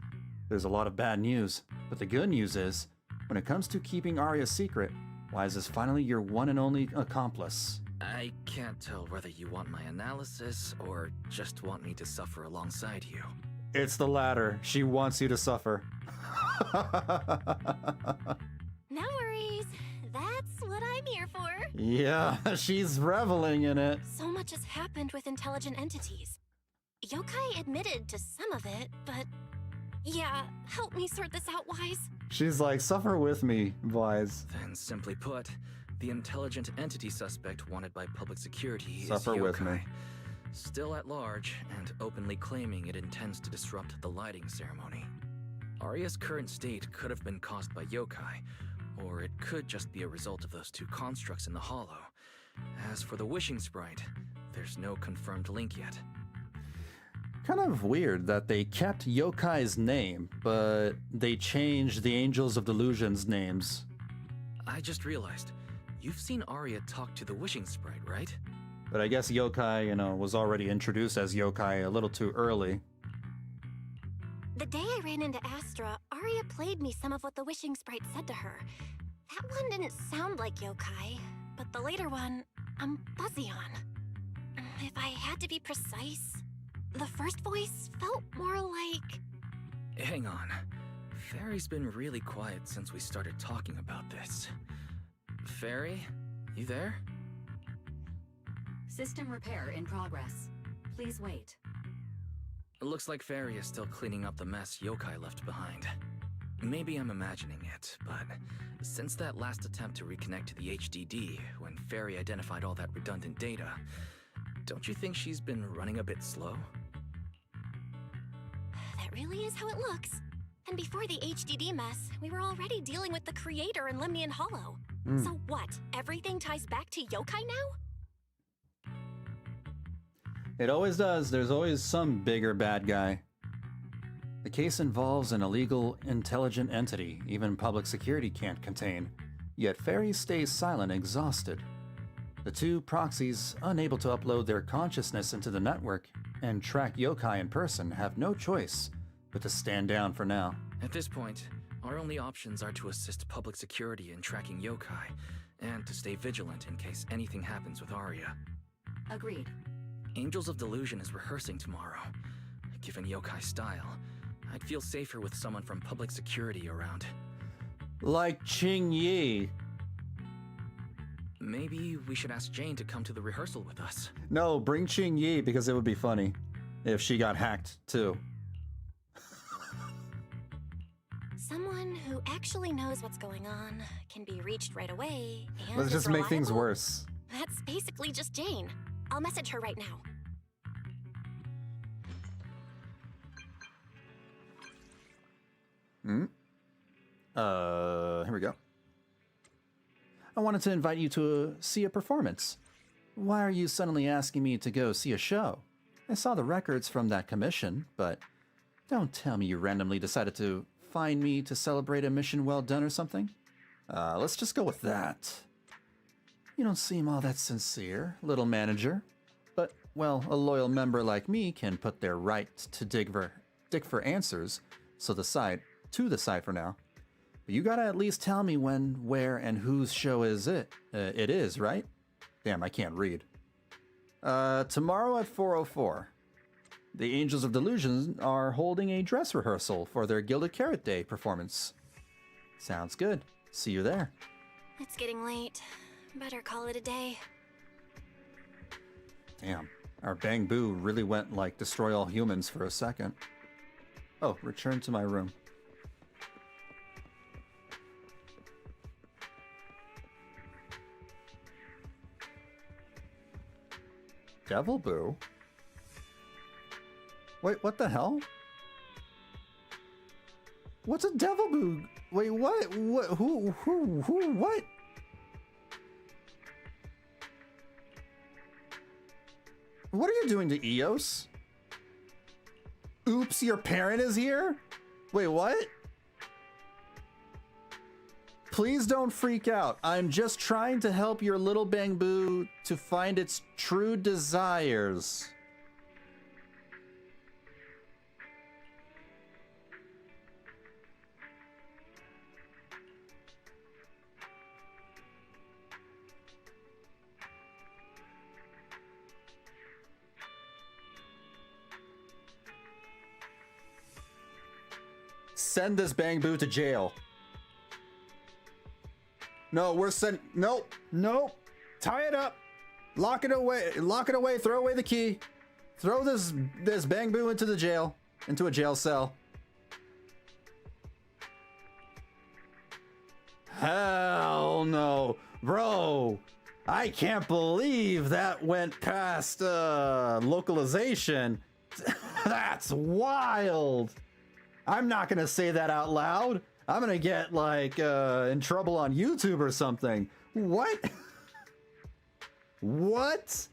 There's a lot of bad news, but the good news is, when it comes to keeping Aria's secret, Wise is finally your one and only accomplice. I can't tell whether you want my analysis or just want me to suffer alongside you. It's the latter. She wants you to suffer. No worries. That's what I'm here for. Yeah, she's reveling in it. So much has happened with intelligent entities. Yokai admitted to some of it, but... Yeah, help me sort this out, Wise. She's like, suffer with me, Wise. Then simply put, the intelligent entity suspect wanted by public security Suffer is Yokai, with me. still at large and openly claiming it intends to disrupt the lighting ceremony. Aria's current state could have been caused by yokai, or it could just be a result of those two constructs in the hollow. As for the wishing sprite, there's no confirmed link yet. Kind of weird that they kept Yokai's name, but they changed the Angels of Delusion's names. I just realized, you've seen Aria talk to the wishing sprite, right? But I guess Yokai, was already introduced as Yokai a little too early. The day I ran into Astra, Aria played me some of what the wishing sprite said to her. That one didn't sound like yokai, but the later one, I'm fuzzy on. If I had to be precise, the first voice felt more like... Hang on. Fairy's been really quiet since we started talking about this. Fairy, you there? System repair in progress. Please wait. It looks like Fairy is still cleaning up the mess yokai left behind. Maybe I'm imagining it, but since that last attempt to reconnect to the HDD, when Fairy identified all that redundant data, don't you think she's been running a bit slow? That really is how it looks. And before the HDD mess, we were already dealing with the creator in Lemnian Hollow. So what? Everything ties back to yokai now? It always does. There's always some bigger bad guy. The case involves an illegal, intelligent entity even public security can't contain. Yet Fairy stays silent, exhausted. The two proxies, unable to upload their consciousness into the network and track yokai in person, have no choice but to stand down for now. At this point, our only options are to assist public security in tracking yokai, and to stay vigilant in case anything happens with Aria. Agreed. Angels of Delusion is rehearsing tomorrow. Given yokai style, I'd feel safer with someone from public security around. Like Ching Yi. Maybe we should ask Jane to come to the rehearsal with us. No, bring Ching Yi because it would be funny if she got hacked too. Someone who actually knows what's going on, can be reached right away, and Let's just make things worse. That's basically just Jane. I'll message her right now. Here we go. I wanted to invite you to see a performance. Why are you suddenly asking me to go see a show? I saw the records from that commission, but don't tell me you randomly decided to find me to celebrate a mission well done or something. Let's just go with that. You don't seem all that sincere, little manager. But, well, a loyal member like me can put their right to dig for answers, to the side for now. But you gotta at least tell me when, where, and whose show is it? It is, right? Damn, I can't read. Tomorrow at 4:04. The Angels of Delusion are holding a dress rehearsal for their Gilded Carrot Day performance. Sounds good. See you there. It's getting late. Better call it a day. Damn, our Bang Boo really went like destroy all humans for a second. Oh, return to my room. Devil Boo? Wait, what the hell? What's a Devil Boo? Wait, what? What? Who? What? What are you doing to Eos? Oops, your parent is here? Wait, what? Please don't freak out. I'm just trying to help your little Bang Boo to find its true desires. Send this Bang Boo to jail. No, nope, nope. Tie it up. Lock it away, throw away the key. Throw this Bang Boo into the jail, into a jail cell. Hell no. Bro, I can't believe that went past localization. That's wild. I'm not gonna say that out loud. I'm gonna get, like, in trouble on YouTube or something. What? What?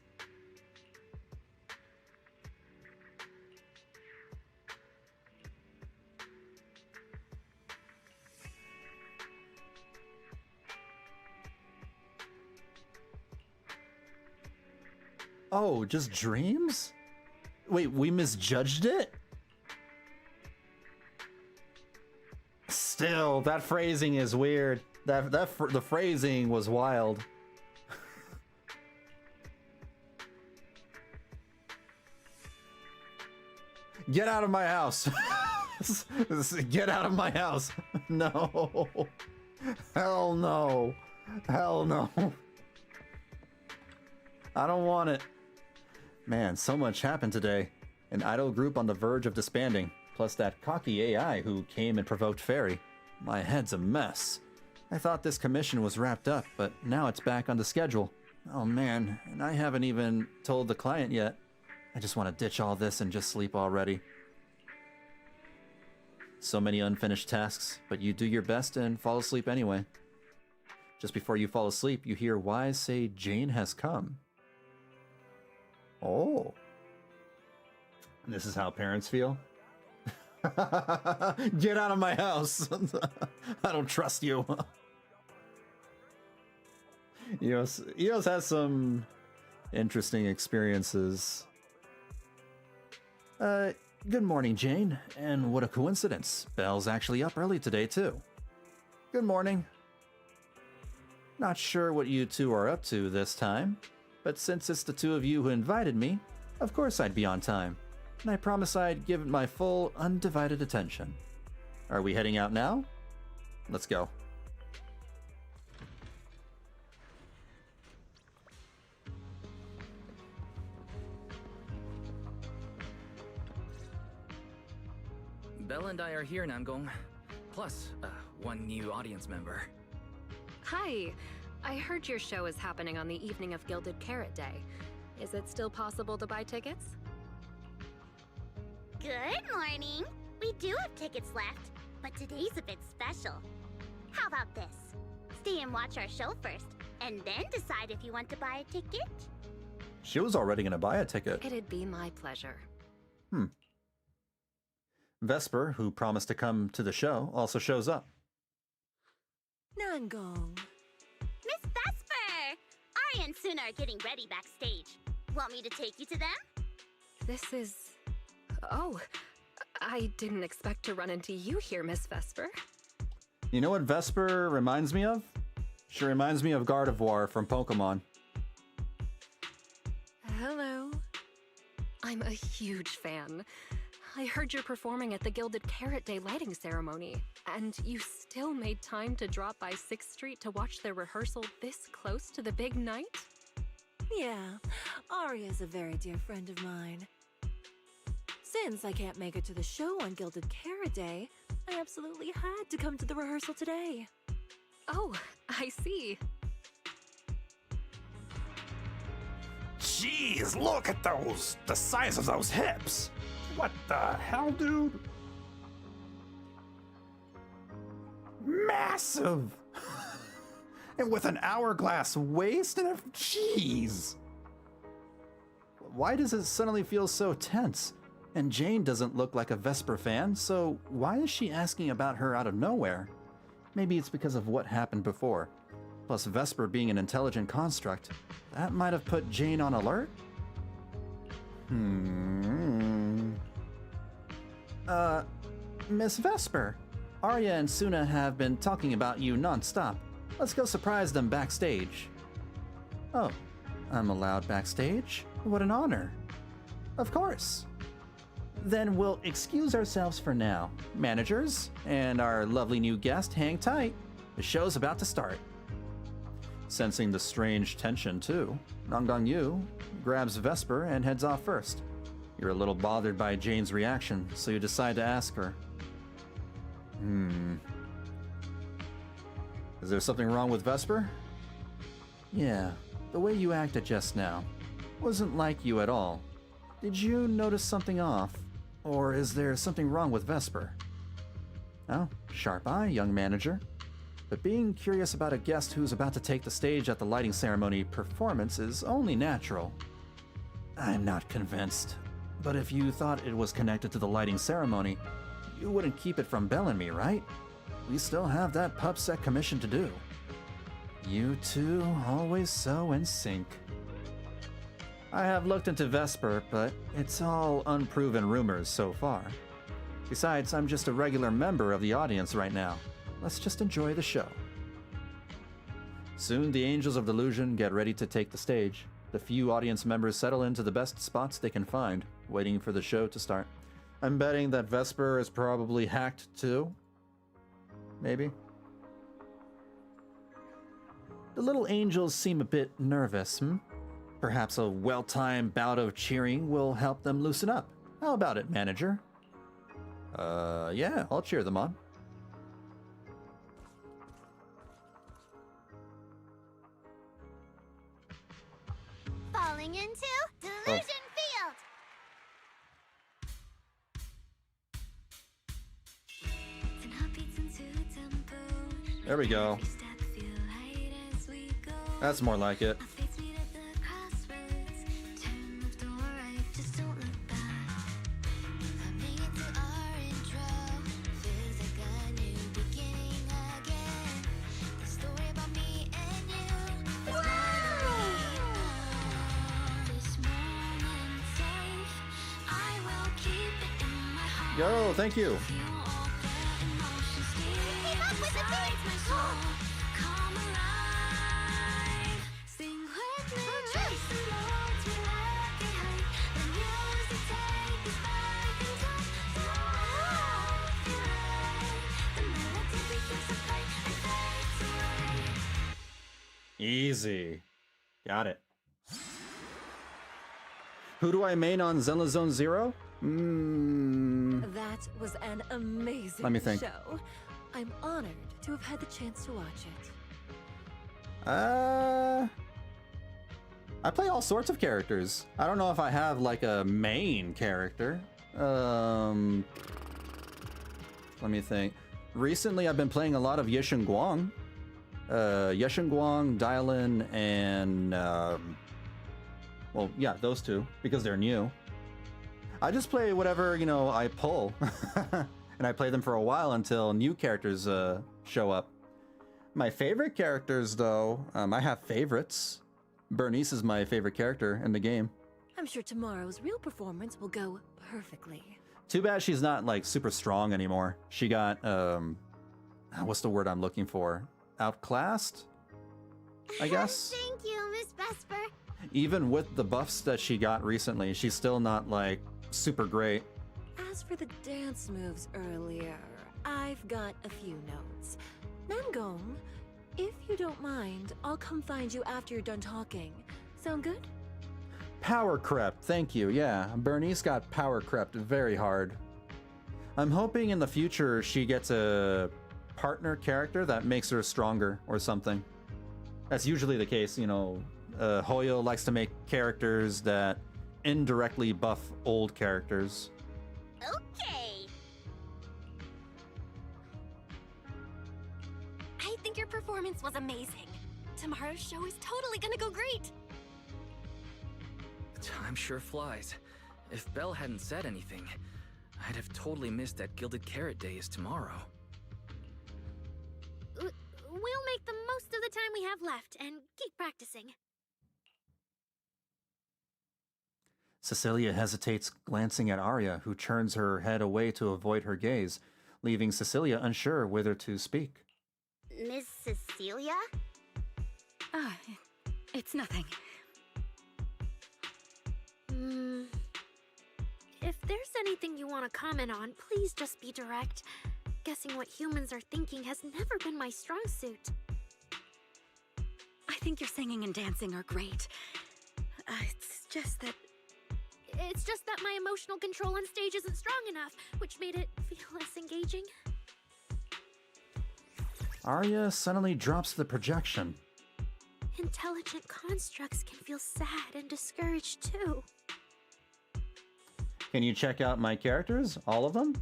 Oh, just dreams? Wait, we misjudged it? Still, that phrasing is weird. The phrasing was wild. Get out of my house. Get out of my house. No. Hell no. Hell no. I don't want it. Man, so much happened today. An idol group on the verge of disbanding, plus that cocky AI who came and provoked Fairy. My head's a mess. I thought this commission was wrapped up, but now it's back on the schedule. Oh man, and I haven't even told the client yet. I just want to ditch all this and just sleep already. So many unfinished tasks, but you do your best and fall asleep anyway. Just before you fall asleep, you hear Wise say Jane has come. Oh. This is how parents feel? Get out of my house! I don't trust you. Eos has some interesting experiences. Good morning, Jane. And what a coincidence. Belle's actually up early today, too. Good morning. Not sure what you two are up to this time, but since it's the two of you who invited me, of course I'd be on time. And I promise I'd give it my full, undivided attention. Are we heading out now? Let's go. Belle and I are here, Nangong. Plus, one new audience member. Hi. I heard your show is happening on the evening of Gilded Carrot Day. Is it still possible to buy tickets? Good morning. We do have tickets left, but today's a bit special. How about this? Stay and watch our show first, and then decide if you want to buy a ticket. She was already gonna buy a ticket. It'd be my pleasure. Vesper, who promised to come to the show, also shows up. Nangong. Miss Vesper! Aria and Sunna are getting ready backstage. Want me to take you to them? This is... Oh, I didn't expect to run into you here, Miss Vesper. You know what Vesper reminds me of? She reminds me of Gardevoir from Pokemon. Hello. I'm a huge fan. I heard you're performing at the Gilded Carrot Day lighting ceremony, and you still made time to drop by 6th Street to watch their rehearsal this close to the big night? Yeah, Aria's a very dear friend of mine. Since I can't make it to the show on Gilded Carrot Day, I absolutely had to come to the rehearsal today. Oh, I see. Jeez, look at those! The size of those hips! What the hell, dude? Massive! And with an hourglass waist and a... Jeez! Why does it suddenly feel so tense? And Jane doesn't look like a Vesper fan, so why is she asking about her out of nowhere? Maybe it's because of what happened before. Plus Vesper being an intelligent construct, that might have put Jane on alert? Miss Vesper, Aria and Sunna have been talking about you non-stop. Let's go surprise them backstage. Oh, I'm allowed backstage? What an honor. Of course. Then we'll excuse ourselves for now. Managers and our lovely new guest, hang tight. The show's about to start. Sensing the strange tension too, Nangong Yu grabs Vesper and heads off first. You're a little bothered by Jane's reaction, so you decide to ask her. Is there something wrong with Vesper? Yeah, the way you acted just now wasn't like you at all. Did you notice something off? Or is there something wrong with Vesper? Oh, sharp eye, young manager. But being curious about a guest who's about to take the stage at the lighting ceremony performance is only natural. I'm not convinced. But if you thought it was connected to the lighting ceremony, you wouldn't keep it from Belle and me, right? We still have that pub-sec commission to do. You two, always so in sync. I have looked into Vesper, but it's all unproven rumors so far. Besides, I'm just a regular member of the audience right now. Let's just enjoy the show. Soon the Angels of Delusion get ready to take the stage. The few audience members settle into the best spots they can find, waiting for the show to start. I'm betting that Vesper is probably hacked too. Maybe. The little angels seem a bit nervous, Perhaps a well-timed bout of cheering will help them loosen up. How about it, manager? Yeah, I'll cheer them on. Falling into Delusion Field! There we go. That's more like it. Yo, thank you. Easy. Got it. Who do I main on Zenless Zone Zero? That was an amazing Let me think. show. I'm honored to have had the chance to watch it. I play all sorts of characters. I don't know if I have like a main character. Let me think. Recently, I've been playing a lot of Yeshen Guang. Yeshen Guang, Dylan, and well, yeah, those two because they're new. I just play whatever, you know, I pull. And I play them for a while until new characters show up. My favorite characters, though, I have favorites. Bernice is my favorite character in the game. I'm sure tomorrow's real performance will go perfectly. Too bad she's not, like, super strong anymore. She got, what's the word I'm looking for? Outclassed, I guess? Thank you, Miss Vesper. Even with the buffs that she got recently, she's still not, like, super great. As for the dance moves earlier, I've got a few notes. Nangong, if you don't mind, I'll come find you after you're done talking. Sound good? Power crept, thank you, yeah. Bernice got power crept very hard. I'm hoping in the future she gets a partner character that makes her stronger or something. That's usually the case, you know. Hoyo likes to make characters that indirectly buff old characters. Okay. I think your performance was amazing. Tomorrow's show is totally gonna go great. Time sure flies. If Belle hadn't said anything, I'd have totally missed that Gilded Carrot Day is tomorrow. We'll make the most of the time we have left and keep practicing. Cecilia hesitates, glancing at Aria, who turns her head away to avoid her gaze, leaving Cecilia unsure whether to speak. Miss Cecilia? Ah, it's nothing. If there's anything you want to comment on, please just be direct. Guessing what humans are thinking has never been my strong suit. I think your singing and dancing are great. It's just that my emotional control on stage isn't strong enough, which made it feel less engaging. Aria suddenly drops the projection. Intelligent constructs can feel sad and discouraged too. Can you check out my characters? All of them?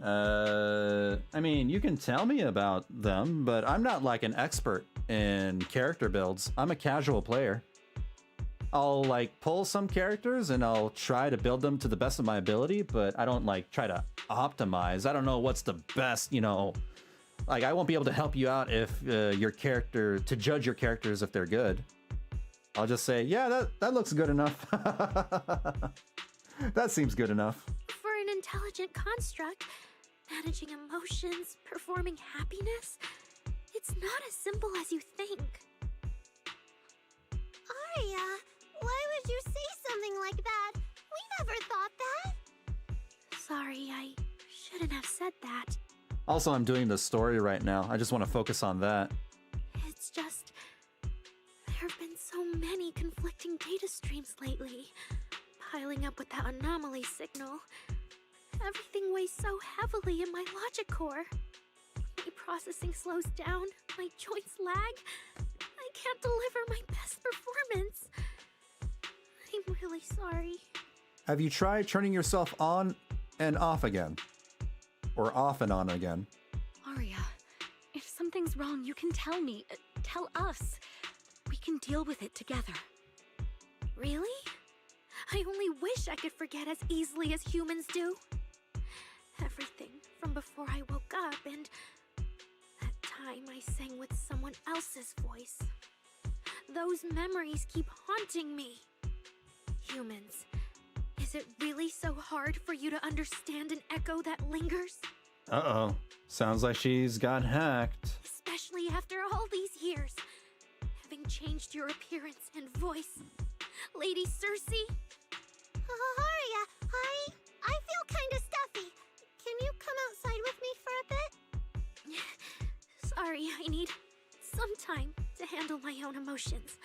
I mean, you can tell me about them, but I'm not like an expert in character builds. I'm a casual player. I'll like pull some characters and I'll try to build them to the best of my ability, but I don't like try to optimize. I don't know what's the best, you know. Like, I won't be able to help you out if your character, to judge your characters if they're good. I'll just say, yeah, that looks good enough. That seems good enough. For an intelligent construct, managing emotions, performing happiness, it's not as simple as you think. Aria, why would you say something like that? We never thought that. Sorry, I shouldn't have said that. Also, I'm doing the story right now. I just want to focus on that. It's just, there have been so many conflicting data streams lately, piling up with that anomaly signal. Everything weighs so heavily in my logic core. My processing slows down, my joints lag. I can't deliver my best performance. I'm really sorry. Have you tried turning yourself on and off again? Or off and on again? Aria, if something's wrong, you can tell me. Tell us. We can deal with it together. Really? I only wish I could forget as easily as humans do. Everything from before I woke up and that time I sang with someone else's voice. Those memories keep haunting me. Humans, is it really so hard for you to understand an echo that lingers? Uh-oh. Sounds like she's got hacked. Especially after all these years. Having changed your appearance and voice. Lady Cersei? Aria, I feel kinda stuffy. Can you come outside with me for a bit? Sorry, I need some time to handle my own emotions.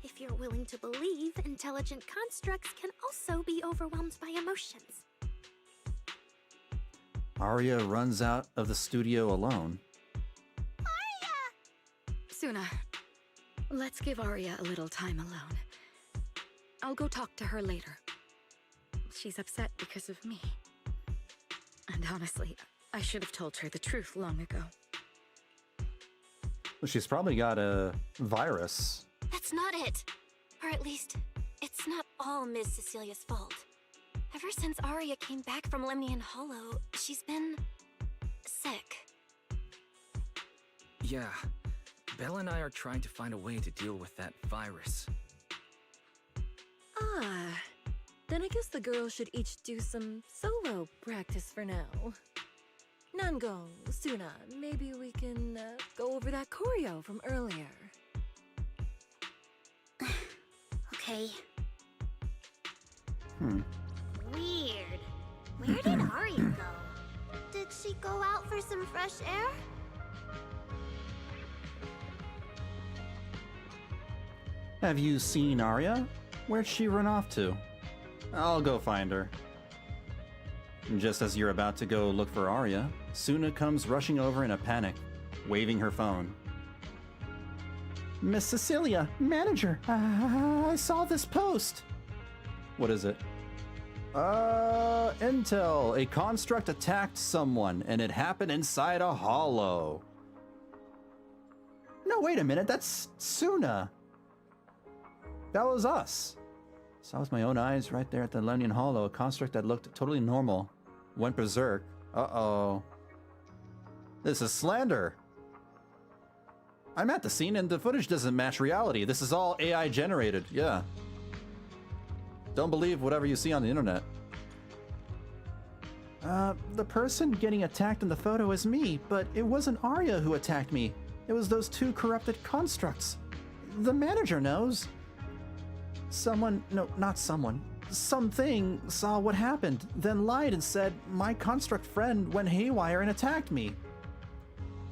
If you're willing to believe, intelligent constructs can also be overwhelmed by emotions. Aria runs out of the studio alone. Sunna, let's give Aria a little time alone. I'll go talk to her later. She's upset because of me. And honestly, I should have told her the truth long ago. Well, she's probably got a virus. That's not it. Or at least, it's not all Ms. Cecilia's fault. Ever since Aria came back from Lemnian Hollow, she's been sick. Yeah. Belle and I are trying to find a way to deal with that virus. Ah, then I guess the girls should each do some solo practice for now. Nangong, Sunna, maybe we can go over that choreo from earlier. Okay. Weird. Where did Aria go? Did she go out for some fresh air? Have you seen Aria? Where'd she run off to? I'll go find her. Just as you're about to go look for Aria, Sunna comes rushing over in a panic, waving her phone. Miss Cecilia, manager, I saw this post. What is it? Intel. A construct attacked someone, and it happened inside a hollow. No, wait a minute, that's Sunna. That was us. Saw with my own eyes right there at the Lemnian Hollow, a construct that looked totally normal. Went berserk. Uh-oh. This is slander. I'm at the scene and the footage doesn't match reality. This is all AI generated, yeah. Don't believe whatever you see on the internet. The person getting attacked in the photo is me, but it wasn't Aria who attacked me. It was those two corrupted constructs. The manager knows. Someone, no, not someone. Something saw what happened, then lied and said my construct friend went haywire and attacked me.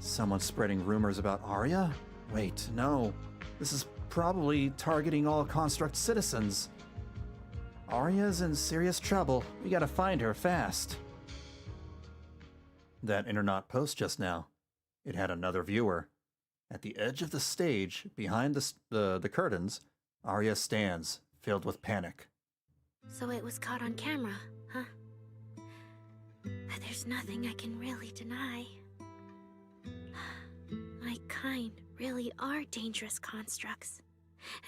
Someone spreading rumors about Aria? Wait, no. This is probably targeting all construct citizens. Aria's in serious trouble. We gotta find her fast. That internet post just now, it had another viewer. At the edge of the stage, behind the curtains, Aria stands, filled with panic. So it was caught on camera, huh? There's nothing I can really deny. My kind really are dangerous constructs,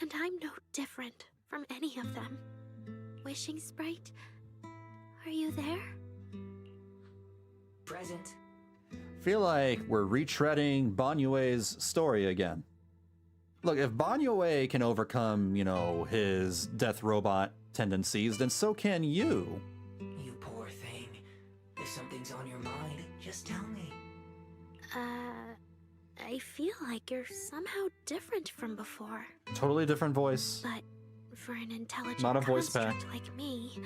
and I'm no different from any of them. Wishing Sprite, are you there? Present. Feel like we're retreading Banyue's story again. Look, if Banyue can overcome, his death robot tendencies, then so can you. You poor thing. If something's on your mind, just tell me. I feel like you're somehow different from before. Totally different voice. But for an intelligent Not a voice construct pack. like me,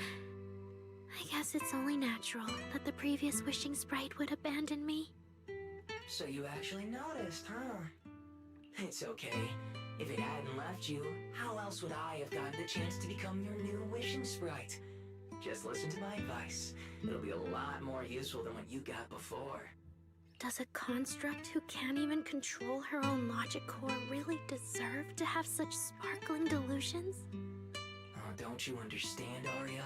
I guess it's only natural that the previous Wishing Sprite would abandon me. So you actually noticed, huh? It's okay. If it hadn't left you, how else would I have gotten the chance to become your new Wishing Sprite? Just listen to my advice. It'll be a lot more useful than what you got before. Does a construct who can't even control her own logic core really deserve to have such sparkling delusions? Oh, don't you understand, Aria?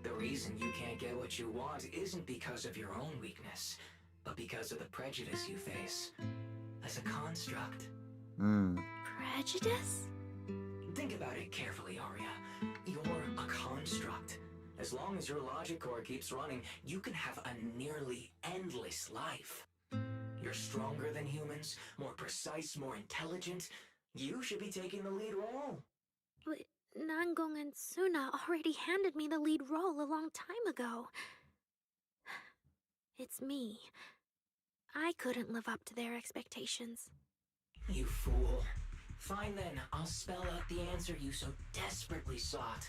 The reason you can't get what you want isn't because of your own weakness, but because of the prejudice you face. As a construct. Prejudice? Think about it carefully, Aria. You're a construct. As long as your logic core keeps running, you can have a nearly endless life. You're stronger than humans, more precise, more intelligent. You should be taking the lead role. But Nangong and Sunna already handed me the lead role a long time ago. It's me. I couldn't live up to their expectations. You fool. Fine then, I'll spell out the answer you so desperately sought.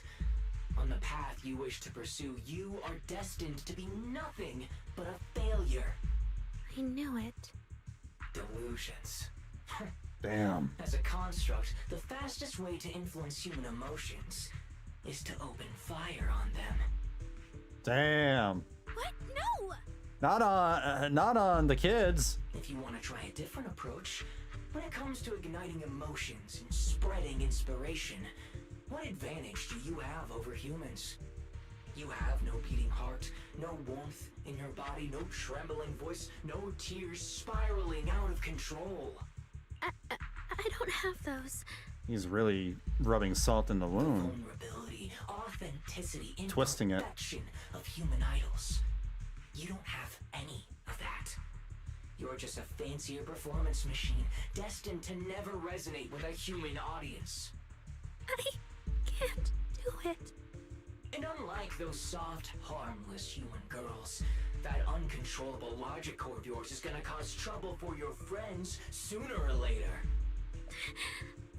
On the path you wish to pursue, you are destined to be nothing but a failure. I knew it. Delusions. Damn. As a construct, the fastest way to influence human emotions is to open fire on them. Damn. What? No! Not on the kids. If you want to try a different approach, when it comes to igniting emotions and spreading inspiration, what advantage do you have over humans? You have no beating heart, no warmth in your body, no trembling voice, no tears spiraling out of control. I don't have those. He's really rubbing salt in the wound. Vulnerability, authenticity, Twisting it. imperfection of human idols. You don't have any of that. You're just a fancier performance machine, destined to never resonate with a human audience. I can't do it. And unlike those soft, harmless human girls, that uncontrollable logic core of yours is gonna cause trouble for your friends sooner or later.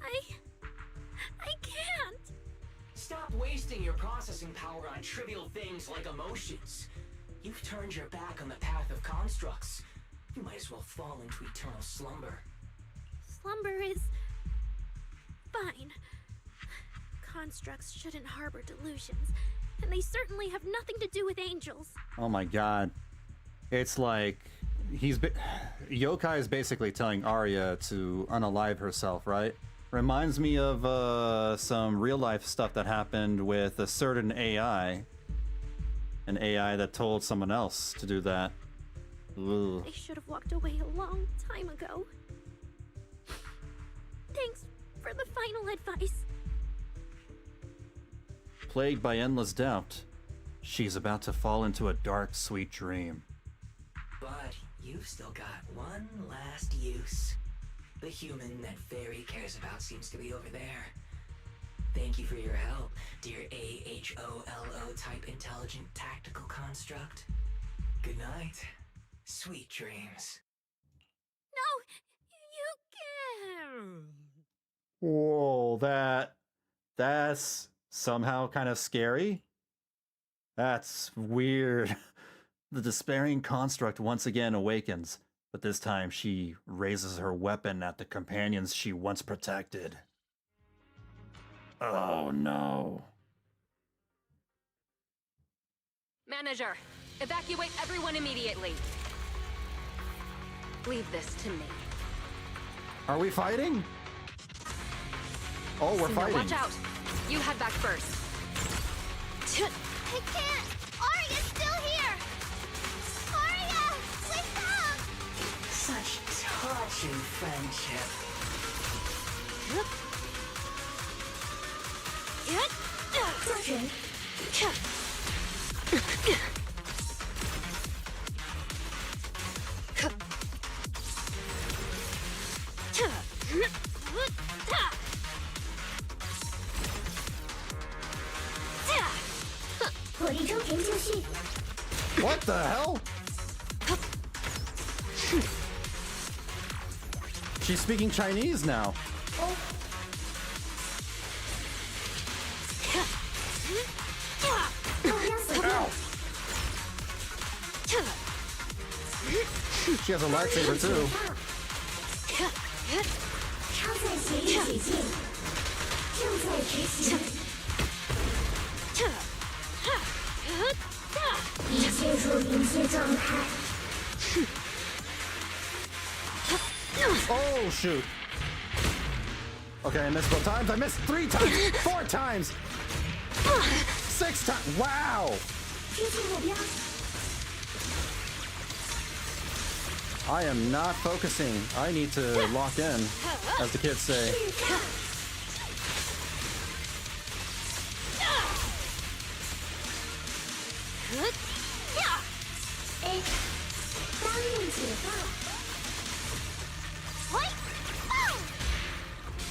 I can't. Stop wasting your processing power on trivial things like emotions. You've turned your back on the path of constructs. You might as well fall into eternal slumber. Slumber is fine. Constructs shouldn't harbor delusions, and they certainly have nothing to do with angels. Oh my god. It's like Yokai is basically telling Aria to unalive herself, right? Reminds me of some real life stuff that happened with a certain AI. An AI that told someone else to do that. Ugh. They should have walked away a long time ago. Thanks for the final advice. Plagued by endless doubt, she's about to fall into a dark, sweet dream. But you've still got one last use. The human that Fairy cares about seems to be over there. Thank you for your help, dear AHOLO type intelligent tactical construct. Good night. Sweet dreams. No, you can't. Whoa, that's somehow kind of scary. That's weird. The despairing construct once again awakens, but this time she raises her weapon at the companions she once protected. Oh no. Manager, evacuate everyone immediately. Leave this to me. Are we fighting? Oh, we're Sunna, fighting. watch out. You head back first. I can't! Aria's still here! Such touching friendship. What the hell? She's speaking Chinese now. Ow. She has a lightsaber too. Oh shoot. Okay, I missed both times. I missed 3 times, 4 times, 6 times. Wow. I am not focusing. I need to lock in, as the kids say.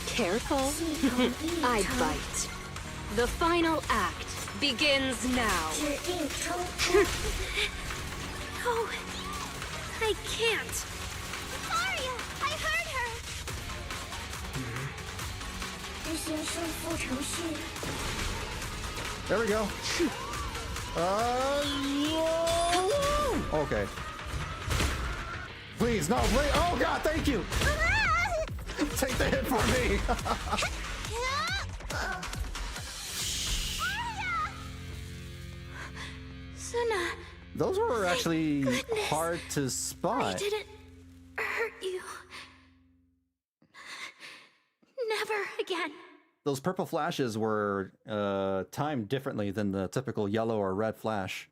Careful. I bite. The final act begins now. Oh, I can't. Aria, I heard her. There we go. Okay. Please, no, please. Oh God, thank you. Take the hit for me. Sunna. Those were actually hard to spot. I didn't hurt you. Never again. Those purple flashes were timed differently than the typical yellow or red flash.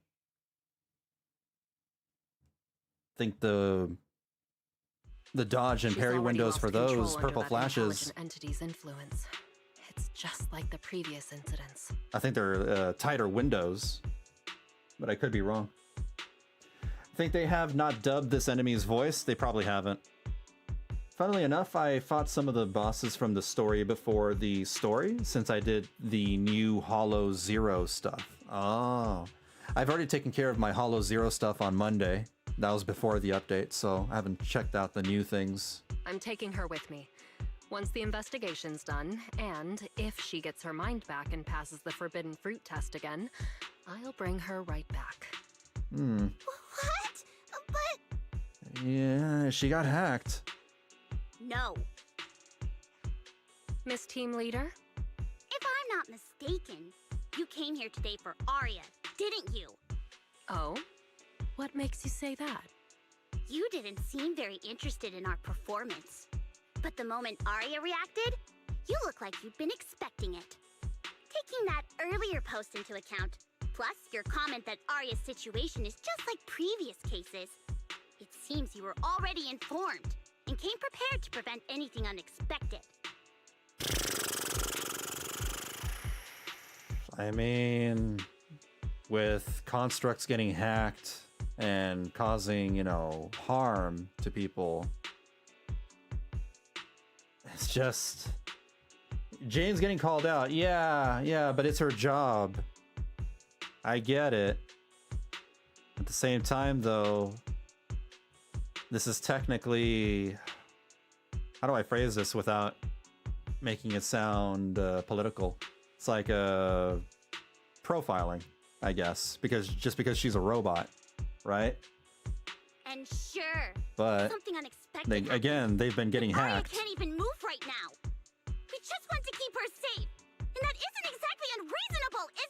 I think the dodge and parry windows for those purple flashes, entity's influence. It's just like the previous incidents. I think they're tighter windows, but I could be wrong. I think they have not dubbed this enemy's voice. They probably haven't. Funnily enough, I fought some of the bosses from the story before the story, since I did the new Hollow Zero stuff. Oh, I've already taken care of my Hollow Zero stuff on Monday. That was before the update, so I haven't checked out the new things. I'm taking her with me. Once the investigation's done, and if she gets her mind back and passes the forbidden fruit test again, I'll bring her right back. What? But... Yeah, she got hacked. No. Miss Team Leader? If I'm not mistaken, you came here today for Aria, didn't you? Oh? What makes you say that? You didn't seem very interested in our performance. But the moment Aria reacted, you look like you'd been expecting it. Taking that earlier post into account, plus your comment that Aria's situation is just like previous cases, it seems you were already informed and came prepared to prevent anything unexpected. I mean, with constructs getting hacked and causing, harm to people, it's just... Jane's getting called out. Yeah, but it's her job. I get it. At the same time, though, this is technically... How do I phrase this without making it sound political? It's like profiling, I guess, because she's a robot, right? And sure, but something unexpected they've been getting Aria hacked. can't even move right now. We just want to keep her safe, and that isn't exactly unreasonable, is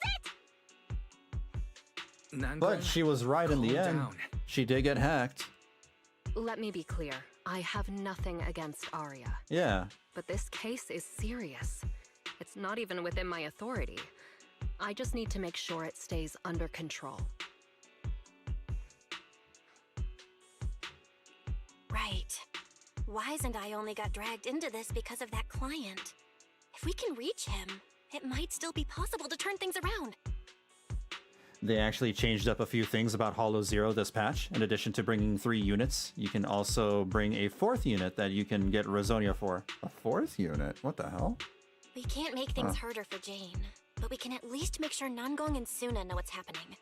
it? But she was right in the end. She did get hacked. Let me be clear. I have nothing against Aria. Yeah. But this case is serious. It's not even within my authority. I just need to make sure it stays under control. Right. Right. Wise and I only got dragged into this because of that client. If we can reach him, it might still be possible to turn things around. They actually changed up a few things about Hollow Zero this patch. In addition to bringing 3 units, you can also bring a 4th unit that you can get Rosonia for. A 4th unit? What the hell? We can't make things harder for Jane, but we can at least make sure Nangong and Sunna know what's happening.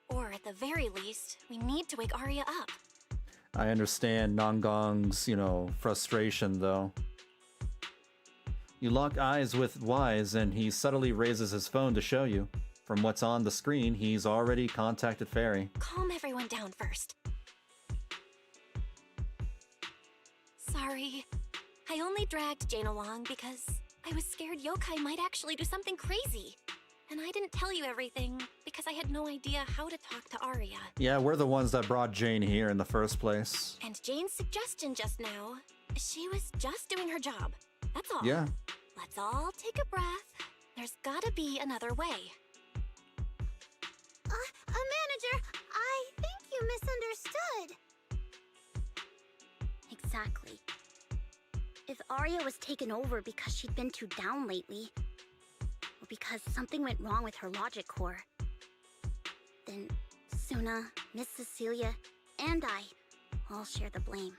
Or at the very least, we need to wake Aria up. I understand Nangong's, frustration, though. You lock eyes with Wise, and he subtly raises his phone to show you. From what's on the screen, he's already contacted Fairy. Calm everyone down first. Sorry. I only dragged Jane along because I was scared yokai might actually do something crazy. And I didn't tell you everything because I had no idea how to talk to Aria. Yeah, we're the ones that brought Jane here in the first place. And Jane's suggestion just now, she was just doing her job. That's all. Yeah. Let's all take a breath. There's gotta be another way. Manager, I think you misunderstood. Exactly. If Aria was taken over because she'd been too down lately, or because something went wrong with her logic core, then Sunna, Miss Cecilia, and I all share the blame.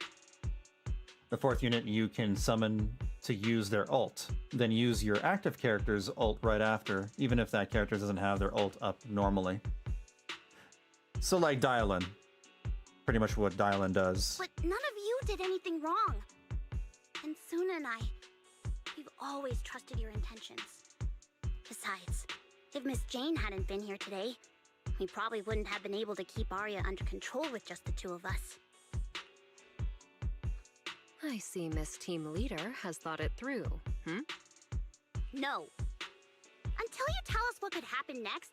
The 4th unit you can summon to use their ult. Then use your active character's ult right after, even if that character doesn't have their ult up normally. So like Dylan. Pretty much what Dylan does. But none of you did anything wrong. And Sunna and I, we've always trusted your intentions. Besides, if Miss Jane hadn't been here today, we probably wouldn't have been able to keep Aria under control with just the 2 of us. I see Miss Team Leader has thought it through, No. Until you tell us what could happen next,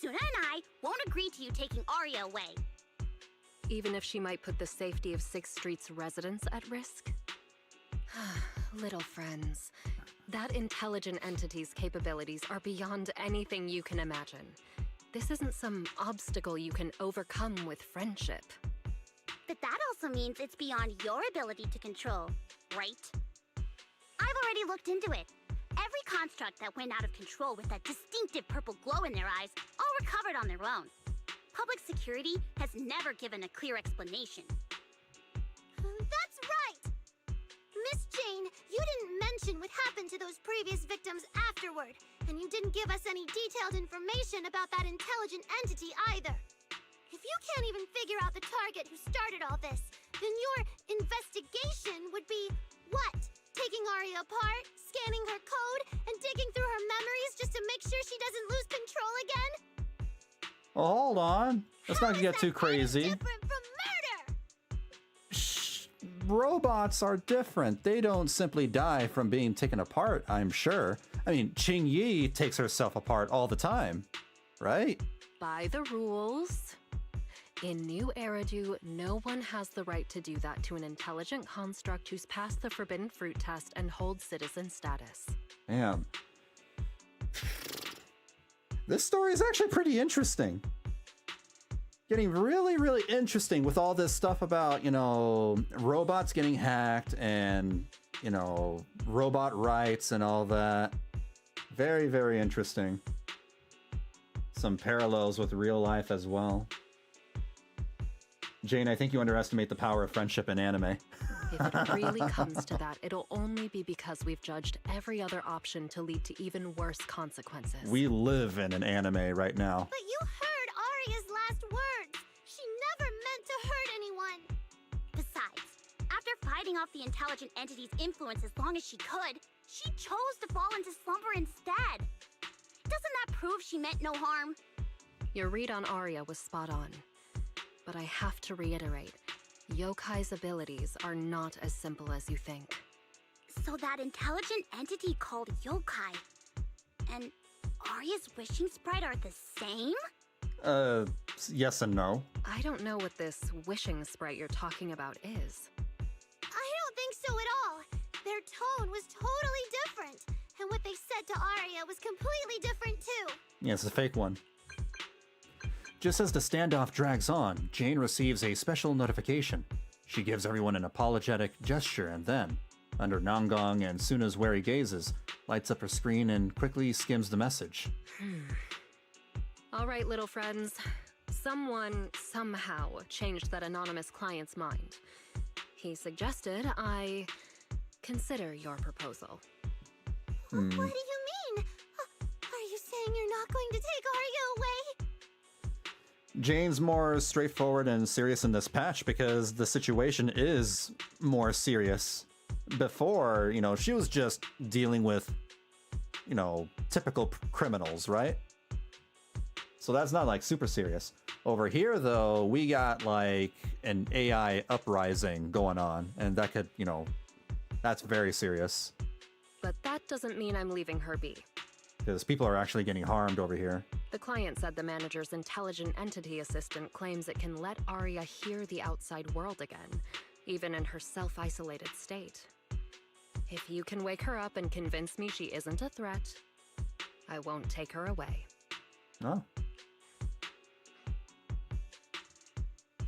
Sunna and I won't agree to you taking Aria away. Even if she might put the safety of 6th Street's residents at risk? Little friends, that intelligent entity's capabilities are beyond anything you can imagine. This isn't some obstacle you can overcome with friendship. But that also means it's beyond your ability to control, right? I've already looked into it. Every construct that went out of control with that distinctive purple glow in their eyes all recovered on their own. Public security has never given a clear explanation. That's right! Miss Jane, you didn't mention what happened to those previous victims afterward, and you didn't give us any detailed information about that intelligent entity either. If you can't even figure out the target who started all this, then your investigation would be what? Taking Aria apart, scanning her code, and digging through her memories just to make sure she doesn't lose control again? Well, hold on. Let's not get too crazy. Different from murder! Shh. Robots are different. They don't simply die from being taken apart, I'm sure. I mean, Ching Yi takes herself apart all the time, right? By the rules. In New Eridu, no one has the right to do that to an intelligent construct who's passed the Forbidden Fruit test and holds citizen status. Damn. This story is actually pretty interesting. Getting really, really interesting with all this stuff about, robots getting hacked and, robot rights and all that. Very, very interesting. Some parallels with real life as well. Jane, I think you underestimate the power of friendship in anime. If it really comes to that, it'll only be because we've judged every other option to lead to even worse consequences. We live in an anime right now. But you heard Aria's last words! She never meant to hurt anyone! Besides, after fighting off the intelligent entity's influence as long as she could, she chose to fall into slumber instead. Doesn't that prove she meant no harm? Your read on Aria was spot on. But I have to reiterate, Yokai's abilities are not as simple as you think. So that intelligent entity called Yokai and Aria's wishing sprite are the same? Yes and no. I don't know what this wishing sprite you're talking about is. I don't think so at all. Their tone was totally different. And what they said to Aria was completely different too. Yeah, it's a fake one. Just as the standoff drags on, Jane receives a special notification. She gives everyone an apologetic gesture and then, under Nangong and Sunna's wary gazes, lights up her screen and quickly skims the message. All right, little friends. Someone, somehow, changed that anonymous client's mind. He suggested I consider your proposal. What do you mean? Are you saying you're not going to take Aria away? Jane's more straightforward and serious in this patch because the situation is more serious. Before, she was just dealing with, typical criminals, right? So that's not like super serious. Over here, though, we got like an AI uprising going on, and that could, that's very serious. But that doesn't mean I'm leaving her be. Because people are actually getting harmed over here. The client said the manager's intelligent entity assistant claims it can let Aria hear the outside world again, even in her self-isolated state. If you can wake her up and convince me she isn't a threat, I won't take her away. Oh.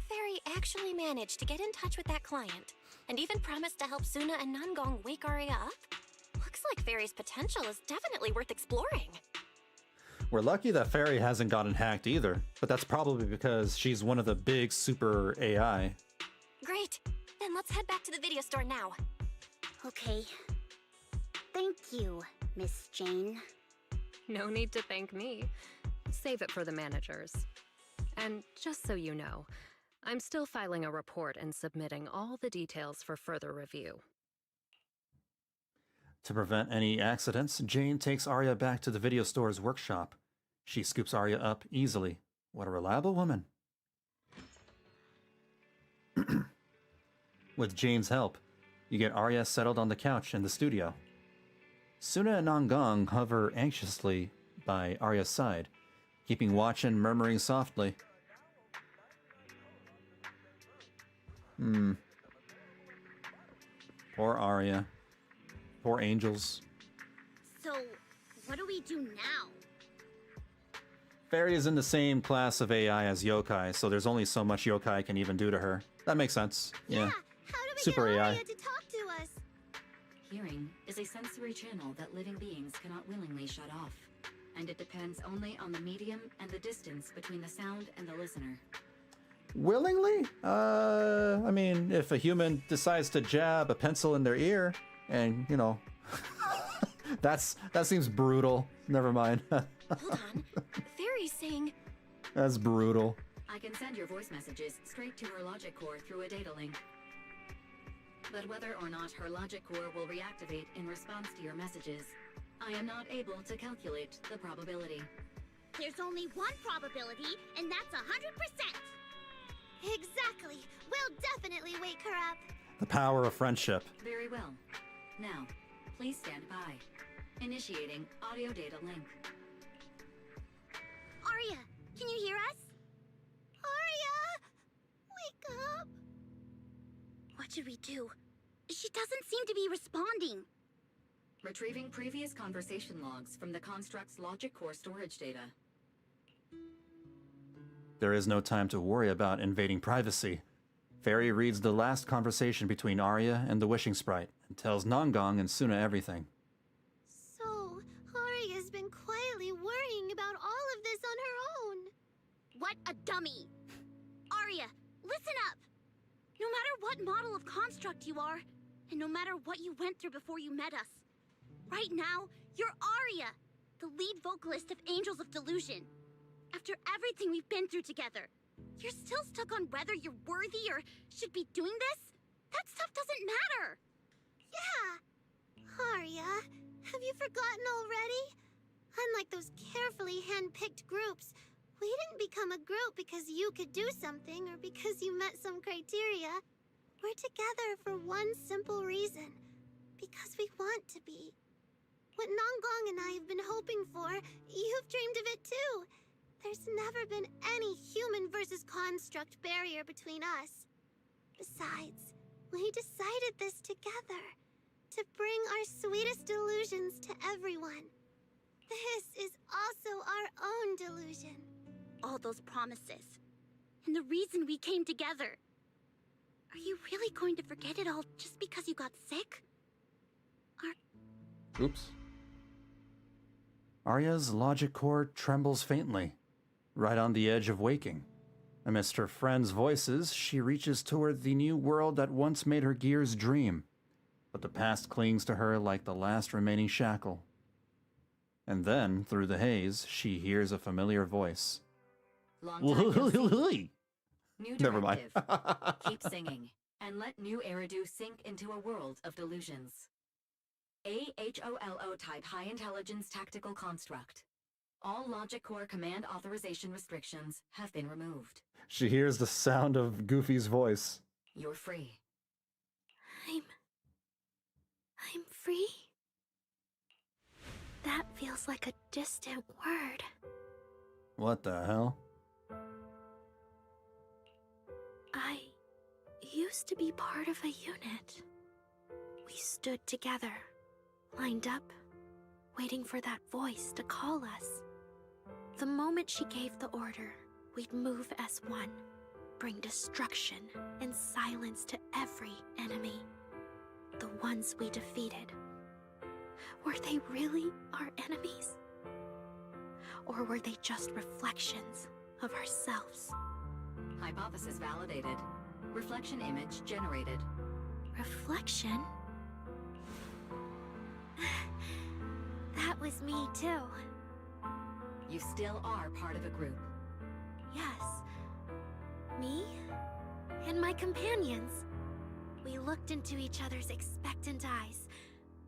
Fairy actually managed to get in touch with that client, and even promised to help Sunna and Nangong wake Aria up. Looks like Fairy's potential is definitely worth exploring. We're lucky that Fairy hasn't gotten hacked either, but that's probably because she's one of the big super AI. Great. Then let's head back to the video store now. Okay. Thank you, Miss Jane. No need to thank me. Save it for the managers. And just so you know, I'm still filing a report and submitting all the details for further review. To prevent any accidents, Jane takes Aria back to the video store's workshop. She scoops Aria up easily. What a reliable woman. With Jane's help, you get Aria settled on the couch in the studio. Sunna and Nangong hover anxiously by Aria's side, keeping watch and murmuring softly. Poor Aria. Poor Angels. So, what do we do now? Fairy is in the same class of AI as yokai, so there's only so much yokai can even do to her. That makes sense. Yeah. How do we Super get AI. Aria to talk to us? Hearing is a sensory channel that living beings cannot willingly shut off, and it depends only on the medium and the distance between the sound and the listener. Willingly? I mean, if a human decides to jab a pencil in their ear, and, that seems brutal. Never mind. Hold on. Fairy's saying... That's brutal. I can send your voice messages straight to her logic core through a data link. But whether or not her logic core will reactivate in response to your messages, I am not able to calculate the probability. There's only one probability, and that's 100%. Exactly. We'll definitely wake her up. The power of friendship. Very well. Now, please stand by. Initiating audio data link. Aria, can you hear us? Aria! Wake up! What should we do? She doesn't seem to be responding. Retrieving previous conversation logs from the construct's logic core storage data. There is no time to worry about invading privacy. Fairy reads the last conversation between Aria and the Wishing Sprite and tells Nangong and Sunna everything. So, Aria's been quietly worrying about all of this on her own. What a dummy! Aria, listen up! No matter what model of construct you are, and no matter what you went through before you met us, right now, you're Aria, the lead vocalist of Angels of Delusion. After everything we've been through together, you're still stuck on whether you're worthy or should be doing this? That stuff doesn't matter! Yeah! Aria, have you forgotten already? Unlike those carefully hand-picked groups, we didn't become a group because you could do something or because you met some criteria. We're together for one simple reason. Because we want to be. What Nangong and I have been hoping for, you've dreamed of it too. There's never been any human versus construct barrier between us. Besides, we decided this together. To bring our sweetest delusions to everyone. This is also our own delusion. All those promises. And the reason we came together. Are you really going to forget it all just because you got sick? Oops. Arya's logic core trembles faintly, right on the edge of waking. Amidst her friends' voices, she reaches toward the new world that once made her gears dream, but the past clings to her like the last remaining shackle. And then, through the haze, she hears a familiar voice. Long time no see. New Never mind. directive. Keep singing, and let New Eridu sink into a world of delusions. AHOLO type high intelligence tactical construct. All logic core command authorization restrictions have been removed. She hears the sound of Goofy's voice. You're free. I'm free? That feels like a distant word. What the hell? I used to be part of a unit. We stood together, lined up, waiting for that voice to call us. The moment she gave the order, we'd move as one, bring destruction and silence to every enemy. The ones we defeated. Were they really our enemies? Or were they just reflections of ourselves? Hypothesis validated. Reflection image generated. Reflection? That was me too. You still are part of a group. Yes. Me and my companions. We looked into each other's expectant eyes,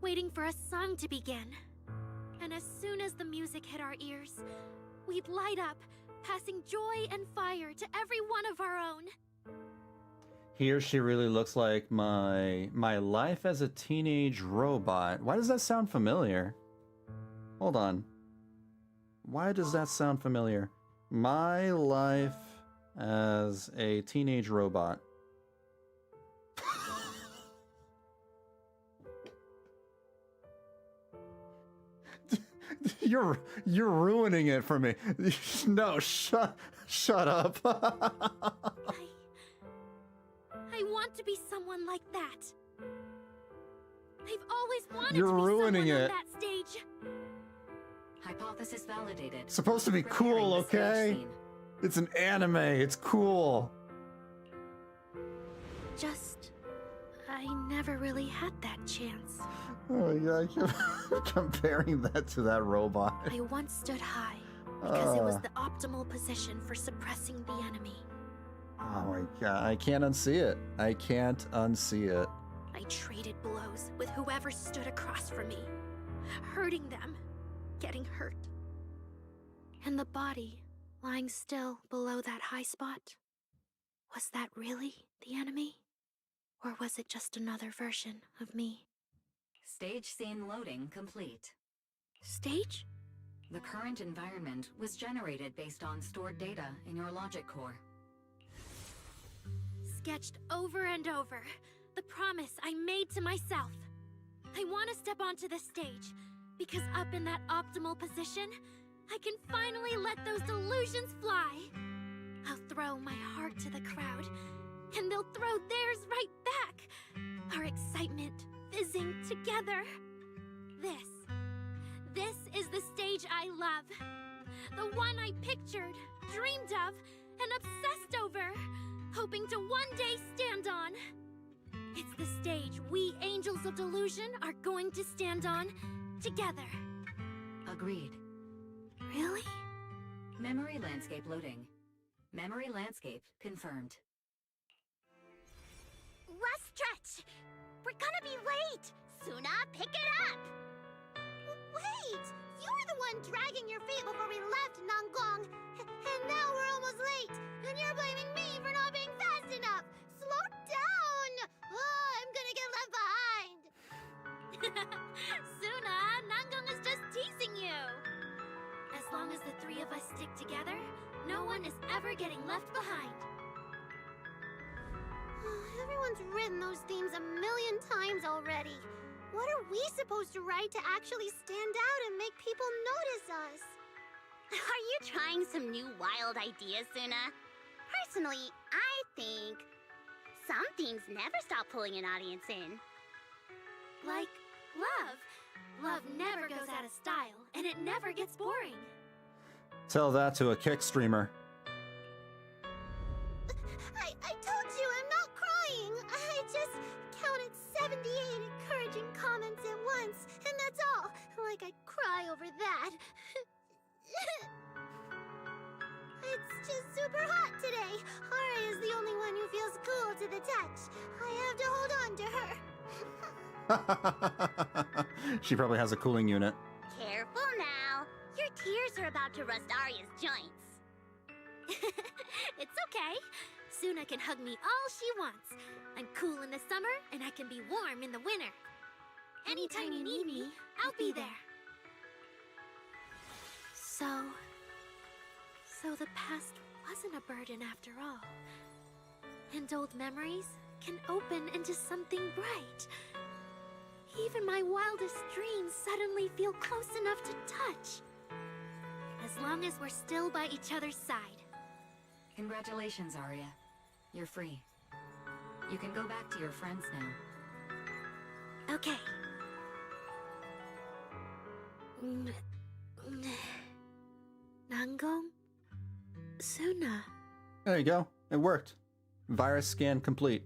waiting for a song to begin. And as soon as the music hit our ears, we'd light up, passing joy and fire to every one of our own. Here she really looks like my life as a teenage robot. Why does that sound familiar? Hold on. Why does that sound familiar? My life as a teenage robot. You're ruining it for me. No, shut up. I want to be someone like that. I've always wanted You're to be ruining someone it. on that stage. Hypothesis validated. It's supposed to be cool, okay? It's an anime. It's cool. Just, I never really had that chance. Oh yeah, I keep comparing that to that robot. I once stood high because it was the optimal position for suppressing the enemy. Oh my god, I can't unsee it. I can't unsee it. I traded blows with whoever stood across from me, hurting them, getting hurt. And the body, lying still below that high spot, was that really the enemy? Or was it just another version of me? Stage scene loading complete. Stage? The current environment was generated based on stored data in your logic core. Sketched over and over, the promise I made to myself. I want to step onto the stage, because up in that optimal position, I can finally let those delusions fly. I'll throw my heart to the crowd, and they'll throw theirs right back. Our excitement fizzing together. This is the stage I love. The one I pictured, dreamed of, and obsessed over, hoping to one day stand on. It's the stage we Angels of Delusion are going to stand on together. Agreed. Really? Memory landscape loading. Memory landscape confirmed. Last stretch! We're gonna be late! Sunna, pick it up! Wait! You were the one dragging your feet before we left Nangong! And now we're almost late! And you're blaming me for not being fast enough! Slow down! Oh, I'm gonna get left behind! Sunna, Nangong is just teasing you! As long as the three of us stick together, no one is ever getting left behind. Everyone's written those themes a million times already. What are we supposed to write to actually stand out and make people notice us? Are you trying some new wild ideas, Sunna? Personally, I think Some themes never stop pulling an audience in. Like love. Love never goes out of style, and it never gets boring. Tell that to a kick streamer. I told you I'm not crying. I just counted 78 encouraging comments at once, and that's all. Like I'd cry over that. It's just super hot today. Aria is the only one who feels cool to the touch. I have to hold on to her. She probably has a cooling unit. Careful now. Your tears are about to rust Aria's joints. It's okay. Sunna can hug me all she wants. I'm cool in the summer, and I can be warm in the winter. Anytime you need me, I'll be there. So the past wasn't a burden after all. And old memories can open into something bright. Even my wildest dreams suddenly feel close enough to touch. As long as we're still by each other's side. Congratulations, Aria. You're free. You can go back to your friends now. Okay. Nangong? Sunna. There you go. It worked. Virus scan complete.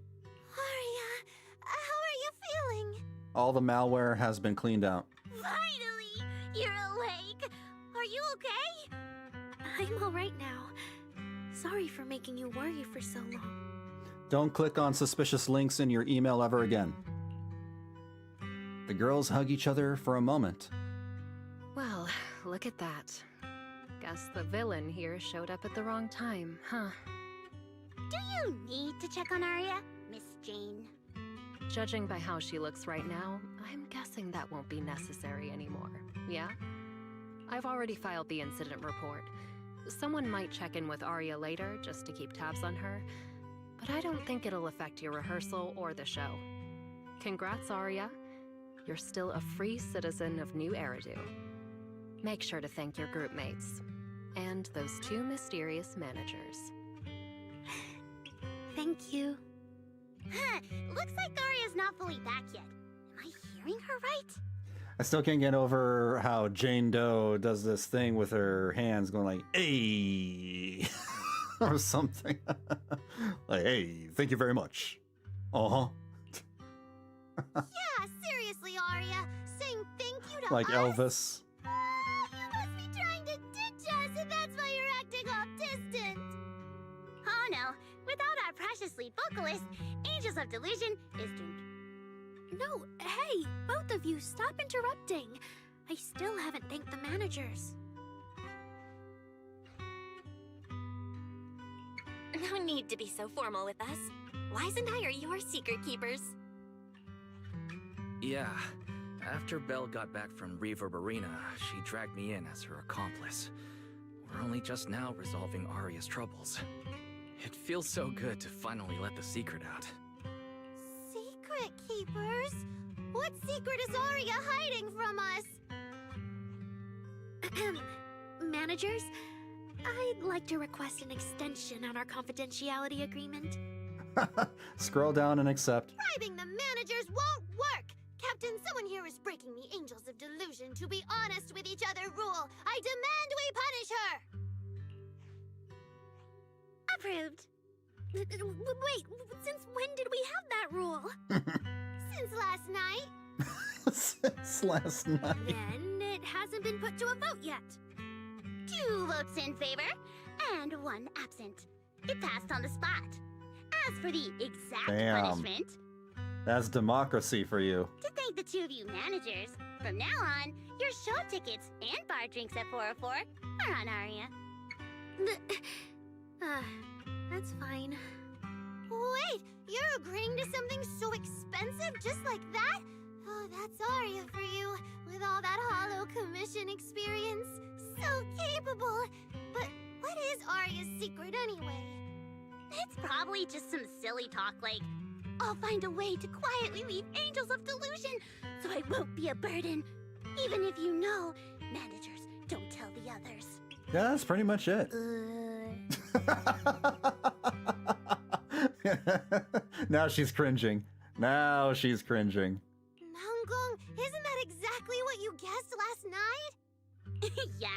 Aria, how are you feeling? All the malware has been cleaned out. Finally! You're awake! Are you okay? I'm alright now. Sorry for making you worry for so long. Don't click on suspicious links in your email ever again. The girls hug each other for a moment. Well, look at that. Guess the villain here showed up at the wrong time, huh? Do you need to check on Aria, Miss Jane? Judging by how she looks right now, I'm guessing that won't be necessary anymore, yeah? I've already filed the incident report. Someone might check in with Aria later just to keep tabs on her, but I don't think it'll affect your rehearsal or the show. Congrats, Aria. You're still a free citizen of New Eridu. Make sure to thank your group mates. And those two mysterious managers. Thank you. Huh, looks like Aria's not fully back yet. Am I hearing her right? I still can't get over how Jane Doe does this thing with her hands going like, hey, or something. Like, hey, thank you very much. Uh-huh. Yeah, seriously, Aria. Saying thank you to Like us? Elvis. You must be trying to ditch us, and that's why you're acting all distant. Oh no, without our precious lead vocalist, Angels of Delusion is doomed. No, hey, both of you, stop interrupting. I still haven't thanked the managers. No need to be so formal with us. Wise and I are your secret keepers. Yeah. After Belle got back from Reverb Arena, she dragged me in as her accomplice. We're only just now resolving Aria's troubles. It feels so good to finally let the secret out. Secret keepers? What secret is Aria hiding from us? Managers, I'd like to request an extension on our confidentiality agreement. Scroll down and accept. Bribing the managers won't work! Captain, someone here is breaking the Angels of Delusion to be honest with each other rule. I demand we punish her! Approved. Wait, since when did we have that rule? Since last night. Since last night. Then it hasn't been put to a vote yet. 2 votes in favor, and 1 absent. It passed on the spot. As for the exact punishment... That's democracy for you. To thank the 2 of you managers, from now on, your show tickets and bar drinks at 404 are on Aria. That's fine. Wait, you're agreeing to something so expensive just like that? Oh, that's Aria for you, with all that hollow commission experience. So capable. But what is Aria's secret anyway? It's probably just some silly talk like, I'll find a way to quietly leave Angels of Delusion so I won't be a burden. Even if you know, managers don't tell the others. Yeah, that's pretty much it. Now she's cringing. Now she's cringing. Nangong, isn't that exactly what you guessed last night? Yeah?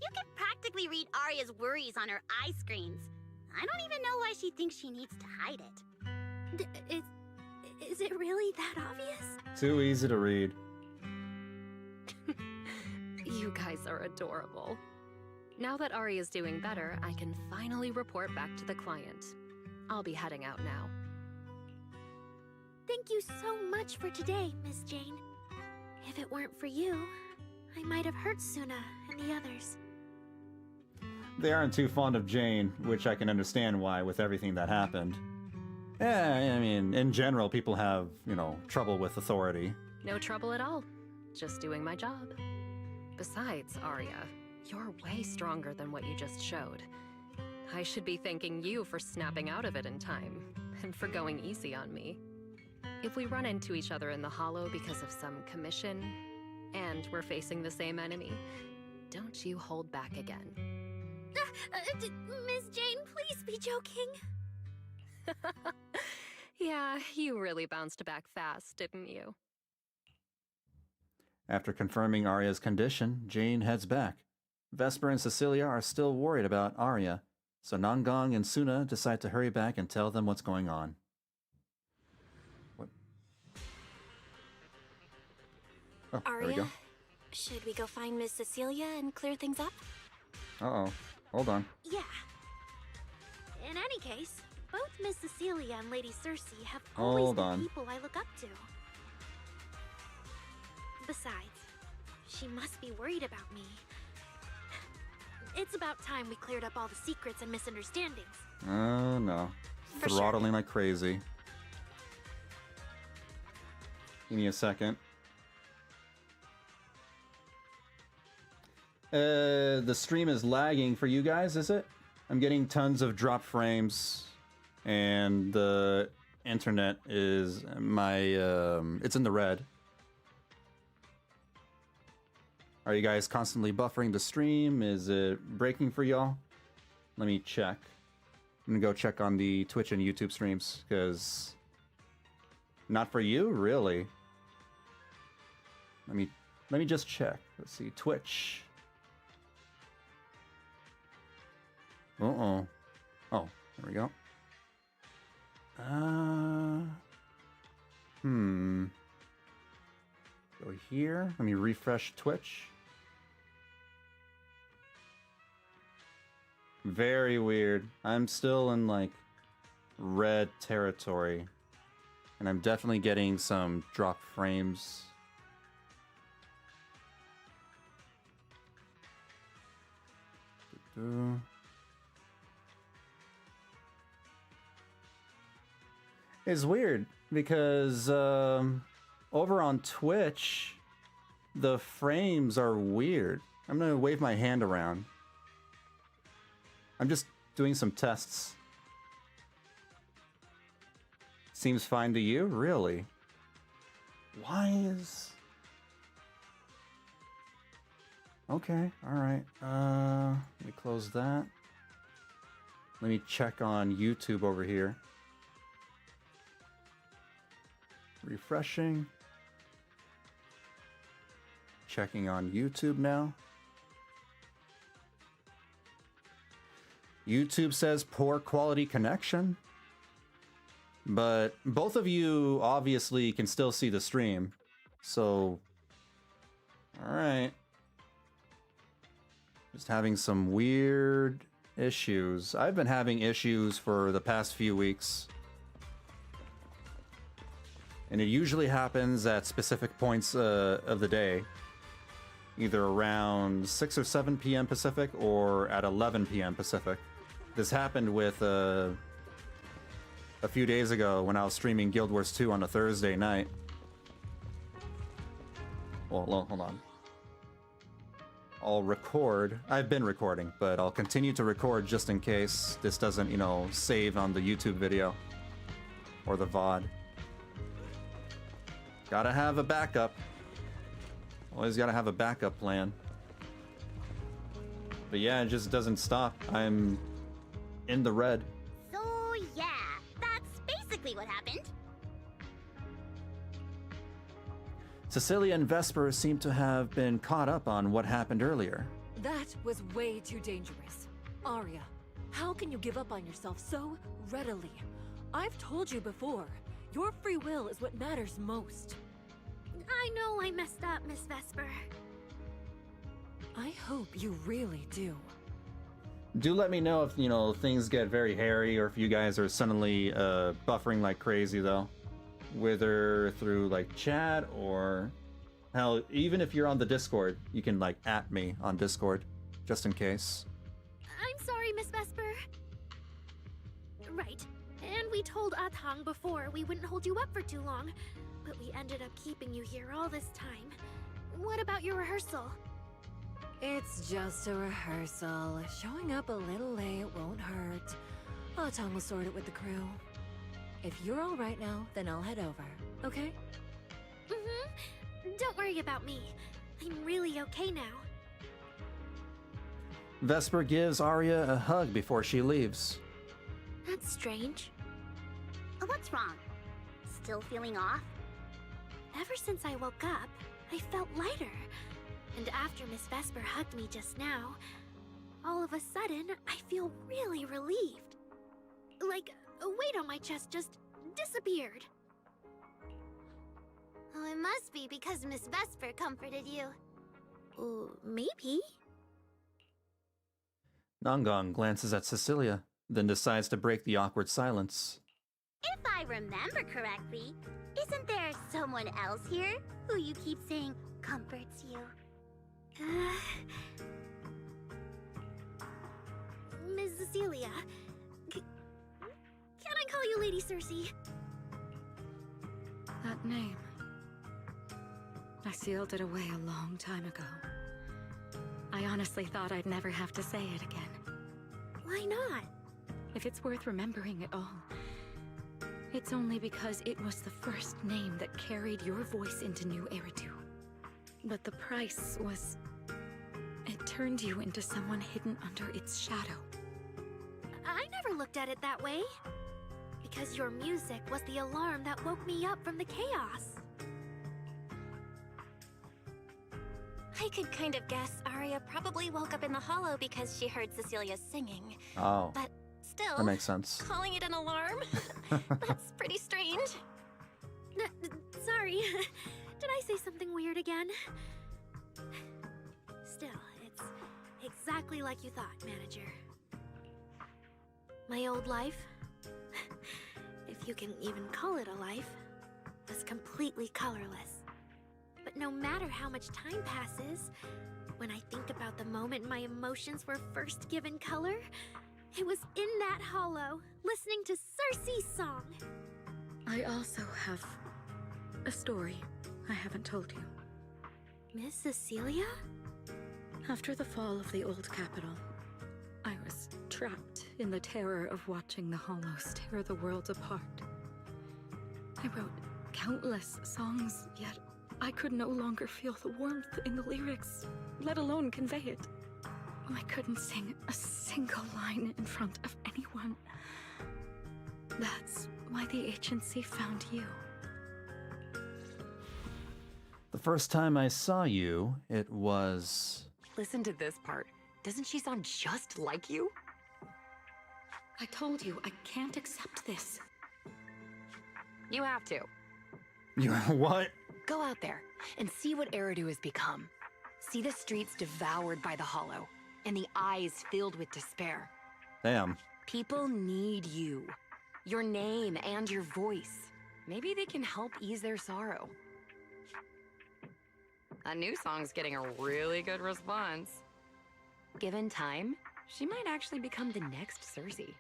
You can practically read Aria's worries on her eye screens. I don't even know why she thinks she needs to hide it. Is it really that obvious? Too easy to read. You guys are adorable. Now that Aria's doing better, I can finally report back to the client. I'll be heading out now. Thank you so much for today, Miss Jane. If it weren't for you, I might have hurt Sunna and the others. They aren't too fond of Jane, which I can understand why with everything that happened. Yeah, I mean, in general, people have, trouble with authority. No trouble at all. Just doing my job. Besides, Aria, you're way stronger than what you just showed. I should be thanking you for snapping out of it in time, and for going easy on me. If we run into each other in the Hollow because of some commission, and we're facing the same enemy, don't you hold back again. Miss Jane, please be joking. Yeah, you really bounced back fast, didn't you? After confirming Aria's condition, Jane heads back. Vesper and Cecilia are still worried about Aria, so Nangong and Sunna decide to hurry back and tell them what's going on. What? Oh, there we go. Aria, should we go find Miss Cecilia and clear things up? Uh-oh. Hold on. Yeah. In any case, both Miss Cecilia and Lady Circe have always Hold been on. people I look up to. Besides, she must be worried about me. It's about time we cleared up all the secrets and misunderstandings. Oh, no. For sure. Throttling like crazy. Give me a second. The stream is lagging for you guys, is it? I'm getting tons of drop frames, and the internet is it's in the red. Are you guys constantly buffering the stream? Is it breaking for y'all? Let me check. I'm gonna go check on the Twitch and YouTube streams, because not for you, really. Let me just check. Let's see, Twitch. Uh-oh. Oh, there we go. Go here. Let me refresh Twitch. Very weird. I'm still in, like, red territory. And I'm definitely getting some drop frames. It's weird because over on Twitch, the frames are weird. I'm gonna wave my hand around. I'm just doing some tests. Seems fine to you? Really? Why is... Okay, alright. Let me close that. Let me check on YouTube over here. Refreshing. Checking on YouTube now. YouTube says poor quality connection. But both of you obviously can still see the stream. So, alright. Just having some weird issues. I've been having issues for the past few weeks. And it usually happens at specific points of the day. Either around 6 or 7 p.m. Pacific or at 11 p.m. Pacific. This happened with a few days ago when I was streaming Guild Wars 2 on a Thursday night. Well, hold on. I'll record. I've been recording, but I'll continue to record just in case this doesn't, save on the YouTube video. Or the VOD. Gotta have a backup. Always gotta have a backup plan. But yeah, it just doesn't stop. I'm in the red. So yeah, that's exactly what happened. Cecilia and Vesper seem to have been caught up on what happened earlier. That was way too dangerous. Aria, how can you give up on yourself so readily? I've told you before, your free will is what matters most. I know I messed up, Miss Vesper. I hope you really do. Do let me know if, things get very hairy or if you guys are suddenly buffering like crazy, though. Whether through, like, chat or... Hell, even if you're on the Discord, you can, like, @me on Discord, just in case. I'm sorry, Miss Vesper. Right. And we told Atang before we wouldn't hold you up for too long, but we ended up keeping you here all this time. What about your rehearsal? It's just a rehearsal. Showing up a little late won't hurt. Atang will sort it with the crew. If you're all right now, then I'll head over, okay? Mm-hmm. Don't worry about me. I'm really okay now. Vesper gives Aria a hug before she leaves. That's strange. What's wrong? Still feeling off? Ever since I woke up, I felt lighter. And after Miss Vesper hugged me just now, all of a sudden, I feel really relieved. Like, a weight on my chest just disappeared. Oh, it must be because Miss Vesper comforted you. Maybe? Nangong glances at Cecilia, then decides to break the awkward silence. If I remember correctly, isn't there someone else here who you keep saying comforts you? Ms. Cecilia, can I call you Lady Cersei? That name. I sealed it away a long time ago. I honestly thought I'd never have to say it again. Why not? If it's worth remembering at all, it's only because it was the first name that carried your voice into New Eridu. But the price was... it turned you into someone hidden under its shadow. I never looked at it that way. Because your music was the alarm that woke me up from the chaos. I could kind of guess Aria probably woke up in the hollow because she heard Cecilia singing. Oh. But still... that makes sense. Calling it an alarm? That's pretty strange. Sorry. Did I say something weird again? Still, it's exactly like you thought, Manager. My old life, if you can even call it a life, was completely colorless. But no matter how much time passes, when I think about the moment my emotions were first given color, it was in that hollow, listening to Cersei's song. I also have a story I haven't told you. Miss Cecilia? After the fall of the old capital, I was trapped in the terror of watching the hollows tear the world apart. I wrote countless songs, yet I could no longer feel the warmth in the lyrics, let alone convey it. I couldn't sing a single line in front of anyone. That's why the agency found you. The first time I saw you, it was... Listen to this part. Doesn't she sound just like you? I told you, I can't accept this. You have to. You what? Go out there and see what Eridu has become. See the streets devoured by the hollow, and the eyes filled with despair. Damn. People need you. Your name and your voice. Maybe they can help ease their sorrow. A new song's getting a really good response. Given time, she might actually become the next Cersei.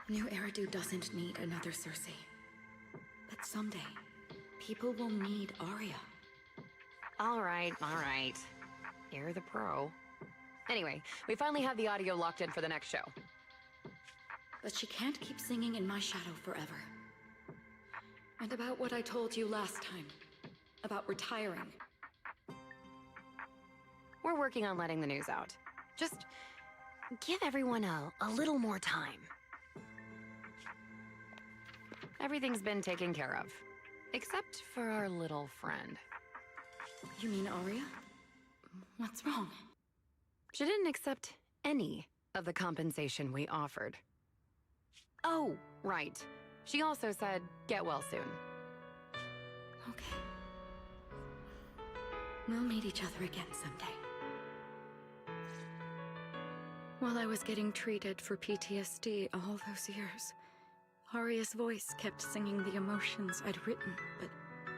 New Eridu doesn't need another Cersei. But someday, people will need Aria. All right. You're the pro. Anyway, we finally have the audio locked in for the next show. But she can't keep singing in my shadow forever. And about what I told you last time. About retiring. We're working on letting the news out. Just give everyone a little more time. Everything's been taken care of. Except for our little friend. You mean Aria? What's wrong? She didn't accept any of the compensation we offered. Oh, right. She also said, get well soon. Okay. We'll meet each other again someday. While I was getting treated for PTSD all those years, Aria's voice kept singing the emotions I'd written, but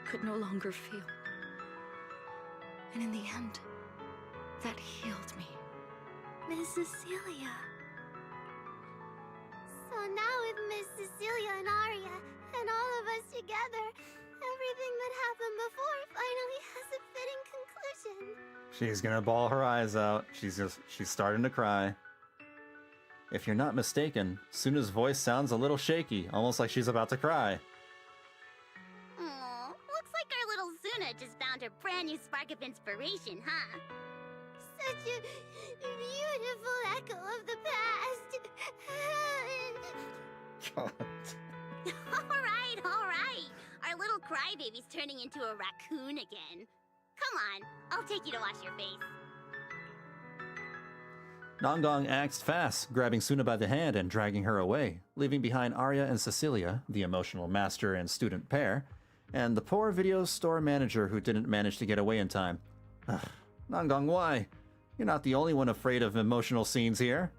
could no longer feel. And in the end, that healed me. Miss Cecilia. So now with Miss Cecilia and Aria, and all of us together, everything that happened before finally has a fitting conclusion. She's gonna bawl her eyes out. She's starting to cry. If you're not mistaken, Sunna's voice sounds a little shaky, almost like she's about to cry. Aw, looks like our little Sunna just found her brand new spark of inspiration, huh? Such a beautiful echo of the past. God. All right. Our little crybaby's turning into a raccoon again. Come on, I'll take you to wash your face. Nangong acts fast, grabbing Sunna by the hand and dragging her away, leaving behind Aria and Cecilia, the emotional master and student pair, and the poor video store manager who didn't manage to get away in time. Nangong, why? You're not the only one afraid of emotional scenes here.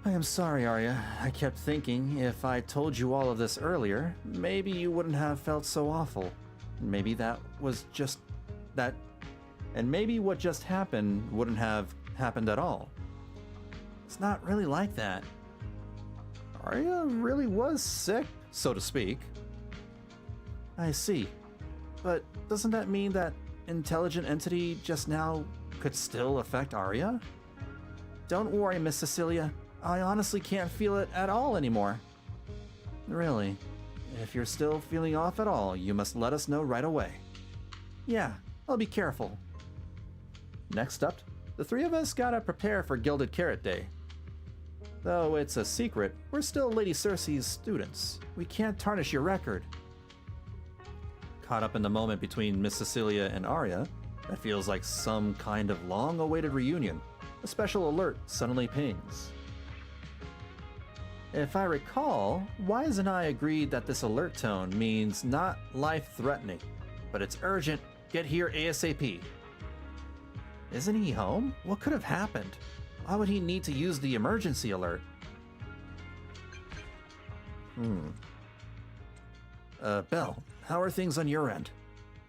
I am sorry, Aria. I kept thinking if I told you all of this earlier, maybe you wouldn't have felt so awful. Maybe that was just that. And maybe what just happened wouldn't have happened at all. It's not really like that. Aria really was sick, so to speak. I see. But doesn't that mean that intelligent entity just now could still affect Aria? Don't worry, Miss Cecilia. I honestly can't feel it at all anymore. Really? If you're still feeling off at all, you must let us know right away. Yeah, I'll be careful. Next up, the three of us gotta prepare for Gilded Carrot Day. Though it's a secret, we're still Lady Cersei's students. We can't tarnish your record. Caught up in the moment between Miss Cecilia and Aria, that feels like some kind of long-awaited reunion. A special alert suddenly pings. If I recall, Wise and I agreed that this alert tone means not life-threatening, but it's urgent, get here ASAP. Isn't he home? What could have happened? Why would he need to use the emergency alert? Belle, how are things on your end?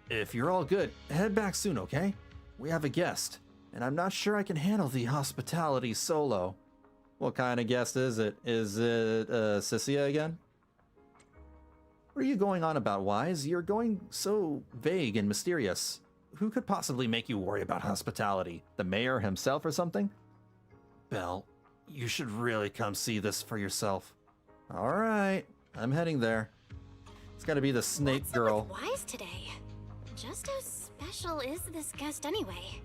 If you're all good, head back soon, okay? We have a guest, and I'm not sure I can handle the hospitality solo. What kind of guest is it? Is it, Cecilia again? What are you going on about, Wise? You're going so vague and mysterious. Who could possibly make you worry about hospitality? The mayor himself or something? Belle, you should really come see this for yourself. All right, I'm heading there. It's gotta be the snake girl. What's up with Wise today? Just how special is this guest anyway?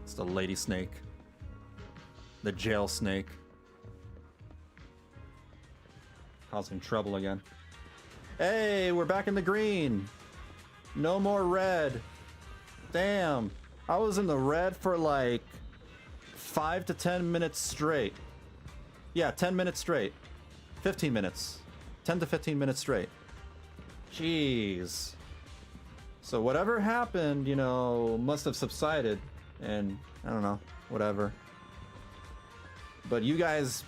It's the lady snake. The jail snake. Causing trouble again. Hey, we're back in the green. No more red. Damn. I was in the red for like 5 to 10 minutes straight. Yeah, 10 minutes straight. 15 minutes. 10 to 15 minutes straight. Jeez. So whatever happened, you know, must have subsided. And I don't know, whatever. But you guys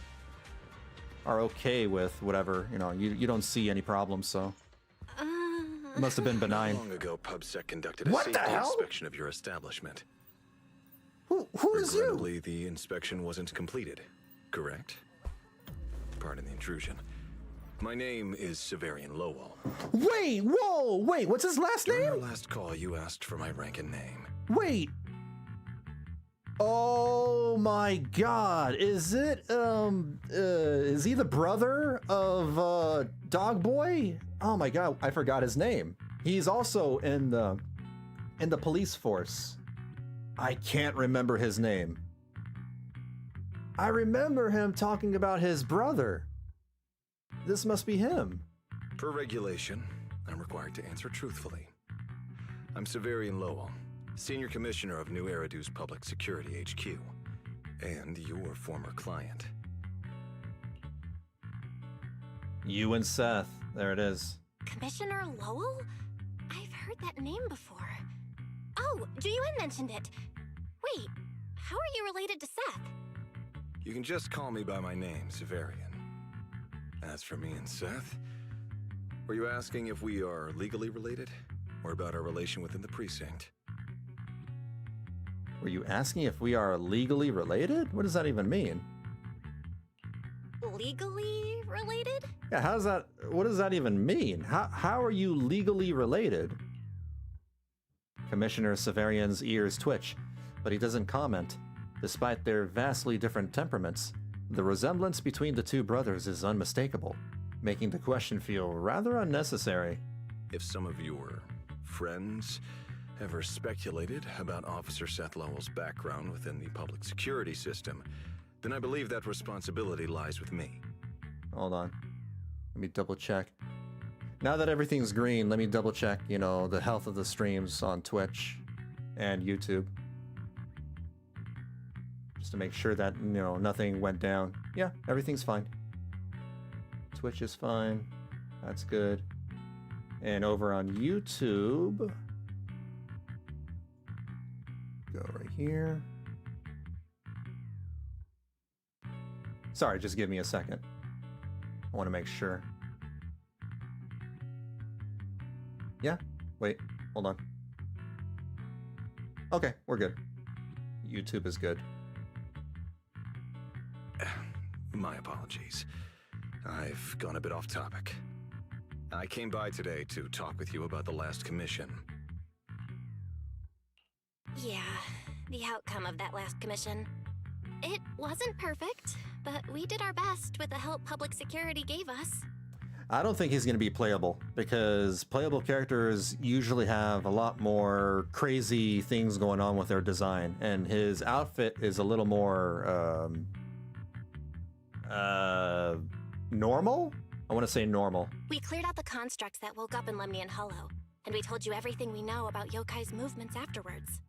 are okay with whatever, you know, you don't see any problems, so it must have been benign. Long ago, PubSec conducted a safety inspection of your establishment. Who is you? Regrettably, the inspection wasn't completed, correct? Pardon the intrusion. My name is Severian Lowell. Wait, whoa, wait, what's his last During name? our last call, you asked for my rank and name. Wait. Oh my god. Is it, is he the brother of, Dog Boy? Oh my god, I forgot his name. He's also in the police force. I can't remember his name. I remember him talking about his brother. This must be him. Per regulation, I'm required to answer truthfully. I'm Severian Lowell, Senior Commissioner of New Eridu's Public Security HQ, and your former client. You and Seth. There it is. Commissioner Lowell? I've heard that name before. Oh, Juyuan mentioned it. Wait, how are you related to Seth? You can just call me by my name, Severian. As for me and Seth, were you asking if we are legally related, or about our relation within the precinct? Were you asking if we are legally related? What does that even mean? Legally related? Yeah, what does that even mean? How are you legally related? Commissioner Severian's ears twitch, but he doesn't comment. Despite their vastly different temperaments, the resemblance between the two brothers is unmistakable, making the question feel rather unnecessary. If some of your friends ever speculated about Officer Seth Lowell's background within the public security system, then I believe that responsibility lies with me. Hold on. Let me double check. Now that everything's green, let me double check, the health of the streams on Twitch and YouTube. Just to make sure that, nothing went down. Yeah, everything's fine. Twitch is fine. That's good. And over on YouTube, go right here. Sorry, just give me a second. I want to make sure. Yeah, wait, hold on. Okay, we're good. YouTube is good. My apologies. I've gone a bit off topic. I came by today to talk with you about the last commission. Yeah, the outcome of that last commission. It wasn't perfect, but we did our best with the help public security gave us. I don't think he's going to be playable, because playable characters usually have a lot more crazy things going on with their design, and his outfit is a little more, normal? I want to say normal. We cleared out the constructs that woke up in Lemnian Hollow, and we told you everything we know about Yokai's movements afterwards.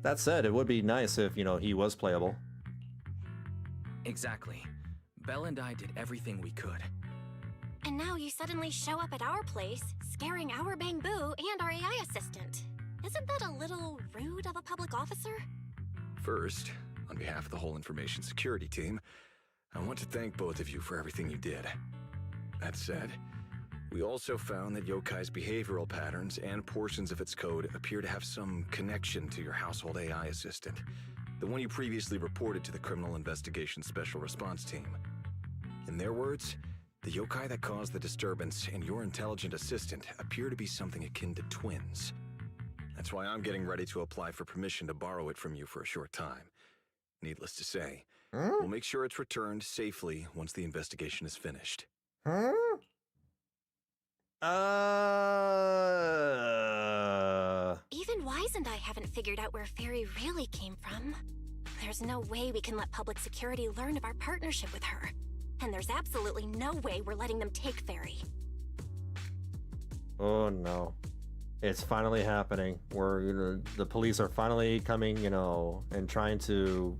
That said, it would be nice if, he was playable. Exactly. Belle and I did everything we could. And now you suddenly show up at our place, scaring our Bang Boo and our AI assistant. Isn't that a little rude of a public officer? First, on behalf of the whole information security team, I want to thank both of you for everything you did. That said, we also found that Yokai's behavioral patterns and portions of its code appear to have some connection to your household AI assistant, the one you previously reported to the Criminal Investigation Special Response Team. In their words, the yokai that caused the disturbance and your intelligent assistant appear to be something akin to twins. That's why I'm getting ready to apply for permission to borrow it from you for a short time. Needless to say, we'll make sure it's returned safely once the investigation is finished. Even Wise and I haven't figured out where Fairy really came from. There's no way we can let public security learn of our partnership with her. And there's absolutely no way we're letting them take Fairy. Oh no. It's finally happening. The police are finally coming, and trying to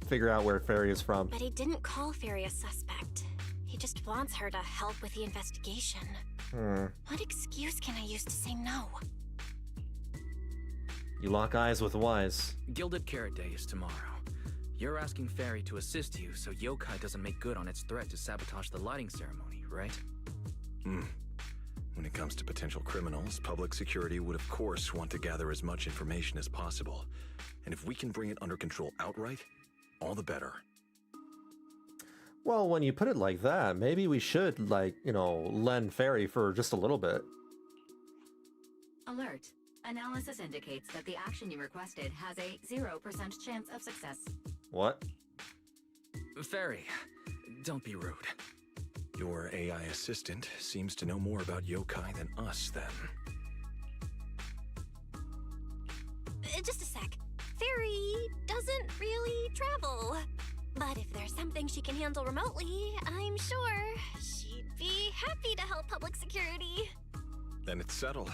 figure out where Fairy is from. But he didn't call Fairy a suspect. He just wants her to help with the investigation. What excuse can I use to say no? You lock eyes with Wise. Gilded Carrot Day is tomorrow. You're asking Fairy to assist you so Yokai doesn't make good on its threat to sabotage the lighting ceremony, right? When it comes to potential criminals, public security would of course want to gather as much information as possible. And if we can bring it under control outright, all the better. Well, when you put it like that, maybe we should, lend Fairy for just a little bit. Alert. Analysis indicates that the action you requested has a 0% chance of success. What? Fairy, don't be rude. Your AI assistant seems to know more about yokai than us, then. Just a sec. Fairy doesn't really travel. But if there's something she can handle remotely, I'm sure she'd be happy to help public security. Then it's settled.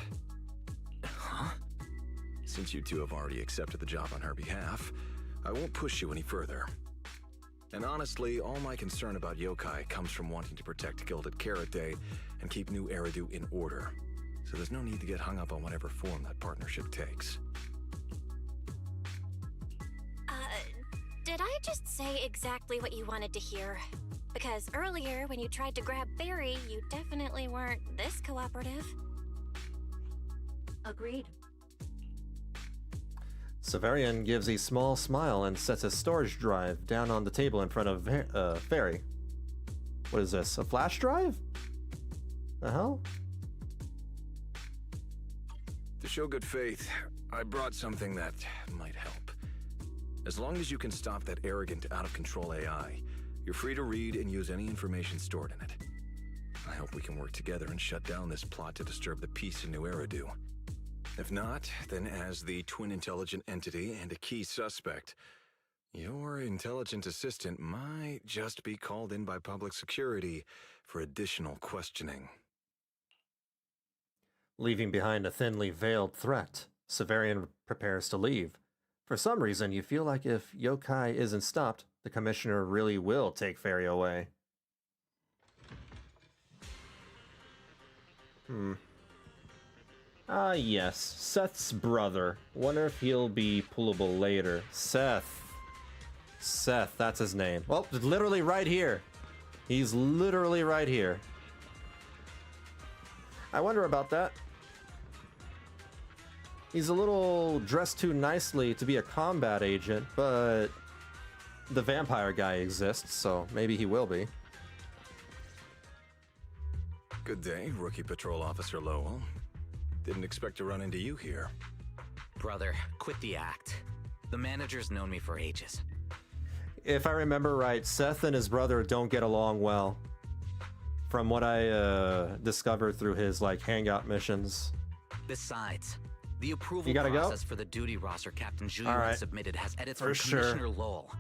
Huh? Since you two have already accepted the job on her behalf, I won't push you any further. And honestly, all my concern about yokai comes from wanting to protect Gilded Carrot Day and keep New Eridu in order. So there's no need to get hung up on whatever form that partnership takes. Did I just say exactly what you wanted to hear? Because earlier, when you tried to grab Barry, you definitely weren't this cooperative. Agreed. Severian gives a small smile and sets his storage drive down on the table in front of Fairy. What is this, a flash drive? The hell? To show good faith, I brought something that might help. As long as you can stop that arrogant, out-of-control AI, you're free to read and use any information stored in it. I hope we can work together and shut down this plot to disturb the peace in New Eridu. If not, then as the twin intelligent entity and a key suspect, your intelligent assistant might just be called in by public security for additional questioning. Leaving behind a thinly veiled threat, Severian prepares to leave. For some reason, you feel like if yokai isn't stopped, the commissioner really will take Fairy away. Ah, yes, Seth's brother. Wonder if he'll be pullable later. Seth, that's his name. Well, literally right here. He's literally right here. I wonder about that. He's a little dressed too nicely to be a combat agent, but the vampire guy exists, so maybe he will be. Good day, Rookie Patrol Officer Lowell. Didn't expect to run into you here. Brother, quit the act. The manager's known me for ages. If I remember right, Seth and his brother don't get along well. From what I discovered through his hangout missions. Besides, the approval You gotta process for the duty roster Captain Juyu has submitted has edits For from sure. Commissioner Lowell.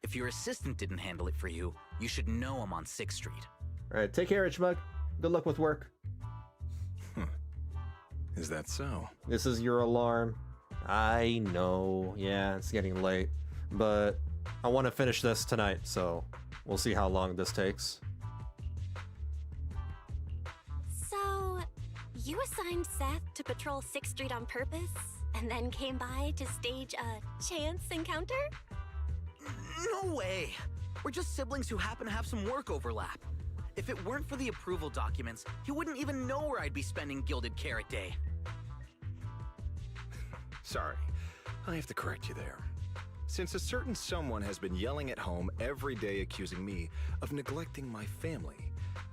If your assistant didn't handle it for you, you should know him on 6th Street. Alright, take care, Itchmug. Good luck with work. Is that so? This is your alarm. I know. Yeah, it's getting late. But I want to finish this tonight, so we'll see how long this takes. So, you assigned Seth to patrol 6th Street on purpose, and then came by to stage a chance encounter? No way! We're just siblings who happen to have some work overlap. If it weren't for the approval documents, he wouldn't even know where I'd be spending Gilded Carrot Day. Sorry, I have to correct you there. Since a certain someone has been yelling at home every day accusing me of neglecting my family,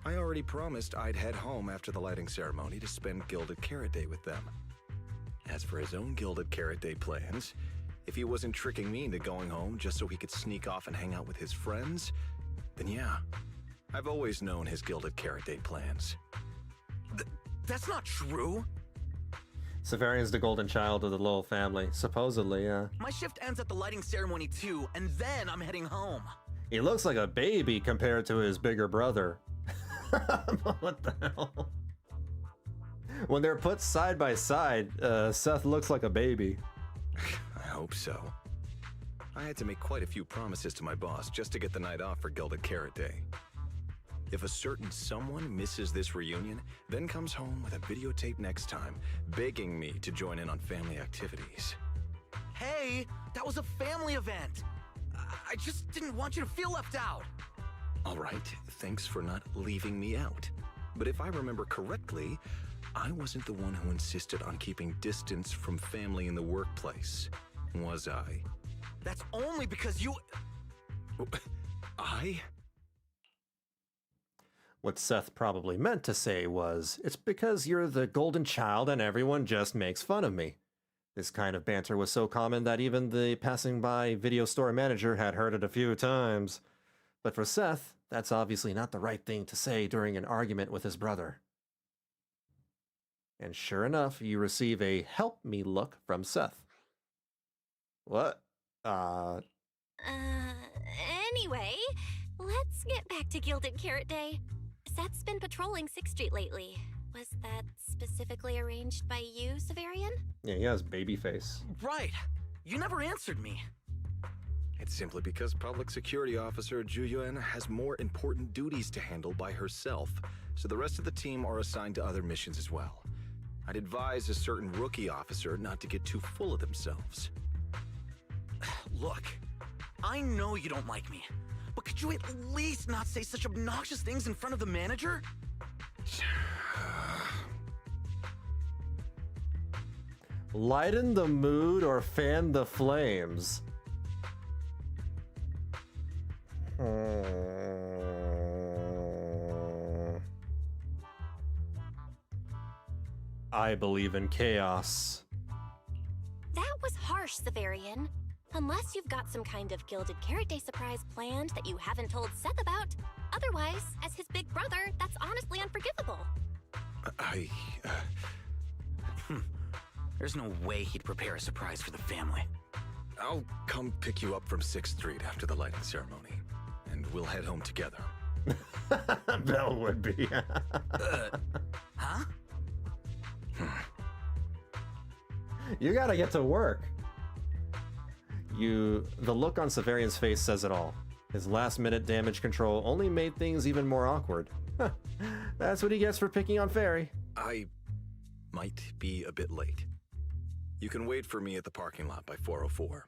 I already promised I'd head home after the lighting ceremony to spend Gilded Carrot Day with them. As for his own Gilded Carrot Day plans, if he wasn't tricking me into going home just so he could sneak off and hang out with his friends, then yeah, I've always known his Gilded Carrot Day plans. That's not true! Severian's the golden child of the Lowell family, supposedly, yeah. My shift ends at the lighting ceremony too, and then I'm heading home. He looks like a baby compared to his bigger brother. What the hell? When they're put side by side, Seth looks like a baby. I hope so. I had to make quite a few promises to my boss just to get the night off for Gilded Carrot Day. If a certain someone misses this reunion, then comes home with a videotape next time, begging me to join in on family activities. Hey, that was a family event! I just didn't want you to feel left out! All right, thanks for not leaving me out. But if I remember correctly, I wasn't the one who insisted on keeping distance from family in the workplace, was I? That's only because you... I? What Seth probably meant to say was, it's because you're the golden child and everyone just makes fun of me. This kind of banter was so common that even the passing by video store manager had heard it a few times. But for Seth, that's obviously not the right thing to say during an argument with his brother. And sure enough, you receive a help me look from Seth. What? Anyway, let's get back to Gilded Carrot Day. Seth's been patrolling 6th Street lately. Was that specifically arranged by you, Severian? Yeah, he has baby face. Right. You never answered me. It's simply because Public Security Officer Juyuan has more important duties to handle by herself, so the rest of the team are assigned to other missions as well. I'd advise a certain rookie officer not to get too full of themselves. Look, I know you don't like me, but could you at least not say such obnoxious things in front of the manager? Lighten the mood or fan the flames. I believe in chaos. That was harsh, Severian. Unless you've got some kind of Gilded Carrot Day surprise planned that you haven't told Seth about. Otherwise, as his big brother, that's honestly unforgivable. There's no way he'd prepare a surprise for the family. I'll come pick you up from 6th Street after the lighting ceremony, and we'll head home together. Belle would be. Huh? You gotta get to work. The look on Severian's face says it all. His last-minute damage control only made things even more awkward. That's what he gets for picking on Fairy. I might be a bit late. You can wait for me at the parking lot by 4:04.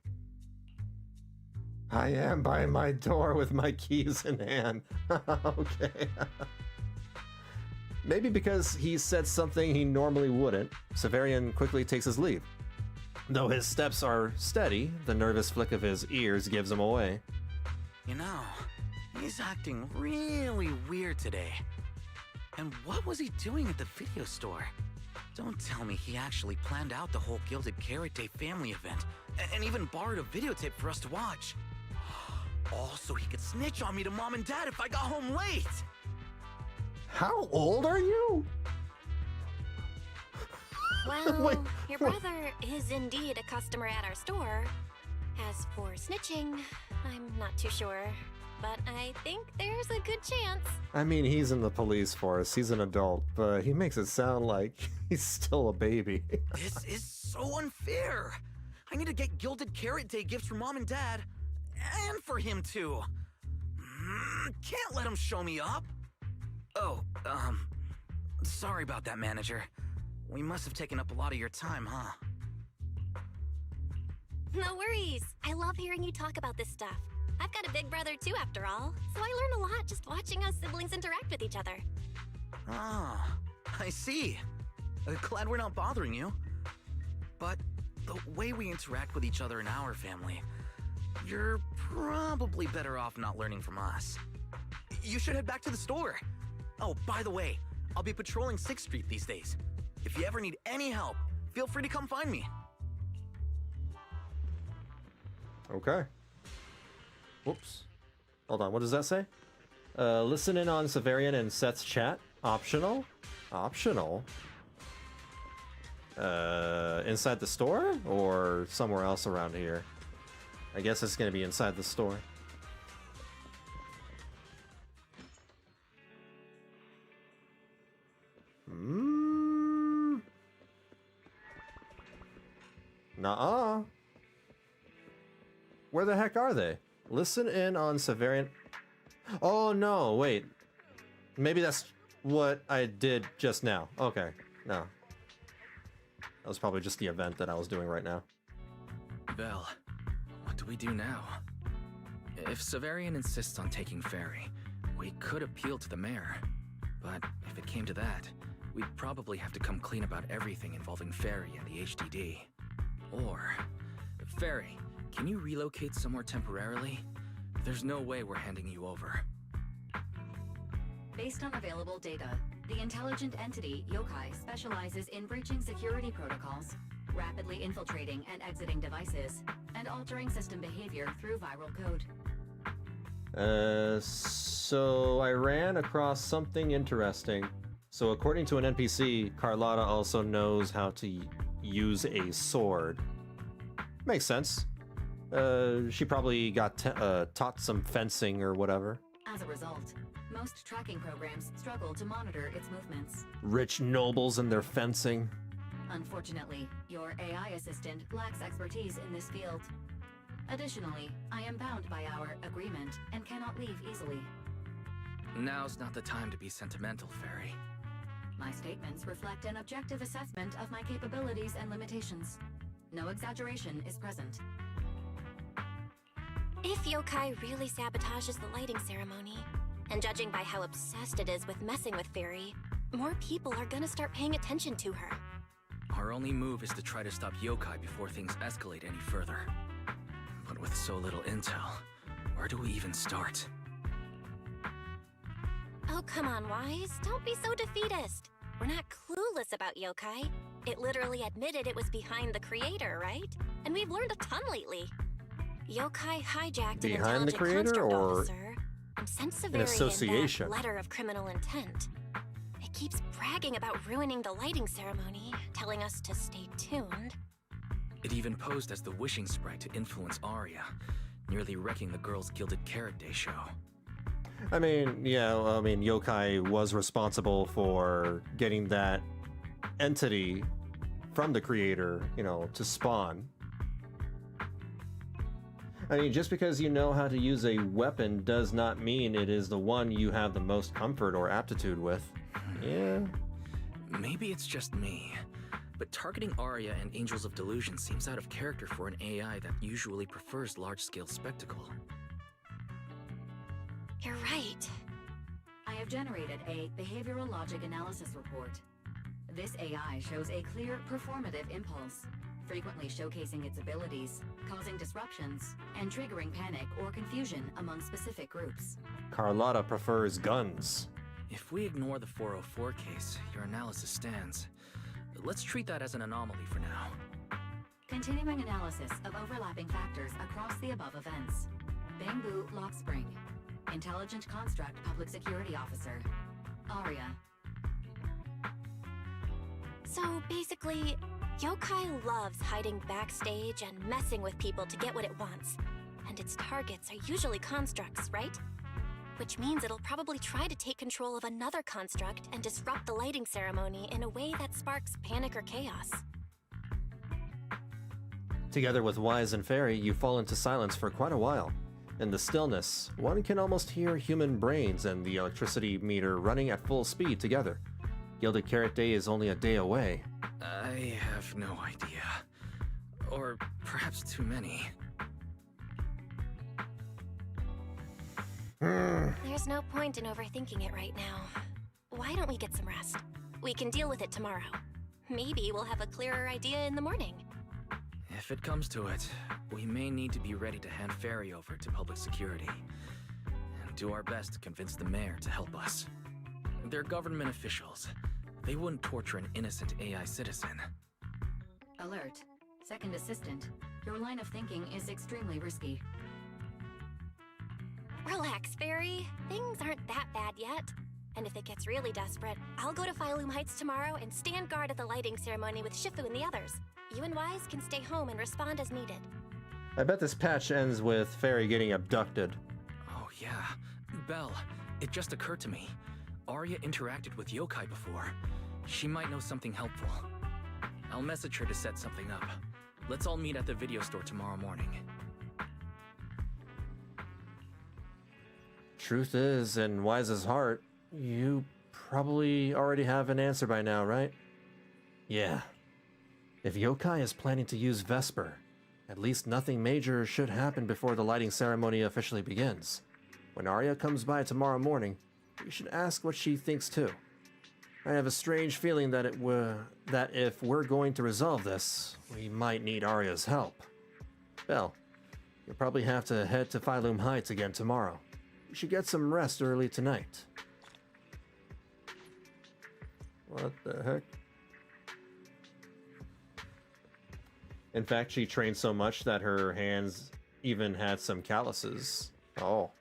I am by my door with my keys in hand. Okay. Maybe because he said something he normally wouldn't, Severian quickly takes his leave. Though his steps are steady, the nervous flick of his ears gives him away. You know, he's acting really weird today. And what was he doing at the video store? Don't tell me he actually planned out the whole Gilded Carrot Day family event, and even borrowed a videotape for us to watch. All so he could snitch on me to Mom and Dad if I got home late! How old are you? Well, Wait, your brother is indeed a customer at our store. As for snitching, I'm not too sure. But I think there's a good chance. I mean, he's in the police force, he's an adult, but he makes it sound like he's still a baby. This is so unfair! I need to get Gilded Carrot Day gifts for Mom and Dad, and for him too. Can't let him show me up. Oh, sorry about that, manager. We must have taken up a lot of your time, huh? No worries. I love hearing you talk about this stuff. I've got a big brother too, after all, so I learn a lot just watching us siblings interact with each other. Ah, I see. Glad we're not bothering you. But the way we interact with each other in our family, you're probably better off not learning from us. You should head back to the store. Oh, by the way, I'll be patrolling 6th Street these days. If you ever need any help, feel free to come find me. Okay. Whoops. Hold on, what does that say? Listen in on Severian and Seth's chat. Optional? Optional? Inside the store? Or somewhere else around here? I guess it's gonna be inside the store. Nuh-uh. Where the heck are they? Listen in on Severian. Oh no, wait. Maybe that's what I did just now. Okay, no. That was probably just the event that I was doing right now. Belle, what do we do now? If Severian insists on taking Fairy, we could appeal to the mayor. But if it came to that, we'd probably have to come clean about everything involving Fairy and the HDD. Or, Fairy, can you relocate somewhere temporarily? There's no way we're handing you over. Based on available data, the intelligent entity, Yokai, specializes in breaching security protocols, rapidly infiltrating and exiting devices, and altering system behavior through viral code. So I ran across something interesting. So according to an NPC, Carlotta also knows how to use a sword. Makes sense. She probably got taught some fencing or whatever. As a result, most tracking programs struggle to monitor its movements. Rich nobles and their fencing. Unfortunately, your AI assistant lacks expertise in this field. Additionally, I am bound by our agreement and cannot leave easily. Now's not the time to be sentimental, Fairy. My statements reflect an objective assessment of my capabilities and limitations. No exaggeration is present. If yokai really sabotages the lighting ceremony, and judging by how obsessed it is with messing with Fairy, more people are gonna start paying attention to her. Our only move is to try to stop yokai before things escalate any further. But with so little intel, where do we even start? Oh, come on, Wise. Don't be so defeatist. We're not clueless about yokai. It literally admitted it was behind the creator, right? And we've learned a ton lately. Yokai hijacked an Behind the intelligent creator construct or officer and sent in severity association? in that letter of criminal intent. It keeps bragging about ruining the lighting ceremony, telling us to stay tuned. It even posed as the wishing sprite to influence Aria, nearly wrecking the girls' Gilded Carrot Day show. I mean, yeah, I mean, yokai was responsible for getting that entity from the creator, you know, to spawn. I mean, just because you know how to use a weapon does not mean it is the one you have the most comfort or aptitude with. Yeah. Maybe it's just me, but targeting Aria and Angels of Delusion seems out of character for an AI that usually prefers large-scale spectacle. You're right. I have generated a behavioral logic analysis report. This AI shows a clear performative impulse, frequently showcasing its abilities, causing disruptions, and triggering panic or confusion among specific groups. Carlotta prefers guns. If we ignore the 404 case, your analysis stands. Let's treat that as an anomaly for now. Continuing analysis of overlapping factors across the above events. Bamboo Lock Spring. Intelligent Construct Public Security Officer. Aria. So basically, yokai loves hiding backstage and messing with people to get what it wants. And its targets are usually constructs, right? Which means it'll probably try to take control of another construct and disrupt the lighting ceremony in a way that sparks panic or chaos. Together with Wise and Fairy, you fall into silence for quite a while. In the stillness, one can almost hear human brains and the electricity meter running at full speed together. Gilded Carrot Day is only a day away. I have no idea. Or perhaps too many. There's no point in overthinking it right now. Why don't we get some rest? We can deal with it tomorrow. Maybe we'll have a clearer idea in the morning. If it comes to it, we may need to be ready to hand Fairy over to public security. And do our best to convince the mayor to help us. They're government officials. They wouldn't torture an innocent AI citizen. Alert. Second assistant. Your line of thinking is extremely risky. Relax, Fairy. Things aren't that bad yet. And if it gets really desperate, I'll go to Phylum Heights tomorrow and stand guard at the lighting ceremony with Shifu and the others. You and Wise can stay home and respond as needed. I bet this patch ends with Fairy getting abducted. Oh yeah. Belle, it just occurred to me. Aria interacted with yokai before. She might know something helpful. I'll message her to set something up. Let's all meet at the video store tomorrow morning. Truth is, in Wise's heart, you probably already have an answer by now, right? Yeah. If yokai is planning to use Vesper, at least nothing major should happen before the lighting ceremony officially begins. When Aria comes by tomorrow morning, we should ask what she thinks too. I have a strange feeling that if we're going to resolve this, we might need Aria's help. Belle, you'll probably have to head to Phylum Heights again tomorrow. We should get some rest early tonight. What the heck? In fact, she trained so much that her hands even had some calluses. Oh.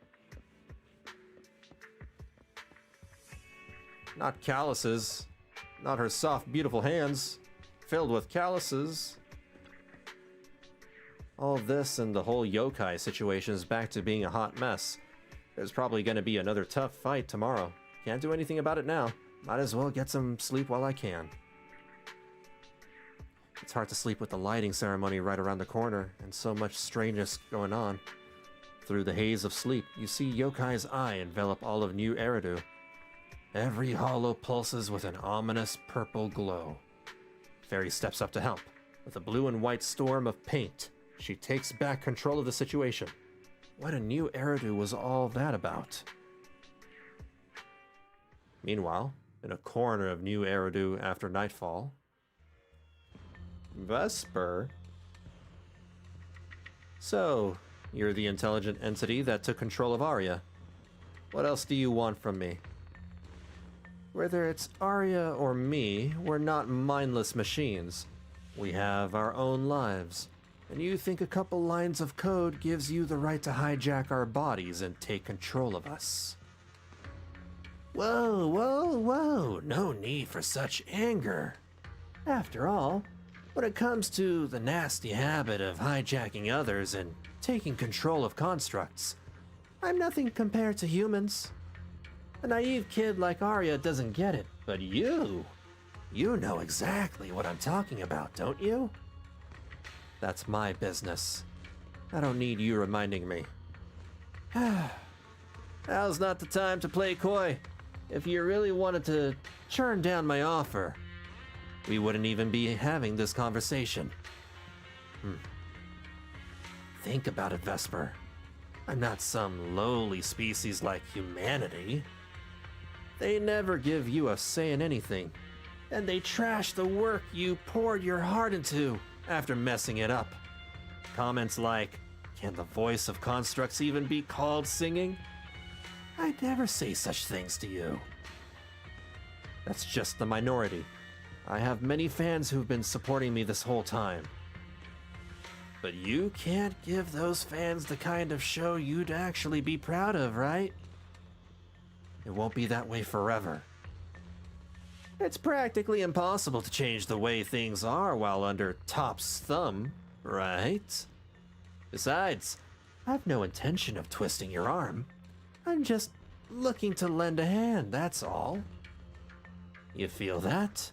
Not calluses. Not her soft, beautiful hands. Filled with calluses. All this and the whole yokai situation is back to being a hot mess. There's probably going to be another tough fight tomorrow. Can't do anything about it now. Might as well get some sleep while I can. It's hard to sleep with the lighting ceremony right around the corner and so much strangeness going on. Through the haze of sleep, you see Yokai's eye envelop all of New Eridu. Every hollow pulses with an ominous purple glow. Fairy steps up to help. With a blue and white storm of paint, she takes back control of the situation. What a New Eridu was all that about? Meanwhile, in a corner of New Eridu after nightfall, Vesper? So, you're the intelligent entity that took control of Aria. What else do you want from me? Whether it's Aria or me, we're not mindless machines. We have our own lives. And you think a couple lines of code gives you the right to hijack our bodies and take control of us? Whoa, whoa, whoa, no need for such anger. After all, when it comes to the nasty habit of hijacking others and taking control of constructs, I'm nothing compared to humans. A naive kid like Aria doesn't get it, but you know exactly what I'm talking about, don't you? That's my business. I don't need you reminding me. Now's not the time to play coy. If you really wanted to turn down my offer, we wouldn't even be having this conversation. Think about it, Vesper. I'm not some lowly species like humanity. They never give you a say in anything, and they trash the work you poured your heart into after messing it up. Comments like, can the voice of constructs even be called singing? I'd never say such things to you. That's just the minority. I have many fans who've been supporting me this whole time. But you can't give those fans the kind of show you'd actually be proud of, right? It won't be that way forever. It's practically impossible to change the way things are while under Top's thumb, right? Besides, I've no intention of twisting your arm. I'm just looking to lend a hand, that's all. You feel that?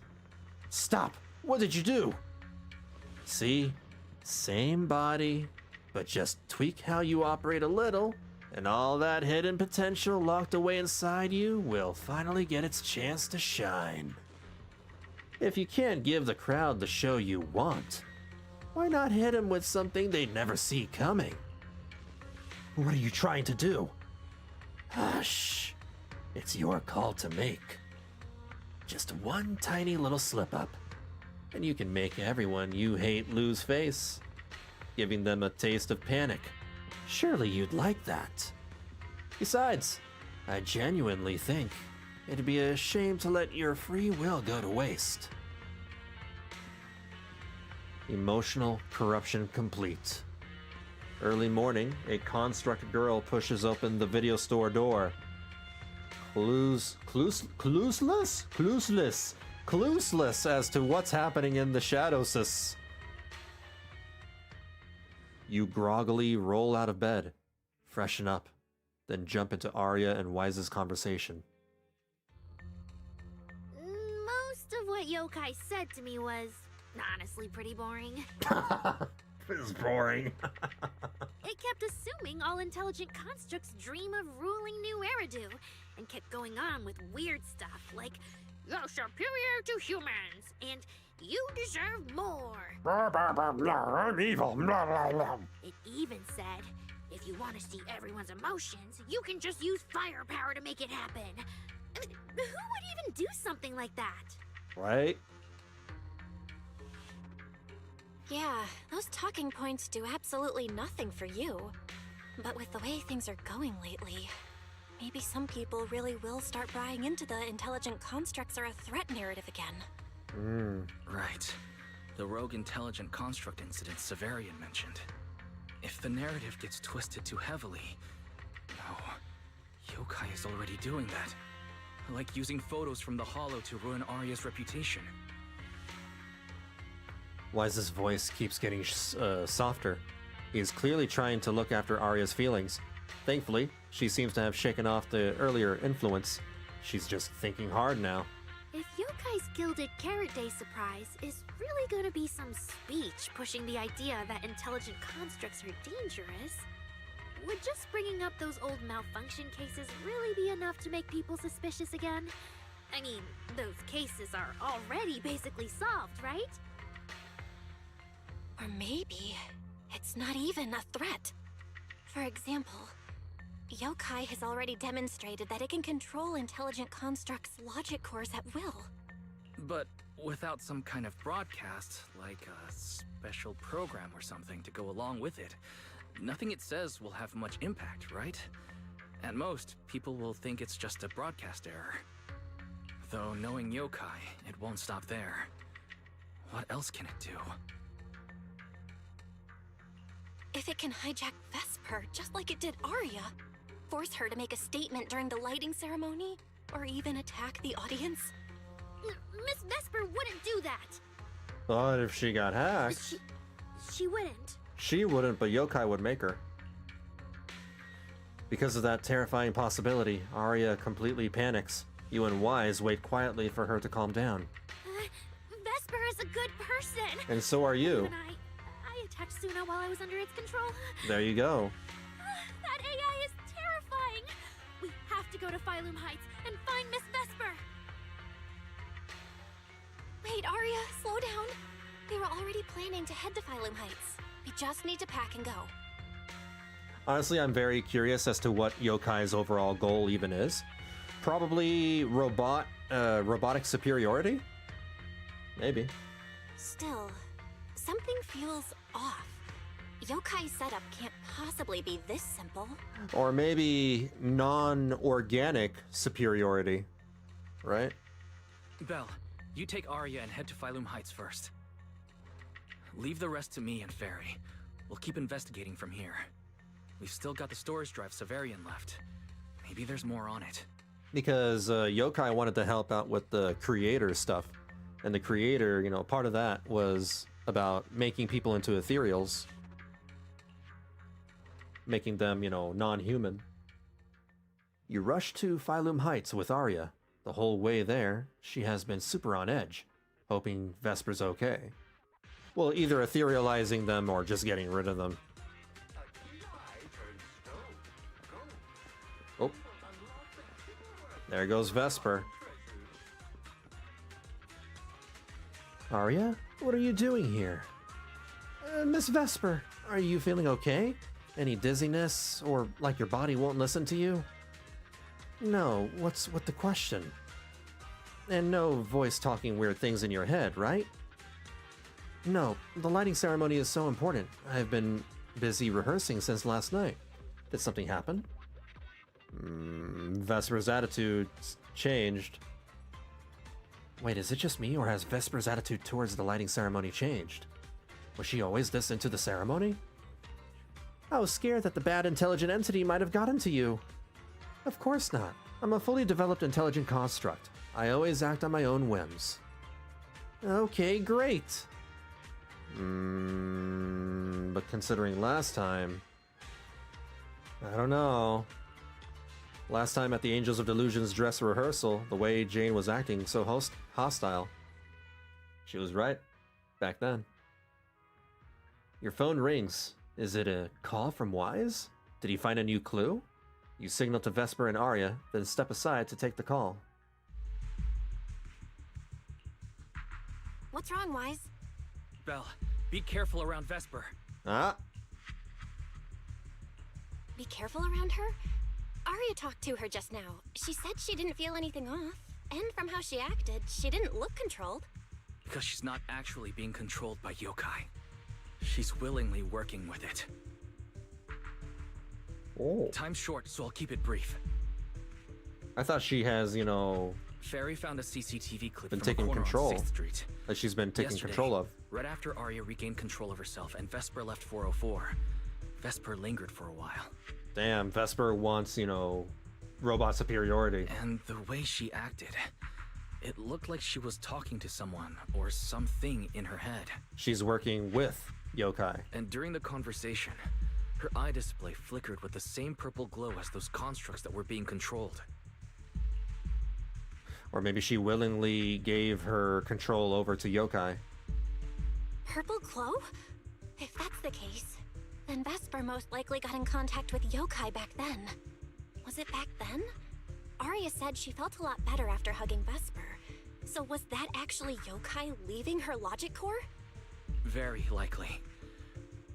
Stop! What did you do? See? Same body, but just tweak how you operate a little, and all that hidden potential locked away inside you will finally get its chance to shine. If you can't give the crowd the show you want, why not hit them with something they'd never see coming? What are you trying to do? Hush. It's your call to make. Just one tiny little slip-up, and you can make everyone you hate lose face, giving them a taste of panic. Surely you'd like that. Besides, I genuinely think it'd be a shame to let your free will go to waste. Emotional corruption complete. Early morning, a construct girl pushes open the video store door. Clueless as to what's happening in the Shadowsis. You groggily roll out of bed, freshen up, then jump into Aria and Wise's conversation. Most of what Yokai said to me was honestly pretty boring. This is boring. It kept assuming all intelligent constructs dream of ruling New Eridu, and kept going on with weird stuff like, you're superior to humans, and you deserve more. I'm evil. It even said, if you want to see everyone's emotions, you can just use firepower to make it happen. I mean, who would even do something like that? Right? Yeah, those talking points do absolutely nothing for you. But with the way things are going lately, maybe some people really will start buying into the intelligent constructs are a threat narrative again. Right. The rogue intelligent construct incident Severian mentioned. If the narrative gets twisted too heavily... No. Yokai is already doing that. Like using photos from the Hollow to ruin Aria's reputation. Wise's voice keeps getting softer. He is clearly trying to look after Aria's feelings. Thankfully, she seems to have shaken off the earlier influence. She's just thinking hard now. If Yokai's Gilded Carrot Day surprise is really gonna be some speech pushing the idea that intelligent constructs are dangerous, would just bringing up those old malfunction cases really be enough to make people suspicious again? I mean, those cases are already basically solved, right? Or maybe it's not even a threat. For example, Yokai has already demonstrated that it can control intelligent constructs' logic cores at will. But without some kind of broadcast, like a special program or something to go along with it, nothing it says will have much impact, right? At most, people will think it's just a broadcast error. Though knowing Yokai, it won't stop there. What else can it do? If it can hijack Vesper just like it did Aria, force her to make a statement during the lighting ceremony, or even attack the audience? Miss Vesper wouldn't do that! But if she got hacked... She wouldn't. She wouldn't, but Yokai would make her. Because of that terrifying possibility, Aria completely panics. You and Wise wait quietly for her to calm down. Vesper is a good person! And so are you. Even I attacked Sunna while I was under its control. There you go. That AI is terrifying! We have to go to Phylum Heights and find Miss Vesper! Wait, Aria, slow down. They were already planning to head to Phylum Heights. We just need to pack and go. Honestly, I'm very curious as to what Yokai's overall goal even is. Probably robotic superiority? Maybe. Still, something feels off. Yokai's setup can't possibly be this simple. Or maybe non-organic superiority, right? Belle, you take Aria and head to Phylum Heights first. Leave the rest to me and Fairy. We'll keep investigating from here. We've still got the storage drive Severian left. Maybe there's more on it. Because Yokai wanted to help out with the creator stuff. And the creator, you know, part of that was about making people into ethereals. Making them, you know, non-human. You rush to Phylum Heights with Aria. The whole way there, she has been super on edge, hoping Vesper's okay. Well, either etherealizing them or just getting rid of them. Oh. There goes Vesper. Aria, what are you doing here? Miss Vesper, are you feeling okay? Any dizziness, or like your body won't listen to you? No, what's with the question? And no voice talking weird things in your head, right? No, the lighting ceremony is so important. I've been busy rehearsing since last night. Did something happen? Vesper's attitude changed. Wait, is it just me, or has Vesper's attitude towards the lighting ceremony changed? Was she always this into the ceremony? I was scared that the bad intelligent entity might have gotten to you. Of course not. I'm a fully developed intelligent construct. I always act on my own whims. Okay, great. But considering last time... I don't know. Last time at the Angels of Delusion's dress rehearsal, the way Jane was acting so hostile. She was right. Back then. Your phone rings. Is it a call from Wise? Did he find a new clue? You signal to Vesper and Aria, then step aside to take the call. What's wrong, Wise? Belle, be careful around Vesper. Ah! Be careful around her? Aria talked to her just now. She said she didn't feel anything off. And from how she acted, she didn't look controlled. Because she's not actually being controlled by Yokai. She's willingly working with it. Oh. Time's short, so I'll keep it brief. I thought she has, you know... Fairy found a CCTV clip been from taking a corner control. on 6th Street. That she's been taking Yesterday, control of. Right after Aria regained control of herself and Vesper left 404, Vesper lingered for a while. Damn, Vesper wants, you know, robot superiority. And the way she acted, It looked like she was talking to someone or something in her head. She's working with yokai. And during the conversation, her eye display flickered with the same purple glow as those constructs that were being controlled. Or maybe she willingly gave her control over to yokai. Purple glow? If that's the case, then Vesper most likely got in contact with yokai back then. Was it back then? Aria said she felt a lot better after hugging Vesper. So was that actually yokai leaving her logic core? Very likely.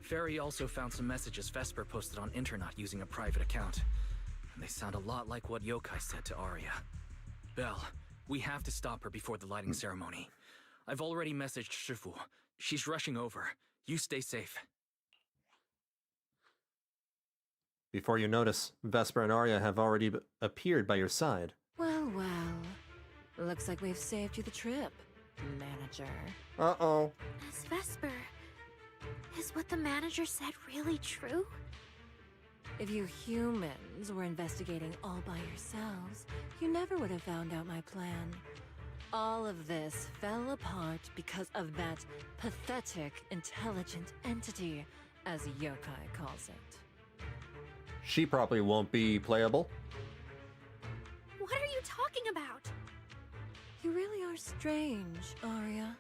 Fairy also found some messages Vesper posted on Internet using a private account. And they sound a lot like what yokai said to Aria. Belle, we have to stop her before the lighting ceremony. I've already messaged Shifu. She's rushing over. You stay safe. Before you notice, Vesper and Aria have already appeared by your side. Well, well. Looks like we've saved you the trip, manager. Uh-oh. Miss Vesper, is what the manager said really true? If you humans were investigating all by yourselves, you never would have found out my plan. All of this fell apart because of that pathetic, intelligent entity, as yokai calls it. She probably won't be playable. What are you talking about? You really are strange, Aria.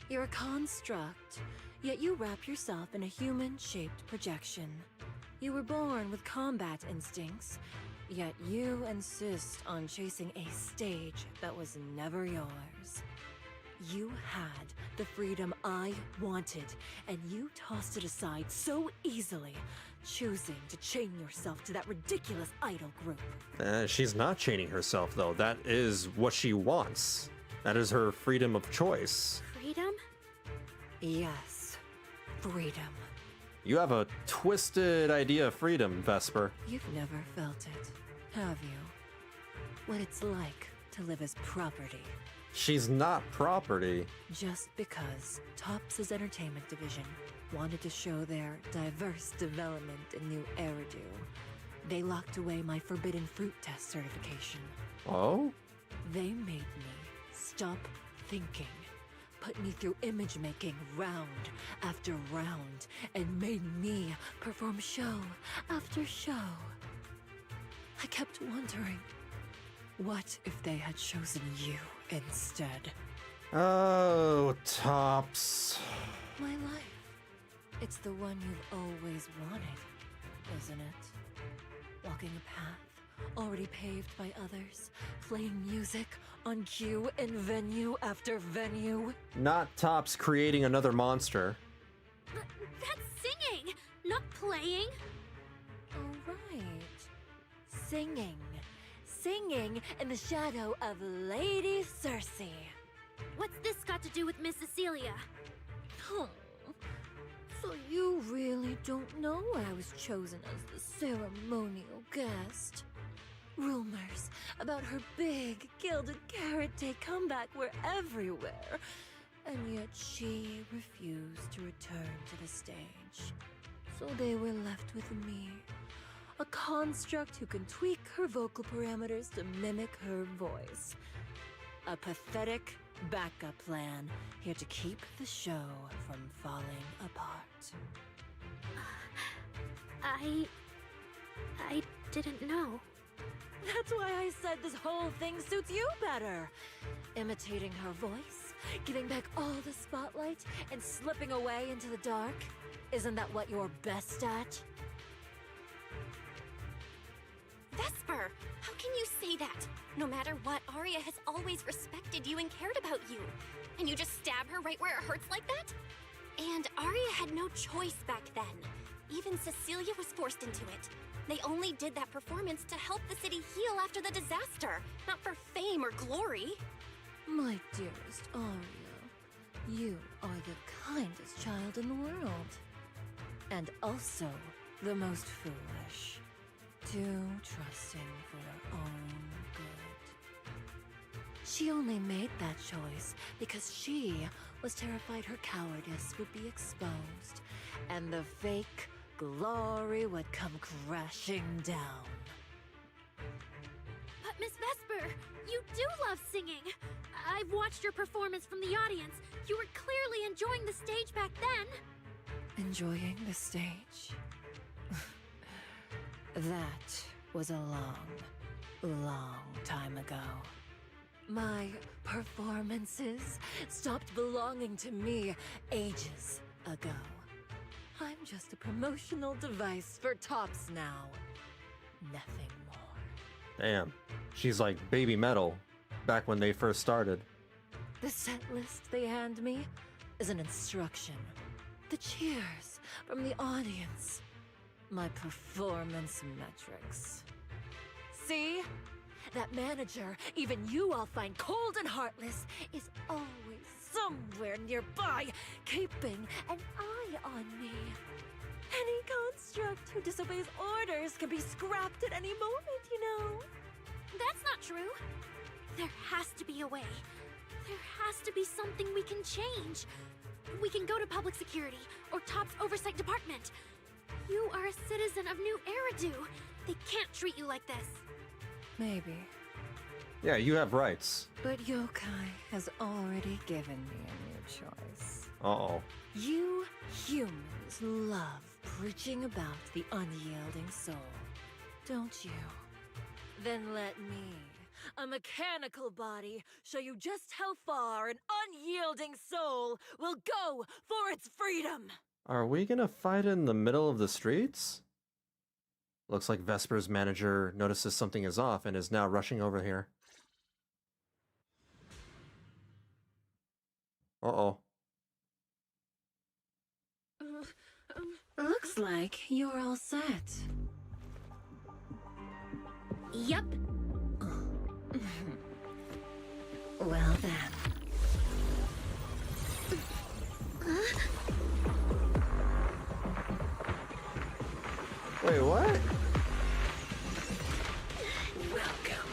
You're a construct, yet you wrap yourself in a human-shaped projection. You were born with combat instincts, yet you insist on chasing a stage that was never yours. You had the freedom I wanted, and you tossed it aside so easily, choosing to chain yourself to that ridiculous idol group. She's not chaining herself, though. That is what she wants. That is her freedom of choice. Freedom? Yes, freedom. You have a twisted idea of freedom, Vesper. You've never felt it, have you? What it's like to live as property. She's not property. Just because Topps' entertainment division wanted to show their diverse development in new Eridu, they locked away my forbidden fruit test certification. Oh? They made me stop thinking, put me through image making round after round, and made me perform show after show. I kept wondering, what if they had chosen you instead? Oh, Topps. My life. It's the one you've always wanted, isn't it? Walking a path already paved by others, playing music on cue in venue after venue. Not Topps creating another monster. That's singing, not playing. Oh, right. Singing. Singing in the shadow of Lady Cersei. What's this got to do with Miss Cecilia? Oh, so you really don't know I was chosen as the ceremonial guest? Rumors about her big Gilded Carrot Day comeback were everywhere, and yet she refused to return to the stage. So they were left with me, a construct who can tweak her vocal parameters to mimic her voice. A pathetic backup plan here to keep the show from falling apart. I didn't know. That's why I said this whole thing suits you better. Imitating her voice, giving back all the spotlight, and slipping away into the dark. Isn't that what you're best at? Vesper, how can you say that? No matter what, Aria has always respected you and cared about you. And you just stab her right where it hurts like that? And Aria had no choice back then. Even Cecilia was forced into it. They only did that performance to help the city heal after the disaster, not for fame or glory. My dearest Aria, you are the kindest child in the world. And also the most foolish. Too trusting for her own good. She only made that choice because she was terrified her cowardice would be exposed, and the fake glory would come crashing down. But Miss Vesper, you do love singing. I've watched your performance from the audience. You were clearly enjoying the stage back then. Enjoying the stage? That was a long time ago. My performances stopped belonging to me ages ago. I'm just a promotional device for tops now. Nothing more. Damn. She's like Baby Metal back when they first started. The set list they hand me is an instruction. The cheers from the audience. My performance metrics. See? That manager, even you all find cold and heartless, is always somewhere nearby, keeping an eye on me. Any construct who disobeys orders can be scrapped at any moment, you know. That's not true. There has to be a way. There has to be something we can change. We can go to public security or TOP's oversight department. You are a citizen of New Eridu. They can't treat you like this. Maybe. Yeah, you have rights. But Yokai has already given me a new choice. Uh-oh. You humans love preaching about the unyielding soul, don't you? Then let me, a mechanical body, show you just how far an unyielding soul will go for its freedom! Are we gonna fight in the middle of the streets? Looks like Vesper's manager notices something is off and is now rushing over here. Uh-oh. Looks like you're all set. Yep. Well then. Wait, what? Welcome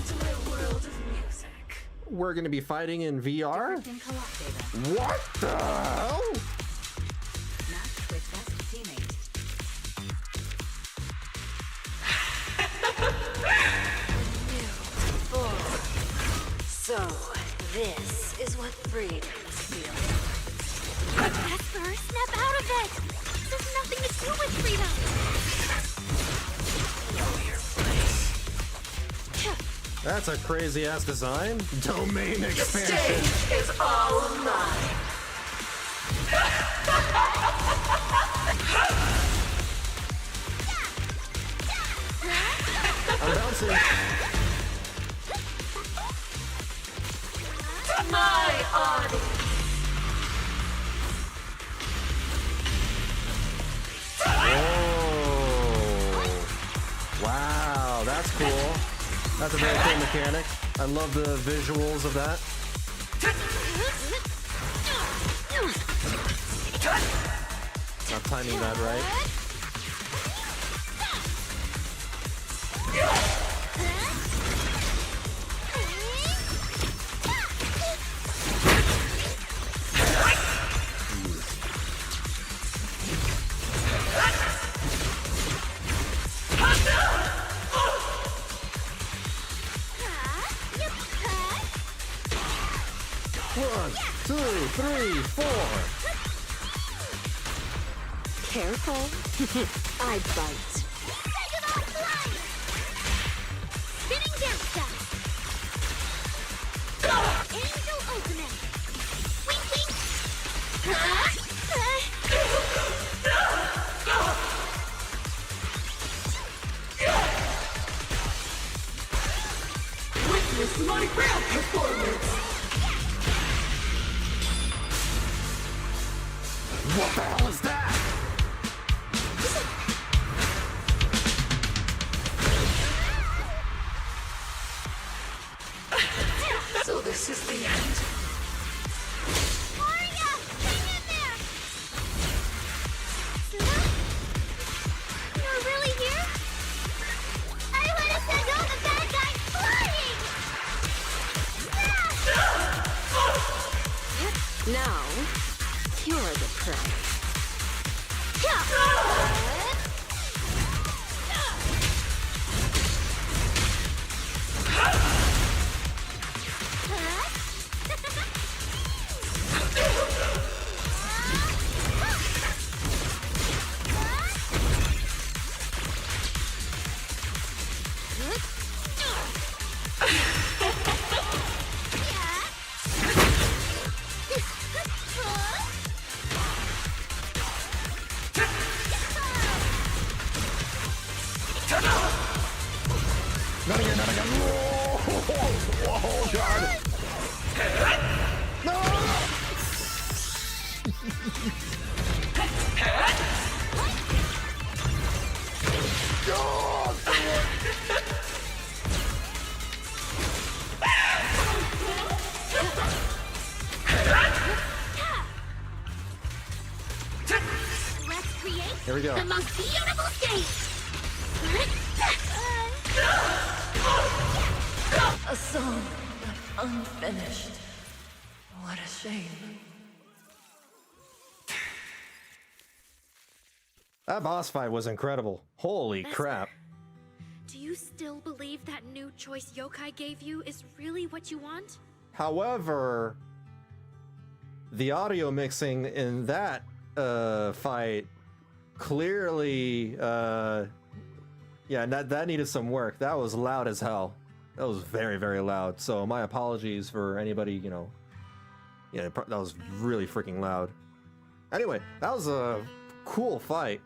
to my world of music. We're gonna be fighting in VR? What the hell? Match with best teammate. So, this is what freedom feels like. Vesper, snap out of it! This has nothing to do with freedom! Know your place. That's a crazy ass design. Domain expansion. The stage is all mine. I'm bouncing. My audience. Whoa. Wow, that's cool. That's a very cool mechanic. I love the visuals of that. Not timing that right. One, two, three, four. Careful. I bite. Spinning down step. Angel ultimate. Wink wink. Witness my real performance. What the hell is that? So this is the end. Aria, hang in there. Sunna? You're really here? I want to send all the bad guys flying. Now, you're the prey. we go. The most beautiful stage! A song left unfinished. What a shame. That boss fight was incredible. Holy crap. Do you still believe that new choice Yokai gave you is really what you want? However, the audio mixing in that fight clearly, yeah, that needed some work. That was loud as hell. That was very, very loud. So my apologies for anybody, you know. Yeah, that was really freaking loud. Anyway, that was a cool fight.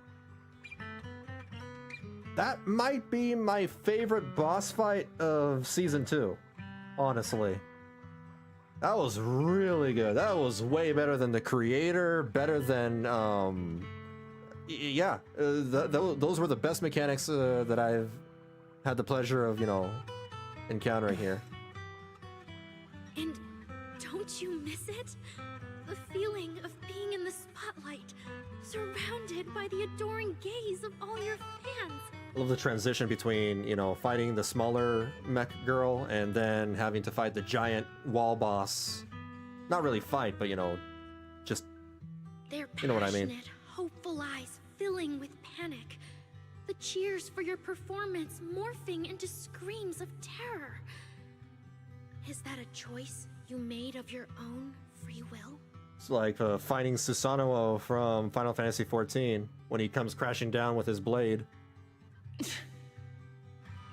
That might be my favorite boss fight of Season 2, honestly. That was really good. That was way better than the creator, better than, yeah, those were the best mechanics that I've had the pleasure of, you know, encountering here. And don't you miss it? The feeling of being in the spotlight, surrounded by the adoring gaze of all your fans. I love the transition between, you know, fighting the smaller mech girl and then having to fight the giant wall boss. Not really fight, but, you know, just, Their you know what I mean. passionate, hopeful eyes filling with panic. The cheers for your performance morphing into screams of terror. Is that a choice you made of your own free will? It's like fighting Susanoo from Final Fantasy XIV when he comes crashing down with his blade.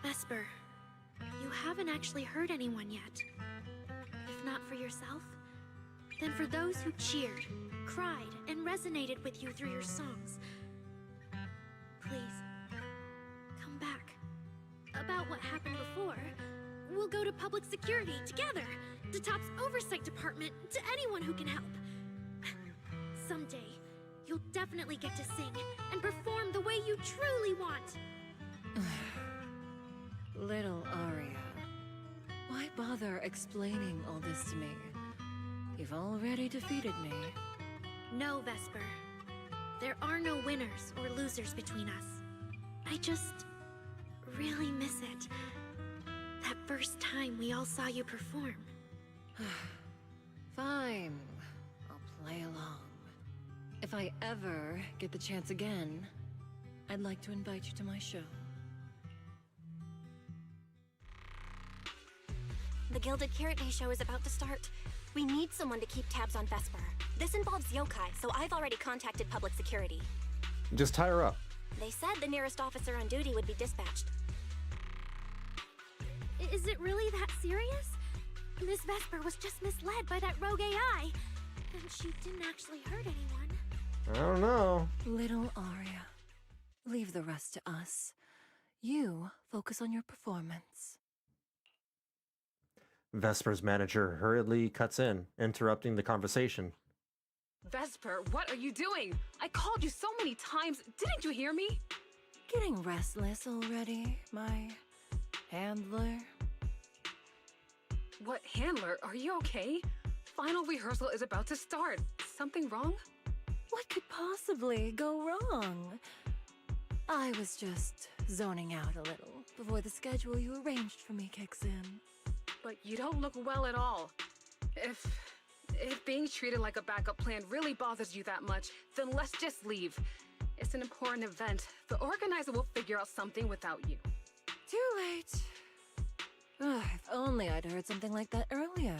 Vesper, you haven't actually hurt anyone yet. If not for yourself, then for those who cheered, cried, and resonated with you through your songs. Please, come back. About what happened before, we'll go to public security together, to TOP's oversight department, to anyone who can help. Someday, you'll definitely get to sing and perform the way you truly want. Little Aria, why bother explaining all this to me? You've already defeated me. No, Vesper. There are no winners or losers between us. I just really miss it. That first time we all saw you perform. Fine, I'll play along. If I ever get the chance again, I'd like to invite you to my show. The Gilded Carrot Day show is about to start. We need someone to keep tabs on Vesper. This involves yokai, so I've already contacted public security. Just tie her up. They said the nearest officer on duty would be dispatched. Is it really that serious? Miss Vesper was just misled by that rogue AI, and she didn't actually hurt anyone. I don't know. Little Aria, leave the rest to us. You focus on your performance. Vesper's manager hurriedly cuts in, interrupting the conversation. Vesper, what are you doing? I called you so many times. Didn't you hear me? Getting restless already, my handler? What handler? Are you okay? Final rehearsal is about to start. Something wrong? What could possibly go wrong? I was just zoning out a little before the schedule you arranged for me kicks in. But you don't look well at all. If being treated like a backup plan really bothers you that much, then let's just leave. It's an important event. The organizer will figure out something without you. Too late. Ugh, if only I'd heard something like that earlier.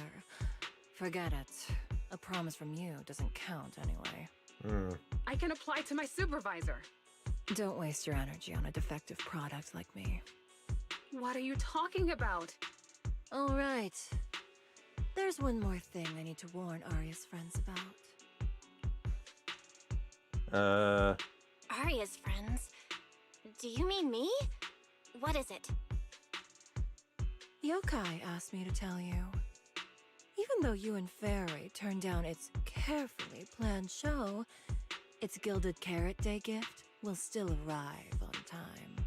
Forget it. A promise from you doesn't count anyway. I can apply to my supervisor. Don't waste your energy on a defective product like me. What are you talking about? All right. There's one more thing I need to warn Aria's friends about. Aria's friends? Do you mean me? What is it? Yokai asked me to tell you. Even though you and Fairy turned down its carefully planned show, its Gilded Carrot Day gift will still arrive on time.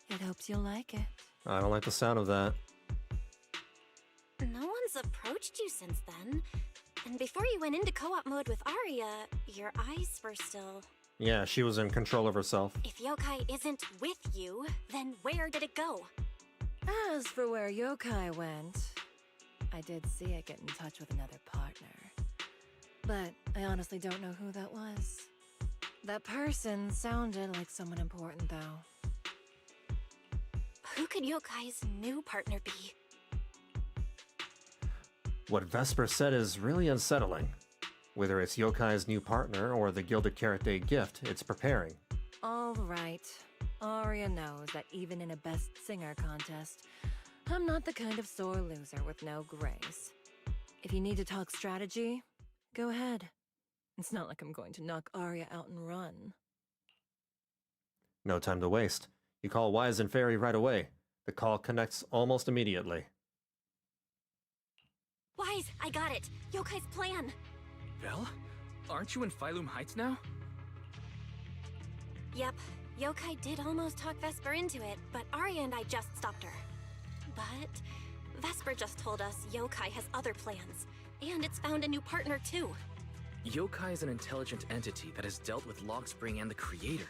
It hopes you'll like it. I don't like the sound of that. No one's approached you since then. And before you went into co-op mode with Aria, your eyes were still Yeah, she was in control of herself. If yokai isn't with you, then where did it go? As for where yokai went, I did see it get in touch with another partner. But I honestly don't know who that was. That person sounded like someone important, though. Who could yokai's new partner be? What Vesper said is really unsettling. Whether it's yokai's new partner or the Gilded Carrot Day gift it's preparing. All right. Aria knows that even in a best singer contest, I'm not the kind of sore loser with no grace. If you need to talk strategy, go ahead. It's not like I'm going to knock Aria out and run. No time to waste. You call Wise and Fairy right away. The call connects almost immediately. Wise, I got it. Yokai's plan. Vel? Aren't you in Phylum Heights now? Yep. Yokai did almost talk Vesper into it, but Aria and I just stopped her. But Vesper just told us Yokai has other plans, and it's found a new partner too. Yokai is an intelligent entity that has dealt with Logspring and the Creator.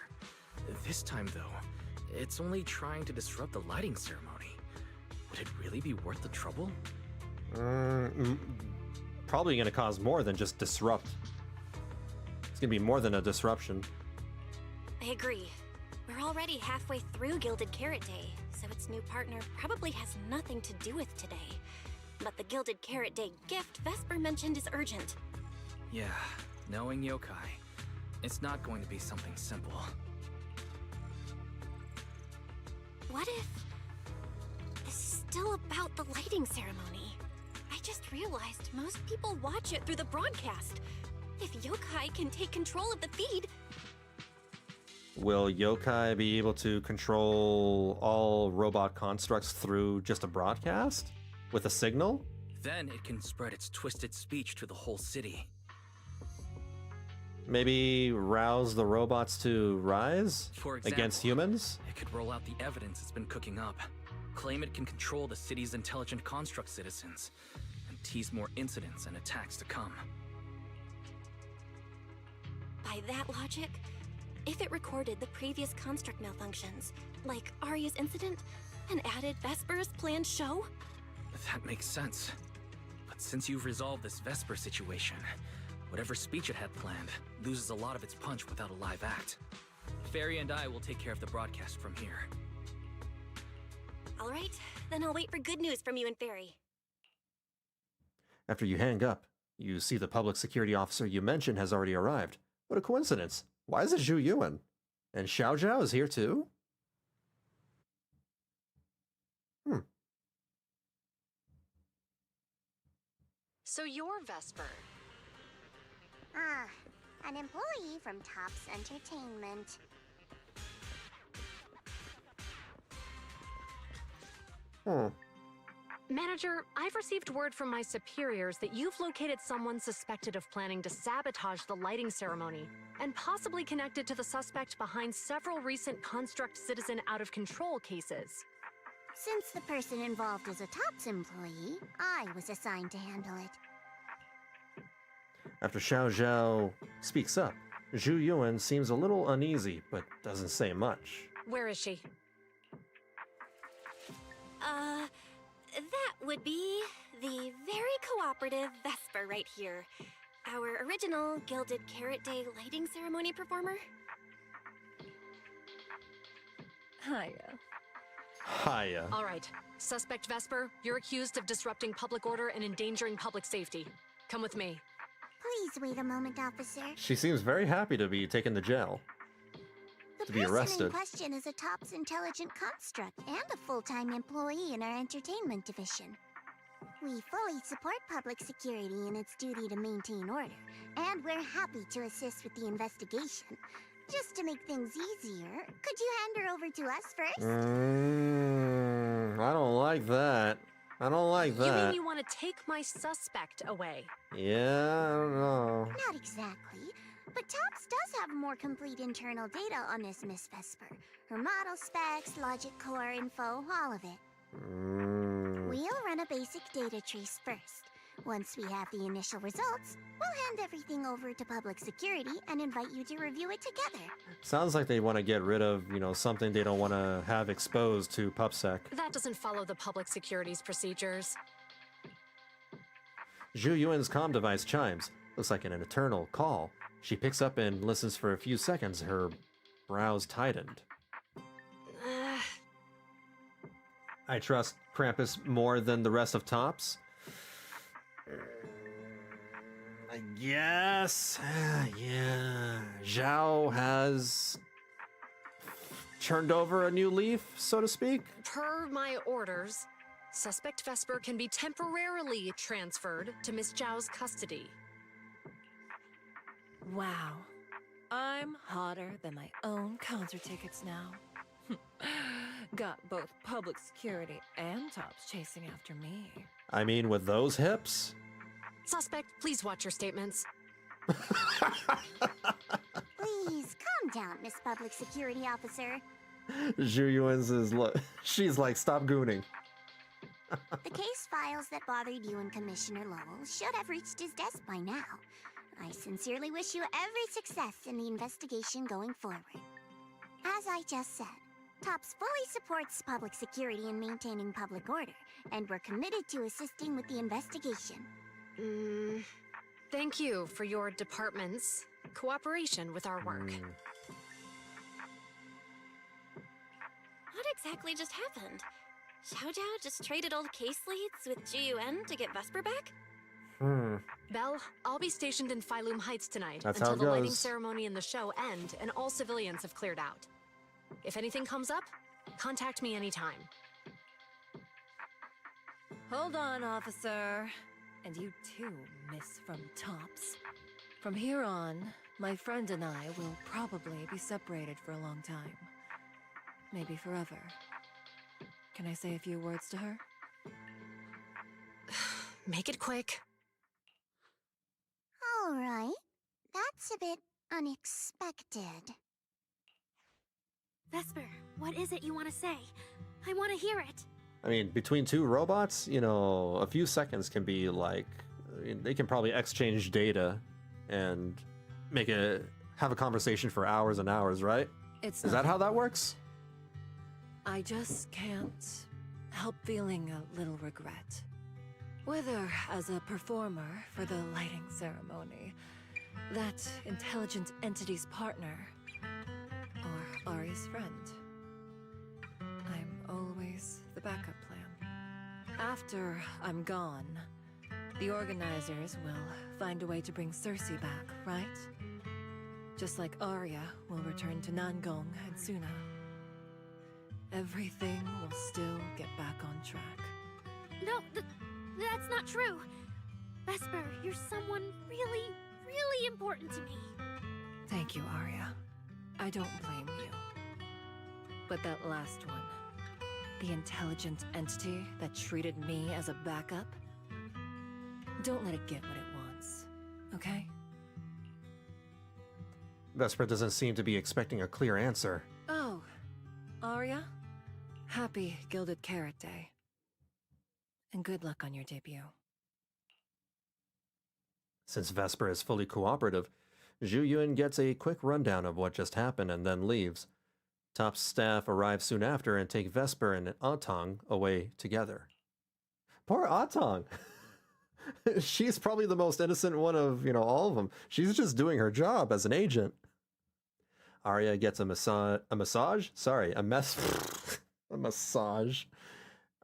This time, though, it's only trying to disrupt the lighting ceremony. Would it really be worth the trouble? Probably going to cause more than just disrupt. It's going to be more than a disruption. I agree. We're already halfway through Gilded Carrot Day, so its new partner probably has nothing to do with today. But the Gilded Carrot Day gift Vesper mentioned is urgent. Yeah, knowing yokai, it's not going to be something simple. What if this is still about the lighting ceremony? I just realized most people watch it through the broadcast. If yokai can take control of the feed... Will yokai be able to control all robot constructs through just a broadcast? With a signal? Then it can spread its twisted speech to the whole city. Maybe rouse the robots to rise? For example, against humans? It could roll out the evidence it's been cooking up, claim it can control the city's intelligent construct citizens, and tease more incidents and attacks to come. By that logic, if it recorded the previous construct malfunctions, like Aria's incident, and added Vesper's planned show? That makes sense. But since you've resolved this Vesper situation, whatever speech it had planned loses a lot of its punch without a live act. Fairy and I will take care of the broadcast from here. All right, then I'll wait for good news from you and Fairy. After you hang up, you see the public security officer you mentioned has already arrived. What a coincidence. Why is it Zhu Yuan? And Xiao Zhao is here too? So you're Vesper. An employee from Tops Entertainment. Manager, I've received word from my superiors that you've located someone suspected of planning to sabotage the lighting ceremony, and possibly connected to the suspect behind several recent Construct Citizen out-of-control cases. Since the person involved is a Tops employee, I was assigned to handle it. After Xiao Zhao speaks up, Zhu Yuan seems a little uneasy, but doesn't say much. Where is she? That would be the very cooperative Vesper right here. Our original Gilded Carrot Day lighting ceremony performer. Hiya. All right. Suspect Vesper, you're accused of disrupting public order and endangering public safety. Come with me. Please wait a moment, officer. She seems very happy to be taken to jail. To be The person arrested. in question is a Tops intelligent construct and a full-time employee in our entertainment division. We fully support public security in its duty to maintain order, and we're happy to assist with the investigation. Just to make things easier, could you hand her over to us first? I don't like that. I don't like You mean that. you want to take my suspect away? Yeah, I don't know. Not exactly, but Tops does have more complete internal data on this Miss Vesper. Her model specs, logic core info, all of it. We'll run a basic data trace first. Once we have the initial results, we'll hand everything over to public security and invite you to review it together. Sounds like they want to get rid of, something they don't want to have exposed to PubSec. That doesn't follow the public security's procedures. Zhu Yuan's comm device chimes. Looks like an eternal call. She picks up and listens for a few seconds, her brows tightened. I trust Krampus more than the rest of Tops? I guess. Yeah. Zhao has turned over a new leaf, so to speak. Per my orders, suspect Vesper can be temporarily transferred to Miss Zhao's custody. Wow. I'm hotter than my own concert tickets now. Got both public security and Tops chasing after me. I mean, with those hips? Suspect, please watch your statements. Please, calm down, Miss Public Security Officer. Zhu Yuan's she's like, stop gooning. The case files that bothered you and Commissioner Lowell should have reached his desk by now. I sincerely wish you every success in the investigation going forward. As I just said, Tops fully supports public security in maintaining public order, and we're committed to assisting with the investigation. Thank you for your department's cooperation with our work. What exactly just happened? Xiao Zhao just traded all the case leads with Jiyuan to get Vesper back? Belle, I'll be stationed in Phylum Heights tonight That's until how it the lighting goes. ceremony and the show end and all civilians have cleared out. If anything comes up, contact me anytime. Hold on, officer. And you too, Miss from Tops. From here on, my friend and I will probably be separated for a long time. Maybe forever. Can I say a few words to her? Make it quick. All right. That's a bit unexpected. Vesper, what is it you want to say? I want to hear it. I mean, between two robots, a few seconds can be like, they can probably exchange data and have a conversation for hours and hours, right? Is that how that works? I just can't help feeling a little regret. Whether as a performer for the lighting ceremony, that intelligent entity's partner, or Aria's friend. I'm always the backup plan. After I'm gone, the organizers will find a way to bring Cersei back, right? Just like Aria will return to Nangong and Sunna. Everything will still get back on track. No, that's not true. Vesper, you're someone really, really important to me. Thank you, Aria. I don't blame you. But that last one, the intelligent entity that treated me as a backup, don't let it get what it wants, okay? Vesper doesn't seem to be expecting a clear answer. Oh, Aria, happy Gilded Carrot Day. And good luck on your debut. Since Vesper is fully cooperative, Zhu Yuan gets a quick rundown of what just happened and then leaves. Top staff arrive soon after and take Vesper and Atong away together. Poor Atong! She's probably the most innocent one of, all of them. She's just doing her job as an agent. Aria gets a massage? Sorry, a massage.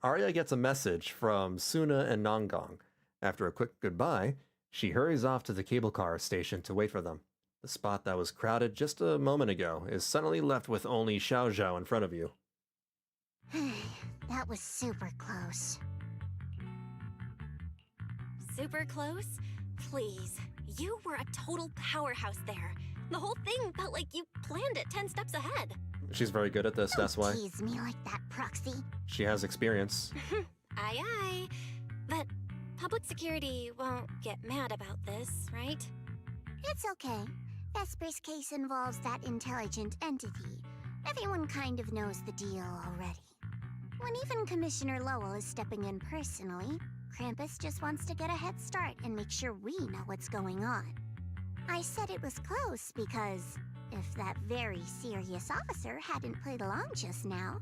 Aria gets a message from Sunna and Nangong. After a quick goodbye, she hurries off to the cable car station to wait for them. The spot that was crowded just a moment ago is suddenly left with only Xiao Zhao in front of you. That was super close. Super close? Please. You were a total powerhouse there. The whole thing felt like you planned it 10 steps ahead. She's very good at this, that's why. Tease me like that, Proxy. She has experience. Aye, aye. But public security won't get mad about this, right? It's okay. Vesper's case involves that intelligent entity. Everyone kind of knows the deal already. When even Commissioner Lowell is stepping in personally, Krampus just wants to get a head start and make sure we know what's going on. I said it was close because if that very serious officer hadn't played along just now,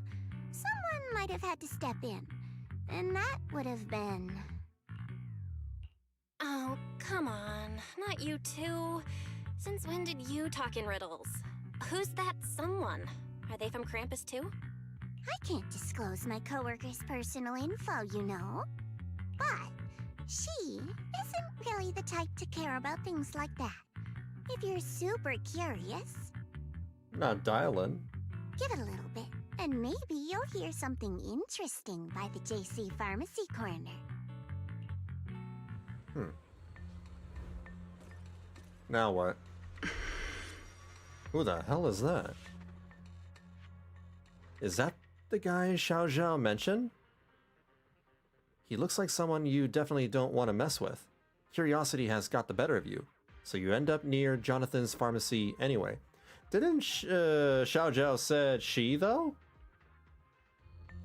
someone might have had to step in. And that would have been... Oh, come on. Not you too. Since when did you talk in riddles? Who's that someone? Are they from Krampus too? I can't disclose my coworker's personal info, you know. But she isn't really the type to care about things like that. If you're super curious, Not dialing. give it a little bit, and maybe you'll hear something interesting by the JC Pharmacy Corner. Now what? Who the hell is that? Is that the guy Xiao Zhao mentioned? He looks like someone you definitely don't want to mess with. Curiosity has got the better of you, so you end up near Jonathan's pharmacy anyway. Didn't Xiao Zhao said she, though?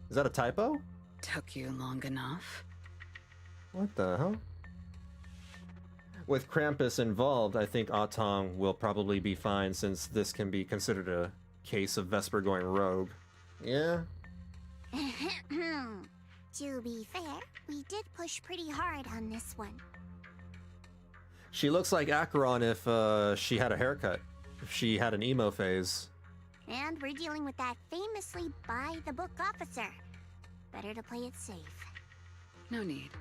Is that a typo? Took you long enough. What the hell? With Krampus involved, I think Atong will probably be fine since this can be considered a case of Vesper going rogue. Yeah? To be fair, we did push pretty hard on this one. She looks like Acheron if she had a haircut. If she had an emo phase. And we're dealing with that famously by-the-book officer. Better to play it safe. No need.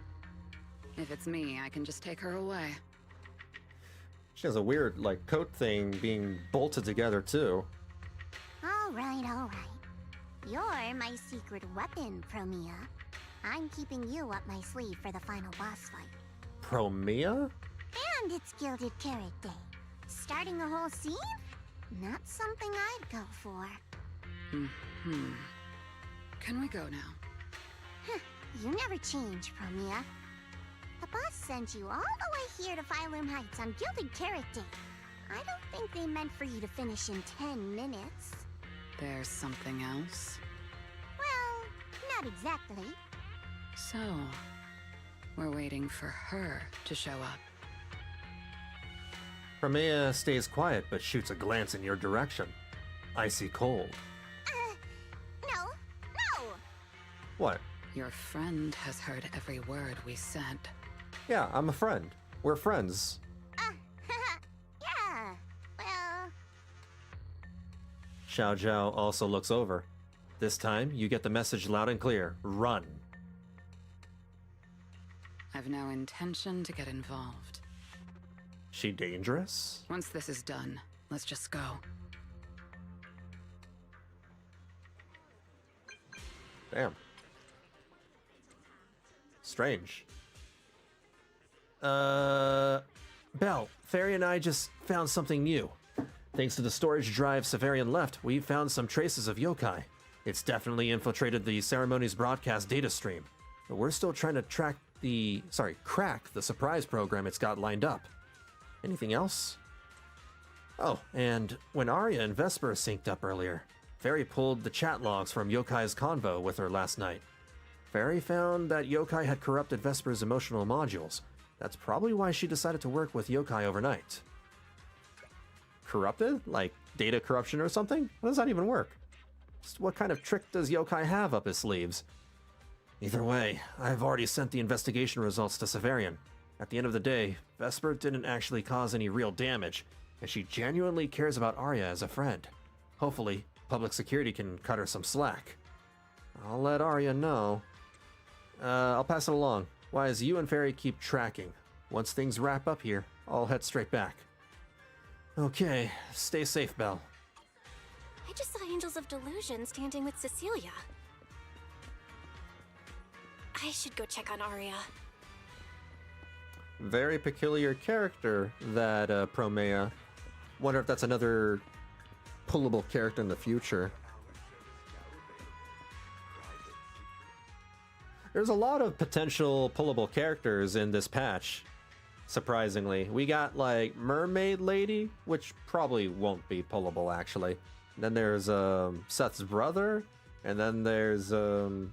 If it's me, I can just take her away. She has a weird, like, coat thing being bolted together, too. All right, all right. You're my secret weapon, Promia. I'm keeping you up my sleeve for the final boss fight. Promia? And it's Gilded Carrot Day. Starting a whole scene? Not something I'd go for. Can we go now? You never change, Promia. The boss sent you all the way here to Phylum Heights on Gilded Carrot Day. I don't think they meant for you to finish in 10 minutes. There's something else? Well, not exactly. So, we're waiting for her to show up. Promia stays quiet but shoots a glance in your direction. Icy cold. No! What? Your friend has heard every word we said. Yeah, I'm a friend. We're friends. Yeah, well... Xiao Zhao also looks over. This time, you get the message loud and clear. Run. I've no intention to get involved. She dangerous? Once this is done, let's just go. Damn. Strange. Belle, Fairy and I just found something new. Thanks to the storage drive Severian left, we found some traces of yokai. It's definitely infiltrated the ceremony's broadcast data stream. But we're still trying to crack the surprise program it's got lined up. Anything else? Oh, and when Aria and Vesper synced up earlier, Fairy pulled the chat logs from Yokai's convo with her last night. Fairy found that Yokai had corrupted Vesper's emotional modules. That's probably why she decided to work with Yokai overnight. Corrupted? Like data corruption or something? How does that even work? Just what kind of trick does Yokai have up his sleeves? Either way, I've already sent the investigation results to Severian. At the end of the day, Vesper didn't actually cause any real damage, and she genuinely cares about Aria as a friend. Hopefully, public security can cut her some slack. I'll let Aria know. I'll pass it along. Wise, you and Fairy keep tracking. Once things wrap up here, I'll head straight back. Okay, stay safe, Belle. I just saw Angels of Delusion standing with Cecilia. I should go check on Aria. Very peculiar character, that Promea. Wonder if that's another pullable character in the future. There's a lot of potential pullable characters in this patch, surprisingly. We got, like, Mermaid Lady, which probably won't be pullable, actually. Then there's Seth's brother, and then there's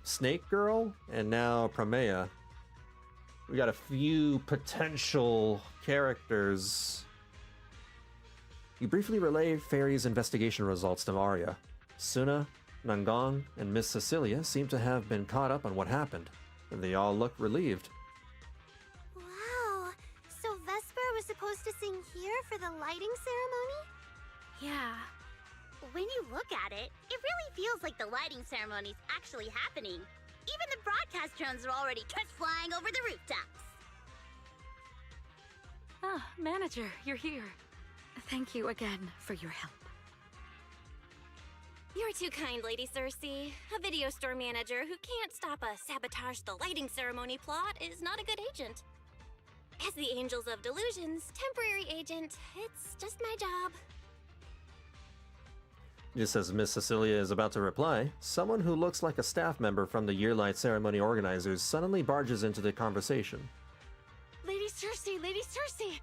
Snake Girl, and now Promea. We got a few potential characters. You briefly relay Fairy's investigation results to Aria. Sunna, Nangong, and Miss Cecilia seem to have been caught up on what happened, and they all look relieved. Wow, so Vesper was supposed to sing here for the lighting ceremony? Yeah. When you look at it, it really feels like the lighting ceremony's actually happening. Even the broadcast drones are already just flying over the rooftops. Ah, manager, you're here. Thank you again for your help. You're too kind, Lady Cersei. A video store manager who can't stop a sabotage the lighting ceremony plot is not a good agent. As the Angels of Delusion's temporary agent, it's just my job. Just as Miss Cecilia is about to reply, someone who looks like a staff member from the Yearlight ceremony organizers suddenly barges into the conversation. Lady Cersei, Lady Cersei!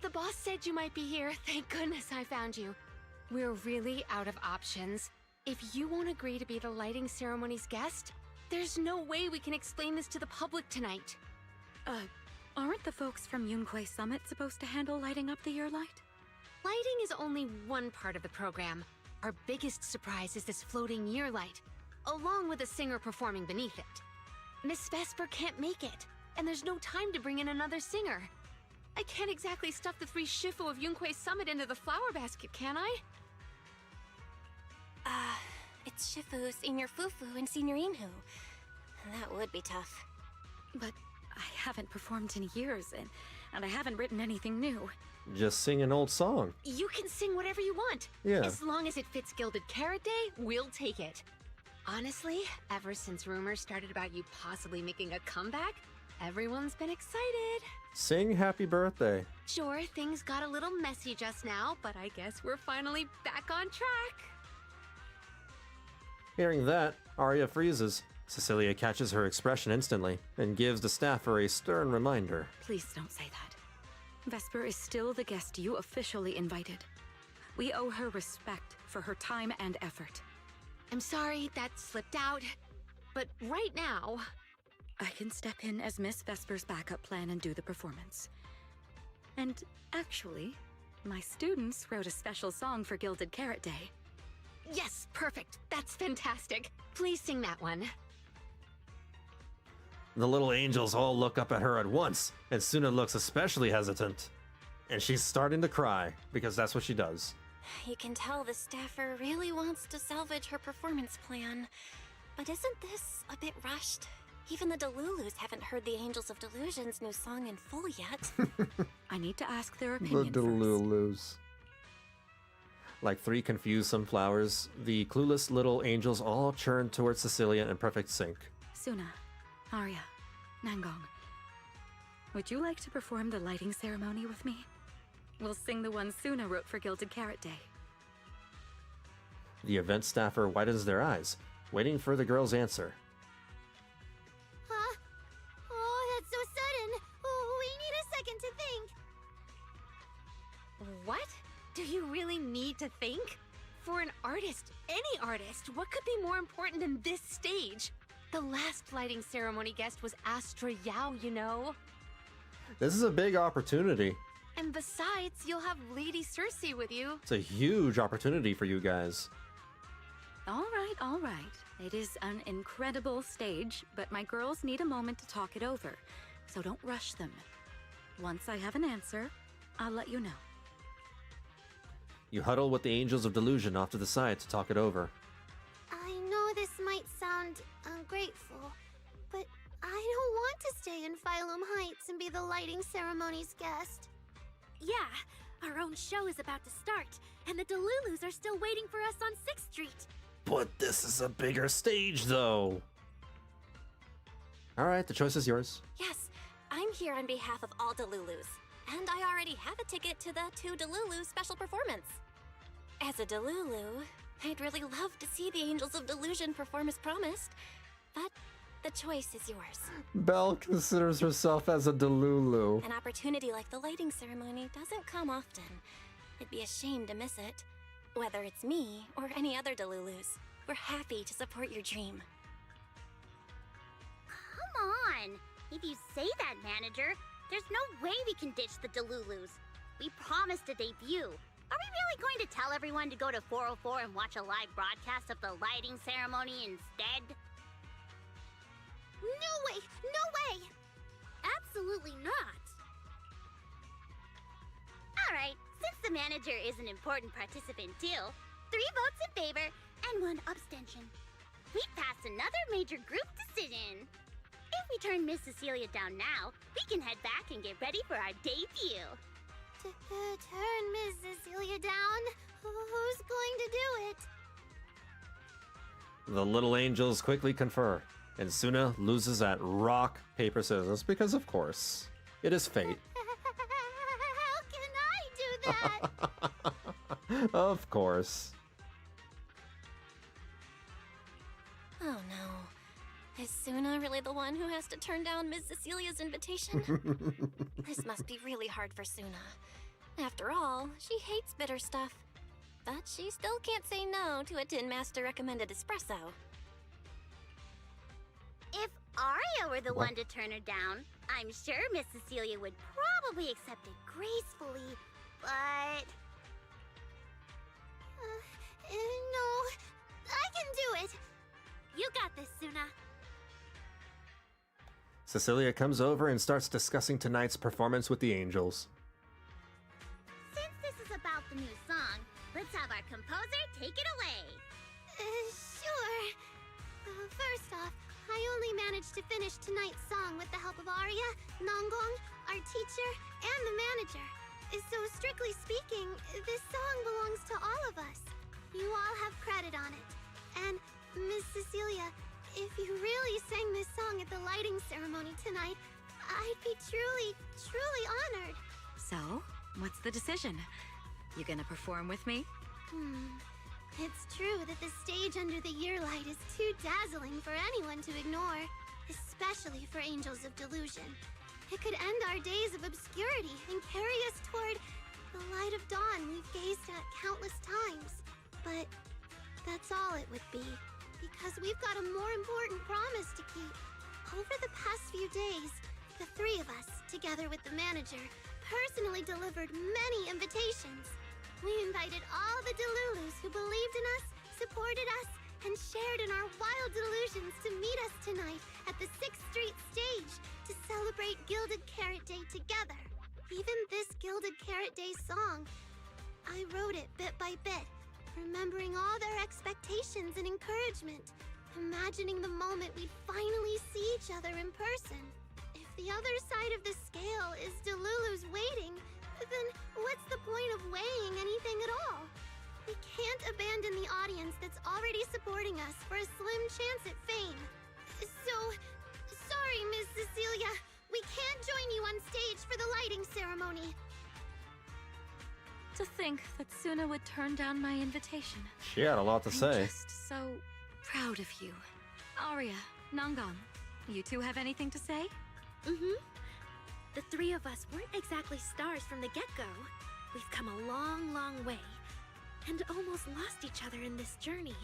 The boss said you might be here. Thank goodness I found you. We're really out of options. If you won't agree to be the lighting ceremony's guest, there's no way we can explain this to the public tonight. Aren't the folks from Yunquay Summit supposed to handle lighting up the Yearlight? Lighting is only one part of the program. Our biggest surprise is this floating Yearlight, along with a singer performing beneath it. Miss Vesper can't make it, and there's no time to bring in another singer. I can't exactly stuff the 3 Shifu of Yunquay Summit into the flower basket, can I? It's Shifu, Senior Fufu, and Senior Inhu. That would be tough. But I haven't performed in years, and I haven't written anything new. Just sing an old song. You can sing whatever you want. Yeah. As long as it fits Gilded Carrot Day, we'll take it. Honestly, ever since rumors started about you possibly making a comeback, everyone's been excited. Sing Happy Birthday. Sure, things got a little messy just now, but I guess we're finally back on track. Hearing that, Aria freezes. Cecilia catches her expression instantly and gives the staffer a stern reminder. Please don't say that. Vesper is still the guest you officially invited. We owe her respect for her time and effort. I'm sorry that slipped out, but right now... I can step in as Miss Vesper's backup plan and do the performance. And actually, my students wrote a special song for Gilded Carrot Day. Yes, perfect. That's fantastic. Please sing that one. The little angels all look up at her at once, and Sunna looks especially hesitant. And she's starting to cry, because that's what she does. You can tell the staffer really wants to salvage her performance plan. But isn't this a bit rushed? Even the Delulus haven't heard the Angels of Delusion's new song in full yet. I need to ask their opinion The Delulus. Like 3 confused sunflowers, the clueless little angels all churn towards Cecilia in perfect sync. Sunna, Aria, Nangong, would you like to perform the lighting ceremony with me? We'll sing the one Sunna wrote for Gilded Carrot Day. The event staffer widens their eyes, waiting for the girl's answer. Huh? Oh, that's so sudden. Oh, we need a second to think. What? Do you really need to think? For an artist, any artist, what could be more important than this stage? The last lighting ceremony guest was Astra Yao, you know? This is a big opportunity. And besides, you'll have Lady Cersei with you. It's a huge opportunity for you guys. All right. It is an incredible stage, but my girls need a moment to talk it over, so don't rush them. Once I have an answer, I'll let you know. You huddle with the Angels of Delusion off to the side to talk it over. I know this might sound ungrateful, but I don't want to stay in Phylum Heights and be the lighting ceremony's guest. Yeah, our own show is about to start, and the Delulus are still waiting for us on 6th Street. But this is a bigger stage, though. All right, the choice is yours. Yes, I'm here on behalf of all Delulus. And I already have a ticket to the 2 Delulu special performance. As a Delulu, I'd really love to see the Angels of Delusion perform as promised, but the choice is yours. Belle considers herself as a Delulu. An opportunity like the lighting ceremony doesn't come often. It'd be a shame to miss it. Whether it's me or any other Delulus, we're happy to support your dream. Come on! If you say that, manager, there's no way we can ditch the Delulus. We promised a debut. Are we really going to tell everyone to go to 404 and watch a live broadcast of the lighting ceremony instead? No way! No way! Absolutely not! Alright, since the manager is an important participant too, 3 votes in favor and 1 abstention. We passed another major group decision. If we turn Miss Cecilia down now, we can head back and get ready for our debut. Turn Miss Cecilia down? Who's going to do it? The little angels quickly confer, and Sunna loses at rock, paper, scissors because, of course, it is fate. How can I do that? Of course. Oh no. Is Sunna really the one who has to turn down Miss Cecilia's invitation? This must be really hard for Sunna. After all, she hates bitter stuff. But she still can't say no to a Tin Master recommended espresso. If Aria were the one to turn her down, I'm sure Miss Cecilia would probably accept it gracefully, but... No, I can do it. You got this, Sunna. Cecilia comes over and starts discussing tonight's performance with the angels. Since this is about the new song, let's have our composer take it away. Sure. First off, I only managed to finish tonight's song with the help of Aria, Nangong, our teacher, and the manager. So strictly speaking, this song belongs to all of us. You all have credit on it. And Miss Cecilia, if you really sang this song at the lighting ceremony tonight, I'd be truly, truly honored. So, what's the decision? You gonna perform with me? It's true that the stage under the year light is too dazzling for anyone to ignore, especially for Angels of Delusion. It could end our days of obscurity and carry us toward the light of dawn we've gazed at countless times. But that's all it would be, because we've got a more important promise to keep. Over the past few days, the 3 of us, together with the manager, personally delivered many invitations. We invited all the Delulus who believed in us, supported us, and shared in our wild delusions to meet us tonight at the 6th Street stage to celebrate Gilded Carrot Day together. Even this Gilded Carrot Day song, I wrote it bit by bit, remembering all their expectations and encouragement, imagining the moment we'd finally see each other in person. If the other side of the scale is Delulu's waiting, then what's the point of weighing anything at all? We can't abandon the audience that's already supporting us for a slim chance at fame. So, sorry, Miss Cecilia. We can't join you on stage for the lighting ceremony. To think that Sunna would turn down my invitation. She had a lot to say. I'm just so proud of you. Aria, Nangong, you two have anything to say? The 3 of us weren't exactly stars from the get-go. We've come a long, long way, and almost lost each other in this journey.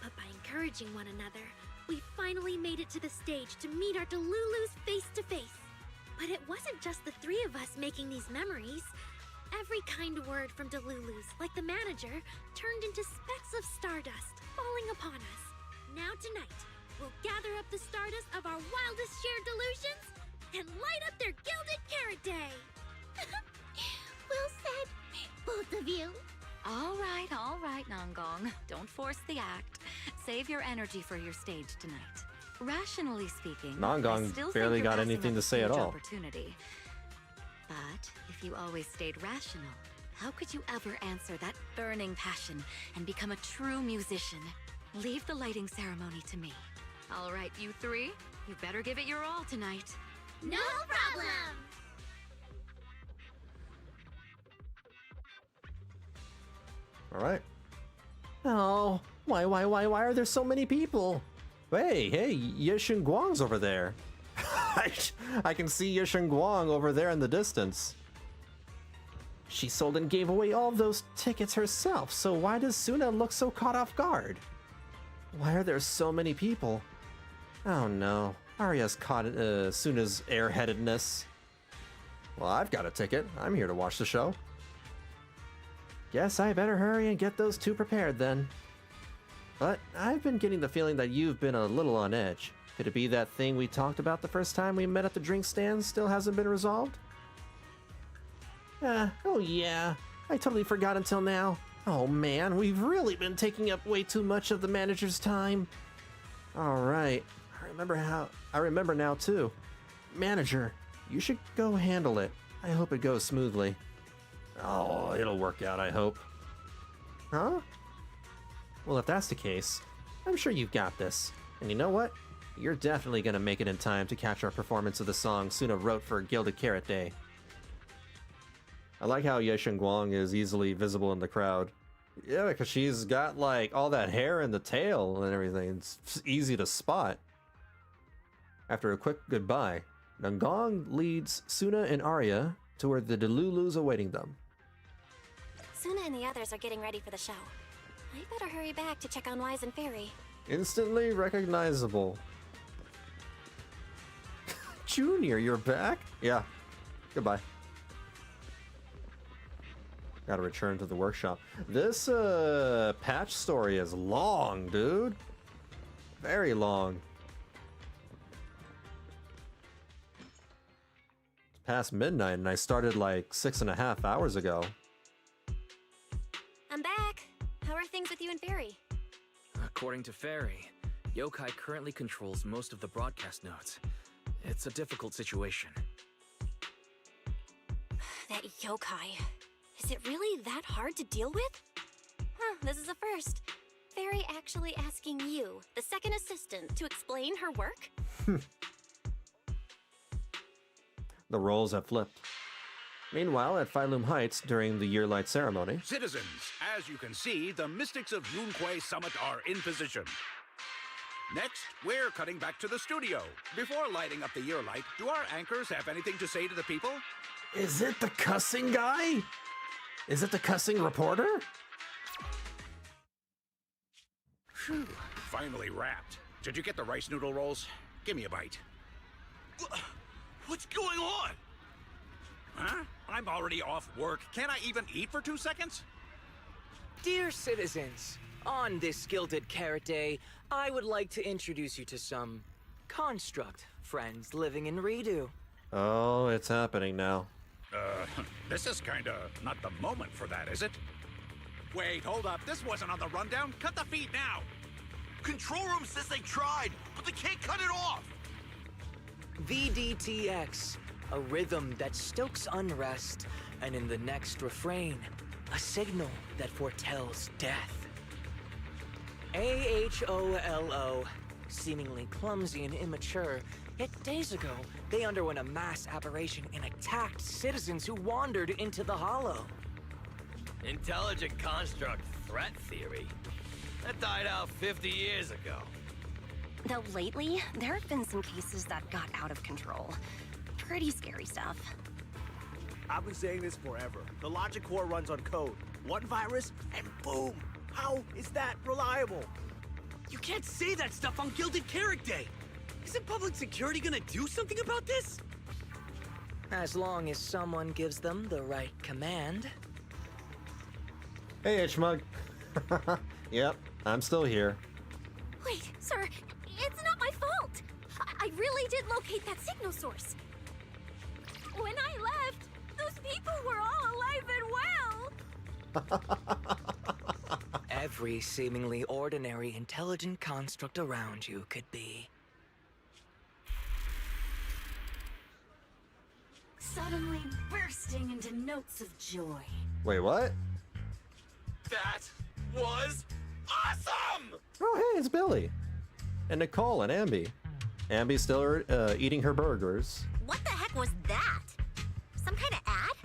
But by encouraging one another, we finally made it to the stage to meet our Delulus face to face. But it wasn't just the 3 of us making these memories. Every kind word from Delulus, like the manager, turned into specks of stardust falling upon us. Now tonight, we'll gather up the stardust of our wildest shared delusions and light up their Gilded Carrot Day! Well said, both of you. All right, Nangong. Don't force the act. Save your energy for your stage tonight. Rationally speaking, Nangong I still barely think you're got passing anything up to a say at huge all. Opportunity. But if you always stayed rational, how could you ever answer that burning passion and become a true musician? Leave the lighting ceremony to me. All right, you 3, you better give it your all tonight. No problem! All right. Oh, why are there so many people? Hey, Yishun Guang's over there. I can see Yishun Guang over there in the distance. She sold and gave away all those tickets herself, so why does Sunna look so caught off guard? Why are there so many people? Oh no, Aria's caught Suna's airheadedness. Well, I've got a ticket. I'm here to watch the show. Guess I better hurry and get those two prepared then. But I've been getting the feeling that you've been a little on edge. Could it be that thing we talked about the first time we met at the drink stand still hasn't been resolved? Oh yeah. I totally forgot until now. Oh man, we've really been taking up way too much of the manager's time. Alright. I remember now too. Manager, you should go handle it. I hope it goes smoothly. Oh, it'll work out, I hope. Huh? Well, if that's the case, I'm sure you've got this. And you know what? You're definitely gonna make it in time to catch our performance of the song Suna wrote for Gilded Carrot Day. I like how Ye Guang is easily visible in the crowd. Yeah, because she's got like all that hair and the tail and everything. It's easy to spot. After a quick goodbye, Nangong leads Sunna and Aria to where the Delulus awaiting them. Sunna and the others are getting ready for the show. I better hurry back to check on Wise and Fairy. Instantly recognizable. Junior, you're back? Yeah. Goodbye. Gotta return to the workshop. This patch story is long, dude. Very long. It's past midnight and I started like 6.5 hours ago. I'm back. How are things with you and Fairy? According to Fairy, Yokai currently controls most of the broadcast nodes. It's a difficult situation. That yokai. Is it really that hard to deal with? Huh, this is a first. Fairy actually asking you, the second assistant, to explain her work? The roles have flipped. Meanwhile, at Phylum Heights during the Yearlight ceremony. Citizens, as you can see, the Mystics of Yunque Summit are in position. Next, we're cutting back to the studio. Before lighting up the Yearlight, do our anchors have anything to say to the people? Is it the cussing guy? Is it the cussing reporter? Phew, finally wrapped. Did you get the rice noodle rolls? Give me a bite. What's going on? Huh? I'm already off work. Can't I even eat for 2 seconds? Dear citizens, on this Gilded Carrot Day, I would like to introduce you to some construct friends living in Redo. Oh, it's happening now. This is kinda not the moment for that, is it? Wait, hold up. This wasn't on the rundown. Cut the feed now. Control room says they tried, but they can't cut it off. VDTX, a rhythm that stokes unrest, and in the next refrain, a signal that foretells death. AHOLO, seemingly clumsy and immature, yet days ago, they underwent a mass aberration and attacked citizens who wandered into the hollow. Intelligent construct threat theory? That died out 50 years ago. Though lately, there have been some cases that got out of control. Pretty scary stuff. I've been saying this forever. The logic core runs on code. One virus, and boom! How is that reliable? You can't say that stuff on Gilded Carrot Day. Isn't public security gonna do something about this? As long as someone gives them the right command. Hey, Itchmug. Yep, I'm still here. Wait, sir, it's not my fault. I really did locate that signal source. When I left, those people were all alive and well. Every seemingly ordinary intelligent construct around you could be. Suddenly bursting into notes of joy. Wait, what? That was awesome! Oh, hey, it's Billy. And Nicole and Ambi. Ambi's still eating her burgers. What the heck was that? Some kind of ad?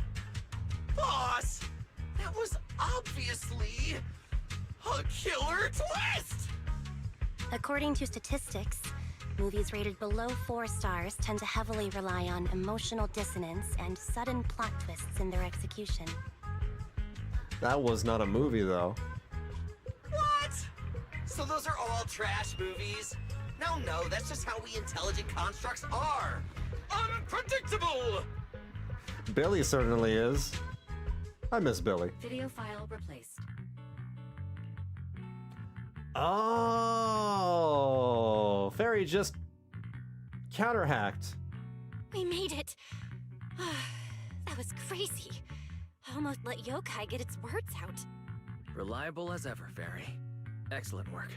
Boss! That was obviously a killer twist! According to statistics, movies rated below 4 stars tend to heavily rely on emotional dissonance and sudden plot twists in their execution. That was not a movie, though. What? So those are all trash movies? No, that's just how we intelligent constructs are. Unpredictable! Billy certainly is. I miss Billy. Video file replaced. Oh, Fairy just counterhacked. We made it. That was crazy. Almost let yokai get its words out. Reliable as ever, Fairy. Excellent work.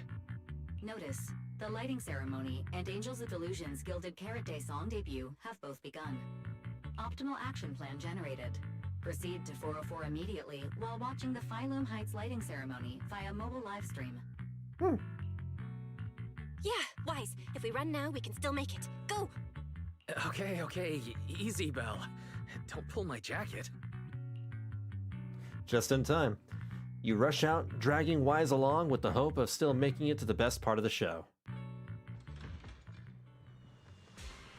Notice, the lighting ceremony and Angels of Delusion's Gilded Carrot Day song debut have both begun. Optimal action plan generated. Proceed to 404 immediately while watching the Phylum Heights lighting ceremony via mobile live stream. Yeah, Wise. If we run now, we can still make it. Go! Okay, easy, Belle. Don't pull my jacket. Just in time. You rush out, dragging Wise along with the hope of still making it to the best part of the show.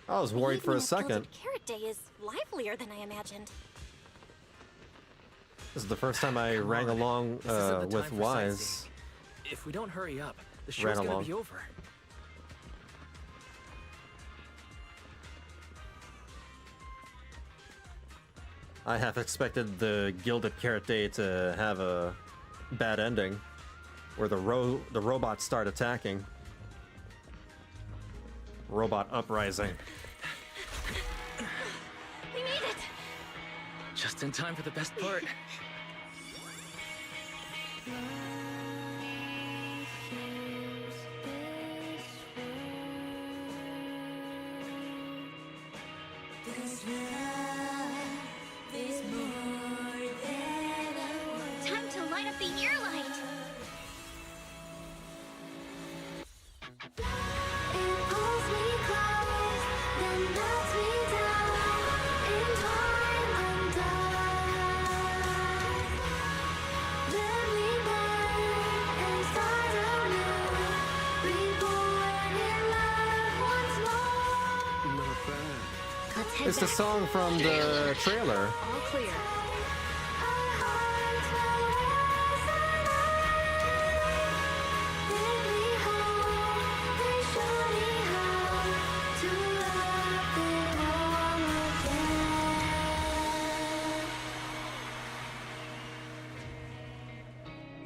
I was worried for a second. Carrot Day is livelier than I imagined. This is the first time I rang along with Wise. If we don't hurry up, the show's gonna be over. I half expected the Gilded Carrot Day to have a bad ending, where the robots start attacking. Robot uprising. We made it! Just in time for the best part. Time to light up the ear light! It's the song from the trailer. All clear.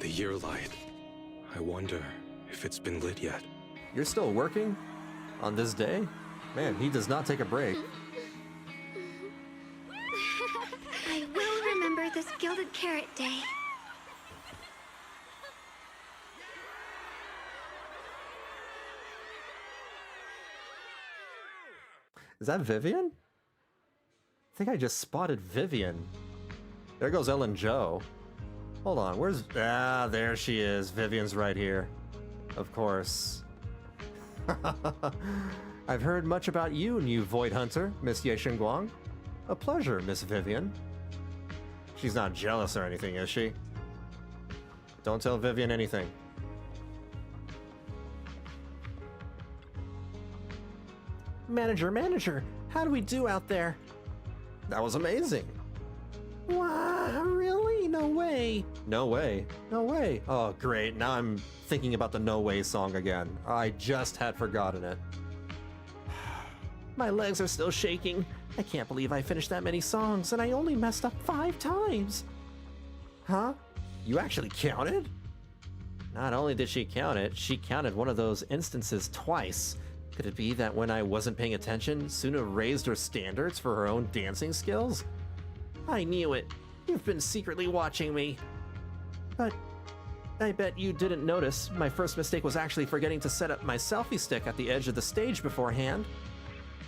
The year light. I wonder if it's been lit yet. You're still working? On this day? Man, he does not take a break. I will remember this Gilded Carrot Day. Is that Vivian? I think I just spotted Vivian. There goes Ellen Joe. Hold on, where's... Ah, there she is. Vivian's right here. Of course. I've heard much about you, new Void Hunter, Miss Ye Guang. A pleasure, Miss Vivian. She's not jealous or anything, is she? Don't tell Vivian anything. Manager, how do we do out there? That was amazing. Wow, really? No way. No way. Oh, great. Now I'm thinking about the No Way song again. I just had forgotten it. My legs are still shaking. I can't believe I finished that many songs and I only messed up 5 times. Huh? You actually counted? Not only did she count it, she counted one of those instances twice. Could it be that when I wasn't paying attention, Sunna raised her standards for her own dancing skills? I knew it. You've been secretly watching me. But I bet you didn't notice. My first mistake was actually forgetting to set up my selfie stick at the edge of the stage beforehand.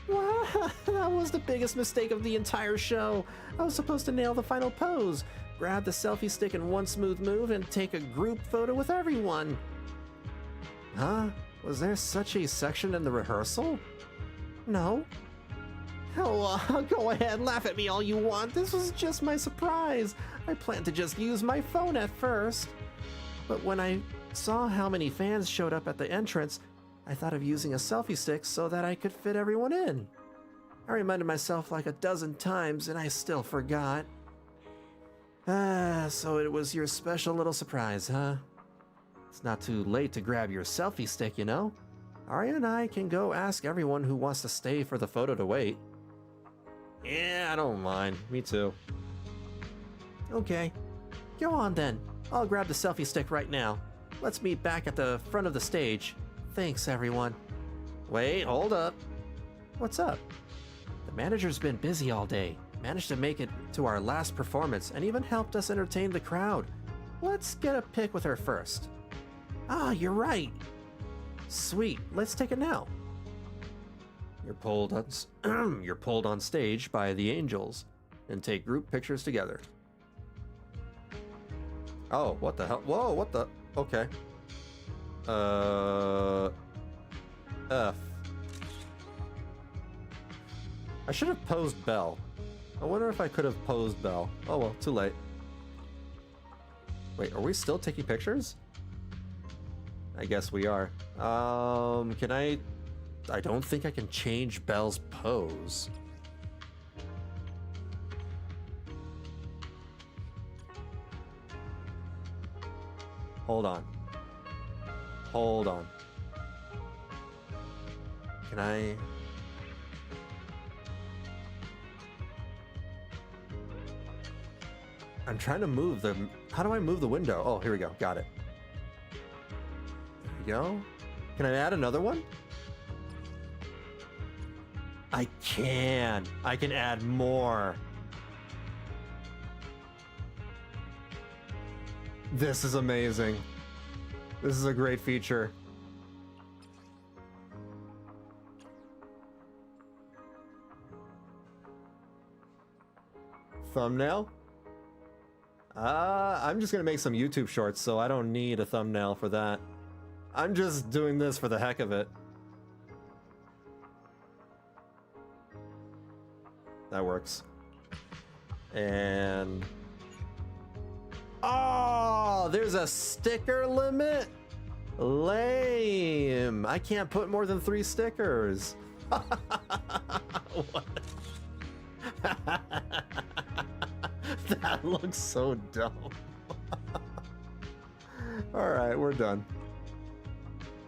Wow, that was the biggest mistake of the entire show. I was supposed to nail the final pose, grab the selfie stick in one smooth move, and take a group photo with everyone. Huh? Was there such a section in the rehearsal? No. Oh, go ahead, laugh at me all you want. This was just my surprise. I planned to just use my phone at first. But when I saw how many fans showed up at the entrance, I thought of using a selfie stick so that I could fit everyone in. I reminded myself like a dozen times and I still forgot. So it was your special little surprise, huh? It's not too late to grab your selfie stick, you know? Aria and I can go ask everyone who wants to stay for the photo to wait. Yeah, I don't mind. Me too. Okay. Go on then. I'll grab the selfie stick right now. Let's meet back at the front of the stage. Thanks, everyone. Wait, hold up. What's up? The manager's been busy all day. Managed to make it to our last performance and even helped us entertain the crowd. Let's get a pic with her first. Ah, you're right. Sweet, let's take it now. You're pulled on stage by the Angels and take group pictures together. Oh, what the hell? Whoa, what the? Okay. F. I should have posed Belle. I wonder if I could have posed Belle. Oh well, too late. Wait, are we still taking pictures? I guess we are. Can I don't think I can change Belle's pose. Hold on. Hold on. Can I... I'm trying to move the... How do I move the window? Oh, here we go. Got it. There we go. Can I add another one? I can. I can add more. This is amazing. This is a great feature. Thumbnail? I'm just gonna make some YouTube shorts, so I don't need a thumbnail for that. I'm just doing this for the heck of it. That works. And... Oh, there's a sticker limit? Lame. I can't put more than 3 stickers. What? That looks so dumb. All right, we're done.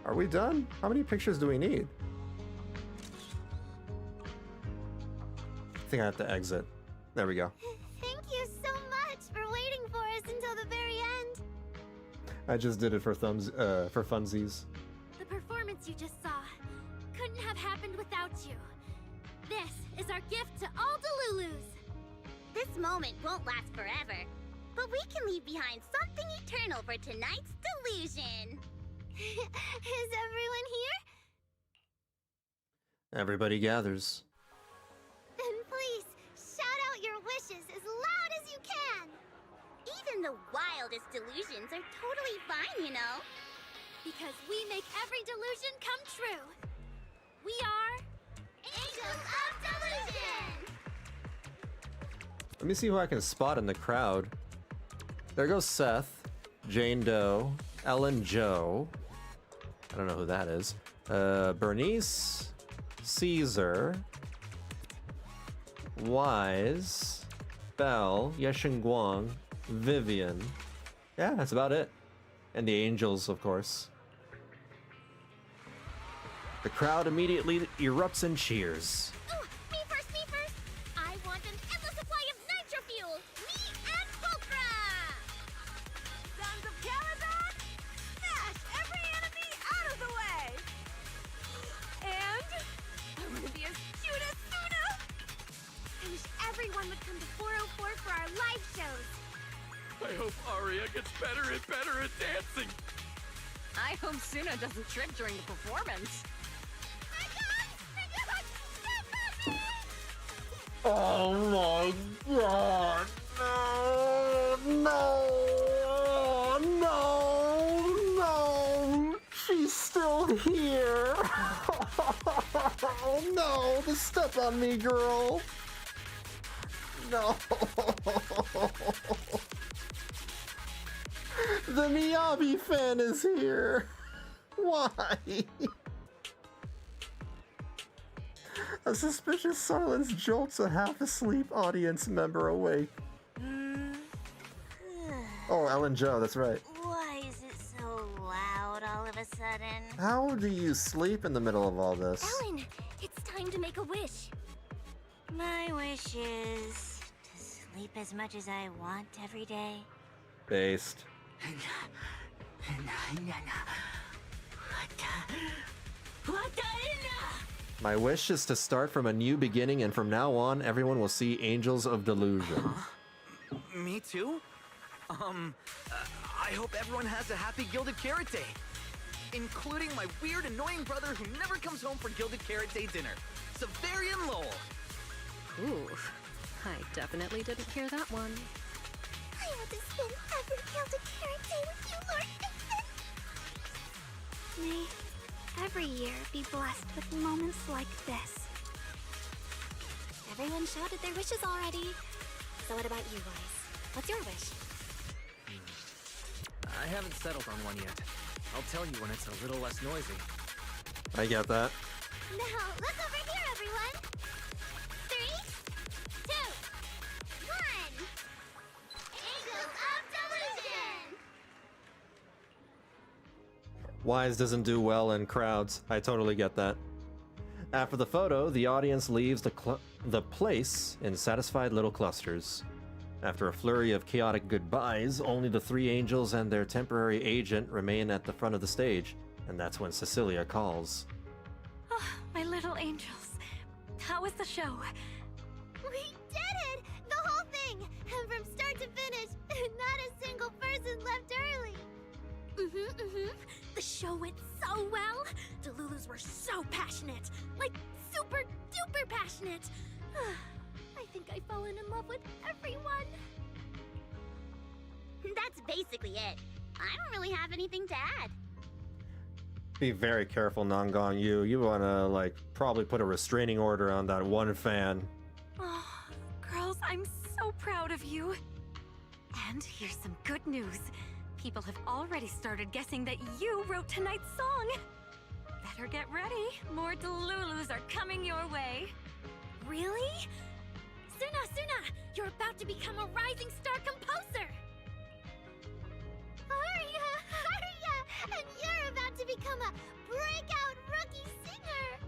Are we done? How many pictures do we need? I think I have to exit. There we go. Thank you so much for waiting for us until the very end. I just did it for funsies. The performance you just saw couldn't have happened without you. This is our gift to all Delulus. This moment won't last forever, but we can leave behind something eternal for tonight's delusion. Is everyone here? Everybody gathers. Then please, shout out your wishes as loud as you can. Even the wildest delusions are totally fine, you know. Because we make every delusion come true. We are... Angels of Delusion! Let me see who I can spot in the crowd. There goes Seth, Jane Doe, Ellen Joe. I don't know who that is. Bernice, Caesar, Wise, Belle, Yeshin Guang, Vivian. Yeah, that's about it. And the Angels, of course. The crowd immediately erupts in cheers. Ooh, me first, me first! I want an endless supply of nitro fuel! Me and Pulcra! Sons of Caladon, smash every enemy out of the way! And I want to be as cute as Sunna! I wish everyone would come to 404 for our live shows. I hope Aria gets better and better at dancing. I hope Sunna doesn't trip during the performance. Oh my god! No! No! She's still here! Oh no! The step on me, girl! No! The Miyabi fan is here! Why? A suspicious silence jolts a half-asleep audience member awake. Oh, Ellen Joe, that's right. Why is it so loud all of a a sudden. How do you sleep in the middle of all this? Ellen, it's time to make a wish. My wish is to sleep as much as I want every day. Based. My wish is to start from a new beginning, and from now on, everyone will see Angels of Delusion. Me too? I hope everyone has a happy Gilded Carrot Day. Including my weird, annoying brother who never comes home for Gilded Carrot Day dinner, Severian Lowell. Ooh, I definitely didn't hear that one. I want to spend every Gilded Carrot Day with you, Lord. May every year be blessed with moments like this. Everyone shouted their wishes already. So what about you, Wise? What's your wish? I haven't settled on one yet. I'll tell you when it's a little less noisy. I get that. Now, look over here, everyone. 3, 2, 1. Angels of Delusion! Wise doesn't do well in crowds. I totally get that. After the photo, the audience leaves the place in satisfied little clusters. After a flurry of chaotic goodbyes, only the 3 angels and their temporary agent remain at the front of the stage, and that's when Cecilia calls. Oh, my little angels. How was the show? We did it! The whole thing! And from start to finish, not a single person left early. The show went so well. The Lulus were so passionate. Like, super duper passionate. I think I've fallen in love with everyone. That's basically it. I don't really have anything to add. Be very careful, Nangong Yu. You wanna, like, probably put a restraining order on that one fan. Oh, girls, I'm so proud of you. And here's some good news. People have already started guessing that you wrote tonight's song. Better get ready. More Delulus are coming your way. Really? Sunna, you're about to become a rising star composer! Aria! And you're about to become a breakout rookie singer!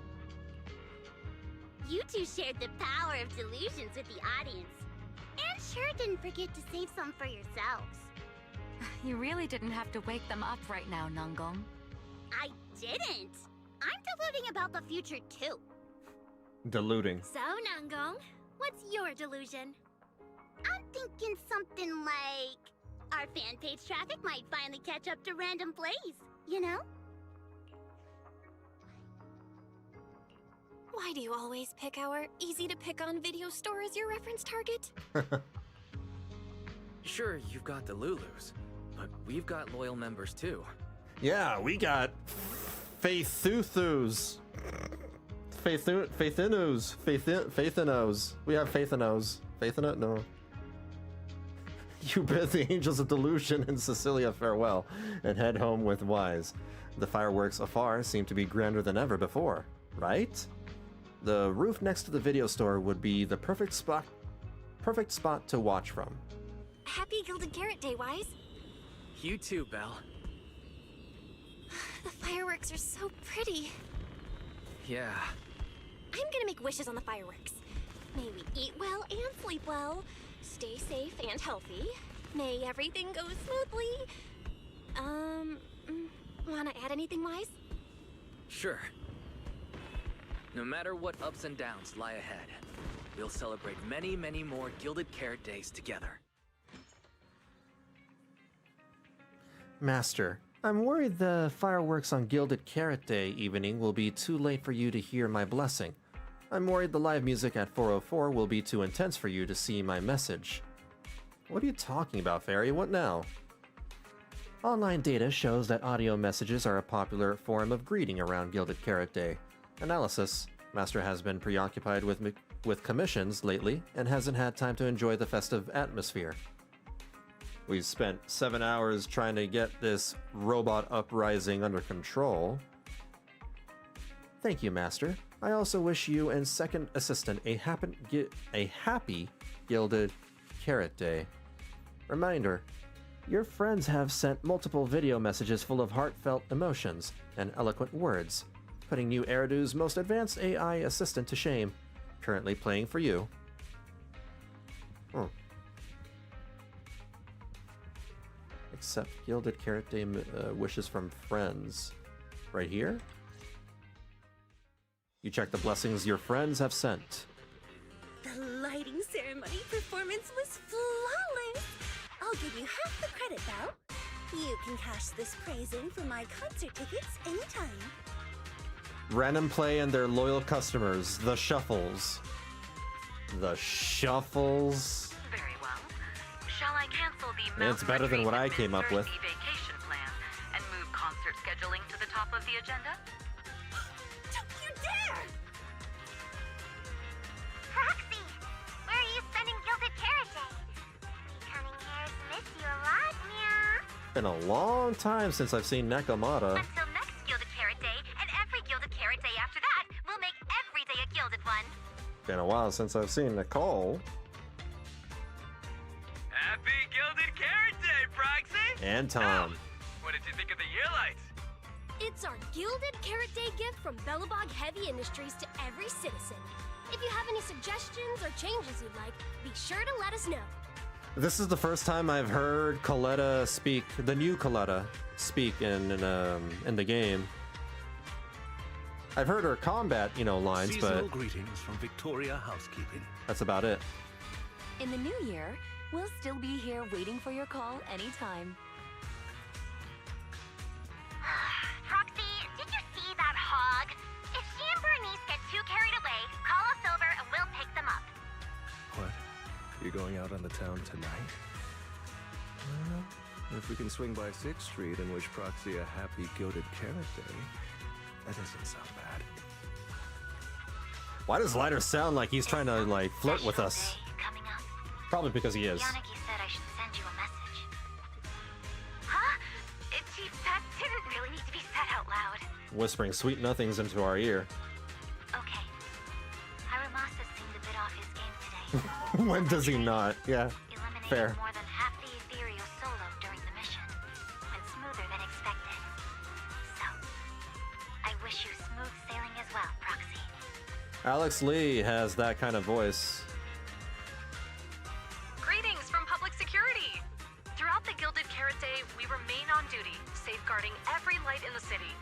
You two shared the power of delusions with the audience. And sure didn't forget to save some for yourselves. You really didn't have to wake them up right now, Nangong. I didn't! I'm deluding about the future too. Deluding. So, Nangong, what's your delusion? I'm thinking something like... our fan page traffic might finally catch up to random plays, you know? Why do you always pick our easy-to-pick-on video store as your reference target? Sure, you've got the Lulus, but we've got loyal members too. Yeah, we got Faithuthus. Faithinos. We have Faithinos. Faithino? No. You bid the Angels of Delusion and Cecilia farewell, and head home with Wise. The fireworks afar seem to be grander than ever before, right? The roof next to the video store would be the perfect spot to watch from. Happy Gilded Carrot Day, Wise. You too, Belle. The fireworks are so pretty. Yeah. I'm gonna make wishes on the fireworks. May we eat well and sleep well, stay safe and healthy. May everything go smoothly. Wanna add anything, Wise? Sure. No matter what ups and downs lie ahead, we'll celebrate many, many more Gilded Carrot Days together. Master, I'm worried the fireworks on Gilded Carrot Day evening will be too late for you to hear my blessing. I'm worried the live music at 404 will be too intense for you to see my message. What are you talking about, Fairy? What now? Online data shows that audio messages are a popular form of greeting around Gilded Carrot Day. Analysis. Master has been preoccupied with commissions lately and hasn't had time to enjoy the festive atmosphere. We've spent 7 hours trying to get this robot uprising under control. Thank you, Master. I also wish you and second assistant a happy Gilded Carrot Day. Reminder, Your friends have sent multiple video messages full of heartfelt emotions and eloquent words, putting new Eridu's most advanced AI assistant to shame. Currently playing for you. Accept Gilded Carrot Day wishes from friends. Right here? You check the blessings your friends have sent. The lighting ceremony performance was flawless! I'll give you half the credit, Belle. You can cash this praise in for my concert tickets anytime. Random Play and their loyal customers, the Shuffles. The Shuffles? Very well. Shall I cancel the It's better than what I came up with. vacation plan and move concert scheduling to the top of the agenda? Don't you dare! Proxy, where are you spending Gilded Carrot Day? We cunning hairs miss you a lot, meow. Been a long time since I've seen Nekomata. Until next Gilded Carrot Day, and every Gilded Carrot Day after that, we'll make every day a Gilded one. Been a while since I've seen Nicole. Happy Gilded Carrot Day, Proxy! And Tom. What did you think of the year lights? It's our Gilded Carrot Day gift from Bellabog Heavy Industries to every citizen. If you have any suggestions or changes you'd like, be sure to let us know. This is the first time I've heard Coletta speak, the new Coletta speak in the game. I've heard her combat, lines, Seasonal but greetings from Victoria Housekeeping. that's about it. In the new year, we'll still be here waiting for your call anytime. Proxy, did you see that hog? If she and Bernice get too carried away, call us over and we'll pick them up. What? You going out on the town tonight? Well, if we can swing by 6th Street and wish Proxy a happy Gilded Carrot Day, that doesn't sound bad. Why does Lighter sound like he's trying to, flirt with us? Probably because he is. Yanagi said I should send you a message. Huh? That didn't really need to be said out loud. Whispering sweet nothings into our ear. Okay. Harumasa seemed a bit off his game today. When does he not? Yeah. Eliminated Fair. more than half the ethereal solo during the mission. Went smoother than expected. So, I wish you smooth sailing as well, Proxy. Alex Lee has that kind of voice. Greetings from Public Security! Throughout the Gilded Carrot Day, we remain on duty, safeguarding every light in the city.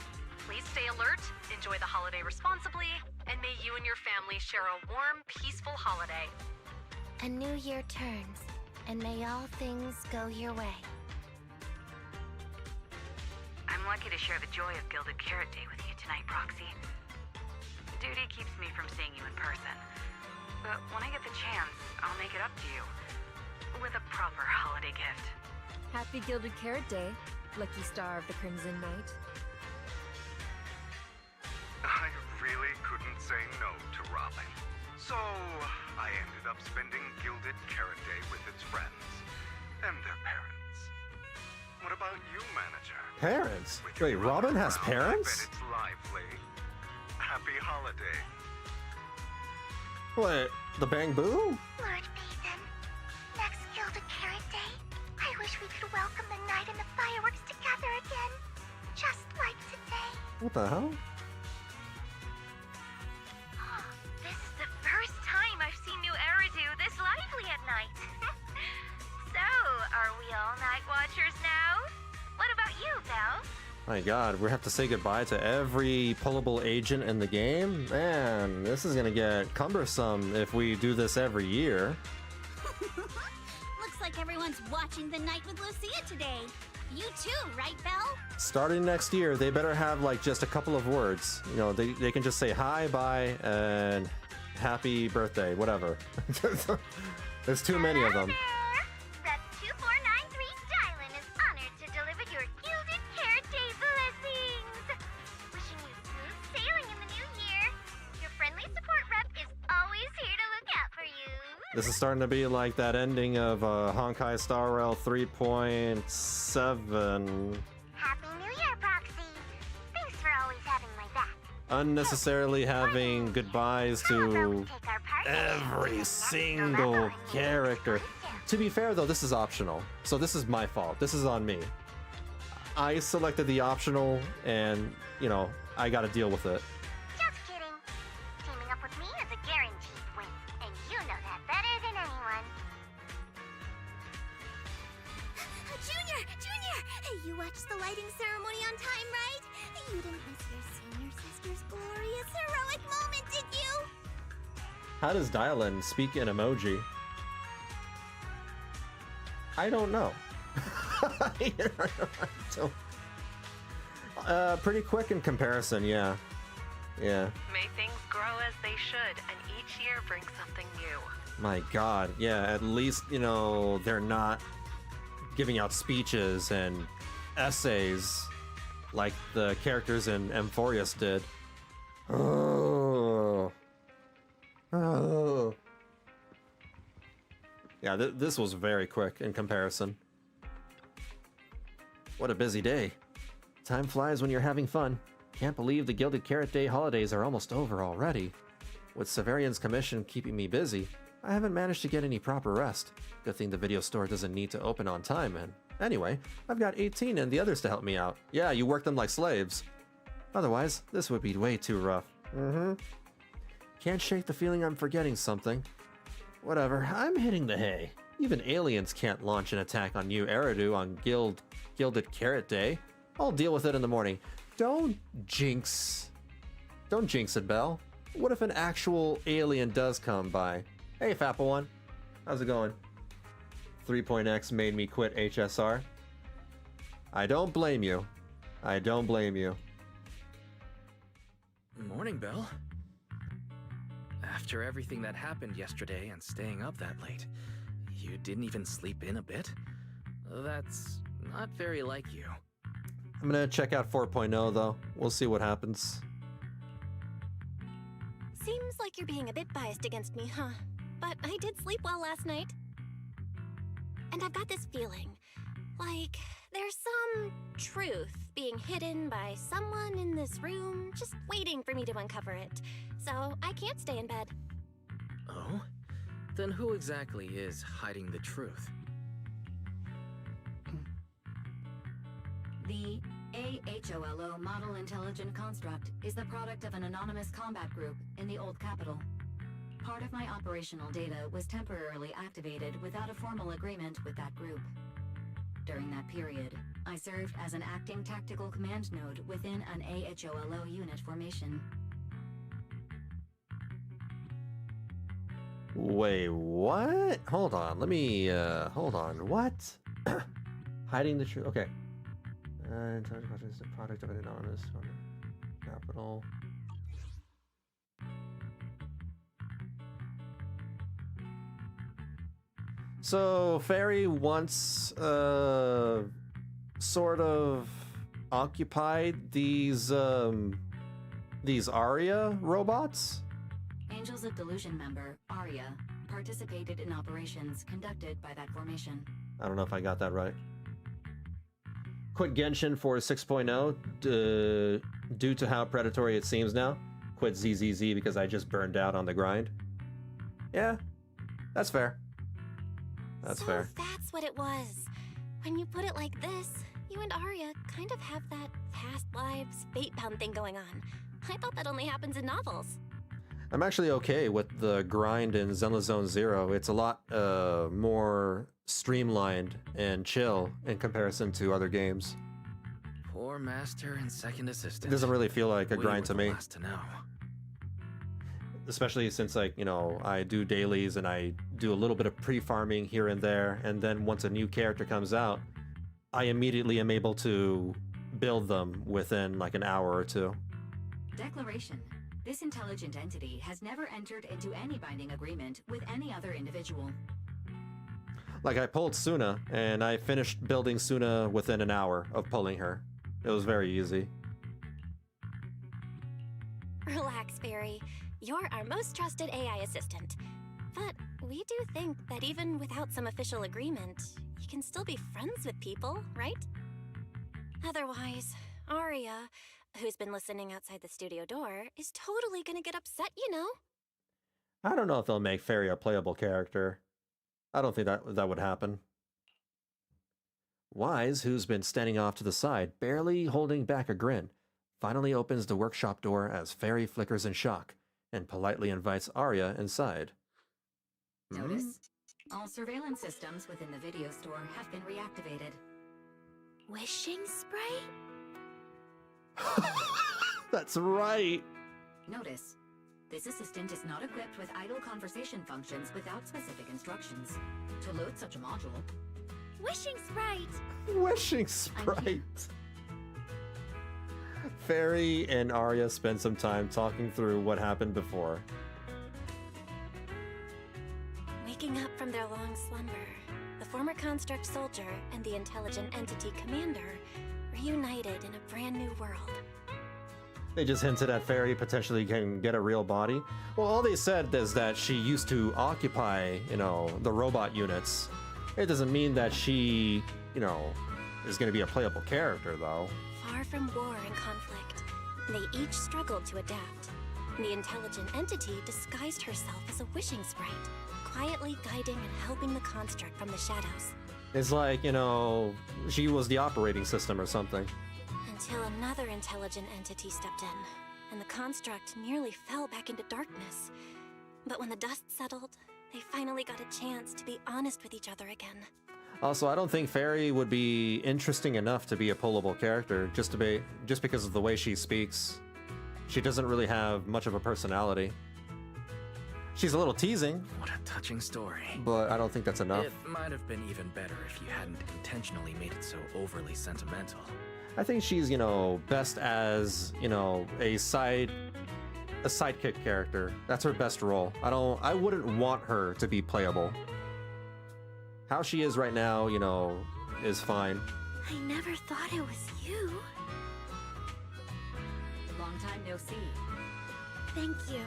Please stay alert, enjoy the holiday responsibly, and may you and your family share a warm, peaceful holiday. A new year turns, and may all things go your way. I'm lucky to share the joy of Gilded Carrot Day with you tonight, Proxy. Duty keeps me from seeing you in person. But when I get the chance, I'll make it up to you. With a proper holiday gift. Happy Gilded Carrot Day, lucky star of the Crimson Knight. I really couldn't say no to Robin. So, I ended up spending Gilded Carrot Day with its friends. And their parents. What about you, manager? Parents? With your Wait, Robin brother has around, parents? I bet it's lively. Happy holiday. What? The Bang Boo? Lord Basin, next Gilded Carrot Day, I wish we could welcome the night and the fireworks together again. Just like today. What the hell? This is the first time I've seen New Eridu this lively at night. So, are we all night watchers now? What about you, Belle? My god, we have to say goodbye to every pullable agent in the game? Man, this is gonna get cumbersome if we do this every year. Looks like everyone's watching the night with Lucia today. You too, right, Belle? Starting next year, they better have just a couple of words. They can just say hi, bye, and happy birthday, whatever. There's too many of them. Rep 2493 Stylin is honored to deliver your Gilded Carrot Day blessings. Wishing you smooth sailing in the new year. Your friendly support rep is always here to look out for you. This is starting to be like that ending of Honkai Star Rail 3.7. Happy New Year, Proxy. Thanks for always having my back. Unnecessarily having goodbyes to every single character. To be fair, though, this is optional. So this is my fault. This is on me. I selected the optional, and, you know, I gotta deal with it. Just kidding. Teaming up with me is a guaranteed win, and you know that better than anyone. Junior! Junior! You watched the lighting ceremony on time, right? You didn't miss your senior sister's glorious heroic moment, did you? How does Dylan speak in emoji? I don't know. Pretty quick in comparison, yeah. Yeah. May things grow as they should, and each year brings something new. My God, yeah, at least, you know, they're not giving out speeches and essays like the characters in Amphorius did. Oh. Oh. Yeah, this was very quick in comparison. What a busy day. Time flies when you're having fun. Can't believe the Gilded Carrot Day holidays are almost over already. With Severian's commission keeping me busy, I haven't managed to get any proper rest. Good thing the video store doesn't need to open on time, and anyway, I've got 18 and the others to help me out. Yeah, you work them like slaves. Otherwise, this would be way too rough. Can't shake the feeling I'm forgetting something. Whatever, I'm hitting the hay. Even aliens can't launch an attack on New Eridu on Gilded Carrot Day. I'll deal with it in the morning. Don't jinx it, Belle. What if an actual alien does come by? Hey, Fappa One. How's it going? 3.x made me quit HSR. I don't blame you. I don't blame you. Morning, Belle. After everything that happened yesterday and staying up that late, you didn't even sleep in a bit? That's not very like you. I'm gonna check out 4.0 though. We'll see what happens. Seems like you're being a bit biased against me, huh? But I did sleep well last night. And I've got this feeling, like there's some truth being hidden by someone in this room, just waiting for me to uncover it. So I can't stay in bed. Oh? Then who exactly is hiding the truth? The AHOLO Model Intelligent Construct is the product of an anonymous combat group in the Old Capital. Part of my operational data was temporarily activated without a formal agreement with that group. During that period, I served as an acting tactical command node within an AHOLO unit formation. Wait, what? Hold on, let me, hold on, what? Hiding the truth, okay. Intelligent is the product of an anonymous capital. So, Fairy once, sort of occupied these Aria robots? Angels of Delusion member, Aria, participated in operations conducted by that formation. I don't know if I got that right. Quit Genshin for 6.0 due to how predatory it seems now. Quit ZZZ because I just burned out on the grind. Yeah, that's fair. That's fair. That's what it was. When you put it like this, you and Aria kind of have that past lives fate-bound thing going on. I thought that only happens in novels. I'm actually okay with the grind in Zenless Zone Zero. It's a lot more streamlined and chill in comparison to other games. Poor master and second assistant. It doesn't really feel like a grind to me. Last to know. Especially since, like, you know, I do dailies and I do a little bit of pre-farming here and there, and then once a new character comes out, I immediately am able to build them within like an hour or two. Declaration. This intelligent entity has never entered into any binding agreement with any other individual. Like, I pulled Sunna, and I finished building Sunna within an hour of pulling her. It was very easy. Relax, Fairy. You're our most trusted AI assistant. But we do think that even without some official agreement, you can still be friends with people, right? Otherwise, Aria, who's been listening outside the studio door, is totally gonna get upset, you know? I don't know if they'll make Fairy a playable character. I don't think that would happen. Wise, who's been standing off to the side, barely holding back a grin, finally opens the workshop door as Fairy flickers in shock and politely invites Aria inside. Notice, all surveillance systems within the video store have been reactivated. Wishing sprite? That's right! Notice, this assistant is not equipped with idle conversation functions without specific instructions. To load such a module, Wishing sprite! Wishing sprite! Fairy and Aria spend some time talking through what happened before. Waking up from their long slumber, the former construct soldier and the intelligent entity commander reunited in a brand new world. They just hinted at Fairy potentially can get a real body. Well, all they said is that she used to occupy, the robot units. It doesn't mean that she, is going to be a playable character, though. Far from war and conflict, they each struggled to adapt. The intelligent entity disguised herself as a wishing sprite, quietly guiding and helping the construct from the shadows. It's like, she was the operating system or something. Until another intelligent entity stepped in, and the construct nearly fell back into darkness. But when the dust settled, they finally got a chance to be honest with each other again. Also, I don't think Fairy would be interesting enough to be a pullable character just because of the way she speaks. She doesn't really have much of a personality. She's a little teasing. What a touching story. But I don't think that's enough. It might have been even better if you hadn't intentionally made it so overly sentimental. I think she's, best as, a sidekick character. That's her best role. I wouldn't want her to be playable. How she is right now, is fine. I never thought it was you. long time no see. Thank you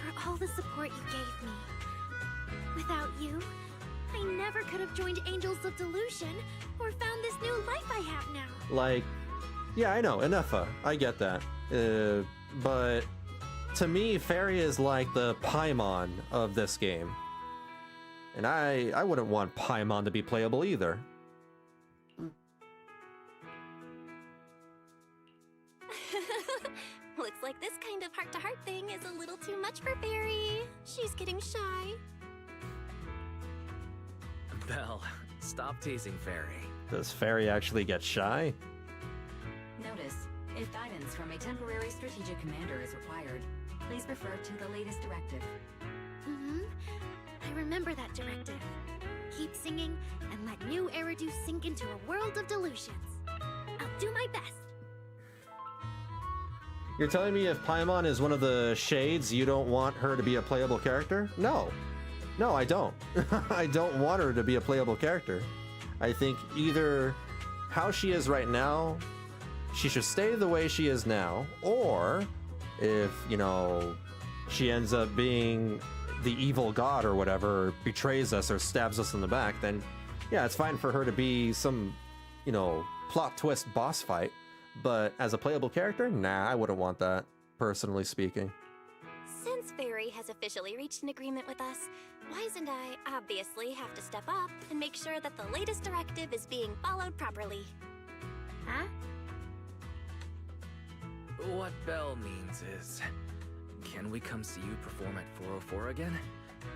for all the support you gave me. Without you, I never could have joined Angels of Delusion or found this new life I have now. Like, yeah, I know, Inefa, I get that. But to me, Fairy is like the Paimon of this game. And I wouldn't want Paimon to be playable either. Looks like this kind of heart-to-heart thing is a little too much for Fairy. She's getting shy. Belle, stop teasing Fairy. Does Fairy actually get shy? Notice, if guidance from a temporary strategic commander is required, please refer to the latest directive. Mm-hmm. I remember that directive. Keep singing and let new Eridu sink into a world of delusions. I'll do my best. You're telling me if Paimon is one of the shades, you don't want her to be a playable character? No. No, I don't. I don't want her to be a playable character. I think either how she is right now, she should stay the way she is now, or if, you know, she ends up being the evil god or whatever, or betrays us or stabs us in the back, then yeah, it's fine for her to be some, you know, plot twist boss fight. But as a playable character, nah, I wouldn't want that, personally speaking. Since Fairy has officially reached an agreement with us, Wise and I obviously have to step up and make sure that the latest directive is being followed properly. Huh? What Belle means is, can we come see you perform at 404 again?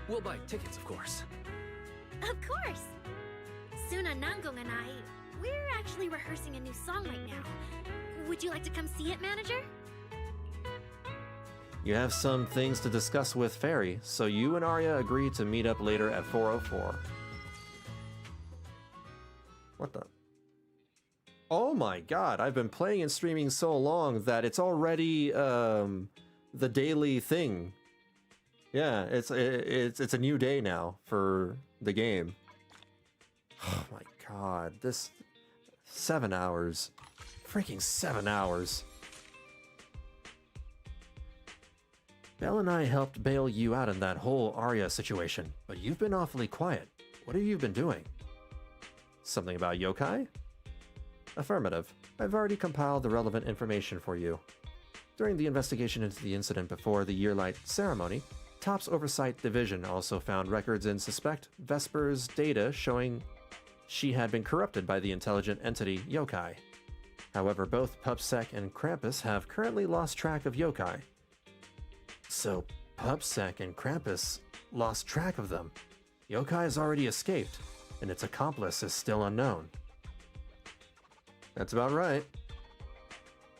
We'll buy tickets, of course. Of course! Sunna, Nangong, and I, we're actually rehearsing a new song right now. Would you like to come see it, manager? You have some things to discuss with Fairy, so you and Aria agree to meet up later at 404. What the? Oh my god, I've been playing and streaming so long that it's already the daily thing. Yeah, it's a new day now for the game. Oh my god, this 7 hours. Freaking 7 hours. Belle and I helped bail you out in that whole Aria situation, but you've been awfully quiet. What have you been doing? Something about yokai? Affirmative. I've already compiled the relevant information for you. During the investigation into the incident before the Yearlight ceremony, TOPS Oversight Division also found records in suspect Vesper's data showing she had been corrupted by the intelligent entity yokai. However, both PubSec and Krampus have currently lost track of yokai. So, PubSec and Krampus lost track of them. Yokai has already escaped, and its accomplice is still unknown. That's about right.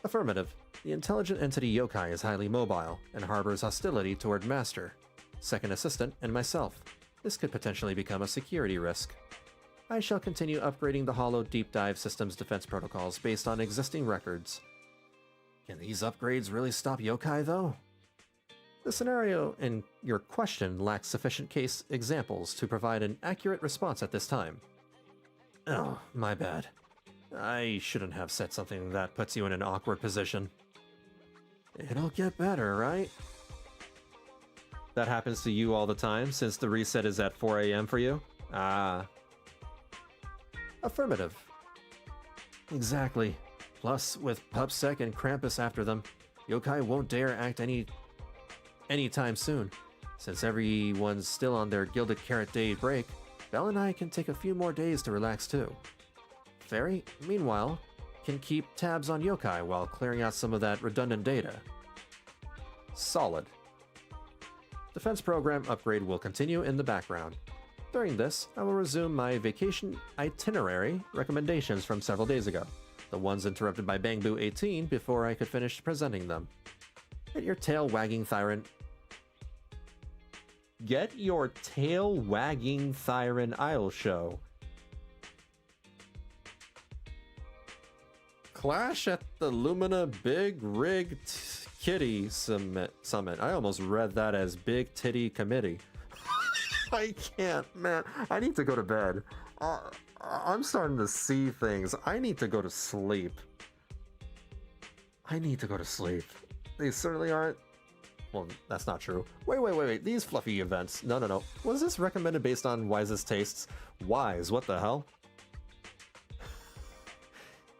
Affirmative. The intelligent entity yokai is highly mobile and harbors hostility toward Master, Second Assistant, and myself. This could potentially become a security risk. I shall continue upgrading the Hollow Deep Dive System's defense protocols based on existing records. Can these upgrades really stop yokai, though? The scenario in your question lacks sufficient case examples to provide an accurate response at this time. Oh, my bad. I shouldn't have said something that puts you in an awkward position. It'll get better, right? That happens to you all the time, since the reset is at 4 a.m. for you? Ah. Affirmative. Exactly. Plus, with PubSec and Krampus after them, yokai won't dare act anytime soon. Since everyone's still on their Gilded Carrot Day break, Belle and I can take a few more days to relax too. Fairy, meanwhile, can keep tabs on yokai while clearing out some of that redundant data. Solid. Defense program upgrade will continue in the background. During this, I will resume my vacation itinerary recommendations from several days ago, the ones interrupted by Bangboo 18 before I could finish presenting them. Get your tail wagging Thyron Isle Show. Clash at the Lumina Big Rig Kitty Summit. I almost read that as Big Titty Committee. I can't, man. I need to go to bed. I'm starting to see things. I need to go to sleep. They certainly aren't. Well, that's not true. Wait. These fluffy events. No. Was this recommended based on Wise's tastes? Wise, what the hell?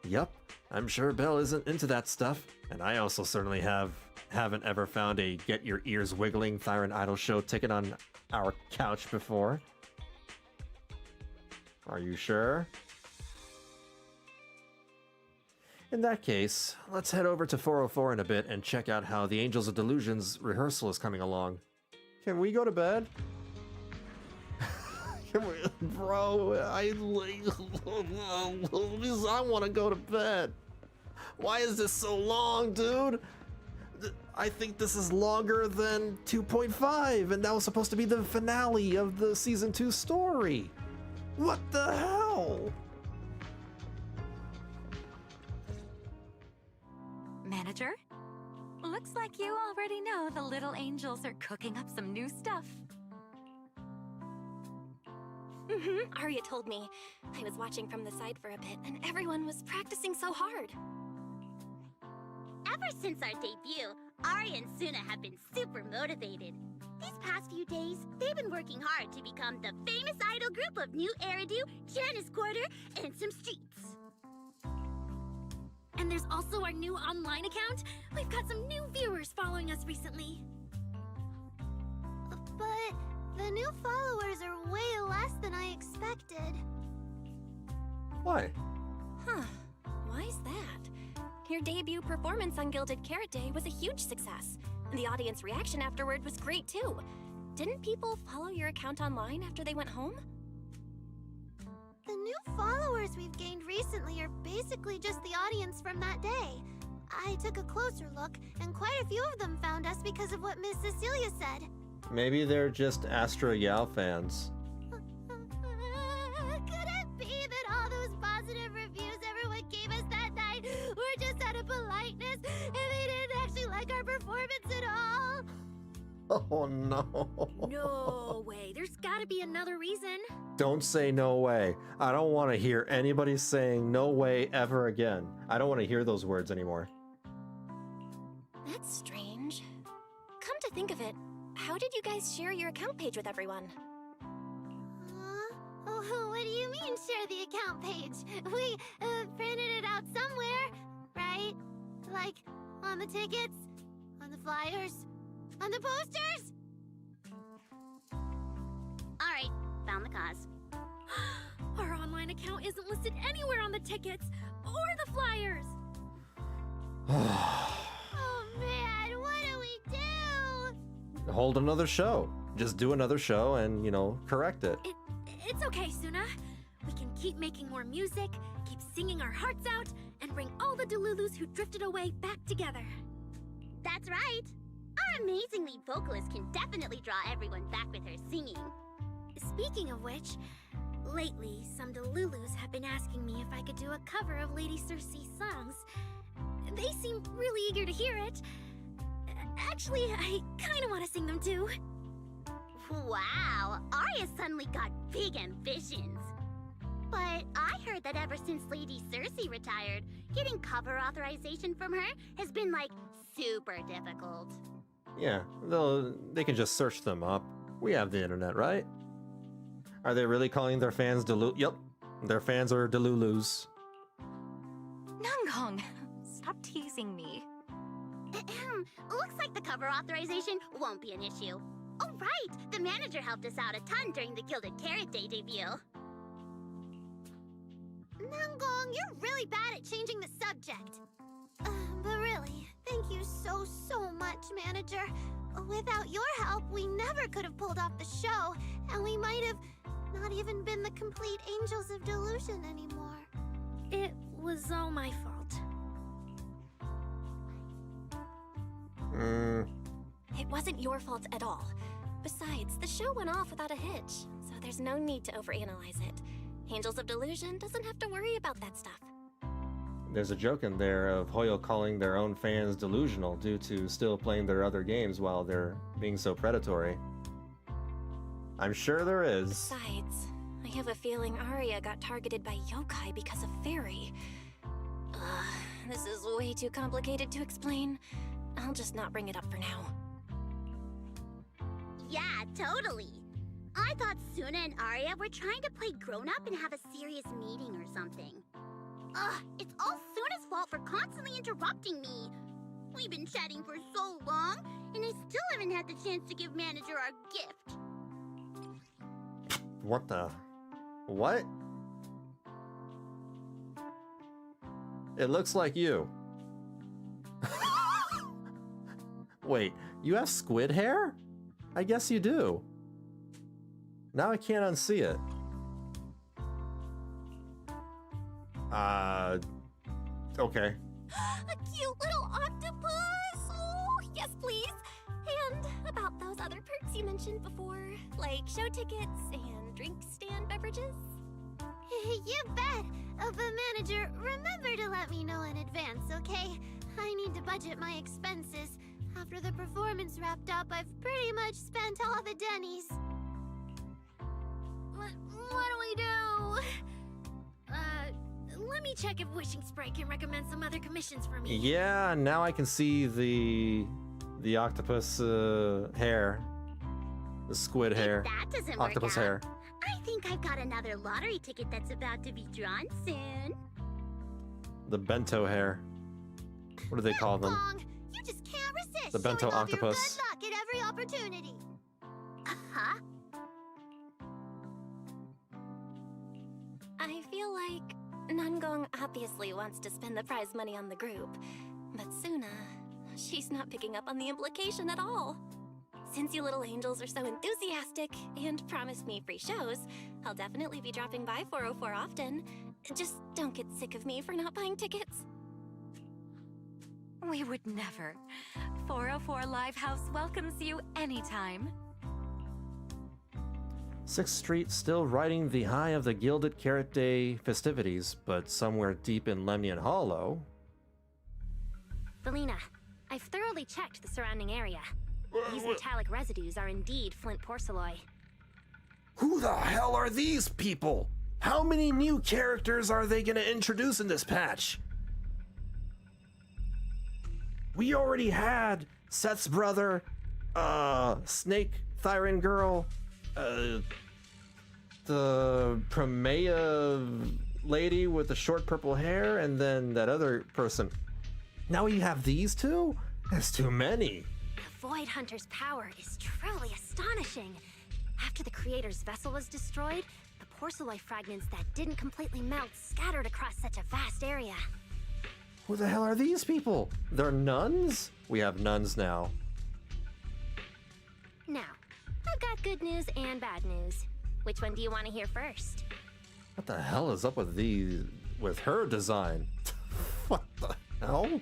Yup, I'm sure Belle isn't into that stuff. And I also certainly haven't ever found a Get Your Ears Wiggling Thyron Idol show ticket on our couch before. Are you sure? In that case, let's head over to 404 in a bit and check out how the Angels of Delusion's rehearsal is coming along. Can we go to bed? Bro, I want to go to bed. Why is this so long, dude? I think this is longer than 2.5, and that was supposed to be the finale of the Season 2 story. What the hell? Manager? Looks like you already know the little angels are cooking up some new stuff. Aria told me. I was watching from the side for a bit, and everyone was practicing so hard. Ever since our debut, Aria and Sunna have been super motivated. These past few days, they've been working hard to become the famous idol group of New Eridu, Janice Quarter, and some streets. And there's also our new online account. We've got some new viewers following us recently. But the new followers are way less than I expected. Why? Huh. Why is that? Your debut performance on Gilded Carrot Day was a huge success. And the audience reaction afterward was great too. Didn't people follow your account online after they went home? The new followers we've gained recently are basically just the audience from that day. I took a closer look, and quite a few of them found us because of what Miss Cecilia said. Maybe they're just Astro Yao fans. Could it be that all those positive reviews everyone gave us that night were just out of politeness, and they didn't actually like our performance at all? Oh no. No way. There's gotta be another reason. Don't say no way. I don't want to hear anybody saying no way ever again. I don't want to hear those words anymore. That's strange. Come to think of it, how did you guys share your account page with everyone? Oh, what do you mean, share the account page? We printed it out somewhere, right? Like, on the tickets, on the flyers, on the posters? found the cause. Our online account isn't listed anywhere on the tickets or the flyers. Oh man, what do we do? Hold another show. Just do another show and, you know, correct it. It's okay, Sunna. We can keep making more music, keep singing our hearts out, and bring all the Delulus who drifted away back together. That's right. Our amazing lead vocalist can definitely draw everyone back with her singing. Speaking of which, lately some Delulus have been asking me if I could do a cover of Lady Circe's songs. They seem really eager to hear it. Actually, I kind of want to sing them too. Wow, Aria suddenly got big ambitions. But I heard that ever since Lady Circe retired, getting cover authorization from her has been like super difficult. Yeah, they can just search them up. We have the internet, right? Are they really calling their fans Yep, their fans are Delulus. Nangong, stop teasing me. Looks like the cover authorization won't be an issue. Oh right, the manager helped us out a ton during the Gilded Carrot Day debut. Nangong, you're really bad at changing the subject. But really, thank you so much, manager. Without your help, we never could have pulled off the show, and we might have not even been the complete Angels of Delusion anymore. It was all my fault. It wasn't your fault at all. Besides, the show went off without a hitch, so there's no need to overanalyze it. Angels of Delusion doesn't have to worry about that stuff. There's a joke in there of Hoyo calling their own fans delusional due to still playing their other games while they're being so predatory. I'm sure there is. Besides, I have a feeling Aria got targeted by yokai because of Fairy. This is way too complicated to explain. I'll just not bring it up for now. Yeah, totally. I thought Sunna and Aria were trying to play grown-up and have a serious meeting or something. It's all Sunna's fault for constantly interrupting me. We've been chatting for so long, and I still haven't had the chance to give manager our gift. What the? What? It looks like you. Wait, you have squid hair? I guess you do. Now I can't unsee it. Okay. A cute little octopus! Oh, yes, please! And about those other perks you mentioned before, like show tickets and drink stand beverages? You bet! But manager, remember to let me know in advance, okay? I need to budget my expenses. After the performance wrapped up, I've pretty much spent all the Denny's. What do we do? Let me check if Wishing Sprite can recommend some other commissions for me. Yeah, now I can see the octopus hair. The squid hair. That doesn't octopus work out. hair. I think I've got another lottery ticket that's about to be drawn soon. The bento hair. What do they call them? You just can't resist The bento showing off your octopus. good luck at every opportunity. Huh? I feel like Nangong obviously wants to spend the prize money on the group, but Sunna, she's not picking up on the implication at all. Since you little angels are so enthusiastic and promised me free shows, I'll definitely be dropping by 404 often. Just don't get sick of me for not buying tickets. We would never. 404 Live House welcomes you anytime. 6th Street still riding the high of the Gilded Carrot Day festivities, but somewhere deep in Lemnian Hollow. Felina, I've thoroughly checked the surrounding area. These metallic residues are indeed flint porcelain. Who the hell are these people? How many new characters are they gonna introduce in this patch? We already had Seth's brother, Snake Thyran Girl, the Promea lady with the short purple hair, and then that other person. Now you have these two? That's too many. The Void Hunter's power is truly astonishing. After the creator's vessel was destroyed, the porcelain fragments that didn't completely melt scattered across such a vast area. Who the hell are these people? They're nuns? We have nuns now. Now, I've got good news and bad news. Which one do you want to hear first? What the hell is up with her design? What the hell?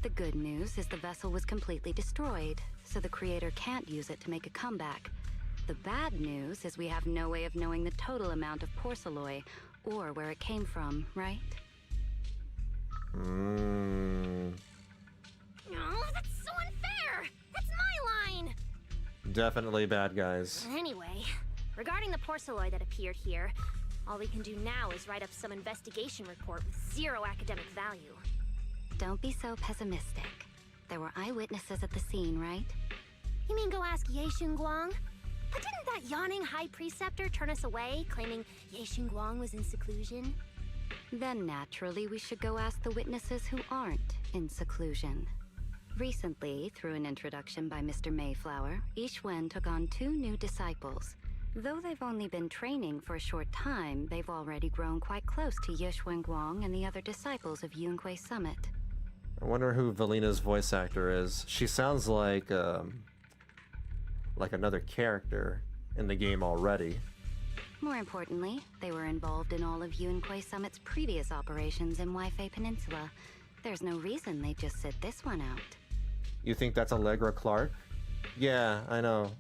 The good news is the vessel was completely destroyed, so the creator can't use it to make a comeback. The bad news is we have no way of knowing the total amount of porcelain or where it came from, right? Hmm. Oh, that's so unfair! That's my line! Definitely bad guys. Anyway, regarding the porcelain that appeared here, all we can do now is write up some investigation report with zero academic value. Don't be so pessimistic. There were eyewitnesses at the scene, right? You mean go ask Ye Xunguang? But didn't that yawning high preceptor turn us away, claiming Ye Xunguang was in seclusion? Then naturally we should go ask the witnesses who aren't in seclusion. Recently, through an introduction by Mr. Mayflower, Yixuan took on 2 new disciples. Though they've only been training for a short time, they've already grown quite close to Ye Xunguang and the other disciples of Yunque Summit. I wonder who Valina's voice actor is. She sounds like another character in the game already. More importantly, they were involved in all of Yunque Summit's previous operations in Waifei Peninsula. There's no reason they'd just sit this one out. You think that's Allegra Clark? Yeah, I know.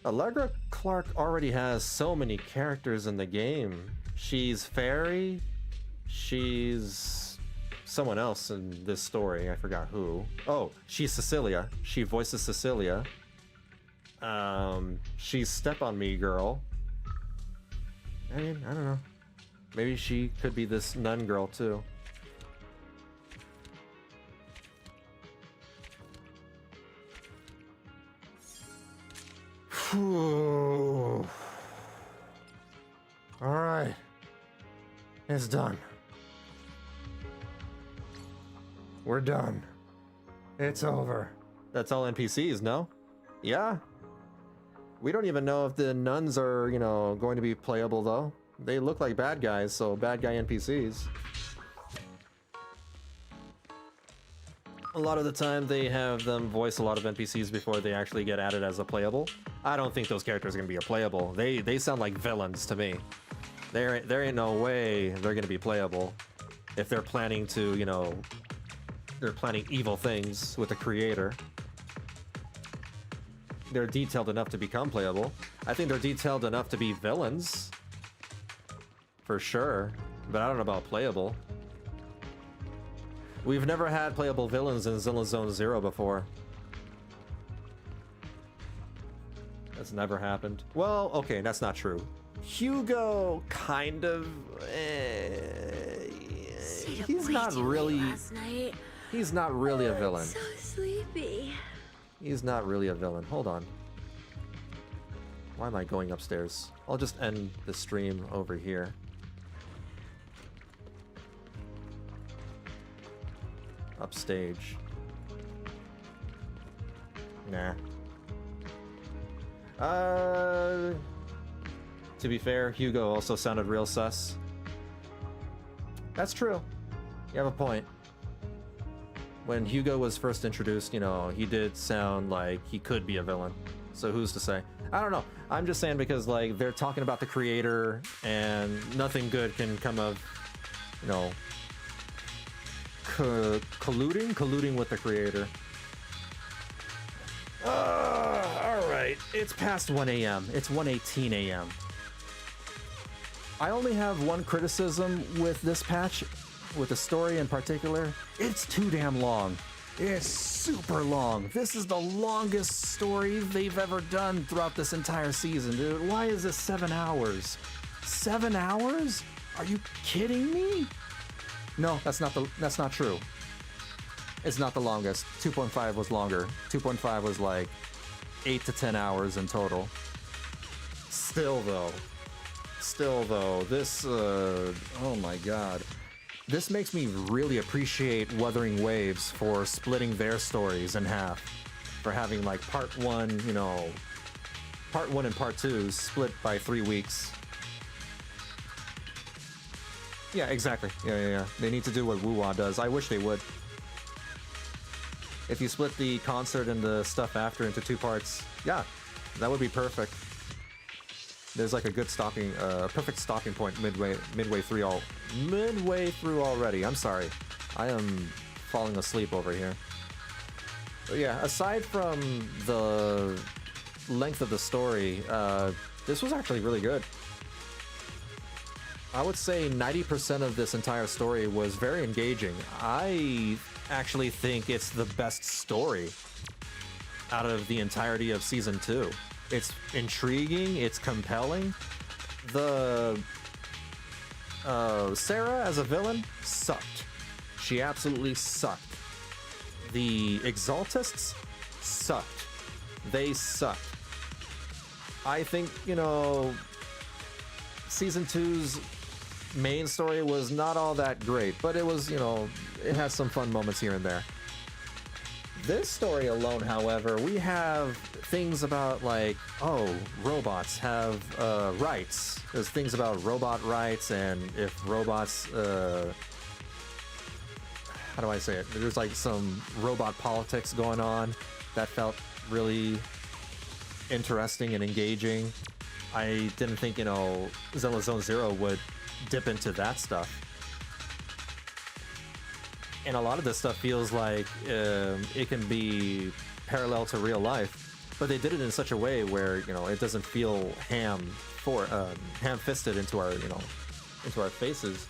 Allegra Clark already has so many characters in the game. She's Fairy. She's someone else in this story. I forgot who. Oh, she's Cecilia. She voices Cecilia. She's Step on Me Girl. I mean, I don't know. Maybe she could be this nun girl too. All right, it's done. We're done. It's over. That's all NPCs, no? Yeah. We don't even know if the nuns are, going to be playable though. They look like bad guys, so bad guy NPCs. A lot of the time they have them voice a lot of NPCs before they actually get added as a playable. I don't think those characters are going to be a playable. They sound like villains to me. There ain't no way they're going to be playable if they're planning to, they're planning evil things with the creator. They're detailed enough to become playable. I think they're detailed enough to be villains. For sure. But I don't know about playable. We've never had playable villains in Zenless Zone Zero before. That's never happened. Well, okay, that's not true. Hugo, kind of. He's not really. He's not really a villain. So sleepy. He's not really a villain. Hold on. Why am I going upstairs? I'll just end the stream over here. Upstage. Nah. To be fair, Hugo also sounded real sus. That's true. You have a point. When Hugo was first introduced, he did sound like he could be a villain. So who's to say? I don't know. I'm just saying because, they're talking about the creator and nothing good can come of, colluding with the creator. Alright. It's past 1 a.m. It's 1:18 a.m. I only have one criticism with this patch. With the story in particular, it's too damn long. It's super long. This is the longest story they've ever done throughout this entire season, dude. Why is this 7 hours? 7 hours? Are you kidding me? No, that's not true. It's not the longest. 2.5 was longer. 2.5 was like 8 to 10 hours in total. Still though, this, oh my god. This makes me really appreciate Wuthering Waves for splitting their stories in half. for having like part 1, you know, part 1 and part 2 split by 3 weeks. Yeah, exactly. Yeah. They need to do what Wuwa does. I wish they would. If you split the concert and the stuff after into 2 parts, yeah, that would be perfect. There's like a good stopping, perfect stopping point midway through already. I'm sorry, I am falling asleep over here. But yeah, aside from the length of the story, this was actually really good. I would say 90% of this entire story was very engaging. I actually think it's the best story out of the entirety of Season 2. It's intriguing, it's compelling. The Sarah as a villain sucked. She absolutely sucked. The Exaltists sucked. They sucked. I think, you know, Season 2's main story was not all that great, but it was, you know, it has some fun moments here and there. This story alone, however, we have things about like, oh, robots have rights. There's things about robot rights, and if robots, how do I say it? There's like some robot politics going on that felt really interesting and engaging. I didn't think, you know, Zenless Zone Zero would dip into that stuff. And a lot of this stuff feels like it can be parallel to real life, but they did it in such a way where, you know, it doesn't feel ham-fisted into our, you know, into our faces.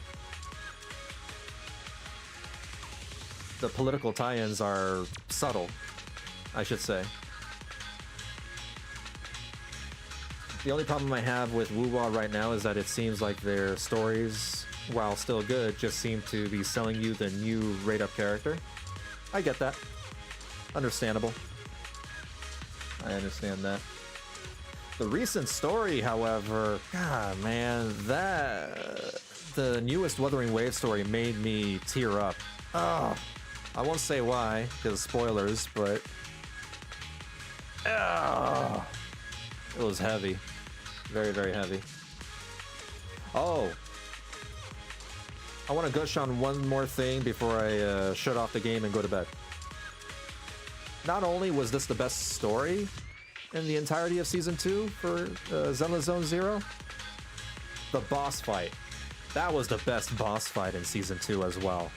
The political tie-ins are subtle, I should say. The only problem I have with Wuwa right now is that it seems like their stories, while still good, just seem to be selling you the new rate-up character. I get that. Understandable. I understand that. The recent story, however, God, man, the newest Wuthering Wave story made me tear up. Ugh. I won't say why, because spoilers, but ugh. It was heavy. Very, very heavy. Oh. I want to gush on one more thing before I shut off the game and go to bed. Not only was this the best story in the entirety of Season 2 for Zenless Zone Zero, the boss fight. That was the best boss fight in Season 2 as well.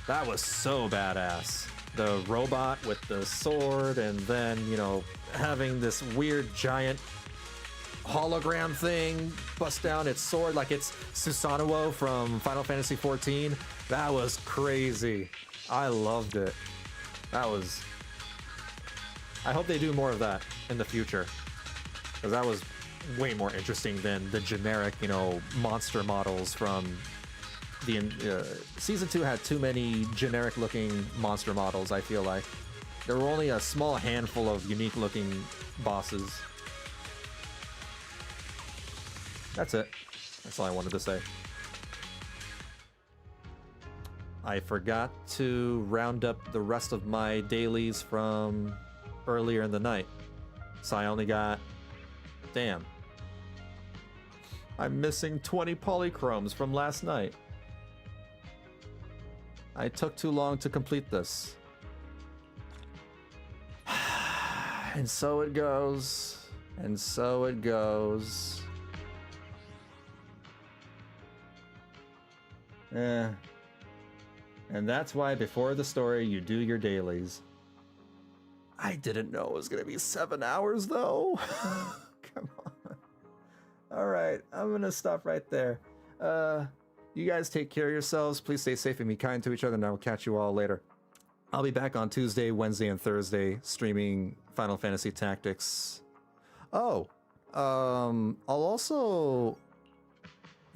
That was so badass. The robot with the sword, and then, you know, having this weird giant hologram thing bust down its sword like it's Susanoo from Final Fantasy XIV. That was crazy. I loved it. That was... I hope they do more of that in the future, because that was way more interesting than the generic, you know, monster models from the Season 2 had too many generic looking monster models. I feel like there were only a small handful of unique looking bosses. That's it. That's all I wanted to say. I forgot to round up the rest of my dailies from earlier in the night, so I only got... Damn. I'm missing 20 polychromes from last night. I took too long to complete this. And so it goes. And so it goes. And that's why before the story you do your dailies. I didn't know it was gonna be 7 hours though. Come on. Alright, I'm gonna stop right there. You guys take care of yourselves. Please stay safe and be kind to each other, and I will catch you all later. I'll be back on Tuesday, Wednesday, and Thursday streaming Final Fantasy Tactics. Oh, I'll also...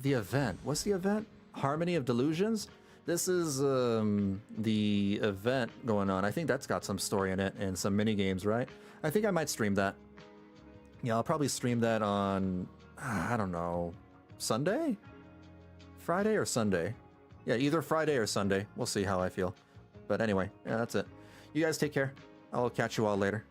The event. What's the event? Harmony of Delusions? This is the event going on. I think that's got some story in it and some mini games, right? I think I might stream that. Yeah, I'll probably stream that on, I don't know, Sunday? Friday or Sunday? Yeah, either Friday or Sunday. We'll see how I feel. But anyway, yeah, that's it. You guys take care. I'll catch you all later.